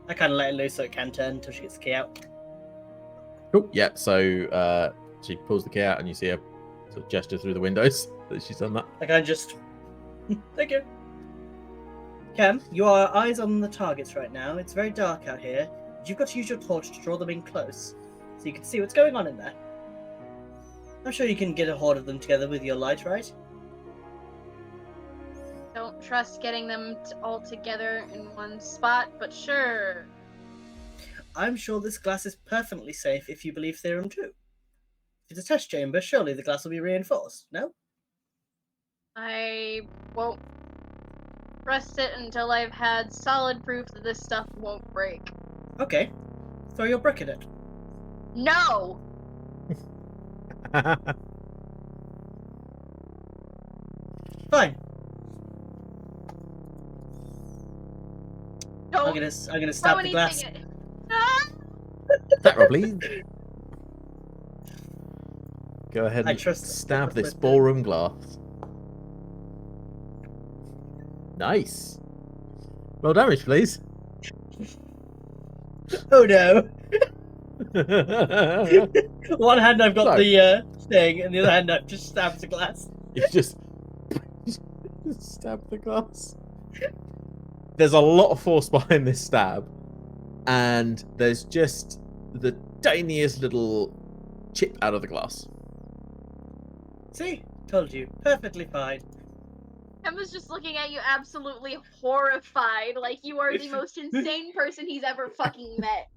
I kind of let it loose so it can turn until she gets the key out. Cool. Yeah. So she pulls the key out, and you see her sort of gesture through the windows that she's done that. Like I just... Thank you. Cam, you are eyes on the targets right now. It's very dark out here. You've got to use your torch to draw them in close, so you can see what's going on in there. I'm sure you can get a hold of them together with your light, right? Don't trust getting them all together in one spot, but sure. I'm sure this glass is perfectly safe if you believe Theorem 2. If it's a test chamber, surely the glass will be reinforced, no? I won't trust it until I've had solid proof that this stuff won't break. Okay. Throw your brick at it. No! Fine. Don't I'm gonna throw stab the anything glass. at it. Ah! That roll, please. Go ahead I and trust stab this the- ballroom glass. Nice. Roll damage, please. Oh no! One hand I've got So- the thing, and the other hand I've just stabbed the glass. You just stab the glass. There's a lot of force behind this stab, and there's just the tiniest little chip out of the glass. See? Told you. Perfectly fine. Emma's just looking at you absolutely horrified, like you are the most insane person he's ever fucking met.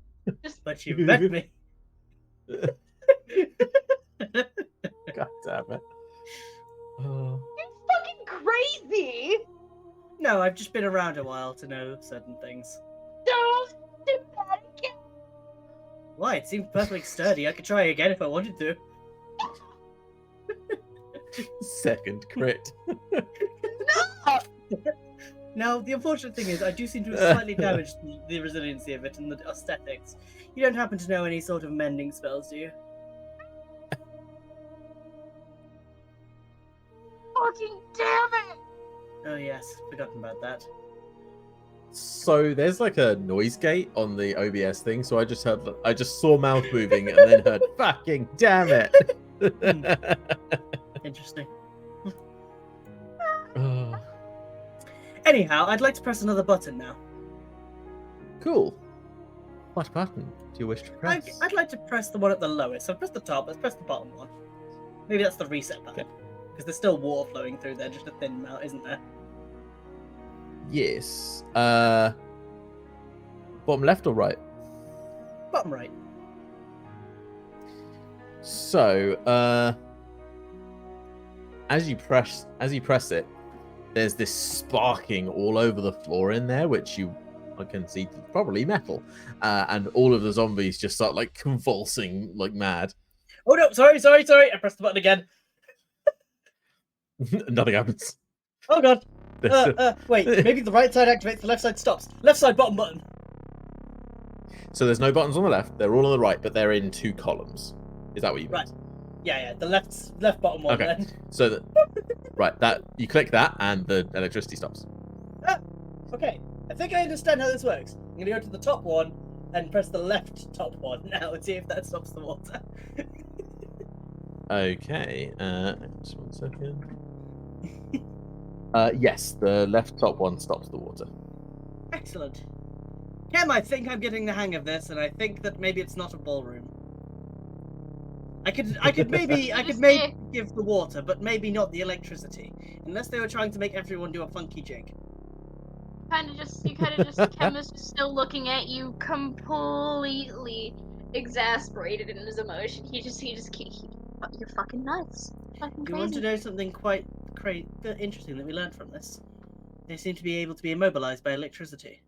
Just But you met me. God damn it. Oh. fucking crazy! No, I've just been around a while to know certain things. Don't do that again! Why? It seemed perfectly sturdy. I could try again if I wanted to. Second crit. Now, the unfortunate thing is, I do seem to have slightly damaged the resiliency of it and the aesthetics. You don't happen to know any sort of mending spells, do you? Fucking damn it! Oh yes, forgotten about that. So there's like a noise gate on the OBS thing, so I just saw mouth moving and then heard fucking damn it. Interesting. Oh, Anyhow, I'd like to press another button now. cool. What button do you wish to press? I'd like to press the one at the lowest. So press the top, let's press the bottom one. Maybe that's the reset button. Because there's still water flowing through there, just a thin amount, isn't there? Yes. Bottom left or right? Bottom right. So, as you press it, there's this sparking all over the floor in there, which I can see probably metal, and all of the zombies just start like convulsing like mad. Oh no! Sorry! I pressed the button again. Nothing happens. Oh god! Wait, maybe the right side activates, the left side stops. Left side bottom button. So there's no buttons on the left. They're all on the right, but they're in 2 columns. Is that what you mean? Right. Yeah, the left bottom one. Okay. Then. So that you click that and the electricity stops. Okay, I think I understand how this works. I'm gonna go to the top one and press the left top one now and see if that stops the water. Okay. Just 1 second. Yes, the left top one stops the water. Excellent. Cam, I think I'm getting the hang of this, and I think that maybe it's not a ballroom. I could maybe give the water, but maybe not the electricity, unless they were trying to make everyone do a funky jig. You kind of just, Kem is just still looking at you, completely exasperated in his emotion. You're fucking nuts. Fucking You want to crazy. know something quite interesting that we learned from this? They seem to be able to be immobilized by electricity.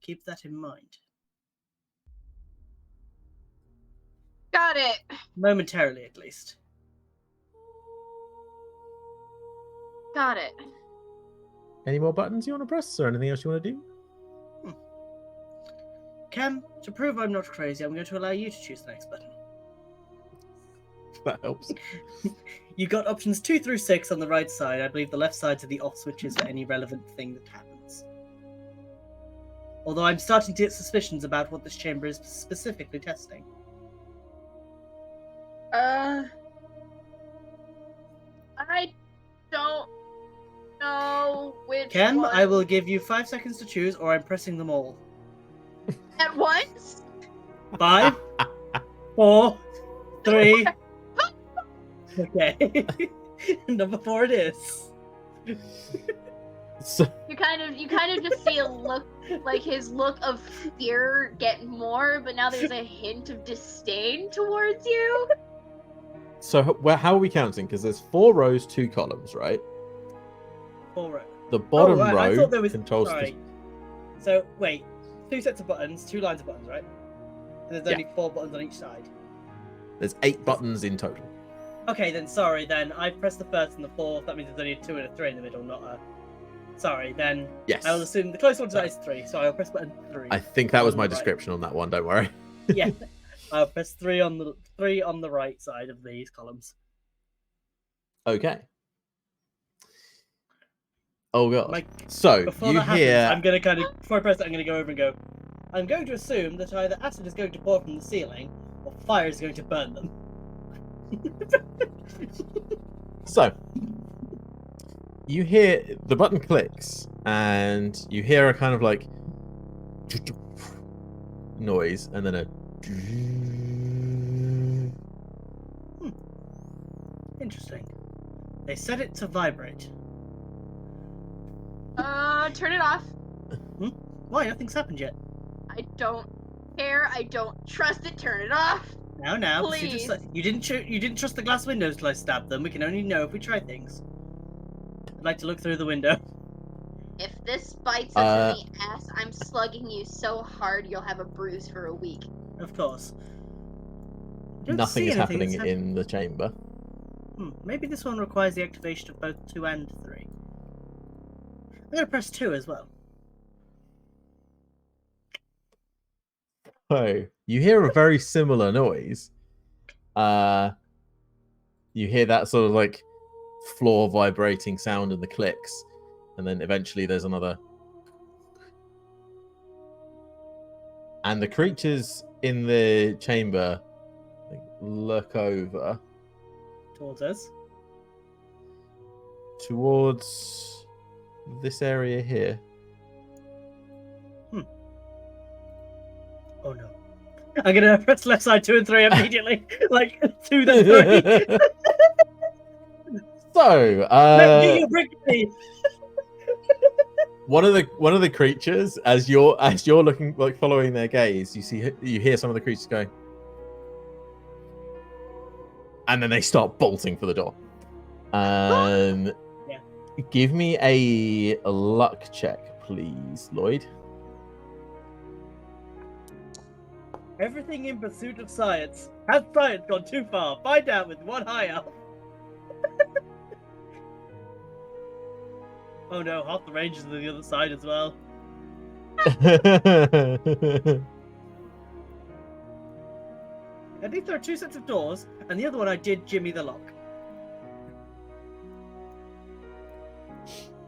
Keep that in mind. Got it. Momentarily, at least. Got it. Any more buttons you want to press, or anything else you want to do? Cam, to prove I'm not crazy, I'm going to allow you to choose the next button. That helps. You've got options 2 through 6 on the right side. I believe the left sides are the off switches for any relevant thing that happens. Although I'm starting to get suspicions about what this chamber is specifically testing. I don't know which Cam, one. I will give you 5 seconds to choose, or I'm pressing them all. At once? 5, 4, 3. Okay. Number 4 it is. So, You kind of just see a look, like his look of fear get more, but now there's a hint of disdain towards you. how are we counting? Because there's 4 rows, 2 columns, right? 4 rows. The bottom right, I row thought there was. controls Sorry. So wait, 2 sets of buttons, 2 lines of buttons, right? And there's Yeah. only 4 buttons on each side. There's 8 buttons in total. Okay, then sorry. Then I pressed the first and the fourth. That means there's only a 2 and a 3 in the middle, not a. Sorry. Then Yes. I will assume the closest one to that is 3. So I'll press button 3. I think that was on my the right. description on that one. Don't worry. Yeah, I'll press 3 on the right side of these columns. Okay. Oh god. Like, So before you that happens, hear. I'm gonna before I press it, I'm gonna go over and go. I'm going to assume that either acid is going to pour from the ceiling, or fire is going to burn them. So you hear the button clicks, and you hear a kind of like noise, and then a. Interesting. They set it to vibrate. Turn it off. Why? Nothing's happened yet. I don't care. I don't trust it. Turn it off. Now, Please. you didn't trust the glass windows till I stabbed them. We can only know if we try things. I'd like to look through the window. If this bites us in the ass, I'm slugging you so hard you'll have a bruise for a week. Of course. I don't Nothing see is anything happening that's in the chamber. Maybe this one requires the activation of both 2 and 3. I'm gonna press 2 as well. So you hear a very similar noise. You hear that sort of like floor vibrating sound and the clicks, and then eventually there's another And the creatures in the chamber look over Towards us. towards this area here. Oh no. I'm gonna press left side 2 and 3 immediately. Like 2 then 3. So, Do your brick me. one of the creatures, as you're looking, like following their gaze, you hear some of the creatures going, and then they start bolting for the door. Yeah. Give me a luck check, please, Lloyd. Everything in pursuit of science. Has science gone too far? Find out with one eye out. Oh no, half the range is on the other side as well. I think there are 2 sets of doors, and the other one I did jimmy the lock.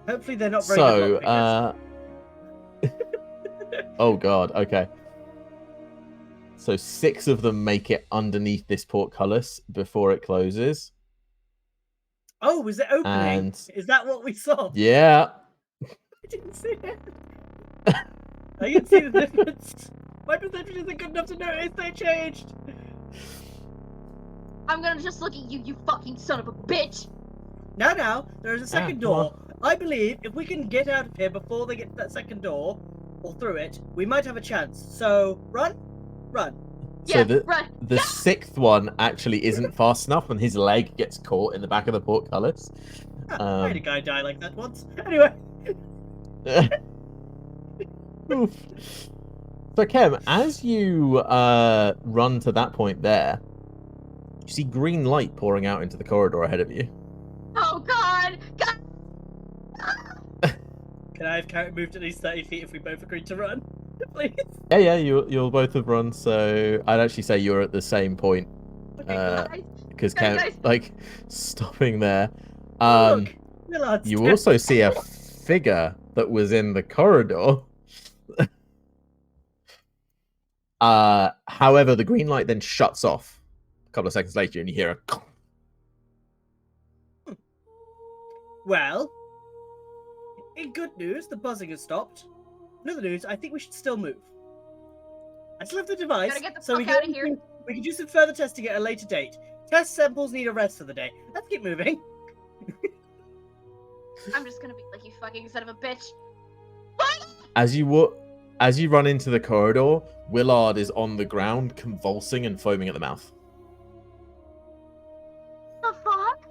Hopefully they're not very good lock pickers. Oh god, okay. So 6 of them make it underneath this portcullis before it closes. Oh, was it opening? And Is that what we saw? yeah. I didn't see it. I can see the difference. My perception isn't good enough to notice they changed. I'm gonna just look at you, you fucking son of a bitch! Now, there is a second come on. door. I believe if we can get out of here before they get to that second door, or through it, we might have a chance. So, run. So Yeah, run! the 6th one actually isn't fast enough, and his leg gets caught in the back of the portcullis. I had a guy die like that once. Anyway. Oof. So, Kem, as you run to that point there, you see green light pouring out into the corridor ahead of you. Oh god! God! Can I have character moved at least 30 feet if we both agreed to run? Please. Yeah, you'll both have run. So I'd actually say you're at the same point, Okay, because Guys. Kem, like, stopping there. Look, Millard's You dead. also see a figure that was in the corridor. However, the green light then shuts off a couple of seconds later, and you hear a. Well, in good news, the buzzing has stopped. In other news, I think we should still move. I still have the device, Gotta get the so fuck outta here. We can do some further testing at a later date. Test samples need a rest for the day. Let's keep moving. I'm just gonna be like, you fucking son of a bitch. As you run into the corridor, Willard is on the ground, convulsing and foaming at the mouth. What the fuck?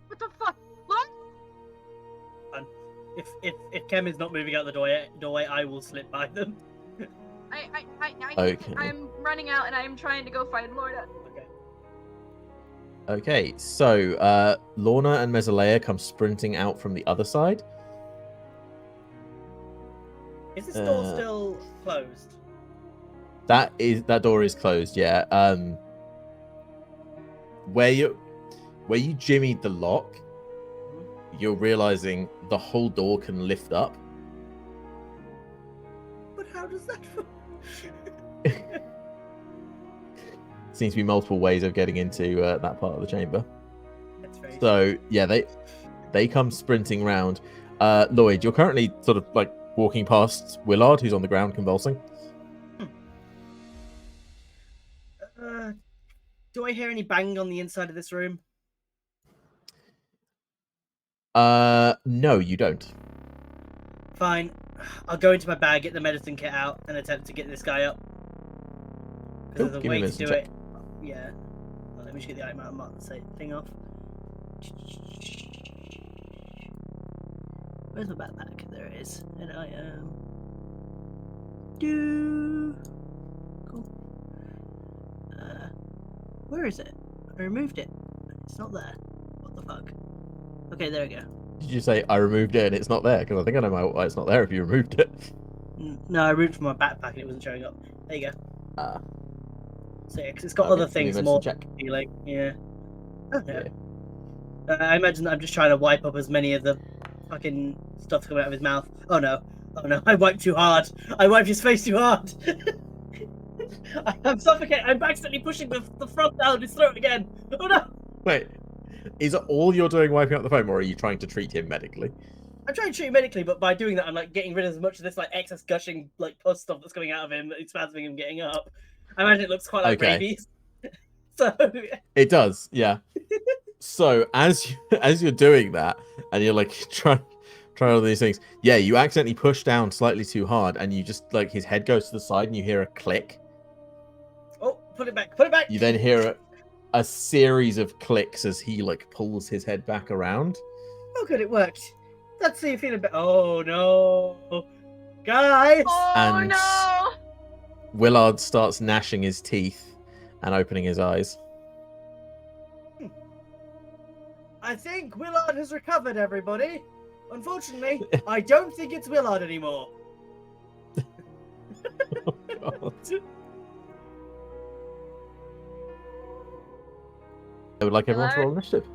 What the fuck? What? If Kem is not moving out the doorway, I will slip by them. Okay. I'm running out and I'm trying to go find Lorna. Okay. Okay, so Lorna and Mesalea come sprinting out from the other side. Is this door still closed? That door is closed, yeah. Where you jimmied the lock, you're realizing the whole door can lift up. But how does that work? Seems to be multiple ways of getting into that part of the chamber. That's very So yeah, they come sprinting round. Lloyd, you're currently sort of like walking past Willard, who's on the ground convulsing. Do I hear any bang on the inside of this room? No, you don't. Fine. I'll go into my bag, get the medicine kit out, and attempt to get this guy up. Cool, Because there's give a me a way to do medicine it. Yeah. Well, let me just get the item out and mark the thing off. Where's my backpack? There it is. And I am. Cool. Where is it? I removed it. It's not there. What the fuck? Okay, there we go. Did you say I removed it and it's not there? Because I think I know why it's not there if you removed it. No, I removed from my backpack and it wasn't showing up. There you go. Ah. So yeah, 'cause it's got Okay, other give me a things medicine more check. healing. Yeah. Oh, yeah. Yeah. I imagine that I'm just trying to wipe up as many of the fucking stuff coming out of his mouth. Oh no. Oh no, I wiped too hard. I wiped his face too hard. I'm suffocating. I'm accidentally pushing the frog down his throat again. Oh no! Wait, is it all you're doing wiping out the foam, or are you trying to treat him medically? I'm trying to treat him medically, but by doing that, I'm like getting rid of as much of this like excess gushing like pus stuff that's coming out of him, it's spasming him getting up. I imagine it looks quite like Okay. rabies. So It does, yeah. So as you're doing that, and you're like trying all these things, yeah, you accidentally push down slightly too hard, and you just like his head goes to the side, and you hear a click. oh, put it back, put it back. You then hear a series of clicks as he like pulls his head back around. Oh, good, it worked. Let's see if you feel a bit. Oh no, guys! Oh And- no! Willard starts gnashing his teeth and opening his eyes. I think Willard has recovered, everybody. Unfortunately, I don't think it's Willard anymore. Oh, God. I would like everyone to roll initiative.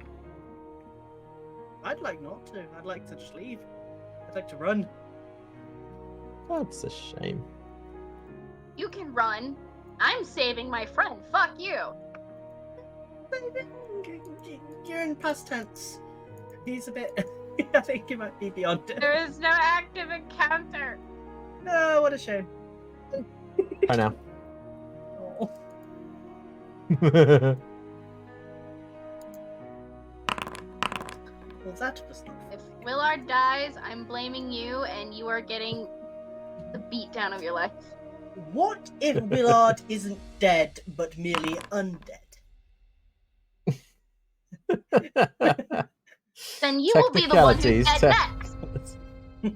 I'd like not to. I'd like to just leave. I'd like to run. That's a shame. You can run. I'm saving my friend. Fuck you. You're in past tense. He's a bit. I think he might be beyond it. There is no active encounter. No, what a shame. Bye now. Oh. Well, that was not If fun. Willard dies, I'm blaming you, and you are getting the beat down of your life. What if Willard isn't dead, but merely undead? Then you will be the one who's Technicalities, dead next.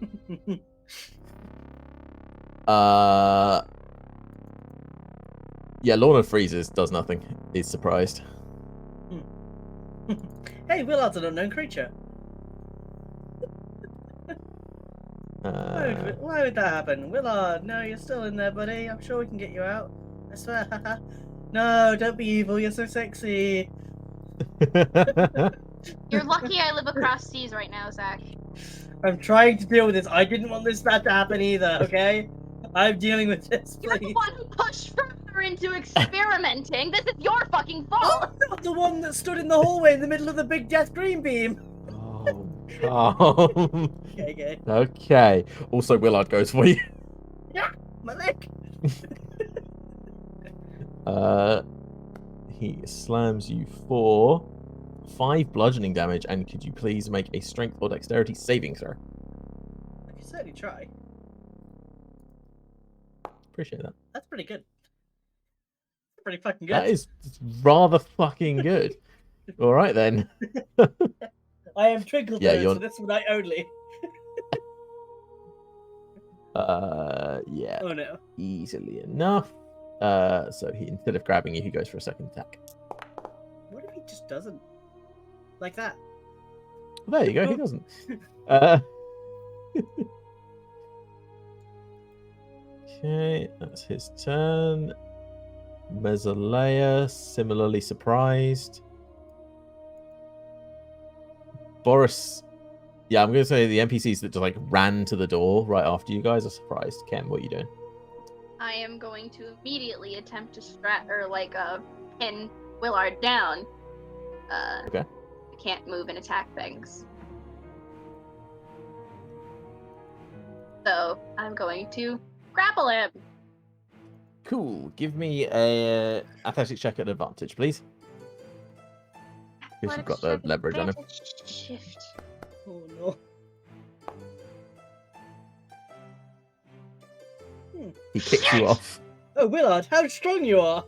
Yeah, Lorna freezes, does nothing. He's surprised. Hey, Willard's an unknown creature. Why would that happen? Willard, no, you're still in there, buddy. I'm sure we can get you out. I swear. No, don't be evil. You're so sexy. You're lucky I live across seas right now, Zach. I'm trying to deal with this. I didn't want this to happen either, okay? I'm dealing with this, You're the please. one who pushed further into experimenting. This is your fucking fault. I'm not the one that stood in the hallway in the middle of the big death green beam. Oh, Okay. okay. Also, Willard goes for you. My leg. He slams you for 5 bludgeoning damage, and could you please make a strength or dexterity saving throw? I can certainly try. Appreciate that. That's pretty good. Pretty fucking good. That is rather fucking good. All right then. I am Twinkle Yeah, Toes you're- for this night only. Yeah, Oh no. easily enough. So he, instead of grabbing you, he goes for a second attack. What if he just doesn't? Like that. There you go. He doesn't. Uh, okay, that's his turn. Mesalea, similarly surprised. Boris, yeah, I'm going to say the NPCs that just like ran to the door right after you guys are surprised. Ken, what are you doing? I am going to immediately attempt to pin Willard down. Okay. I can't move and attack things. So I'm going to grapple him. Cool. Give me a athletics check at advantage, please. Because you've got the leverage on him. Shift. Oh no. He kicks you off. Oh, Willard, how strong you are!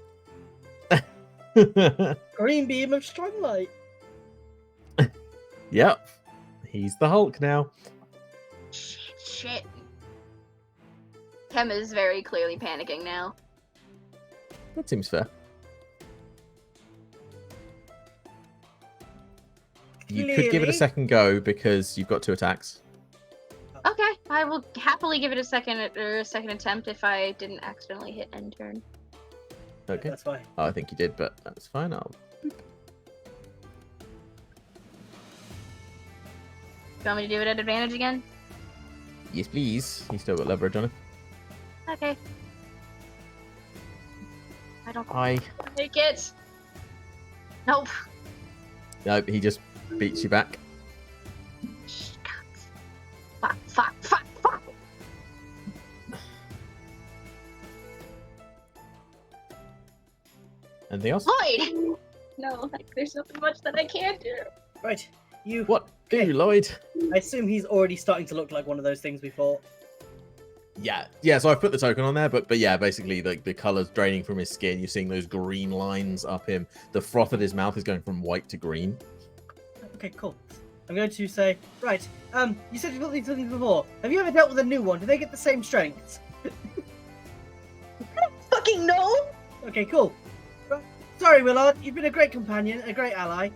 Green beam of strong light. Yep. He's the Hulk now. Shit. Kem is very clearly panicking now. That seems fair. You could give it a Clearly. second go because you've got 2 attacks. Okay, I will happily give it a second attempt if I didn't accidentally hit end turn. Okay. That's fine. Oh, I think you did, but that's fine. I'll... You want me to do it at advantage again? Yes, please. He's still got leverage on him. Okay. I don't I. make it. Nope. Nope, he just beats you back. Fuck, fuck, fuck, fuck. Anything else? Lloyd! No, like, there's nothing much that I can do. Right, you. What? Okay. Do, Lloyd? I assume he's already starting to look like one of those things we fought. Yeah. So I've put the token on there, but yeah, basically the colors draining from his skin. You're seeing those green lines up him. The froth at his mouth is going from white to green. Okay, cool. I'm going to say, right. You said you've got these things before. Have you ever dealt with a new one? Do they get the same strengths? Fucking no! Okay, cool. Right. Sorry, Willard. You've been a great companion, a great ally,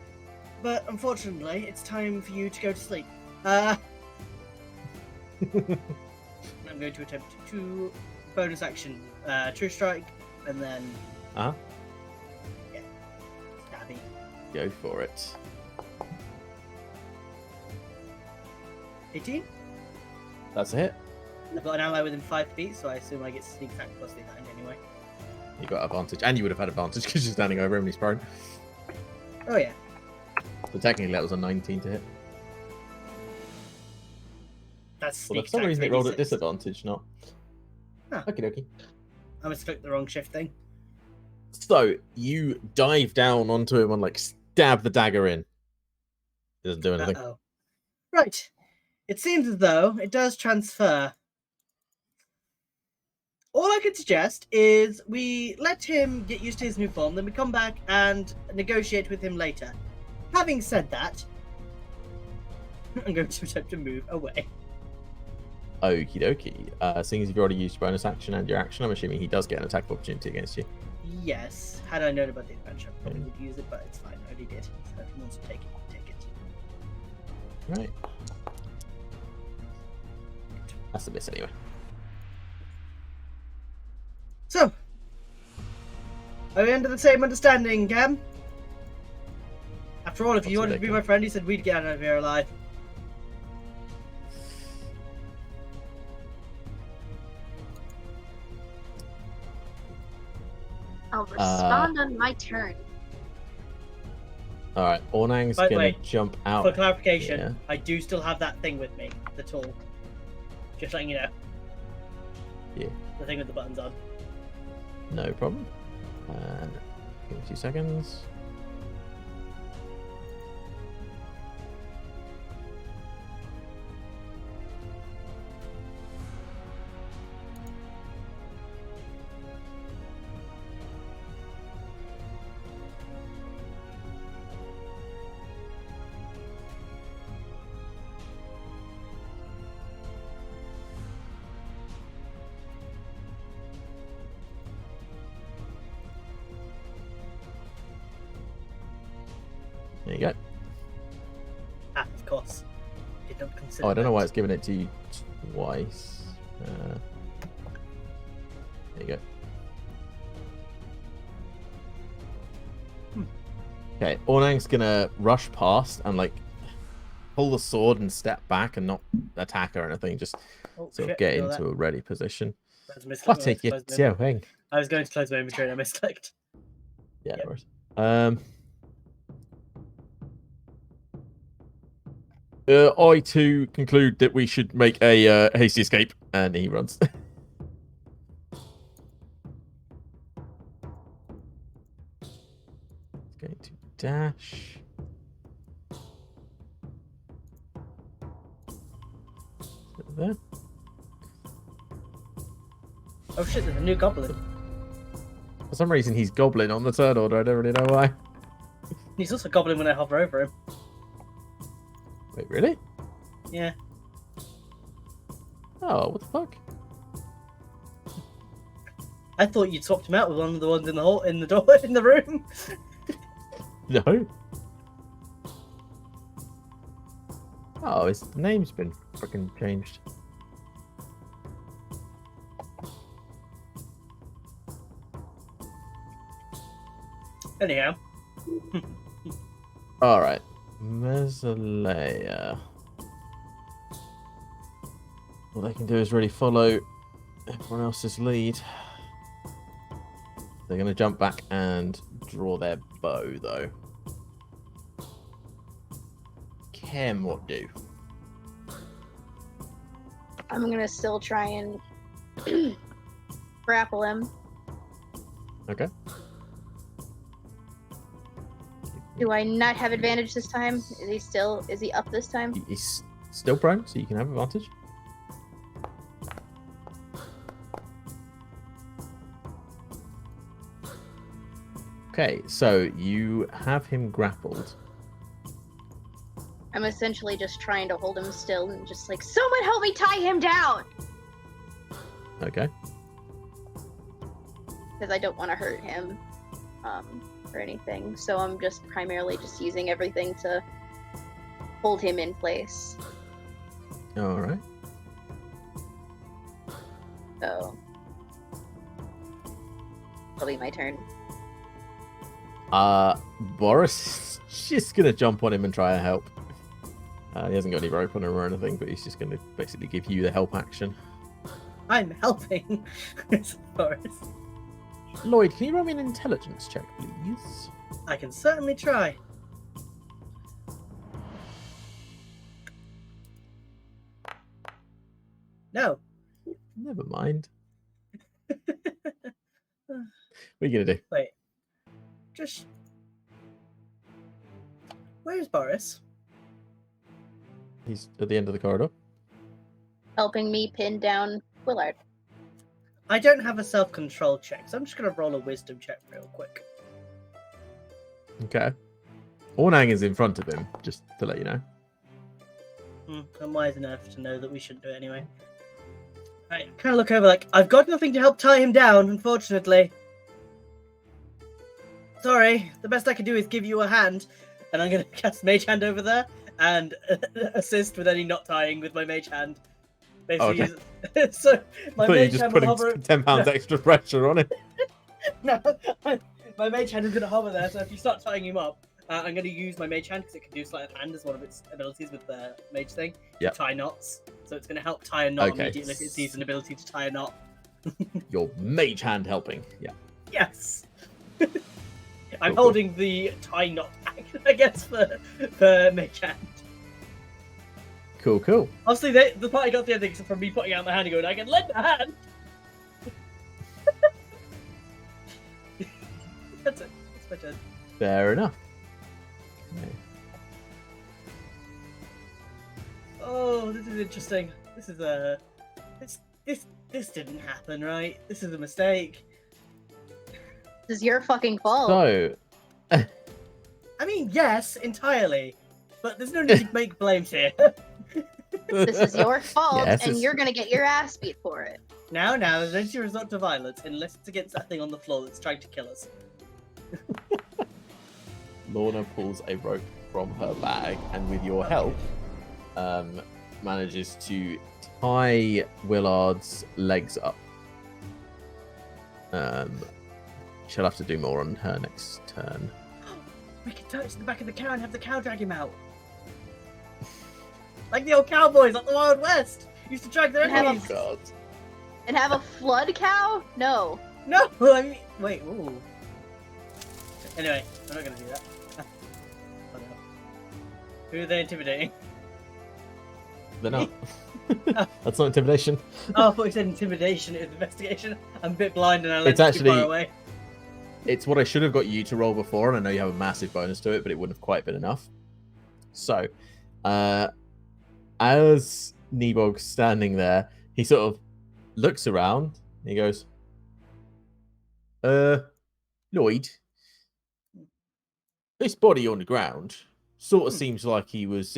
but unfortunately, it's time for you to go to sleep. I'm going to attempt 2 bonus action, True Strike, and then Uh-huh. yeah, stabby. Go for it. 18. That's a hit. I've got an ally within 5 feet, so I assume I get sneak attack plus the 9 anyway. You got advantage, and you would have had advantage because you're standing over him and he's prone. Oh yeah. So technically that was a 19 to hit. That's Well, sneak for some attack reason it rolled at 86. disadvantage, not. Huh. Okie dokie. I must have clicked the wrong shift thing. So you dive down onto him and like stab the dagger in. It doesn't do anything. Uh-oh. Right. It seems as though it does transfer. All I could suggest is we let him get used to his new form, then we come back and negotiate with him later. Having said that, I'm going to attempt to move away. Okie dokie. Seeing as you've already used bonus action and your action, I'm assuming he does get an attack of opportunity against you. Yes, had I known about the adventure, I probably would use it, but it's fine. I already did. So if he wants to take it, take it. Right. That's a miss anyway. So, are we under the same understanding, Cam? After all, if you What's wanted to be ridiculous? my friend, you said we'd get out of here alive. I'll respond on my turn. All right. Ornang's By the gonna way, jump For out. clarification, yeah. I do still have that thing with me, the tool. Just letting you know. Yeah. The thing with the buttons on. No problem. Give me 2 seconds. There you go. Ah, of course. Did not consider Oh, I don't know that. why it's given it to you twice. There you go. Okay, Ornang's gonna rush past and like pull the sword and step back and not attack or anything. Just Oh, sort of shit, get ignore into that. a ready position. That's a misclick. What I are was you close my inventory. doing? I was going to close my inventory and I misclicked. Yeah, Yep. no worries. I too conclude that we should make a hasty escape, and he runs. Going to dash. There. Oh shit, there's a new goblin. For some reason, he's goblin on the turn order. I don't really know why. He's also goblin when I hover over him. Wait, really? Yeah. Oh, what the fuck? I thought you'd swapped him out with one of the ones in the hall, in the door, in the room. No. Oh, his name's been fucking changed. Anyhow. All right, Mesalea. all they can do is really follow everyone else's lead. They're going to jump back and draw their bow, though. Chem, what do? I'm gonna still try and grapple him. Okay. Do I not have advantage this time? Is he up this time? He's still prone, so you can have advantage. Okay, so you have him grappled. I'm essentially just trying to hold him still and just like, someone help me tie him down! Okay. Because I don't want to hurt him or anything. So I'm just primarily just using everything to hold him in place. All right. So it'll be my turn. Boris is just gonna jump on him and try to help. He hasn't got any rope on him or anything, but he's just gonna basically give you the help action. I'm helping. Boris. Lloyd, can you roll me an intelligence check, please? I can certainly try. No. Never mind. What are you gonna do? Wait. Just. Where's Boris? He's at the end of the corridor. Helping me pin down Willard. I don't have a self-control check, so I'm just going to roll a wisdom check real quick. Okay. Ornang is in front of him, just to let you know. I'm wise enough to know that we shouldn't do it anyway. I kind of look over like, I've got nothing to help tie him down, unfortunately. Sorry, the best I can do is give you a hand, and I'm going to cast Mage Hand over there and assist with any knot tying with my Mage Hand. Basically, okay. So my I thought you were Mage just Hand will putting hover. £10 extra pressure on it. No, my Mage Hand is going to hover there, so if you start tying him up, I'm going to use my Mage Hand because it can do Sleight of Hand as one of its abilities with the Mage thing. Yep. To tie knots. So it's going to help tie a knot Okay. immediately if it sees an ability to tie a knot. Your mage hand helping. Yeah. Yes! I'm Cool. holding the tie knot back, I guess, for Mage Hand. Cool, cool. Obviously, the party got the ending from me putting out my hand and going, I can lend a hand! That's it. That's my turn. Fair enough. Okay. Oh, this is interesting. This is a... This didn't happen, right? This is a mistake. This is your fucking fault. So, I mean, yes, entirely. But there's no need to make blames here. This is your fault, Yes, and it's- you're gonna get your ass beat for it. Now, there's no need to resort to violence unless it's against that thing on the floor that's trying to kill us. Lorna pulls a rope from her bag and with your help, manages to tie Willard's legs up. She'll have to do more on her next turn. We can touch the back of the cow and have the cow drag him out. Like the old cowboys at the Wild West. Used to drag their And have a- enemies. God. And have a flood cow? No. No, I mean, wait, ooh. Anyway, I'm not gonna do that. Oh, no. Who are they intimidating? They're not. That's not intimidation. Oh, I thought you said intimidation. It was investigation. I'm a bit blind and I It's left too far actually- away. It's what I should have got you to roll before, and I know you have a massive bonus to it, but it wouldn't have quite been enough. So, as Nebog's standing there, he sort of looks around, and he goes, Lloyd, this body on the ground sort of seems like he was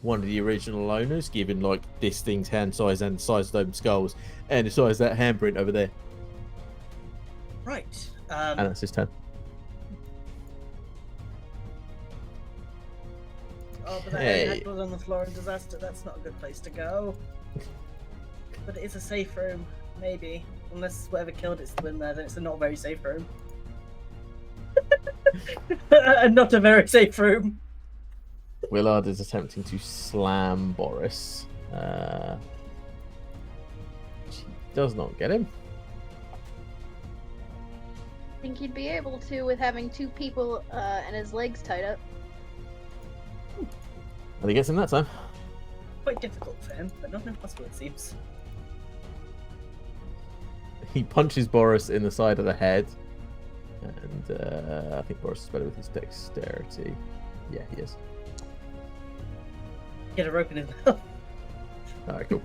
one of the original owners, given like this thing's hand size and the size of those skulls, and the size of that handprint over there. Right. And that's his turn. Oh, but that Hey. head was on the floor in disaster. That's not a good place to go. But it is a safe room, maybe. Unless whatever killed it's still in there, then it's a not very safe room. Not a very safe room. Willard is attempting to slam Boris. does not get him. I think he'd be able to with having 2 people and his legs tied up. And he gets him that time. Quite difficult for him, but not impossible, it seems. He punches Boris in the side of the head. And I think Boris is better with his dexterity. Yeah, he is. Get a rope in his mouth. Alright, cool.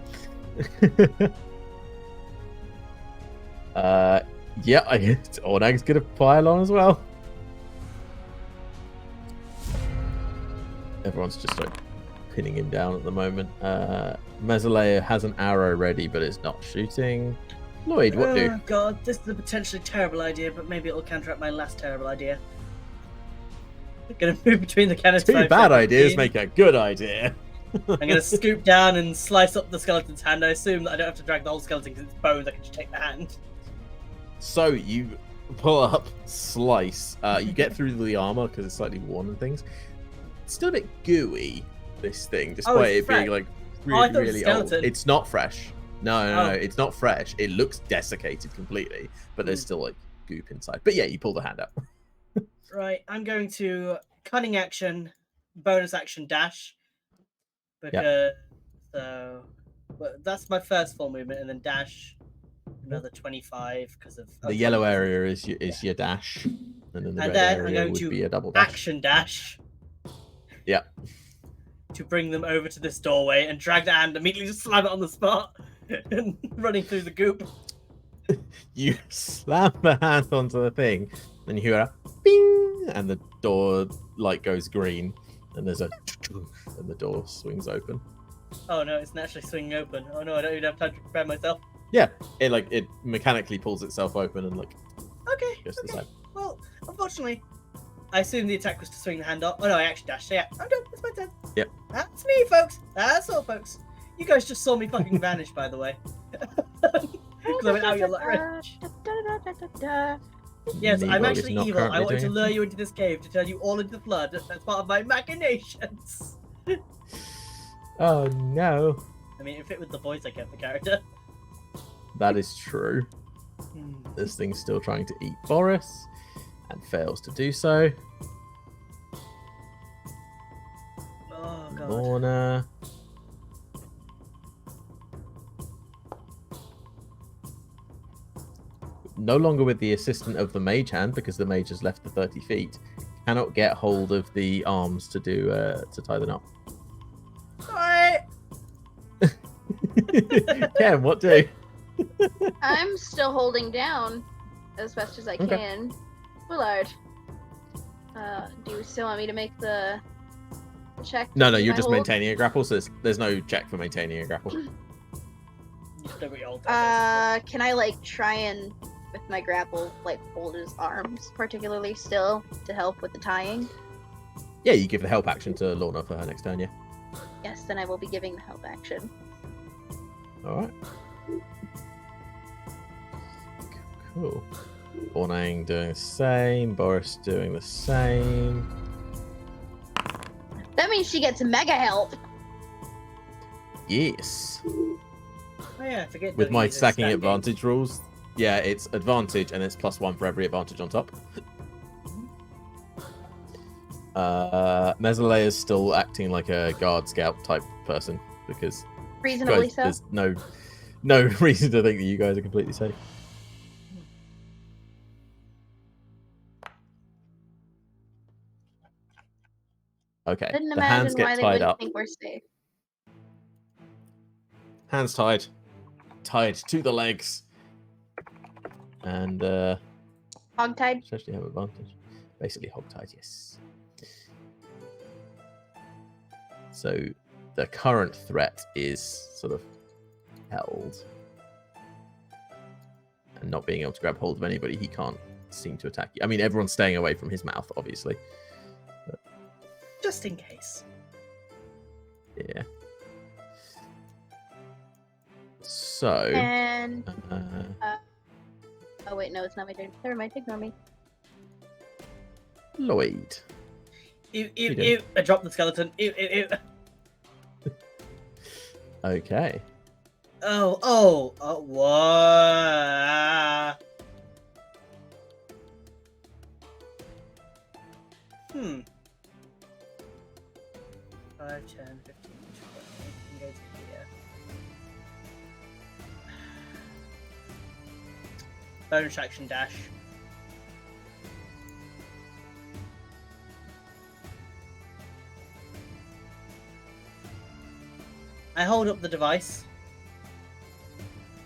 Yeah, I guess Ornag's gonna pile on as well. Everyone's just like pinning him down at the moment. Mesalea has an arrow ready, but it's not shooting. Lloyd, what do? Oh god, this is a potentially terrible idea, but maybe it'll counteract my last terrible idea. I'm gonna move between the cannons. 2 bad ideas make a good idea. I'm gonna scoop down and slice up the skeleton's hand. I assume that I don't have to drag the whole skeleton because it's bones. I can just take the hand. So you pull up, slice. You get through the armor because it's slightly worn and things. It's still a bit gooey, this thing, despite it being like I thought it was really old. skeleton. It's not fresh. No, Oh. it's not fresh. It looks desiccated completely, but there's still like goop inside. But yeah, you pull the hand out. Right, I'm going to cunning action, bonus action dash. Because so well, that's my first full movement, and then dash another 25 because of The yellow area is your dash, and then the And red then I'm area going would to be a double dash. action dash. Yeah. To bring them over to this doorway and drag the hand, immediately just slam it on the spot, and running through the goop. You slam the hand onto the thing, then you hear a bing, and the door light goes green, and there's a and the door swings open. Oh no, it's naturally swinging open. Oh no, I don't even have time to prepare myself. Yeah, it mechanically pulls itself open and like Okay. goes to the side. Well, unfortunately, I assumed the attack was to swing the hand up. Oh no, I actually dashed. So yeah, I'm done. It's my turn. Yep. That's me, folks. That's all, folks. You guys just saw me fucking vanish, by the way. Because I went out your range. Yes, I'm Neebog is actually not evil. I currently wanted to doing it. lure you into this cave to turn you all into the flood. That's part of my machinations. Oh no. I mean, it fit with the voice I kept the character. That is true. Hmm. This thing's still trying to eat Boris and fails to do so. Oh god. Lorna. No longer with the assistant of the mage hand because the mage has left the 30 feet. Cannot get hold of the arms to do to tie the knot. Alright. Ken, what do? I'm still holding down as best as I Okay. can. Willard, do you still want me to make the check? to No, keep you're my just hold? maintaining a grapple, so there's no check for maintaining a grapple. You still got your old guy, Can I like try and with my grapple like hold his arms particularly still to help with the tying? Yeah, you give the help action to Lorna for her next turn, yeah. Yes, then I will be giving the help action. Alright. Cool. Ornang doing the same, Boris doing the same. That means she gets mega help. Yes. Oh yeah, forget With don't my use it stacking standing. advantage rules, yeah, it's advantage and it's +1 for every advantage on top. Mesalea is still acting like a guard scout type person because Reasonably guys, so. there's no reason to think that you guys are completely safe. Okay, Didn't the hands imagine why get they tied wouldn't up. think we're safe. Hands tied to the legs, and Hogtied. actually have advantage. Basically, hogtied, yes. So the current threat is sort of held, and not being able to grab hold of anybody, he can't seem to attack you. I mean, everyone's staying away from his mouth, obviously. Just in case. Yeah. So. And Uh, oh wait, no, it's not my turn. Never mind, ignore me. Lloyd. Ew, You ew, do. ew. I dropped the skeleton. Ew, ew, ew. Okay. What? Hmm. 5, 10, 15, 20. Can go to here. Bonus action dash. I hold up the device.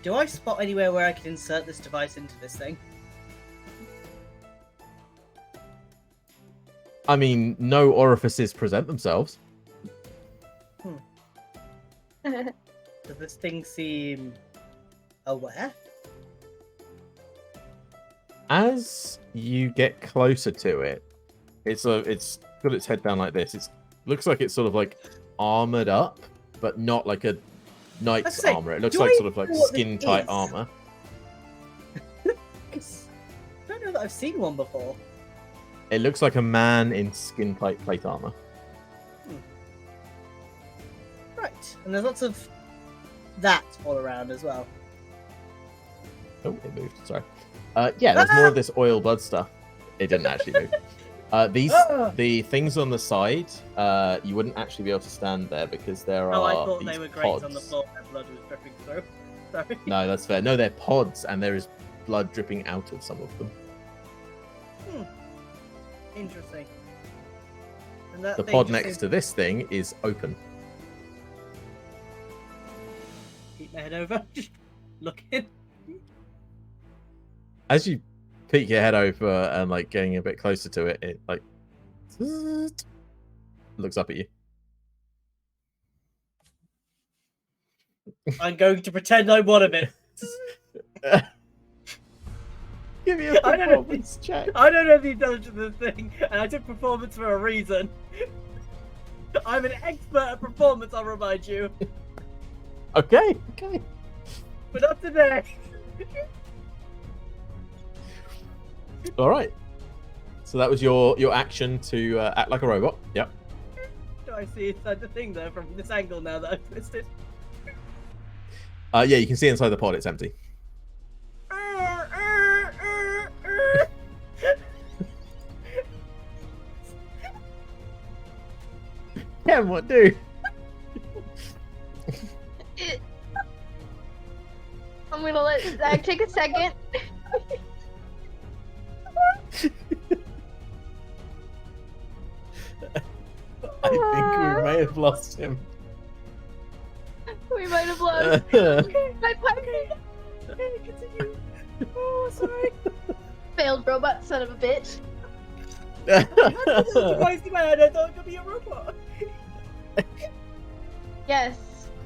Do I spot anywhere where I can insert this device into this thing? I mean, no orifices present themselves. Does this thing seem aware? As you get closer to it, it's got its head down like this. It looks like it's sort of like armored up, but not like a knight's armor. It looks like sort of like skin tight armor. I don't know that I've seen one before. It looks like a man in skin tight plate armor. Right, and there's lots of that all around as well. Oh, it moved. Sorry. Yeah, there's more of this oil blood stuff. It didn't actually move. The things on the side, you wouldn't actually be able to stand there because there Oh, are I thought these they were pods. grates on the floor and blood was dripping through. Sorry. No, that's fair. No, they're pods, and there is blood dripping out of some of them. Interesting. And that The thing pod just next seems- to this thing is open. Keep my head over. Just looking. As you peek your head over and like getting a bit closer to it, it like looks up at you. I'm going to pretend I'm one of it. Give me a I don't know. performance check. I don't know the intelligence of the thing, and I took performance for a reason. I'm an expert at performance, I'll remind you. Okay. But not today. All right. So that was your action to act like a robot. Yep. Do I see inside the thing though from this angle now that I've twisted? Yeah, you can see inside the pod. It's empty. Ken, what do? I'm gonna let Zach take a second. I think we may have lost him. We might have lost. Okay, My partner. okay, continue. Oh, sorry. Failed robot, son of a bitch. I had this little device in my head, I thought it could be a robot. Yes.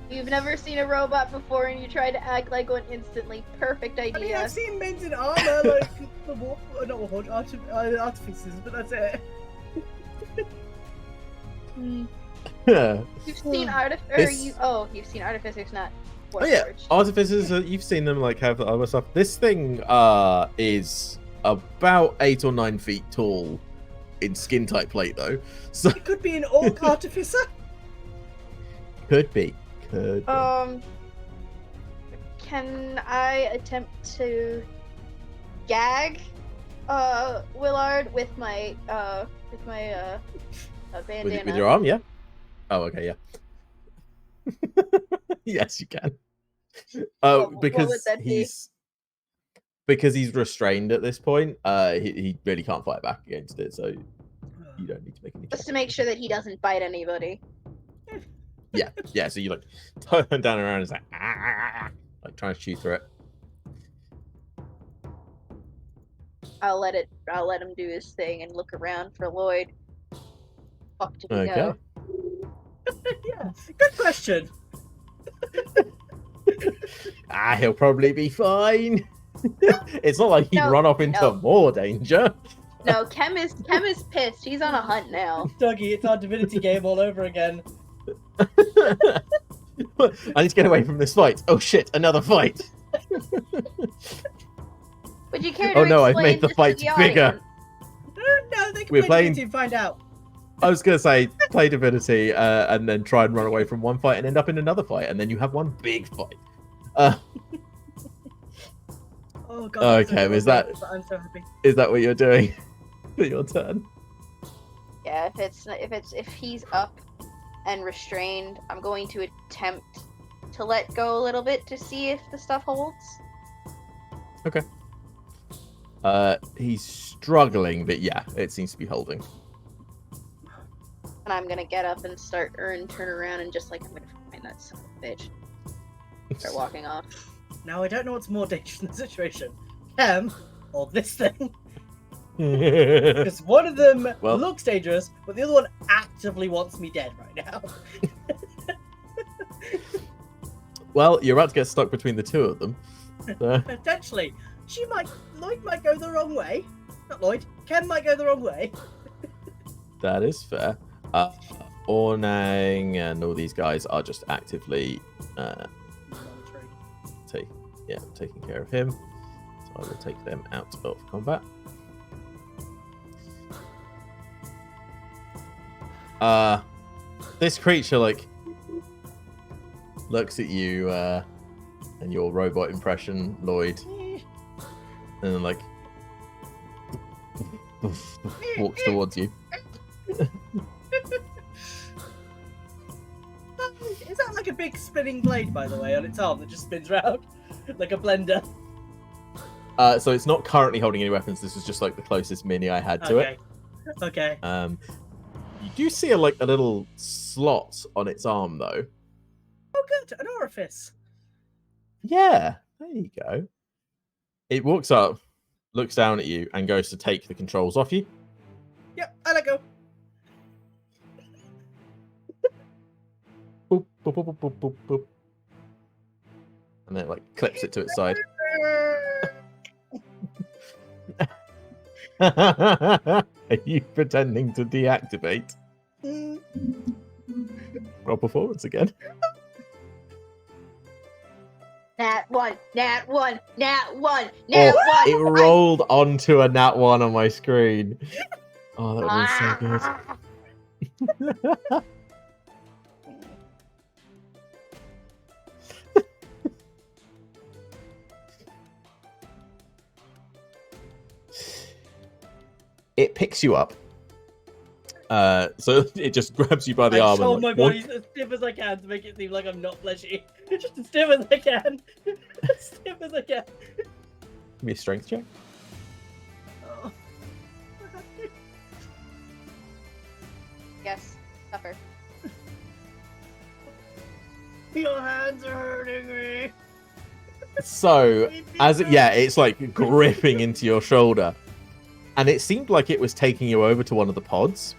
You've never seen a robot before and you try to act like one instantly. Perfect I mean, idea. I've seen men in armor, like the not Warhawk, artificers, but that's it. Hmm. Yeah. You've seen This- you've seen artificers, not Oh yeah, Warforged. artificers. You've seen them like have other stuff. This thing is about 8 or 9 feet tall, in skin tight plate though. So It could be an orc artificer. could be. Can I attempt to gag Willard with my bandana? With your arm, yeah. Oh, okay, yeah. Yes, you can. What would Because that be? he's restrained at this point. He really can't fight back against it, so you don't need to make any. Just to make sure that he doesn't bite anybody. Yeah. So you like turn down around and it's like trying to chew through it. I'll let him do his thing and look around for Lloyd. Fuck did he Okay. go? Yeah, good question. He'll probably be fine. It's not like he'd No, run off into no. more danger. No, Kem is pissed. He's on a hunt now. Dougie, it's our divinity game all over again. I need to get away from this fight. Oh shit, another fight. Would you care to Oh no, I've explain made the this to fight the bigger. audience? No, they can We're play playing- divinity and find out. I was gonna say play divinity and then try and run away from one fight and end up in another fight, and then you have one big fight. Oh god. I'm so Okay, happy. is that- I'm so happy. Is that what you're doing for your turn? Yeah, if he's up and restrained, I'm going to attempt to let go a little bit to see if the stuff holds. He's struggling, but yeah, it seems to be holding. And I'm gonna get up and turn around and just like, I'm gonna find that son of a bitch. Start walking off. Now I don't know what's more dangerous in the situation, Cam or this thing. Well, Because one of them Well- looks dangerous, but the other one actively wants me dead right now. you're about to get stuck between the two of them. So, Potentially, Lloyd might go the wrong way. Not Lloyd. Ken might go the wrong way. that is fair. Ornang and all these guys are just actively taking care of him. So I will take them out of combat. This creature looks at you and your robot impression, Lloyd, and then walks towards you. Is that like a big spinning blade, by the way, on its arm that just spins round like a blender? So it's not currently holding any weapons. This is just like the closest mini I had to it. Okay. You do see a little slot on its arm, though. Oh, good. An orifice. Yeah, there you go. It walks up, looks down at you, and goes to take the controls off you. Yep, I let go. Boop, boop, boop, boop, boop, boop, boop. And then it clips it to its side. Are you pretending to deactivate? Roll performance again. Nat 1, Nat 1, Nat 1, Oh, Nat 1. it rolled onto a nat 1 on my screen. Oh, that would be so good. It picks you up. So it just grabs you by the I arm. hold And my body as stiff as I can to make it seem like I'm not fleshy. Just as stiff as I can. As stiff as I can. Give me a strength check. Oh. Yes, suffer. Your hands are hurting me. So it's gripping into your shoulder, and it seemed like it was taking you over to one of the pods.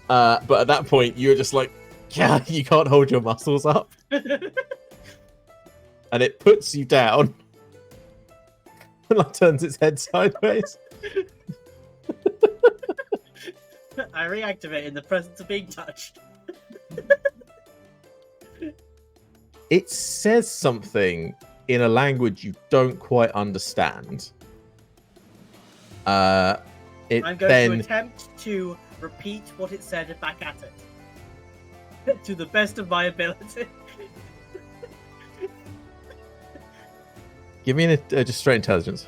But at that point, you're just like, yeah, you can't hold your muscles up, and it puts you down and turns its head sideways. I reactivate in the presence of being touched. It says something in a language you don't quite understand. I'm going to attempt to repeat what it said back at it. To the best of my ability. Give me just straight intelligence.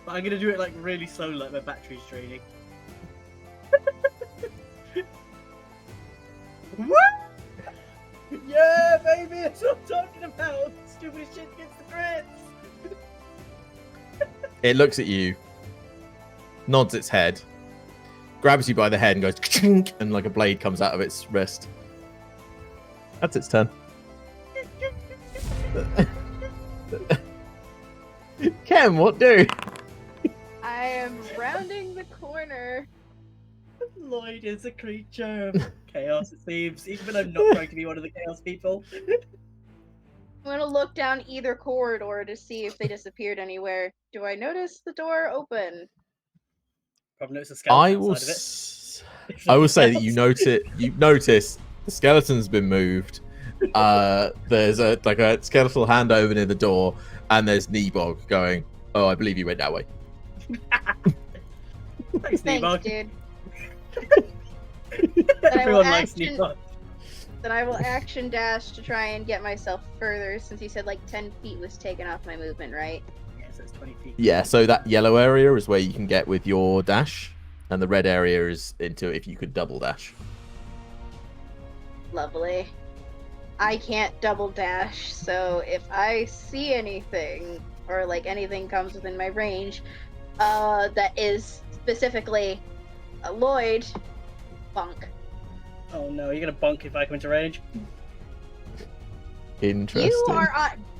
But I'm going to do it really slowly, like my battery's draining. What? Yeah, baby, that's what I'm talking about. Stupid shit gets the crits. It looks at you, nods its head, grabs you by the head and goes ka-chink, and a blade comes out of its wrist. That's its turn. Ken, what do? I am rounding the corner. Lloyd is a creature of chaos, it seems, even though I'm not trying to be one of the chaos people. I'm gonna look down either corridor to see if they disappeared anywhere. Do I notice the door open? Probably notice a skeleton I will. outside of it. I will say that you notice the skeleton's been moved. There's a skeletal hand over near the door, and there's Nebog going, "Oh, I believe you went that way." Thanks, Thanks, Nebog. dude. Everyone likes action- Nebog. Then I will action dash to try and get myself further, since you said like 10 feet was taken off my movement, right? Yeah, so it's 20 feet. Yeah, so that yellow area is where you can get with your dash, and the red area is into if you could double dash. Lovely. I can't double dash, so if I see anything, or like anything comes within my range, that is specifically a Lloyd, bunk. Oh no, you're gonna bonk if I come into range. Interesting.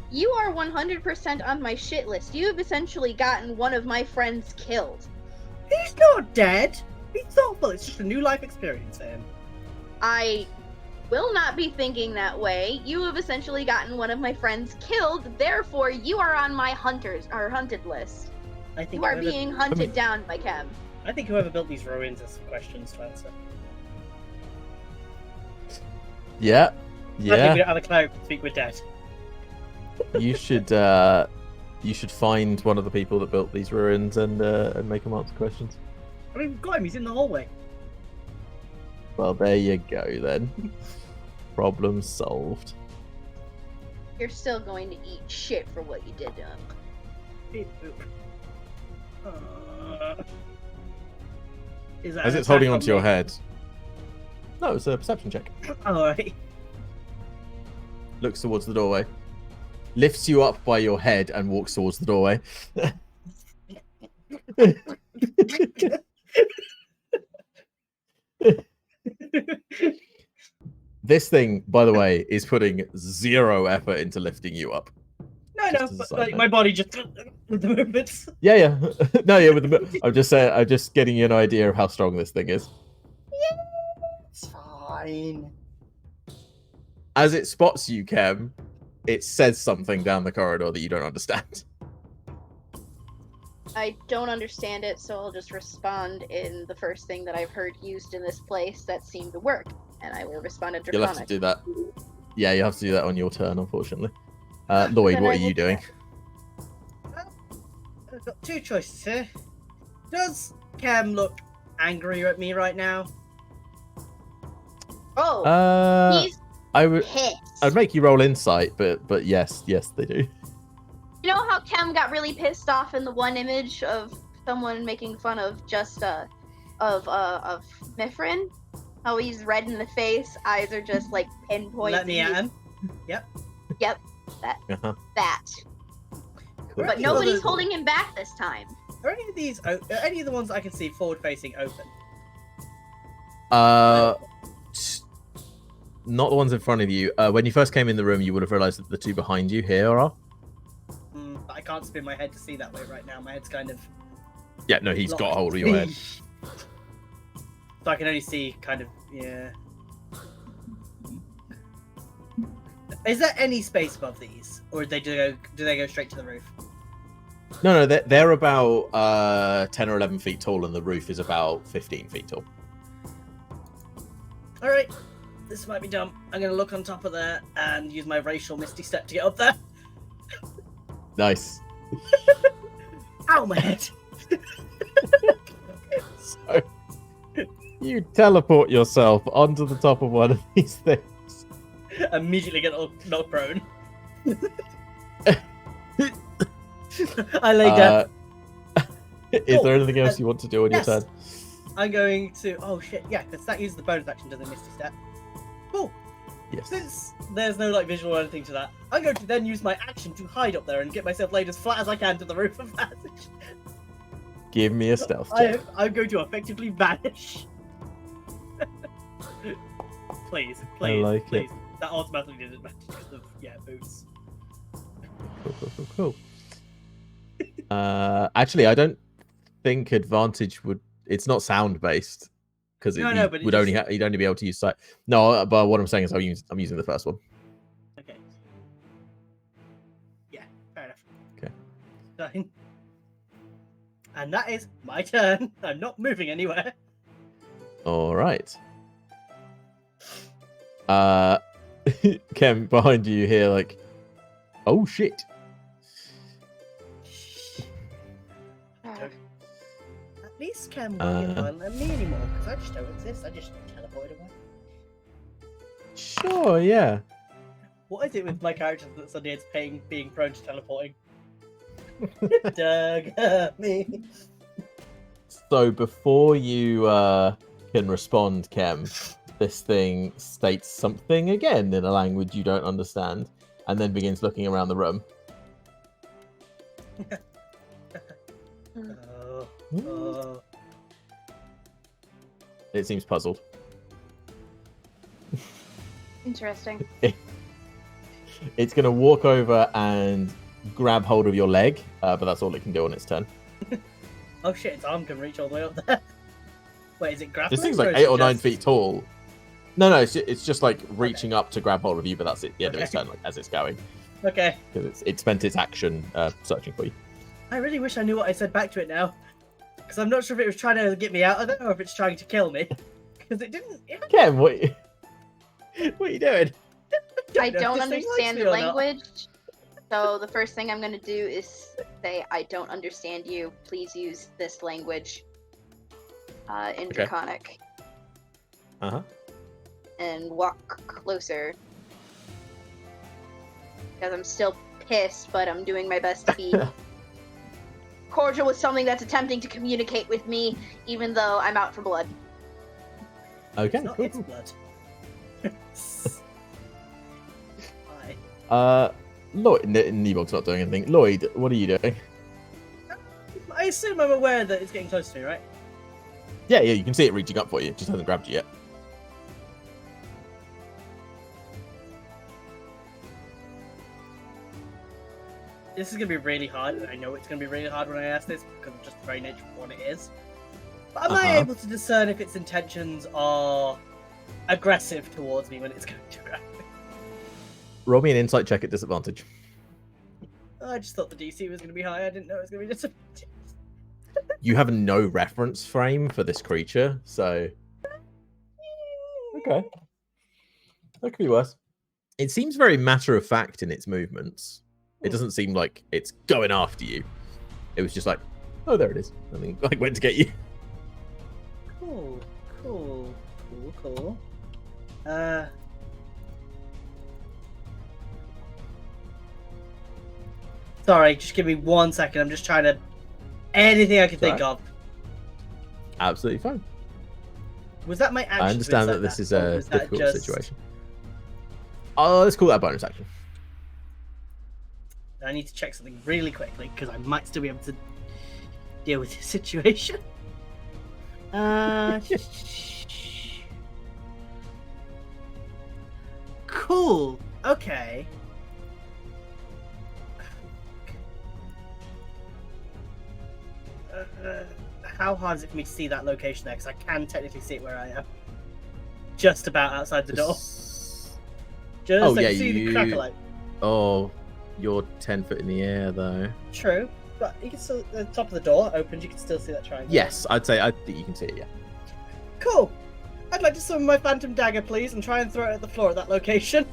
You are 100% on my shit list. You have essentially gotten one of my friends killed. He's not dead. He's thoughtful. It's just a new life experience for him. I will not be thinking that way. You have essentially gotten one of my friends killed, therefore you are on my hunted list. I think You are whoever- being hunted down by Chem. I think whoever built these ruins has some questions to answer. Yeah, I think we yeah. don't have a cleric to speak with dead. You should find one of the people that built these ruins and make them answer questions. I mean, we've got him. He's in the hallway. Well, there you go then. Problem solved. You're still going to eat shit for what you did to him. Beep, boop. Is that As an it's holding attack onto your on me? head. No, it's a perception check. Alright. Looks towards the doorway. Lifts you up by your head and walks towards the doorway. This thing, by the way, is putting 0 effort into lifting you up. No, Just as a but side like, note. my body just with the movements. Yeah, yeah. No, yeah. With the, I'm just saying. I'm just getting you an idea of how strong this thing is. It's fine. As it spots you, Kem, it says something down the corridor that you don't understand. I don't understand it, so I'll just respond in the first thing that I've heard used in this place that seemed to work, and I will respond in You'll have to Draconic. do that. Yeah, you have to do that on your turn, unfortunately. Lloyd, Then what I are you will doing? I've got two choices here. Does Cam look angry at me right now? Oh, he's I would. pissed. I'd make you roll insight, but yes, they do. You know how Kem got really pissed off in the one image of someone making fun of of Mithrin? How he's red in the face, eyes are just like pinpoint. Let me at him. Yep, Uh-huh. that. Are But any nobody's of the- holding him back this time. Are any of these? Are any of the ones I can see forward facing open? Not the ones in front of you. When you first came in the room, you would have realized that the two behind you here are. But I can't spin my head to see that way right now. My head's kind of. Yeah, no, he's got locked. hold of your head. So I can only see kind of, yeah. Is there any space above these, or do they go straight to the roof? No, they're about 10 or 11 feet tall, and the roof is about 15 feet tall. All right, this might be dumb. I'm gonna look on top of there and use my racial misty step to get up there. Nice. Ow, my head! So you teleport yourself onto the top of one of these things. Immediately get knocked prone. I lay down. Is Oh, there anything else you want to do on yes. your turn? I'm going to. Oh shit! Yeah, because that uses the bonus action to the misty step. Cool. Yes. Since there's no like visual or anything to that, I'm going to then use my action to hide up there and get myself laid as flat as I can to the roof of the passage. Give me a stealth check. I'm going to effectively vanish. Please, like it. please. That automatically did advantage because of boots. Cool. Actually, I don't think advantage would. It's not sound based because No, but it would just- only you'd only be able to use sight. No, but what I'm saying is I'm using the first one. Okay. Yeah, fair enough. Okay. Fine. And that is my turn. I'm not moving anywhere. All right. Kem, behind you here, like, oh shit. At least Cam won't get violent at me anymore because I just don't exist. I just teleport away. Sure, yeah. What is it with my characters that suddenly it's being prone to teleporting? Doug, me. So before you can respond, Kem, this thing states something again in a language you don't understand, and then begins looking around the room. Oh. It seems puzzled. Interesting. It's going to walk over and grab hold of your leg, but that's all it can do on its turn. Oh shit, its arm can reach all the way up there. Wait, is it grappling? This thing's or like is 8 it or 9 just- feet tall. No, it's just like reaching up to grab hold of you, but that's it. The end of its Okay. turn, like, as it's going, Okay. because it spent its action searching for you. I really wish I knew what I said back to it now. Because I'm not sure if it was trying to get me out of there or if it's trying to kill me. Because it didn't. Kem, what are you doing? I know if don't this thing likes understand me the or not. language. So the first thing I'm gonna do is say, I don't understand you. Please use this language. In Okay. Draconic. Uh-huh. And walk closer. Because I'm still pissed, but I'm doing my best to be cordial with something that's attempting to communicate with me, even though I'm out for blood. Okay, It's not cool. its blood. Hi. Lloyd, Nebog's not doing anything. Lloyd, what are you doing? I assume I'm aware that it's getting close to me, right? Yeah, you can see it reaching up for you. It just hasn't grabbed you yet. This is going to be really hard, and I know it's going to be really hard when I ask this because of just the very nature of what it is. But am I Uh-huh. able to discern if its intentions are aggressive towards me when it's going to grab me? Roll me an insight check at disadvantage. I just thought the DC was going to be high. I didn't know it was going to be disadvantage. You have no reference frame for this creature, so... Okay. That could be worse. It seems very matter-of-fact in its movements. It doesn't seem like it's going after you. It was just like, oh, there it is. I mean, like, went to get you. Cool. Sorry, just give me 1 second. I'm just trying to... Anything I can think of. Absolutely fine. Was that my action? I to understand that accept this is or a was that difficult just- situation. Oh, let's call that a bonus action. I need to check something really quickly because I might still be able to deal with this situation. Cool. Okay. How hard is it for me to see that location there? Because I can technically see it where I am. Just about outside the door. Just Oh, I yeah, can see the you- crackle light. Oh, you're 10 foot in the air, though. True, but you can still the top of the door opens. You can still see that triangle. Yes, I think you can see it, yeah. Cool. I'd like to summon my phantom dagger, please, and try and throw it at the floor at that location.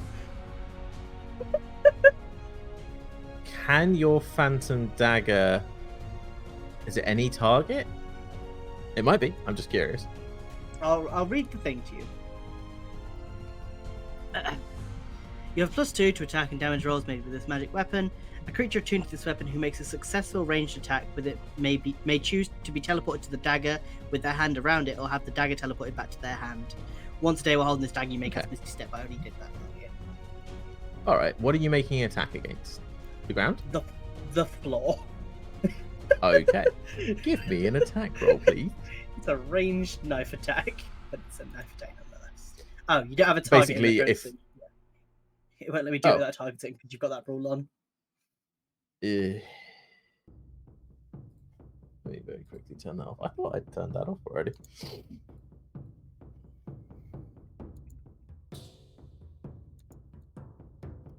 Can your phantom dagger... Is it any target? It might be. I'm just curious. I'll read the thing to you. You have +2 to attack and damage rolls made with this magic weapon. A creature attuned to this weapon who makes a successful ranged attack with it may choose to be teleported to the dagger with their hand around it, or have the dagger teleported back to their hand. Once a day while holding this dagger, you may cast Misty Step. I already did that earlier. All right. What are you making an attack against? The ground? The floor. Okay. Give me an attack roll, please. It's a ranged knife attack, but it's a knife attack nonetheless. Oh, you don't have a target. Basically, in the if- person. It won't let me do it Oh. without targeting because you've got that rule on. Let me very quickly turn that off. I thought I'd turned that off already.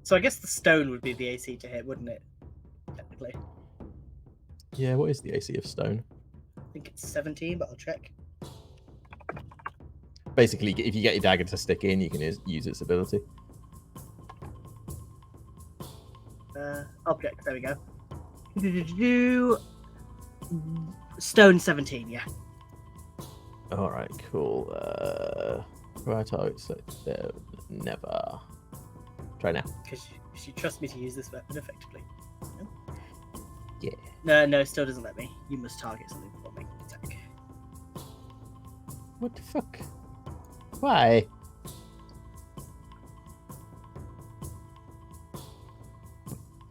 So I guess the stone would be the AC to hit, wouldn't it? Technically. Yeah, what is the AC of stone? I think it's 17, but I'll check. Basically, if you get your dagger to stick in, you can use its ability. Objects, there we go. Stone 17, yeah. All right, cool. Right target. So there. Never. Try now. Because she trusts me to use this weapon effectively. No? Yeah. No, still doesn't let me. You must target something before making an attack. What the fuck? Why?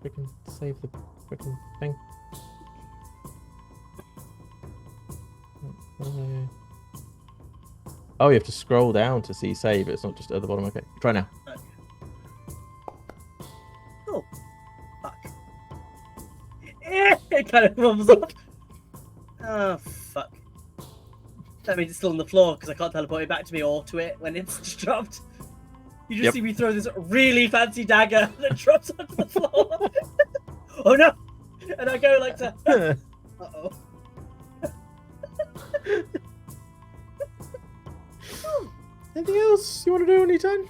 Freaking save the freaking thing. Oh, you have to scroll down to see save. It's not just at the bottom. Okay, try now. Okay. Oh, fuck. It kind of bubbles up. Oh, fuck. That means it's still on the floor because I can't teleport it back to me or to it when it's just dropped. You just Yep. see me throw this really fancy dagger that drops onto the floor. Oh no! And I go like to. Uh-oh. Anything else you want to do anytime?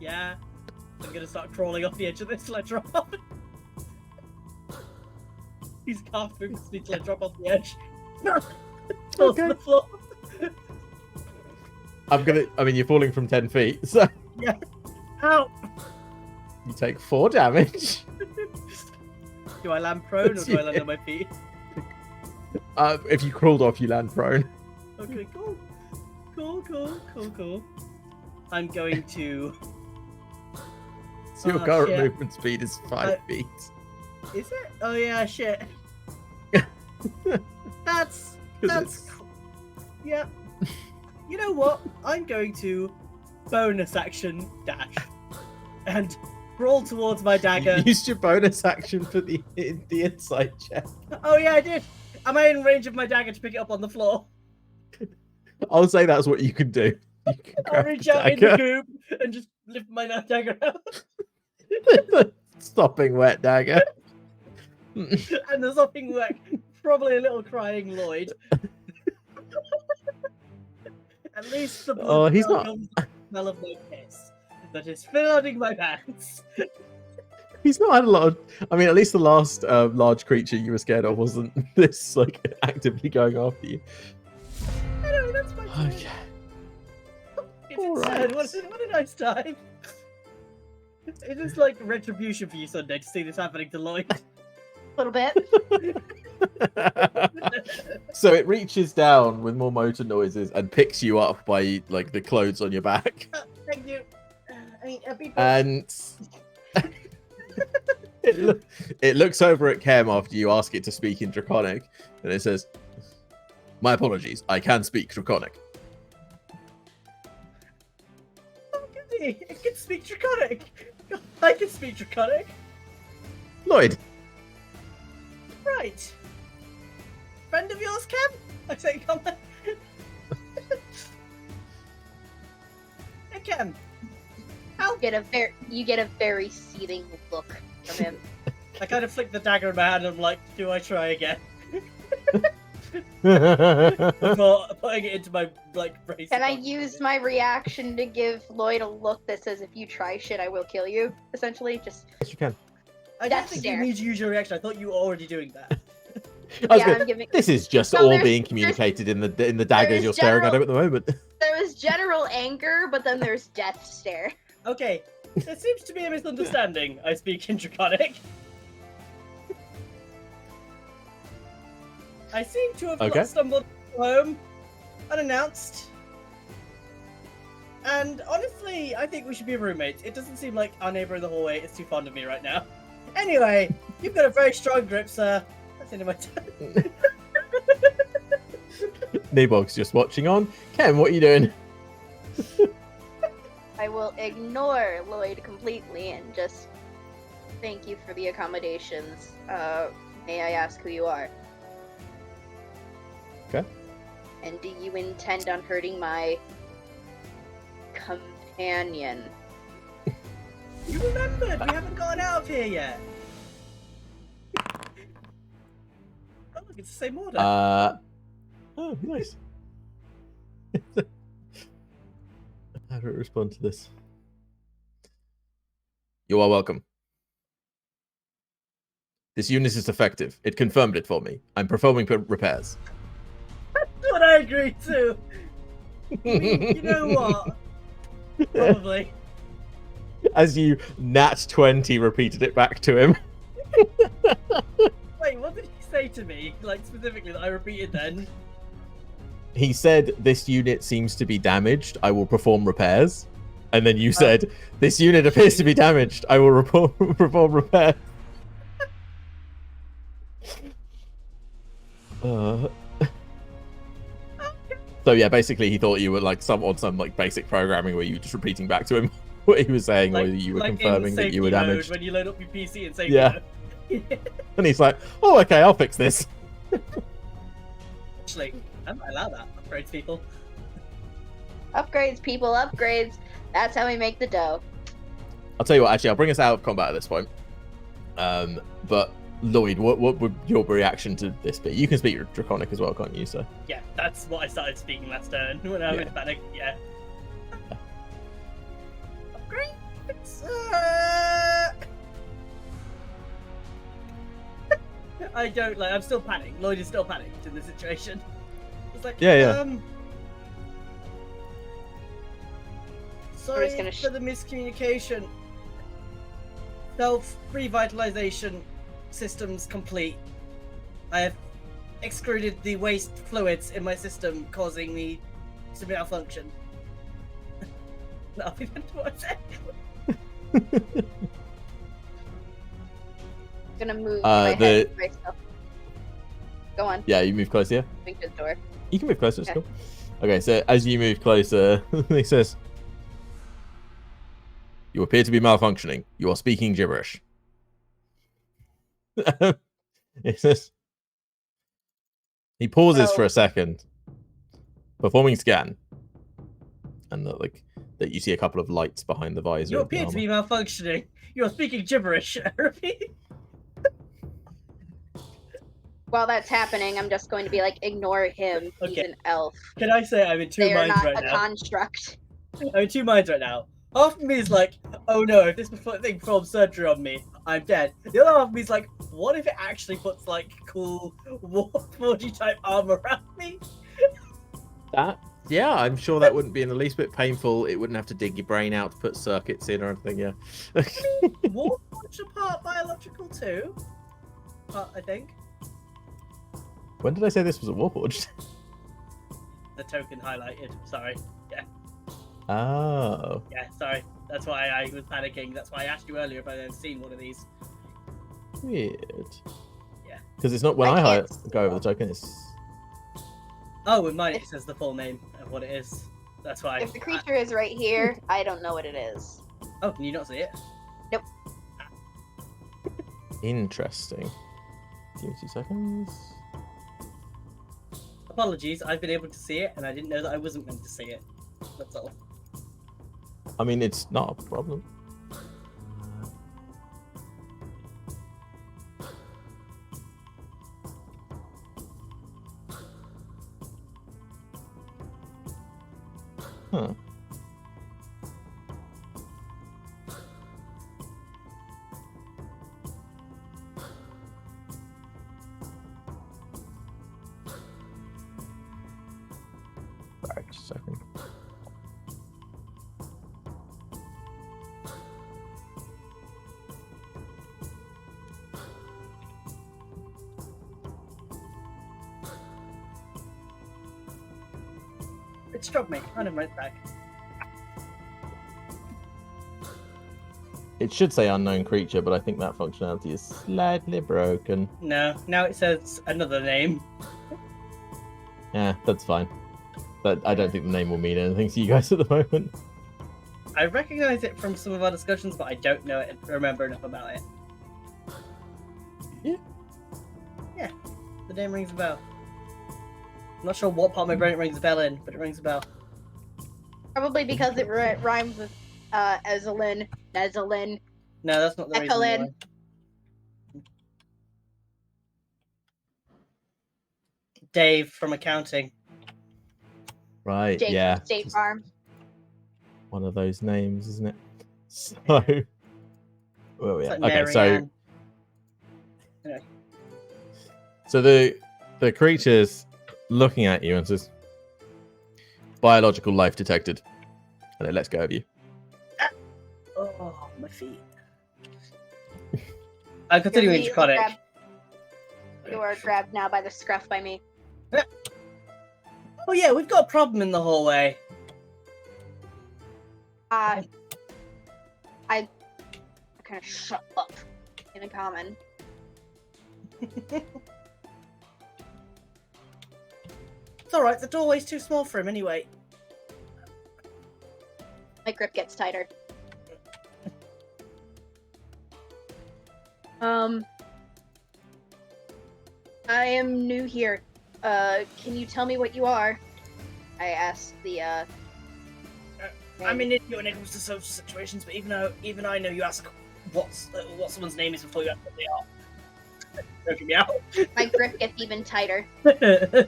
Yeah. I'm gonna start crawling off the edge of this till I drop. These calf boots need to drop off the edge. Falls to Okay. the floor. I mean, you're falling from 10 feet, so Ow! you take 4 damage. Do I land prone or do I land on my feet? If you crawled off, you land prone. Okay, cool. Cool. I'm going to. So your Oh, current shit. movement speed is 5 feet. Is it? Oh yeah, shit. That's it's- cool. Yeah. You know what? I'm going to bonus action dash and crawl towards my dagger. You used your bonus action for the inside check. Oh yeah, I did. Am I in range of my dagger to pick it up on the floor? I'll say that's what you can do. You can I'll grab reach the out in the dagger. coop and just lift my dagger out. Stopping wet dagger. And there's something like probably a little crying Lloyd. At least the Oh, he's smell not- comes from the smell of my piss that is flooding my pants. He's not had a lot of. I mean, at least the last large creature you were scared of wasn't this like actively going after you. Anyway, that's my turn. Okay. It's Alright. insane. What a nice time. It is like retribution for you Sunday to see this happening to Lloyd. A little bit. So it reaches down with more motor noises and picks you up by like the clothes on your back, Thank you. People. and it looks over at Kem after you ask it to speak in Draconic, and it says, "My apologies, I can speak Draconic." Oh, goody. It can speak Draconic. I can speak Draconic. Lloyd, Right. Friend of yours, Kem? I say comment. Hey, Kem. How? You get a very seething look from him. I kind of flick the dagger in my hand and I'm like, do I try again? Before putting it into my brace. Can I use my reaction to give Lloyd a look that says, "If you try shit, I will kill you"? Essentially, just yes, you can. I don't Death think stare. you need to use your reaction. I thought you were already doing that. I was yeah, gonna- I'm giving. This is just No, all there's- being communicated in the daggers is you're staring at general- him at the moment. There is general anger, but then there's death stare. Okay, there seems to be a misunderstanding. I speak in Draconic. I seem to have Okay. stumbled home unannounced. And honestly, I think we should be roommates. It doesn't seem like our neighbor in the hallway is too fond of me right now. Anyway, you've got a very strong grip, sir. That's the end of my turn. Nabog's just watching on. Kem, what are you doing? I will ignore Lloyd completely and just thank you for the accommodations. May I ask who you are? Okay. And do you intend on hurting my companion? You remembered, we haven't gotten out of here yet. Oh, look, it's the same order. Oh, nice. How do I respond to this? You are welcome. This unit is effective. It confirmed it for me. I'm performing repairs. What what I agree to. I mean, you know what? Probably. As you nat 20 repeated it back to him. Wait, what did he say to me? Like, specifically that I repeated then? He said, "This unit seems to be damaged. I will perform repairs." And then you said, "This unit appears to be damaged. I will perform repairs." So yeah, basically he thought you were like some like basic programming where you were just repeating back to him what he was saying, or you were like confirming that you were damaged. when you load up your PC and safety Yeah. mode. And he's like, "Oh, okay, I'll fix this." Actually, I might allow that. Upgrades people. Upgrades, people, upgrades. That's how we make the dough. I'll tell you what. Actually, I'll bring us out of combat at this point. But Lloyd, what would your reaction to this be? You can speak Draconic as well, can't you? So Yeah, that's what I started speaking last turn when I was panic. Yeah. Upgrades. I don't like. I'm still panicked. Lloyd is still panicked in this situation. It's like, Yeah. Sorry just gonna for the miscommunication. Self-revitalization systems complete. I have excreted the waste fluids in my system, causing me to malfunction. That'll be what I said. Gonna move my head the- myself. Go on. yeah, you move closer. Yeah? Moving to the door. You can move closer. It's Okay. cool. Okay, so as you move closer, he says, "You appear to be malfunctioning. You are speaking gibberish." He says, he pauses for a second, performing scan, and that you see a couple of lights behind the visor. You of the appear to be armor. malfunctioning. You are speaking gibberish. Repeat. While that's happening, I'm just going to be like, ignore him. He's Okay. an elf. Can I say I'm in two They are minds not right a now? construct. I'm in two minds right now. Half of me is like, oh no, if this thing performs surgery on me, I'm dead. The other half of me is like, what if it actually puts like cool Warforged type armor around me? Yeah, I'm sure that wouldn't be in the least bit painful. It wouldn't have to dig your brain out to put circuits in or anything. Yeah. Warforged are part biological too. I think. When did I say this was a Warforged? The token highlighted. Sorry. Yeah. Oh. Yeah, sorry. That's why I was panicking. That's why I asked you earlier if I'd ever seen one of these. Weird. Yeah. Because it's not when I I can't go over the token. It's Oh, in mine it says the full name of what it is. That's why. If the creature is right here, I don't know what it is. Oh, can you not see it? interesting. Give me 2 seconds. Apologies, I've been able to see it, and I didn't know that I wasn't meant to see it. That's all. I mean, it's not a problem. Huh. Right, just a second. It struck me. I never went back. It should say unknown creature, but I think that functionality is slightly broken. No, now it says another name. Yeah, that's fine. But I don't think the name will mean anything to you guys at the moment. I recognize it from some of our discussions, but I don't know it. Remember enough about it. Yeah. Yeah, the name rings a bell. I'm not sure what part of my brain it rings a bell in, but it rings a bell. Probably because it rhymes with Ezalin, Nezalin. No, that's not the reason why. Echelin. Dave from accounting. Right, Jake yeah. from State Just Farm. one of those names, isn't it? So, where are we It's at? like Okay, Mary so Ann. so the creatures looking at you and says, "Biological life detected," and it lets go of you. Oh, my feet. I continue You're in Draconic. You are grabbed now by the scruff by me. Oh yeah, we've got a problem in the hallway. I kind of shut up in a common. It's alright, the doorway's too small for him anyway. My grip gets tighter. I am new here. Can you tell me what you are? I asked the, I'm an idiot when it comes to social situations, but even I know you ask what someone's name is before you ask what they are. Joking me out. my grip gets even tighter. Need to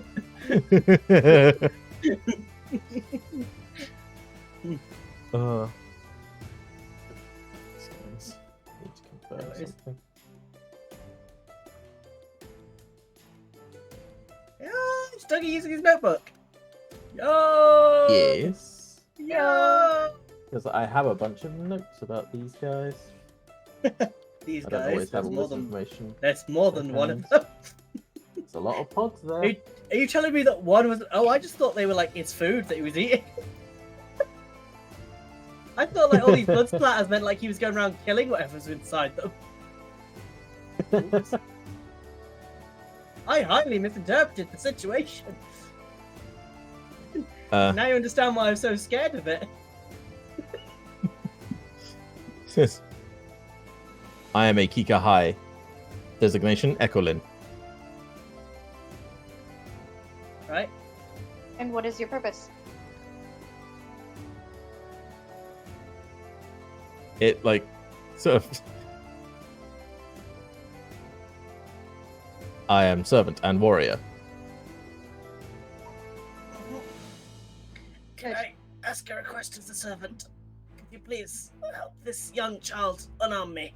confirm something. Yeah, it's Dougie using his notebook. Yo! Yes. Yo! Because I have a bunch of notes about these guys. These I don't guys, always have there's all more this than information. there's more than one of Okay. them. It's a lot of pods there. Are you telling me that one was? Oh, I just thought they were like his food that he was eating. I thought like all these blood splatters meant like he was going around killing whatever's inside them. I highly misinterpreted the situation. Now you understand why I'm so scared of it. Yes. I am a Kika High. Designation Ecolin. Right? And what is your purpose? It like sort of. I am servant and warrior. Can I ask a request of the servant? Could you please help this young child unarm me?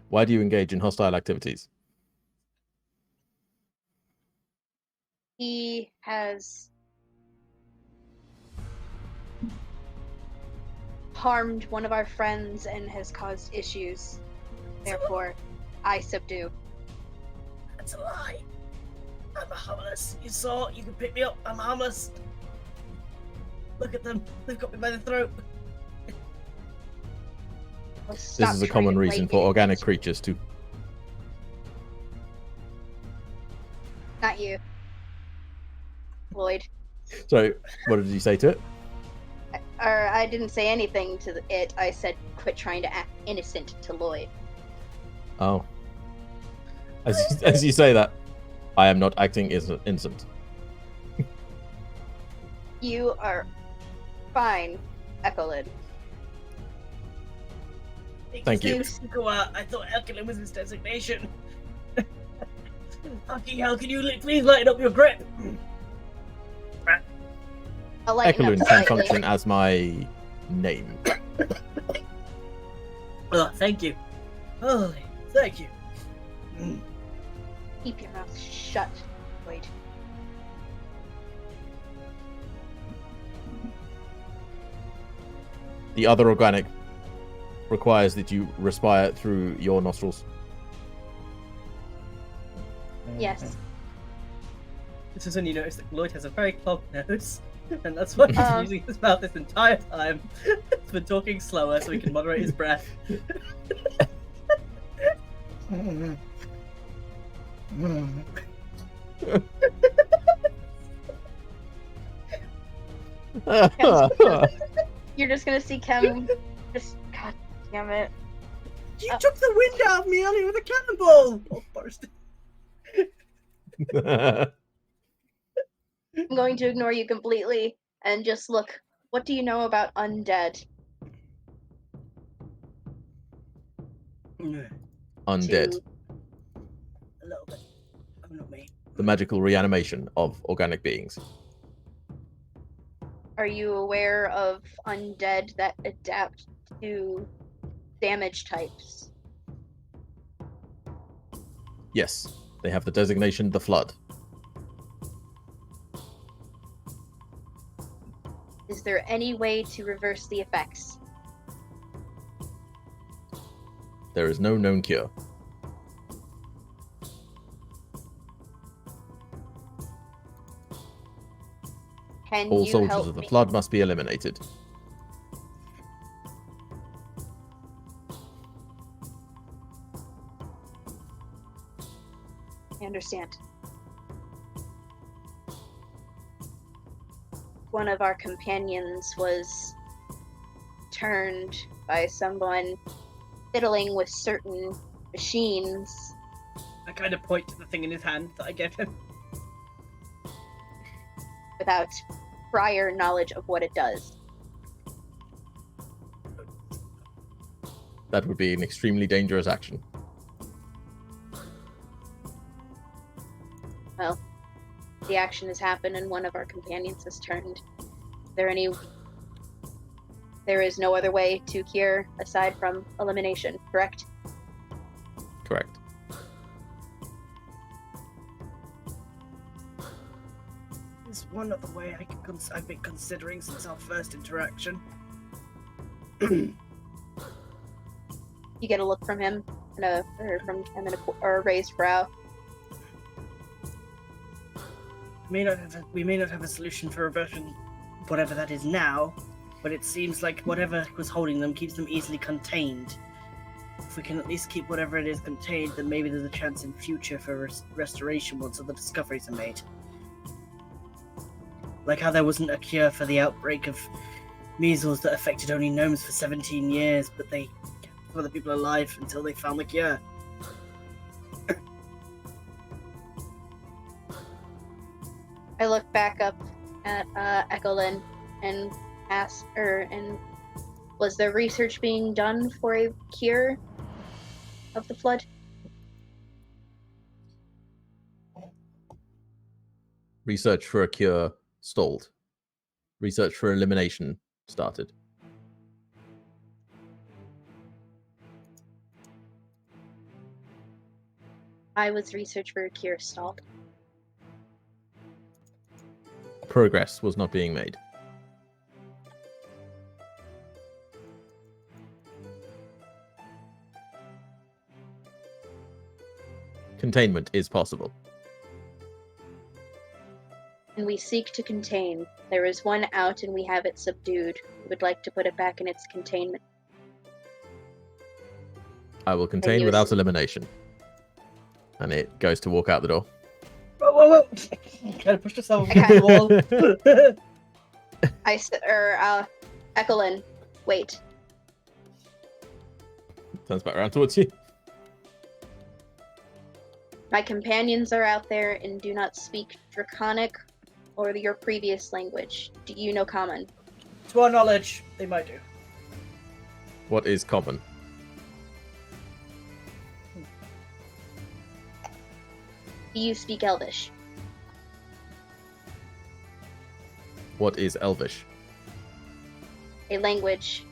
Why do you engage in hostile activities? He has harmed one of our friends and has caused issues. Therefore, I subdue. That's a lie. I'm harmless. You saw, you can pick me up. I'm harmless. Look at them. They've got me by the throat. This is a common reason for organic creatures to. Not you, Lloyd. Sorry, what did you say to it? Or I didn't say anything to it. I said, quit trying to act innocent to Lloyd. Oh. As you say that, I am not acting innocent. You are fine, Ecolid. Thank you. I thought Elkin was his designation. Fucking hell, can you please lighten up your grip? I'll lighten Ecolin up can slightly. function as my name. Oh, thank you. Oh, thank you. Keep your mouth shut, Lloyd. The other organic requires that you respire through your nostrils. Yes. This is when you notice that Lloyd has a very clogged nose, and that's why he's using his mouth this entire time. He's been talking slower so he can moderate his breath. You're just gonna see Kem just, god damn it. You took the wind out of me earlier with a cannonball! Oh, burst. I'm going to ignore you completely and just look. What do you know about undead? Undead. A little bit. Oh, not me. The magical reanimation of organic beings. Are you aware of undead that adapt to damage types? Yes. They have the designation the Flood. Is there any way to reverse the effects? There is no known cure. Can All you soldiers help of the me? Flood must be eliminated. I understand. One of our companions was turned by someone fiddling with certain machines. I kind of point to the thing in his hand that I gave him. Without prior knowledge of what it does. That would be an extremely dangerous action. Well, the action has happened and one of our companions has turned. There is no other way to cure aside from elimination, correct? Correct. There's one other way I've been considering since our first interaction. You get a look from him and a raised brow. We may not have a solution for reversion, whatever that is now, but it seems like whatever was holding them keeps them easily contained. If we can at least keep whatever it is contained, then maybe there's a chance in future for restoration once other discoveries are made. Like how there wasn't a cure for the outbreak of measles that affected only gnomes for 17 years, but they kept other people alive until they found the cure. I look back up at Ekelin and ask her, and was there research being done for a cure of the Flood? Research for a cure stalled. Research for elimination started. I was research for a cure stalled. Progress was not being made. Containment is possible. And we seek to contain. There is one out and we have it subdued. We would like to put it back in its containment. I will contain you without elimination. And it goes to walk out the door. Whoa! Kind of pushed yourself against the wall. Ekelin, wait. Turns back around towards you. My companions are out there and do not speak Draconic or your previous language. Do you know Common? To our knowledge, they might do. What is common? Do you speak Elvish? What is Elvish? A language.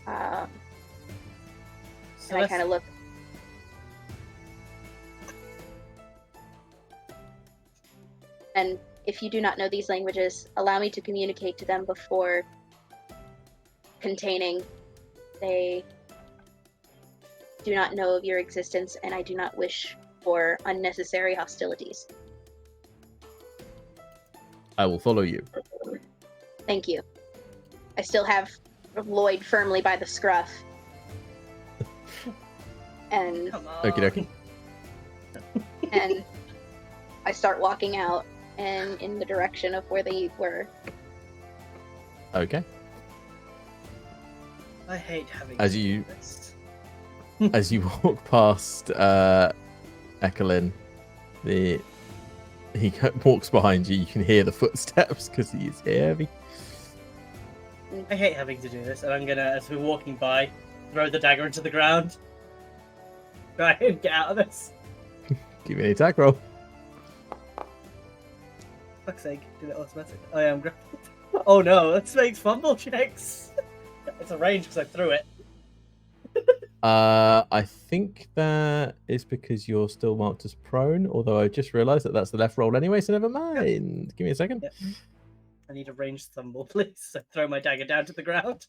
So And I kind of look. And if you do not know these languages, allow me to communicate to them before containing. They do not know of your existence, and I do not wish for unnecessary hostilities. I will follow you. Thank you. I still have Lloyd firmly by the scruff. And Come on. Okie dokie. and I start walking out and in the direction of where they were. Okay. I hate having As to do you- this. As you walk past Ekelin, he walks behind you. You can hear the footsteps because he is heavy. I hate having to do this, and I'm gonna, as we're walking by, throw the dagger into the ground. Try and get out of this. Give me an attack roll. Fuck's sake, did it automatic? I am grappled. Oh no, let's make fumble checks. It's a range because I threw it. I think that is because you're still marked as prone, although I just realised that that's the left roll anyway, so never mind. Give me a second. Yep. I need a ranged stumble, please. I throw my dagger down to the ground.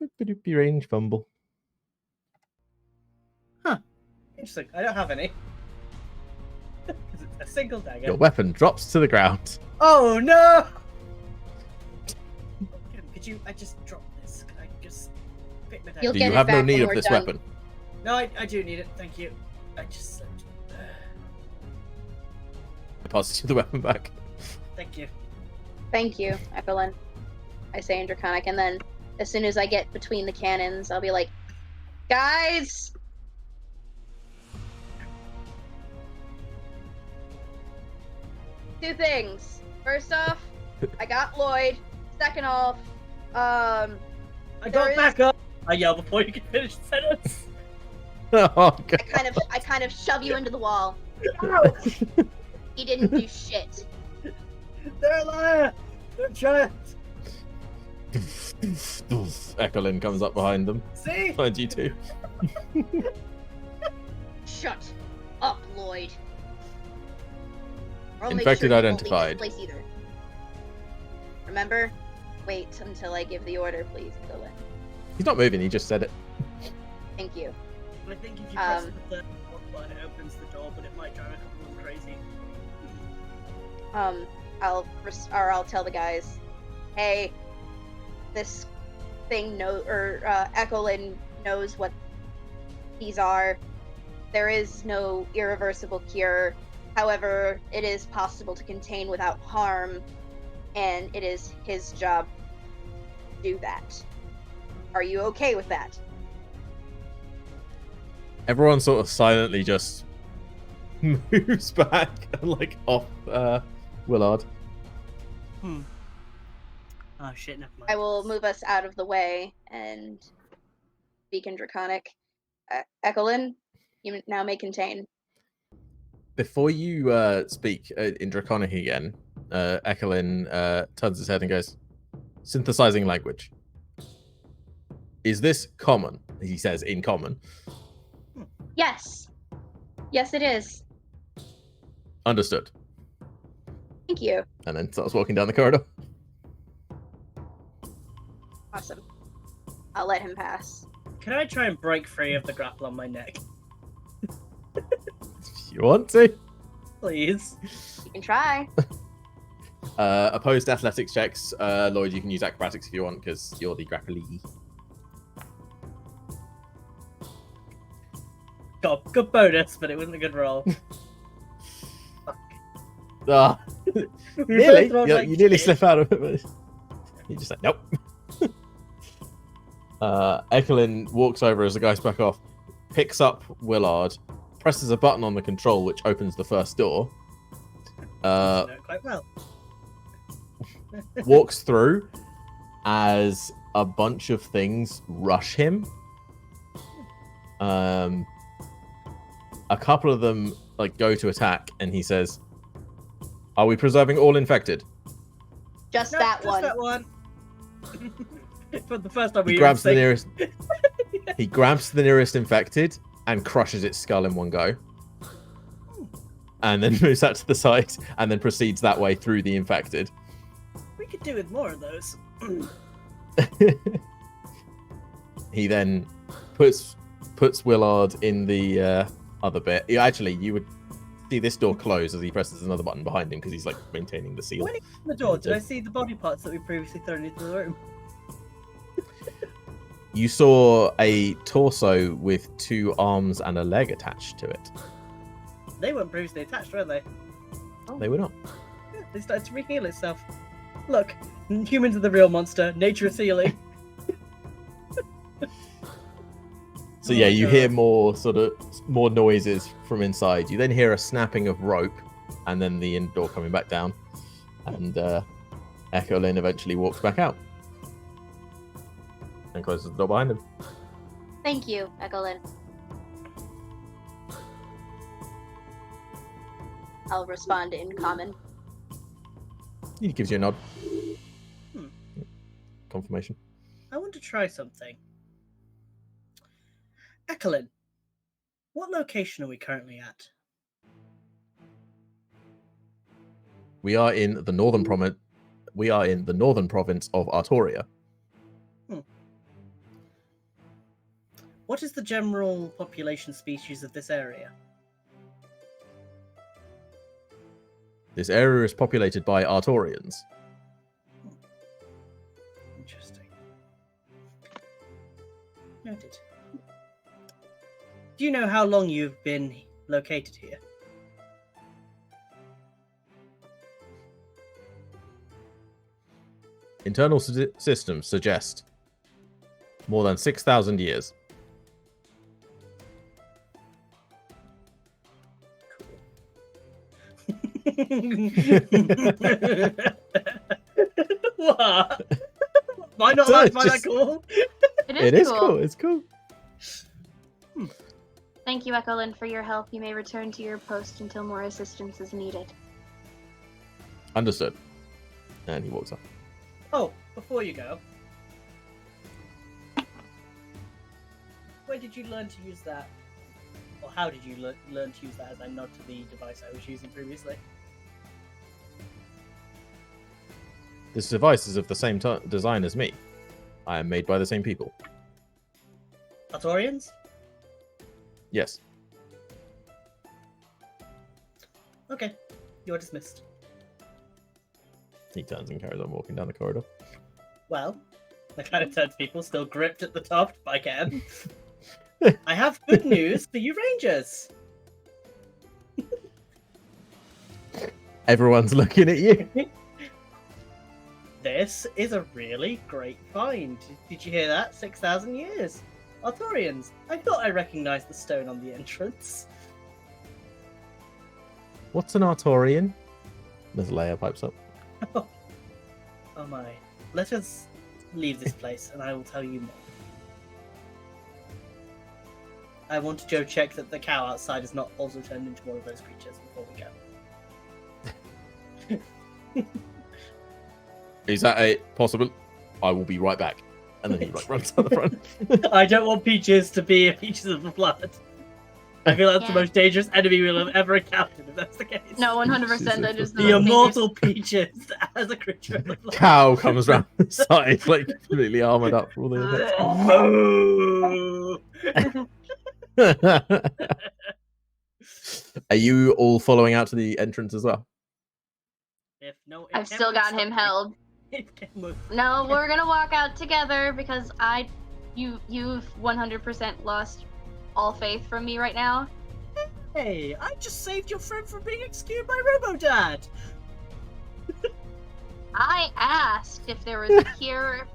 Boop-a-doopy range fumble. Interesting. I don't have any. Because it's a single dagger. Your weapon drops to the ground. Oh no! Could you? I just dropped this. Could I just pick my dagger? You'll Do get you it have no back need when of we're this done. weapon? No, I do need it. Thank you. I just. I pass you the weapon back. Thank you. Thank you, Evelyn. I say in Draconic, and then as soon as I get between the cannons, I'll be like, guys! Two things. First off, I got Lloyd. Second off, I There got is- back up. I yell before you can finish the sentence. Oh, God. I kind of shove you into the wall. Ouch! He didn't do shit. They're a liar. They're giant. Ekelin comes up behind them. See? Behind you two. Shut up, Lloyd. Or I'll make Infected sure you won't leave this identified. place either. Remember? Wait until I give the order, please, Evelyn. He's not moving, he just said it. Thank you. I think if you press the third button, it opens the door, but it might drive a couple of them crazy. I'll tell the guys, hey, this thing Ekelin knows what these are. There is no irreversible cure. However, it is possible to contain without harm, and it is his job to do that. Are you okay with that? Everyone sort of silently just moves back and like off Willard. Oh shit, never mind. I will move us out of the way and speak in Draconic. Ekelin, you now may contain. Before you speak in Draconic again, Ekelin turns his head and goes, synthesizing language. Is this common? He says in common. Yes. Yes, it is. Understood. Thank you. And then starts walking down the corridor. Awesome. I'll let him pass. Can I try and break free of the grapple on my neck? If you want to. Please. You can try. Opposed athletics checks. Lloyd, you can use acrobatics if you want, because you're the grapplee. Got a good bonus, but it wasn't a good roll. Fuck. Ah, We nearly. both rolled You, like you nearly shit. slip out of it, but you just like, nope. Ekelin walks over as the guys back off, picks up Willard, presses a button on the control, which opens the first door, You know it quite well. walks through as a bunch of things rush him. A couple of them like go to attack, and he says, "Are we preserving all infected?" Just No, that just one. that one. For the first time we He grabs the even nearest. He grabs the nearest infected and crushes its skull in one go, and then moves out to the side, and then proceeds that way through the infected. we could do with more of those. He then puts Willard in the other bit. Actually, you would see this door close as he presses another button behind him because he's like maintaining the seal. When he opened the door, did I see the body parts that we previously thrown into the room? You saw a torso with 2 arms and a leg attached to it. They weren't previously attached, were they? They were not. Yeah, they started to reheal itself. Look, humans are the real monster. Nature is healing. So Oh yeah, my you God. hear more noises from inside. You then hear a snapping of rope, and then the inn door coming back down. And Ekelin eventually walks back out and closes the door behind him. Thank you, Ekelin. I'll respond in common. He gives you a nod. Hmm. Confirmation. I want to try something. Ekelin, what location are we currently at? We are in the northern province. We are in the northern province of Artoria. What is the general population species of this area? This area is populated by Artorians. Interesting. Noted. Do you know how long you've been located here? Internal systems suggest more than 6,000 years. What? Why not like find that cool? It is cool. It's cool. Thank you, Ekelin, for your help. You may return to your post until more assistance is needed. Understood. And he walks off. Oh, before you go, where did you learn to use that? Or how did you learn to use that as I nod to the device I was using previously? This device is of the same design as me. I am made by the same people. Artorians? Yes. Okay, you're dismissed. He turns and carries on walking down the corridor. Well, I kind of turn to people still gripped at the top by Cam. I have good news for you Rangers. Everyone's looking at you. This is a really great find. Did you hear that? 6,000 years. Artorians. I thought I recognized the stone on the entrance. What's an Artorian? Miss Leia pipes up. Oh my. Let us leave this place and I will tell you more. I want to go check that the cow outside is not also turned into one of those creatures before we go. Is that a possible? I will be right back. And then he runs to the front. I don't want Peaches to be Peaches of the Blood. I feel that's the most dangerous enemy we'll have ever encountered if that's the case. No, 100%. I just The immortal Peaches as a creature of the blood. Cow comes round the side, like completely armored up for all the effects. Are you all following out to the entrance as well? I've still got him held. No, we're gonna walk out together because you've 100% lost all faith from me right now. Hey, I just saved your friend from being executed by Robodad. I asked if there was a cure,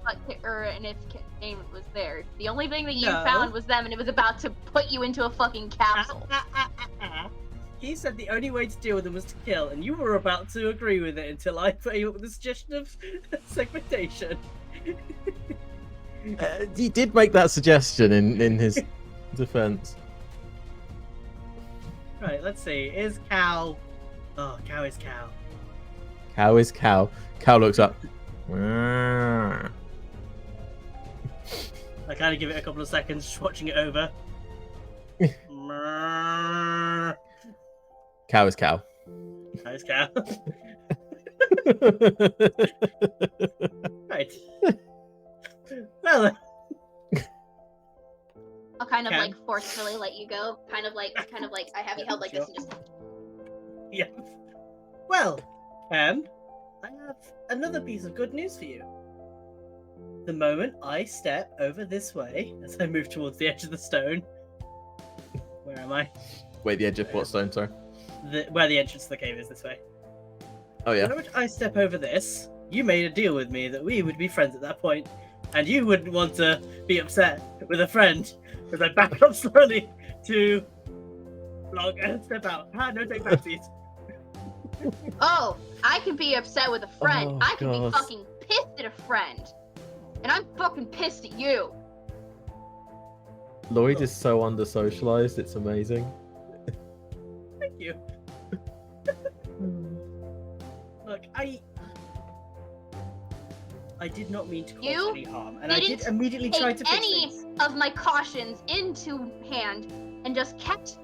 and if containment was there. The only thing that you found was them, and it was about to put you into a fucking capsule. He said the only way to deal with them was to kill, and you were about to agree with it until I put you up with the suggestion of segmentation. He did make that suggestion in his defense. Right, let's see. Is cow... Oh, cow is cow. Cow is cow. Cow looks up. I kind of give it a couple of seconds just watching it over. Cow is cow. Cow is cow. Right. Well, I'll kind of like forcefully let you go. Kind of like I have you held like this and just. Yeah. Well, I have another piece of good news for you. The moment I step over this way, as I move towards the edge of the stone. Where am I? Wait, the edge of what stone, sorry? Where the entrance to the cave is this way. Oh, yeah. The moment I step over this, you made a deal with me that we would be friends at that point, and you wouldn't want to be upset with a friend as I back up slowly to log and step out. No take backsies. Oh, I can be upset with a friend. Oh, I can God. be fucking pissed at a friend. And I'm fucking pissed at you. Lloyd is so under-socialized, it's amazing. Thank you. Look, I did not mean to cause any harm, and I did immediately try to fix any things. of my cautions into hand and just kept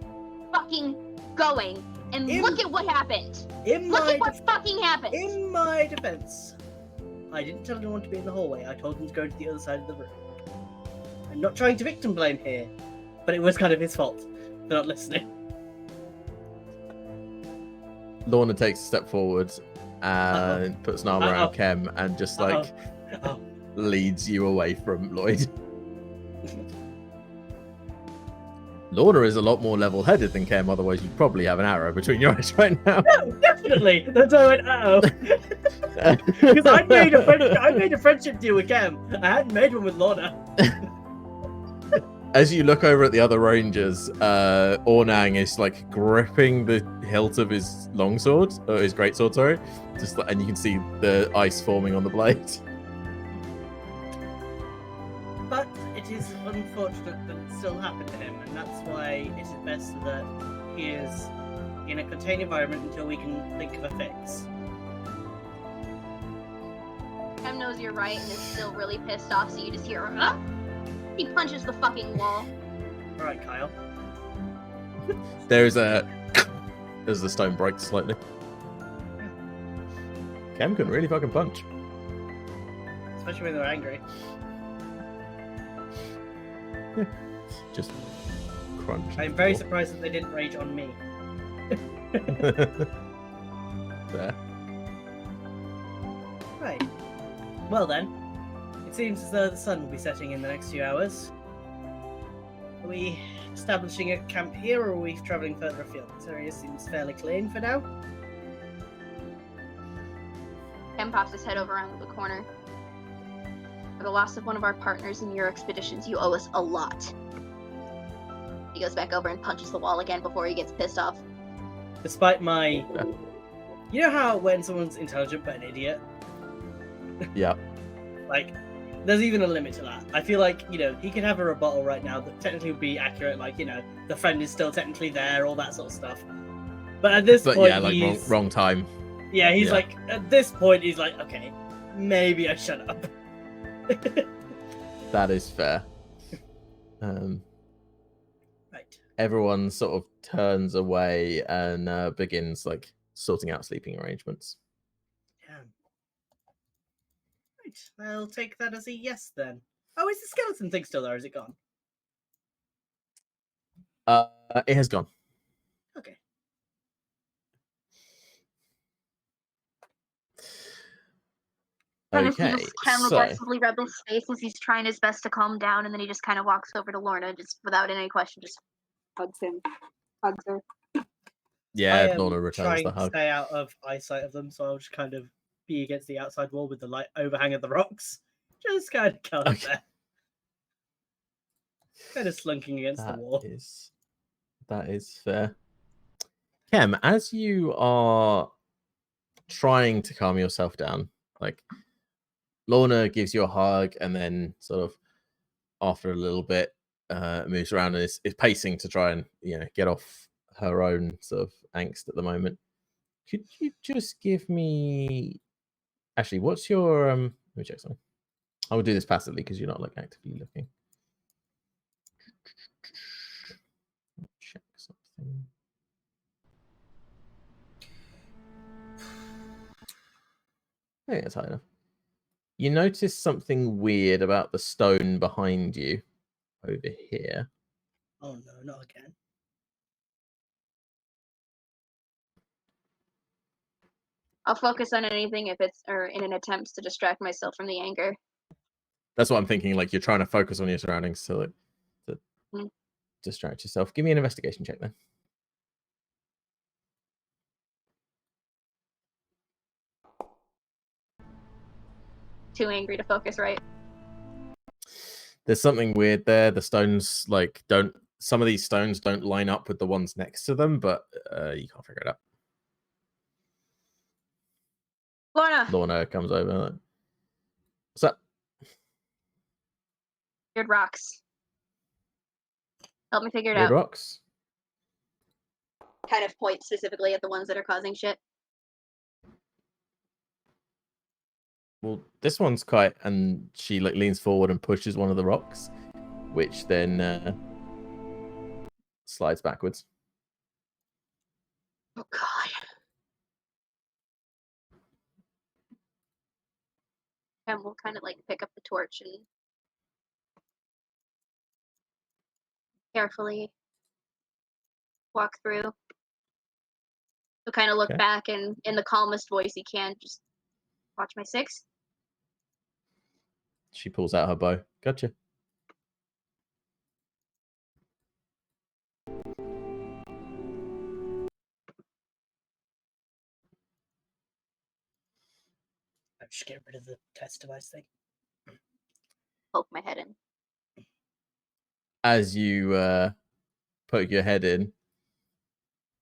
fucking going. And look at what happened. Look at what fucking happened. In my defense, I didn't tell anyone to be in the hallway. I told them to go to the other side of the room. I'm not trying to victim blame here, but it was kind of his fault for not listening. Lorna takes a step forward and puts an arm around Kem and just like leads you away from Lloyd. Lorna is a lot more level-headed than Kem, otherwise you'd probably have an arrow between your eyes right now. No, definitely. That's why I went, uh-oh. Because I made a friendship deal with Cam. I hadn't made one with Lorna. As you look over at the other rangers, Ornang is like gripping the hilt of his longsword, or his greatsword, sorry. Just and you can see the ice forming on the blade. But it is unfortunate that it still happened to him, and that's why it is best that he is in a contained environment until we can think of a fix. Cam knows you're right and is still really pissed off, so you just hear he punches the fucking wall. Alright, Kyle. As the stone breaks slightly. Cam can really fucking punch. Especially when they're angry. Just crunch. I'm very surprised that they didn't rage on me. There. Right. Well then, it seems as though the sun will be setting in the next few hours. Are we establishing a camp here, or are we travelling further afield? This area seems fairly clean for now. Cam pops his head over around the corner. For the loss of one of our partners in your expeditions, you owe us a lot. He goes back over and punches the wall again before he gets pissed off. Despite my... You know how when someone's intelligent but an idiot? Yeah. Like, there's even a limit to that. I feel like, he could have a rebuttal right now that technically would be accurate, like, the friend is still technically there, all that sort of stuff. But at this point, yeah, like wrong time. Yeah, he's like, at this point, he's like, okay, maybe I shut up. That is fair. Right. Everyone sort of turns away and begins like sorting out sleeping arrangements. Damn. Right, I'll take that as a yes then. Oh, is the skeleton thing still there? Is it gone? It has gone. Okay. Okay, Cam so aggressively rub his face as he's trying his best to calm down, and then he just kind of walks over to Lorna, just without any question, just hugs him, hugs her. yeah, Lorna returns the to hug. stay out of eyesight of them, so I'll just kind of be against the outside wall with the light overhang of the rocks. Just kind of go there. Kind of slunking against the wall. That is fair. Kem, as you are trying to calm yourself down, like Lorna gives you a hug and then sort of after a little bit moves around and is pacing to try and get off her own sort of angst at the moment. Could you just give me what's your let me check something. I will do this passively because you're not like actively looking. Check something. I think that's high enough. You notice something weird about the stone behind you over here. Oh no, not again. I'll focus on anything if it's in an attempt to distract myself from the anger. That's what I'm thinking. Like you're trying to focus on your surroundings to distract yourself. Give me an investigation check then. Too angry to focus, right? There's something weird there. The stones some of these stones don't line up with the ones next to them, but you can't figure it out. Lorna comes over. What's up? Weird rocks. Help me figure it Weird out. rocks? Kind of point specifically at the ones that are causing shit. Well, this one's quite, and she like leans forward and pushes one of the rocks. which then slides backwards. Oh God. And we'll kind of like pick up the torch and carefully walk through. He'll kind of look Okay. back and in the calmest voice he can, just watch my 6. She pulls out her bow. Gotcha. I'm just getting rid of the test device thing. Poke my head in. As you poke your head in,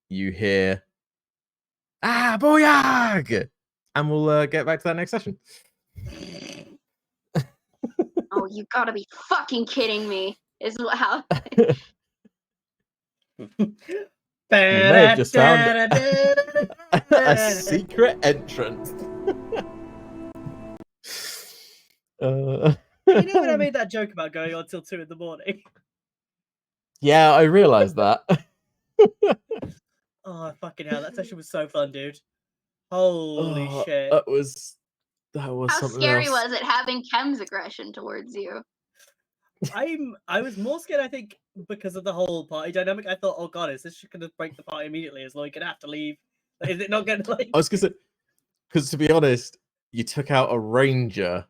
you hear, "Ah, booyag!" And we'll get back to that next session. Oh, you gotta be fucking kidding me! Is how You may have just found a secret entrance. You know when I made that joke about going on till 2 in the morning? Yeah, I realized that. Oh, fucking hell. That session was so fun, dude. Holy Oh, shit. That was how something scary else. was it having Kem's aggression towards you? I was more scared, I think, because of the whole party dynamic. I thought, oh god, is this just gonna break the party immediately? Is Lloyd gonna have to leave? Is it not gonna like I was gonna say, because to be honest, you took out a ranger,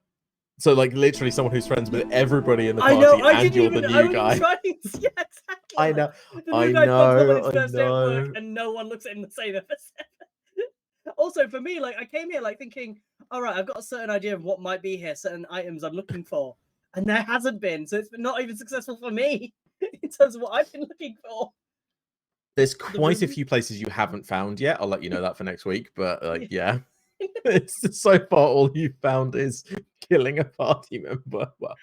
so like literally someone who's friends with everybody in the party, I know, I and didn't you're even the I new was guy. trying to, yeah, exactly. I like, know, the new I guy pops up on his know, first I day at work know. and no one looks at him the same ever since. Also, for me, like I came here like thinking, all right, I've got a certain idea of what might be here, certain items I'm looking for, and there hasn't been, so it's been not even successful for me in terms of what I've been looking for. There's quite a room- few places you haven't found yet. I'll let you know that for next week. But like, yeah, it's so far all you found is killing a party member. Well,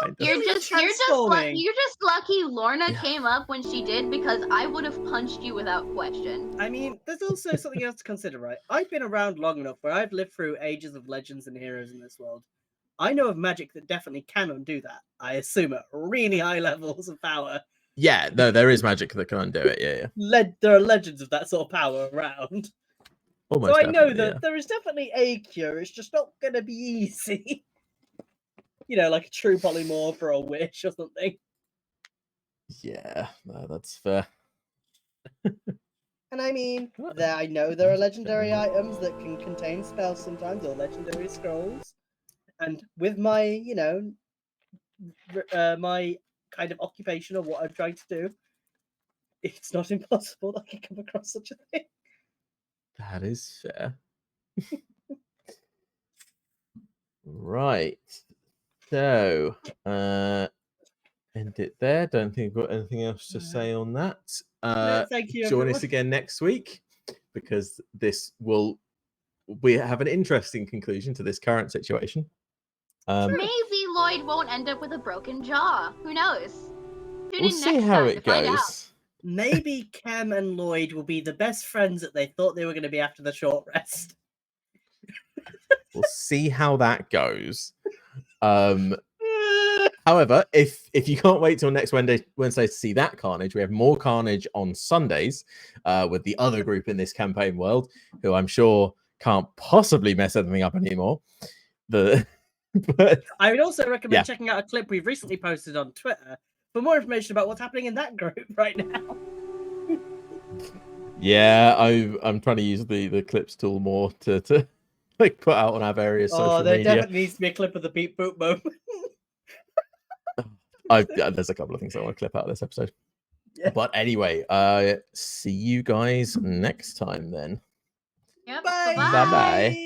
kind of. You're Really just transforming. you're just lucky Lorna Yeah. came up when she did, because I would have punched you without question. I mean, there's also something else to consider, right? I've been around long enough where I've lived through ages of legends and heroes in this world. I know of magic that definitely can undo that. I assume at really high levels of power. Yeah, no, there is magic that can undo it. Yeah, yeah. There are legends of that sort of power around. Almost So I know definitely, that there is definitely a cure. It's just not going to be easy. You know, like a true polymorph or a wish or something. Yeah, no, that's fair. And I mean, What? I know there are That's legendary fair. items that can contain spells sometimes, or legendary scrolls. And with my, you know, my kind of occupation or what I'm trying to do, it's not impossible that I can come across such a thing. That is fair. Right. So, end it there. Don't think I've got anything else to say on that. No, thank you, Join everyone. us again next week, because we have an interesting conclusion to this current situation. Maybe Lloyd won't end up with a broken jaw. Who knows? Tune We'll in see next how time it to find out. goes. Maybe Kem and Lloyd will be the best friends that they thought they were going to be after the short rest. We'll see how that goes. However, if you can't wait till next Wednesday to see that carnage, we have more carnage on Sundays with the other group in this campaign world, who I'm sure can't possibly mess anything up anymore. But I would also recommend Yeah. checking out a clip we've recently posted on Twitter for more information about what's happening in that group right now. yeah, I'm trying to use the clips tool more to like put out on our various social There media. definitely needs to be a clip of the beep boop moment. There's a couple of things I want to clip out of this episode. Yeah. But anyway, see you guys next time then. Yep. Bye. Bye-bye.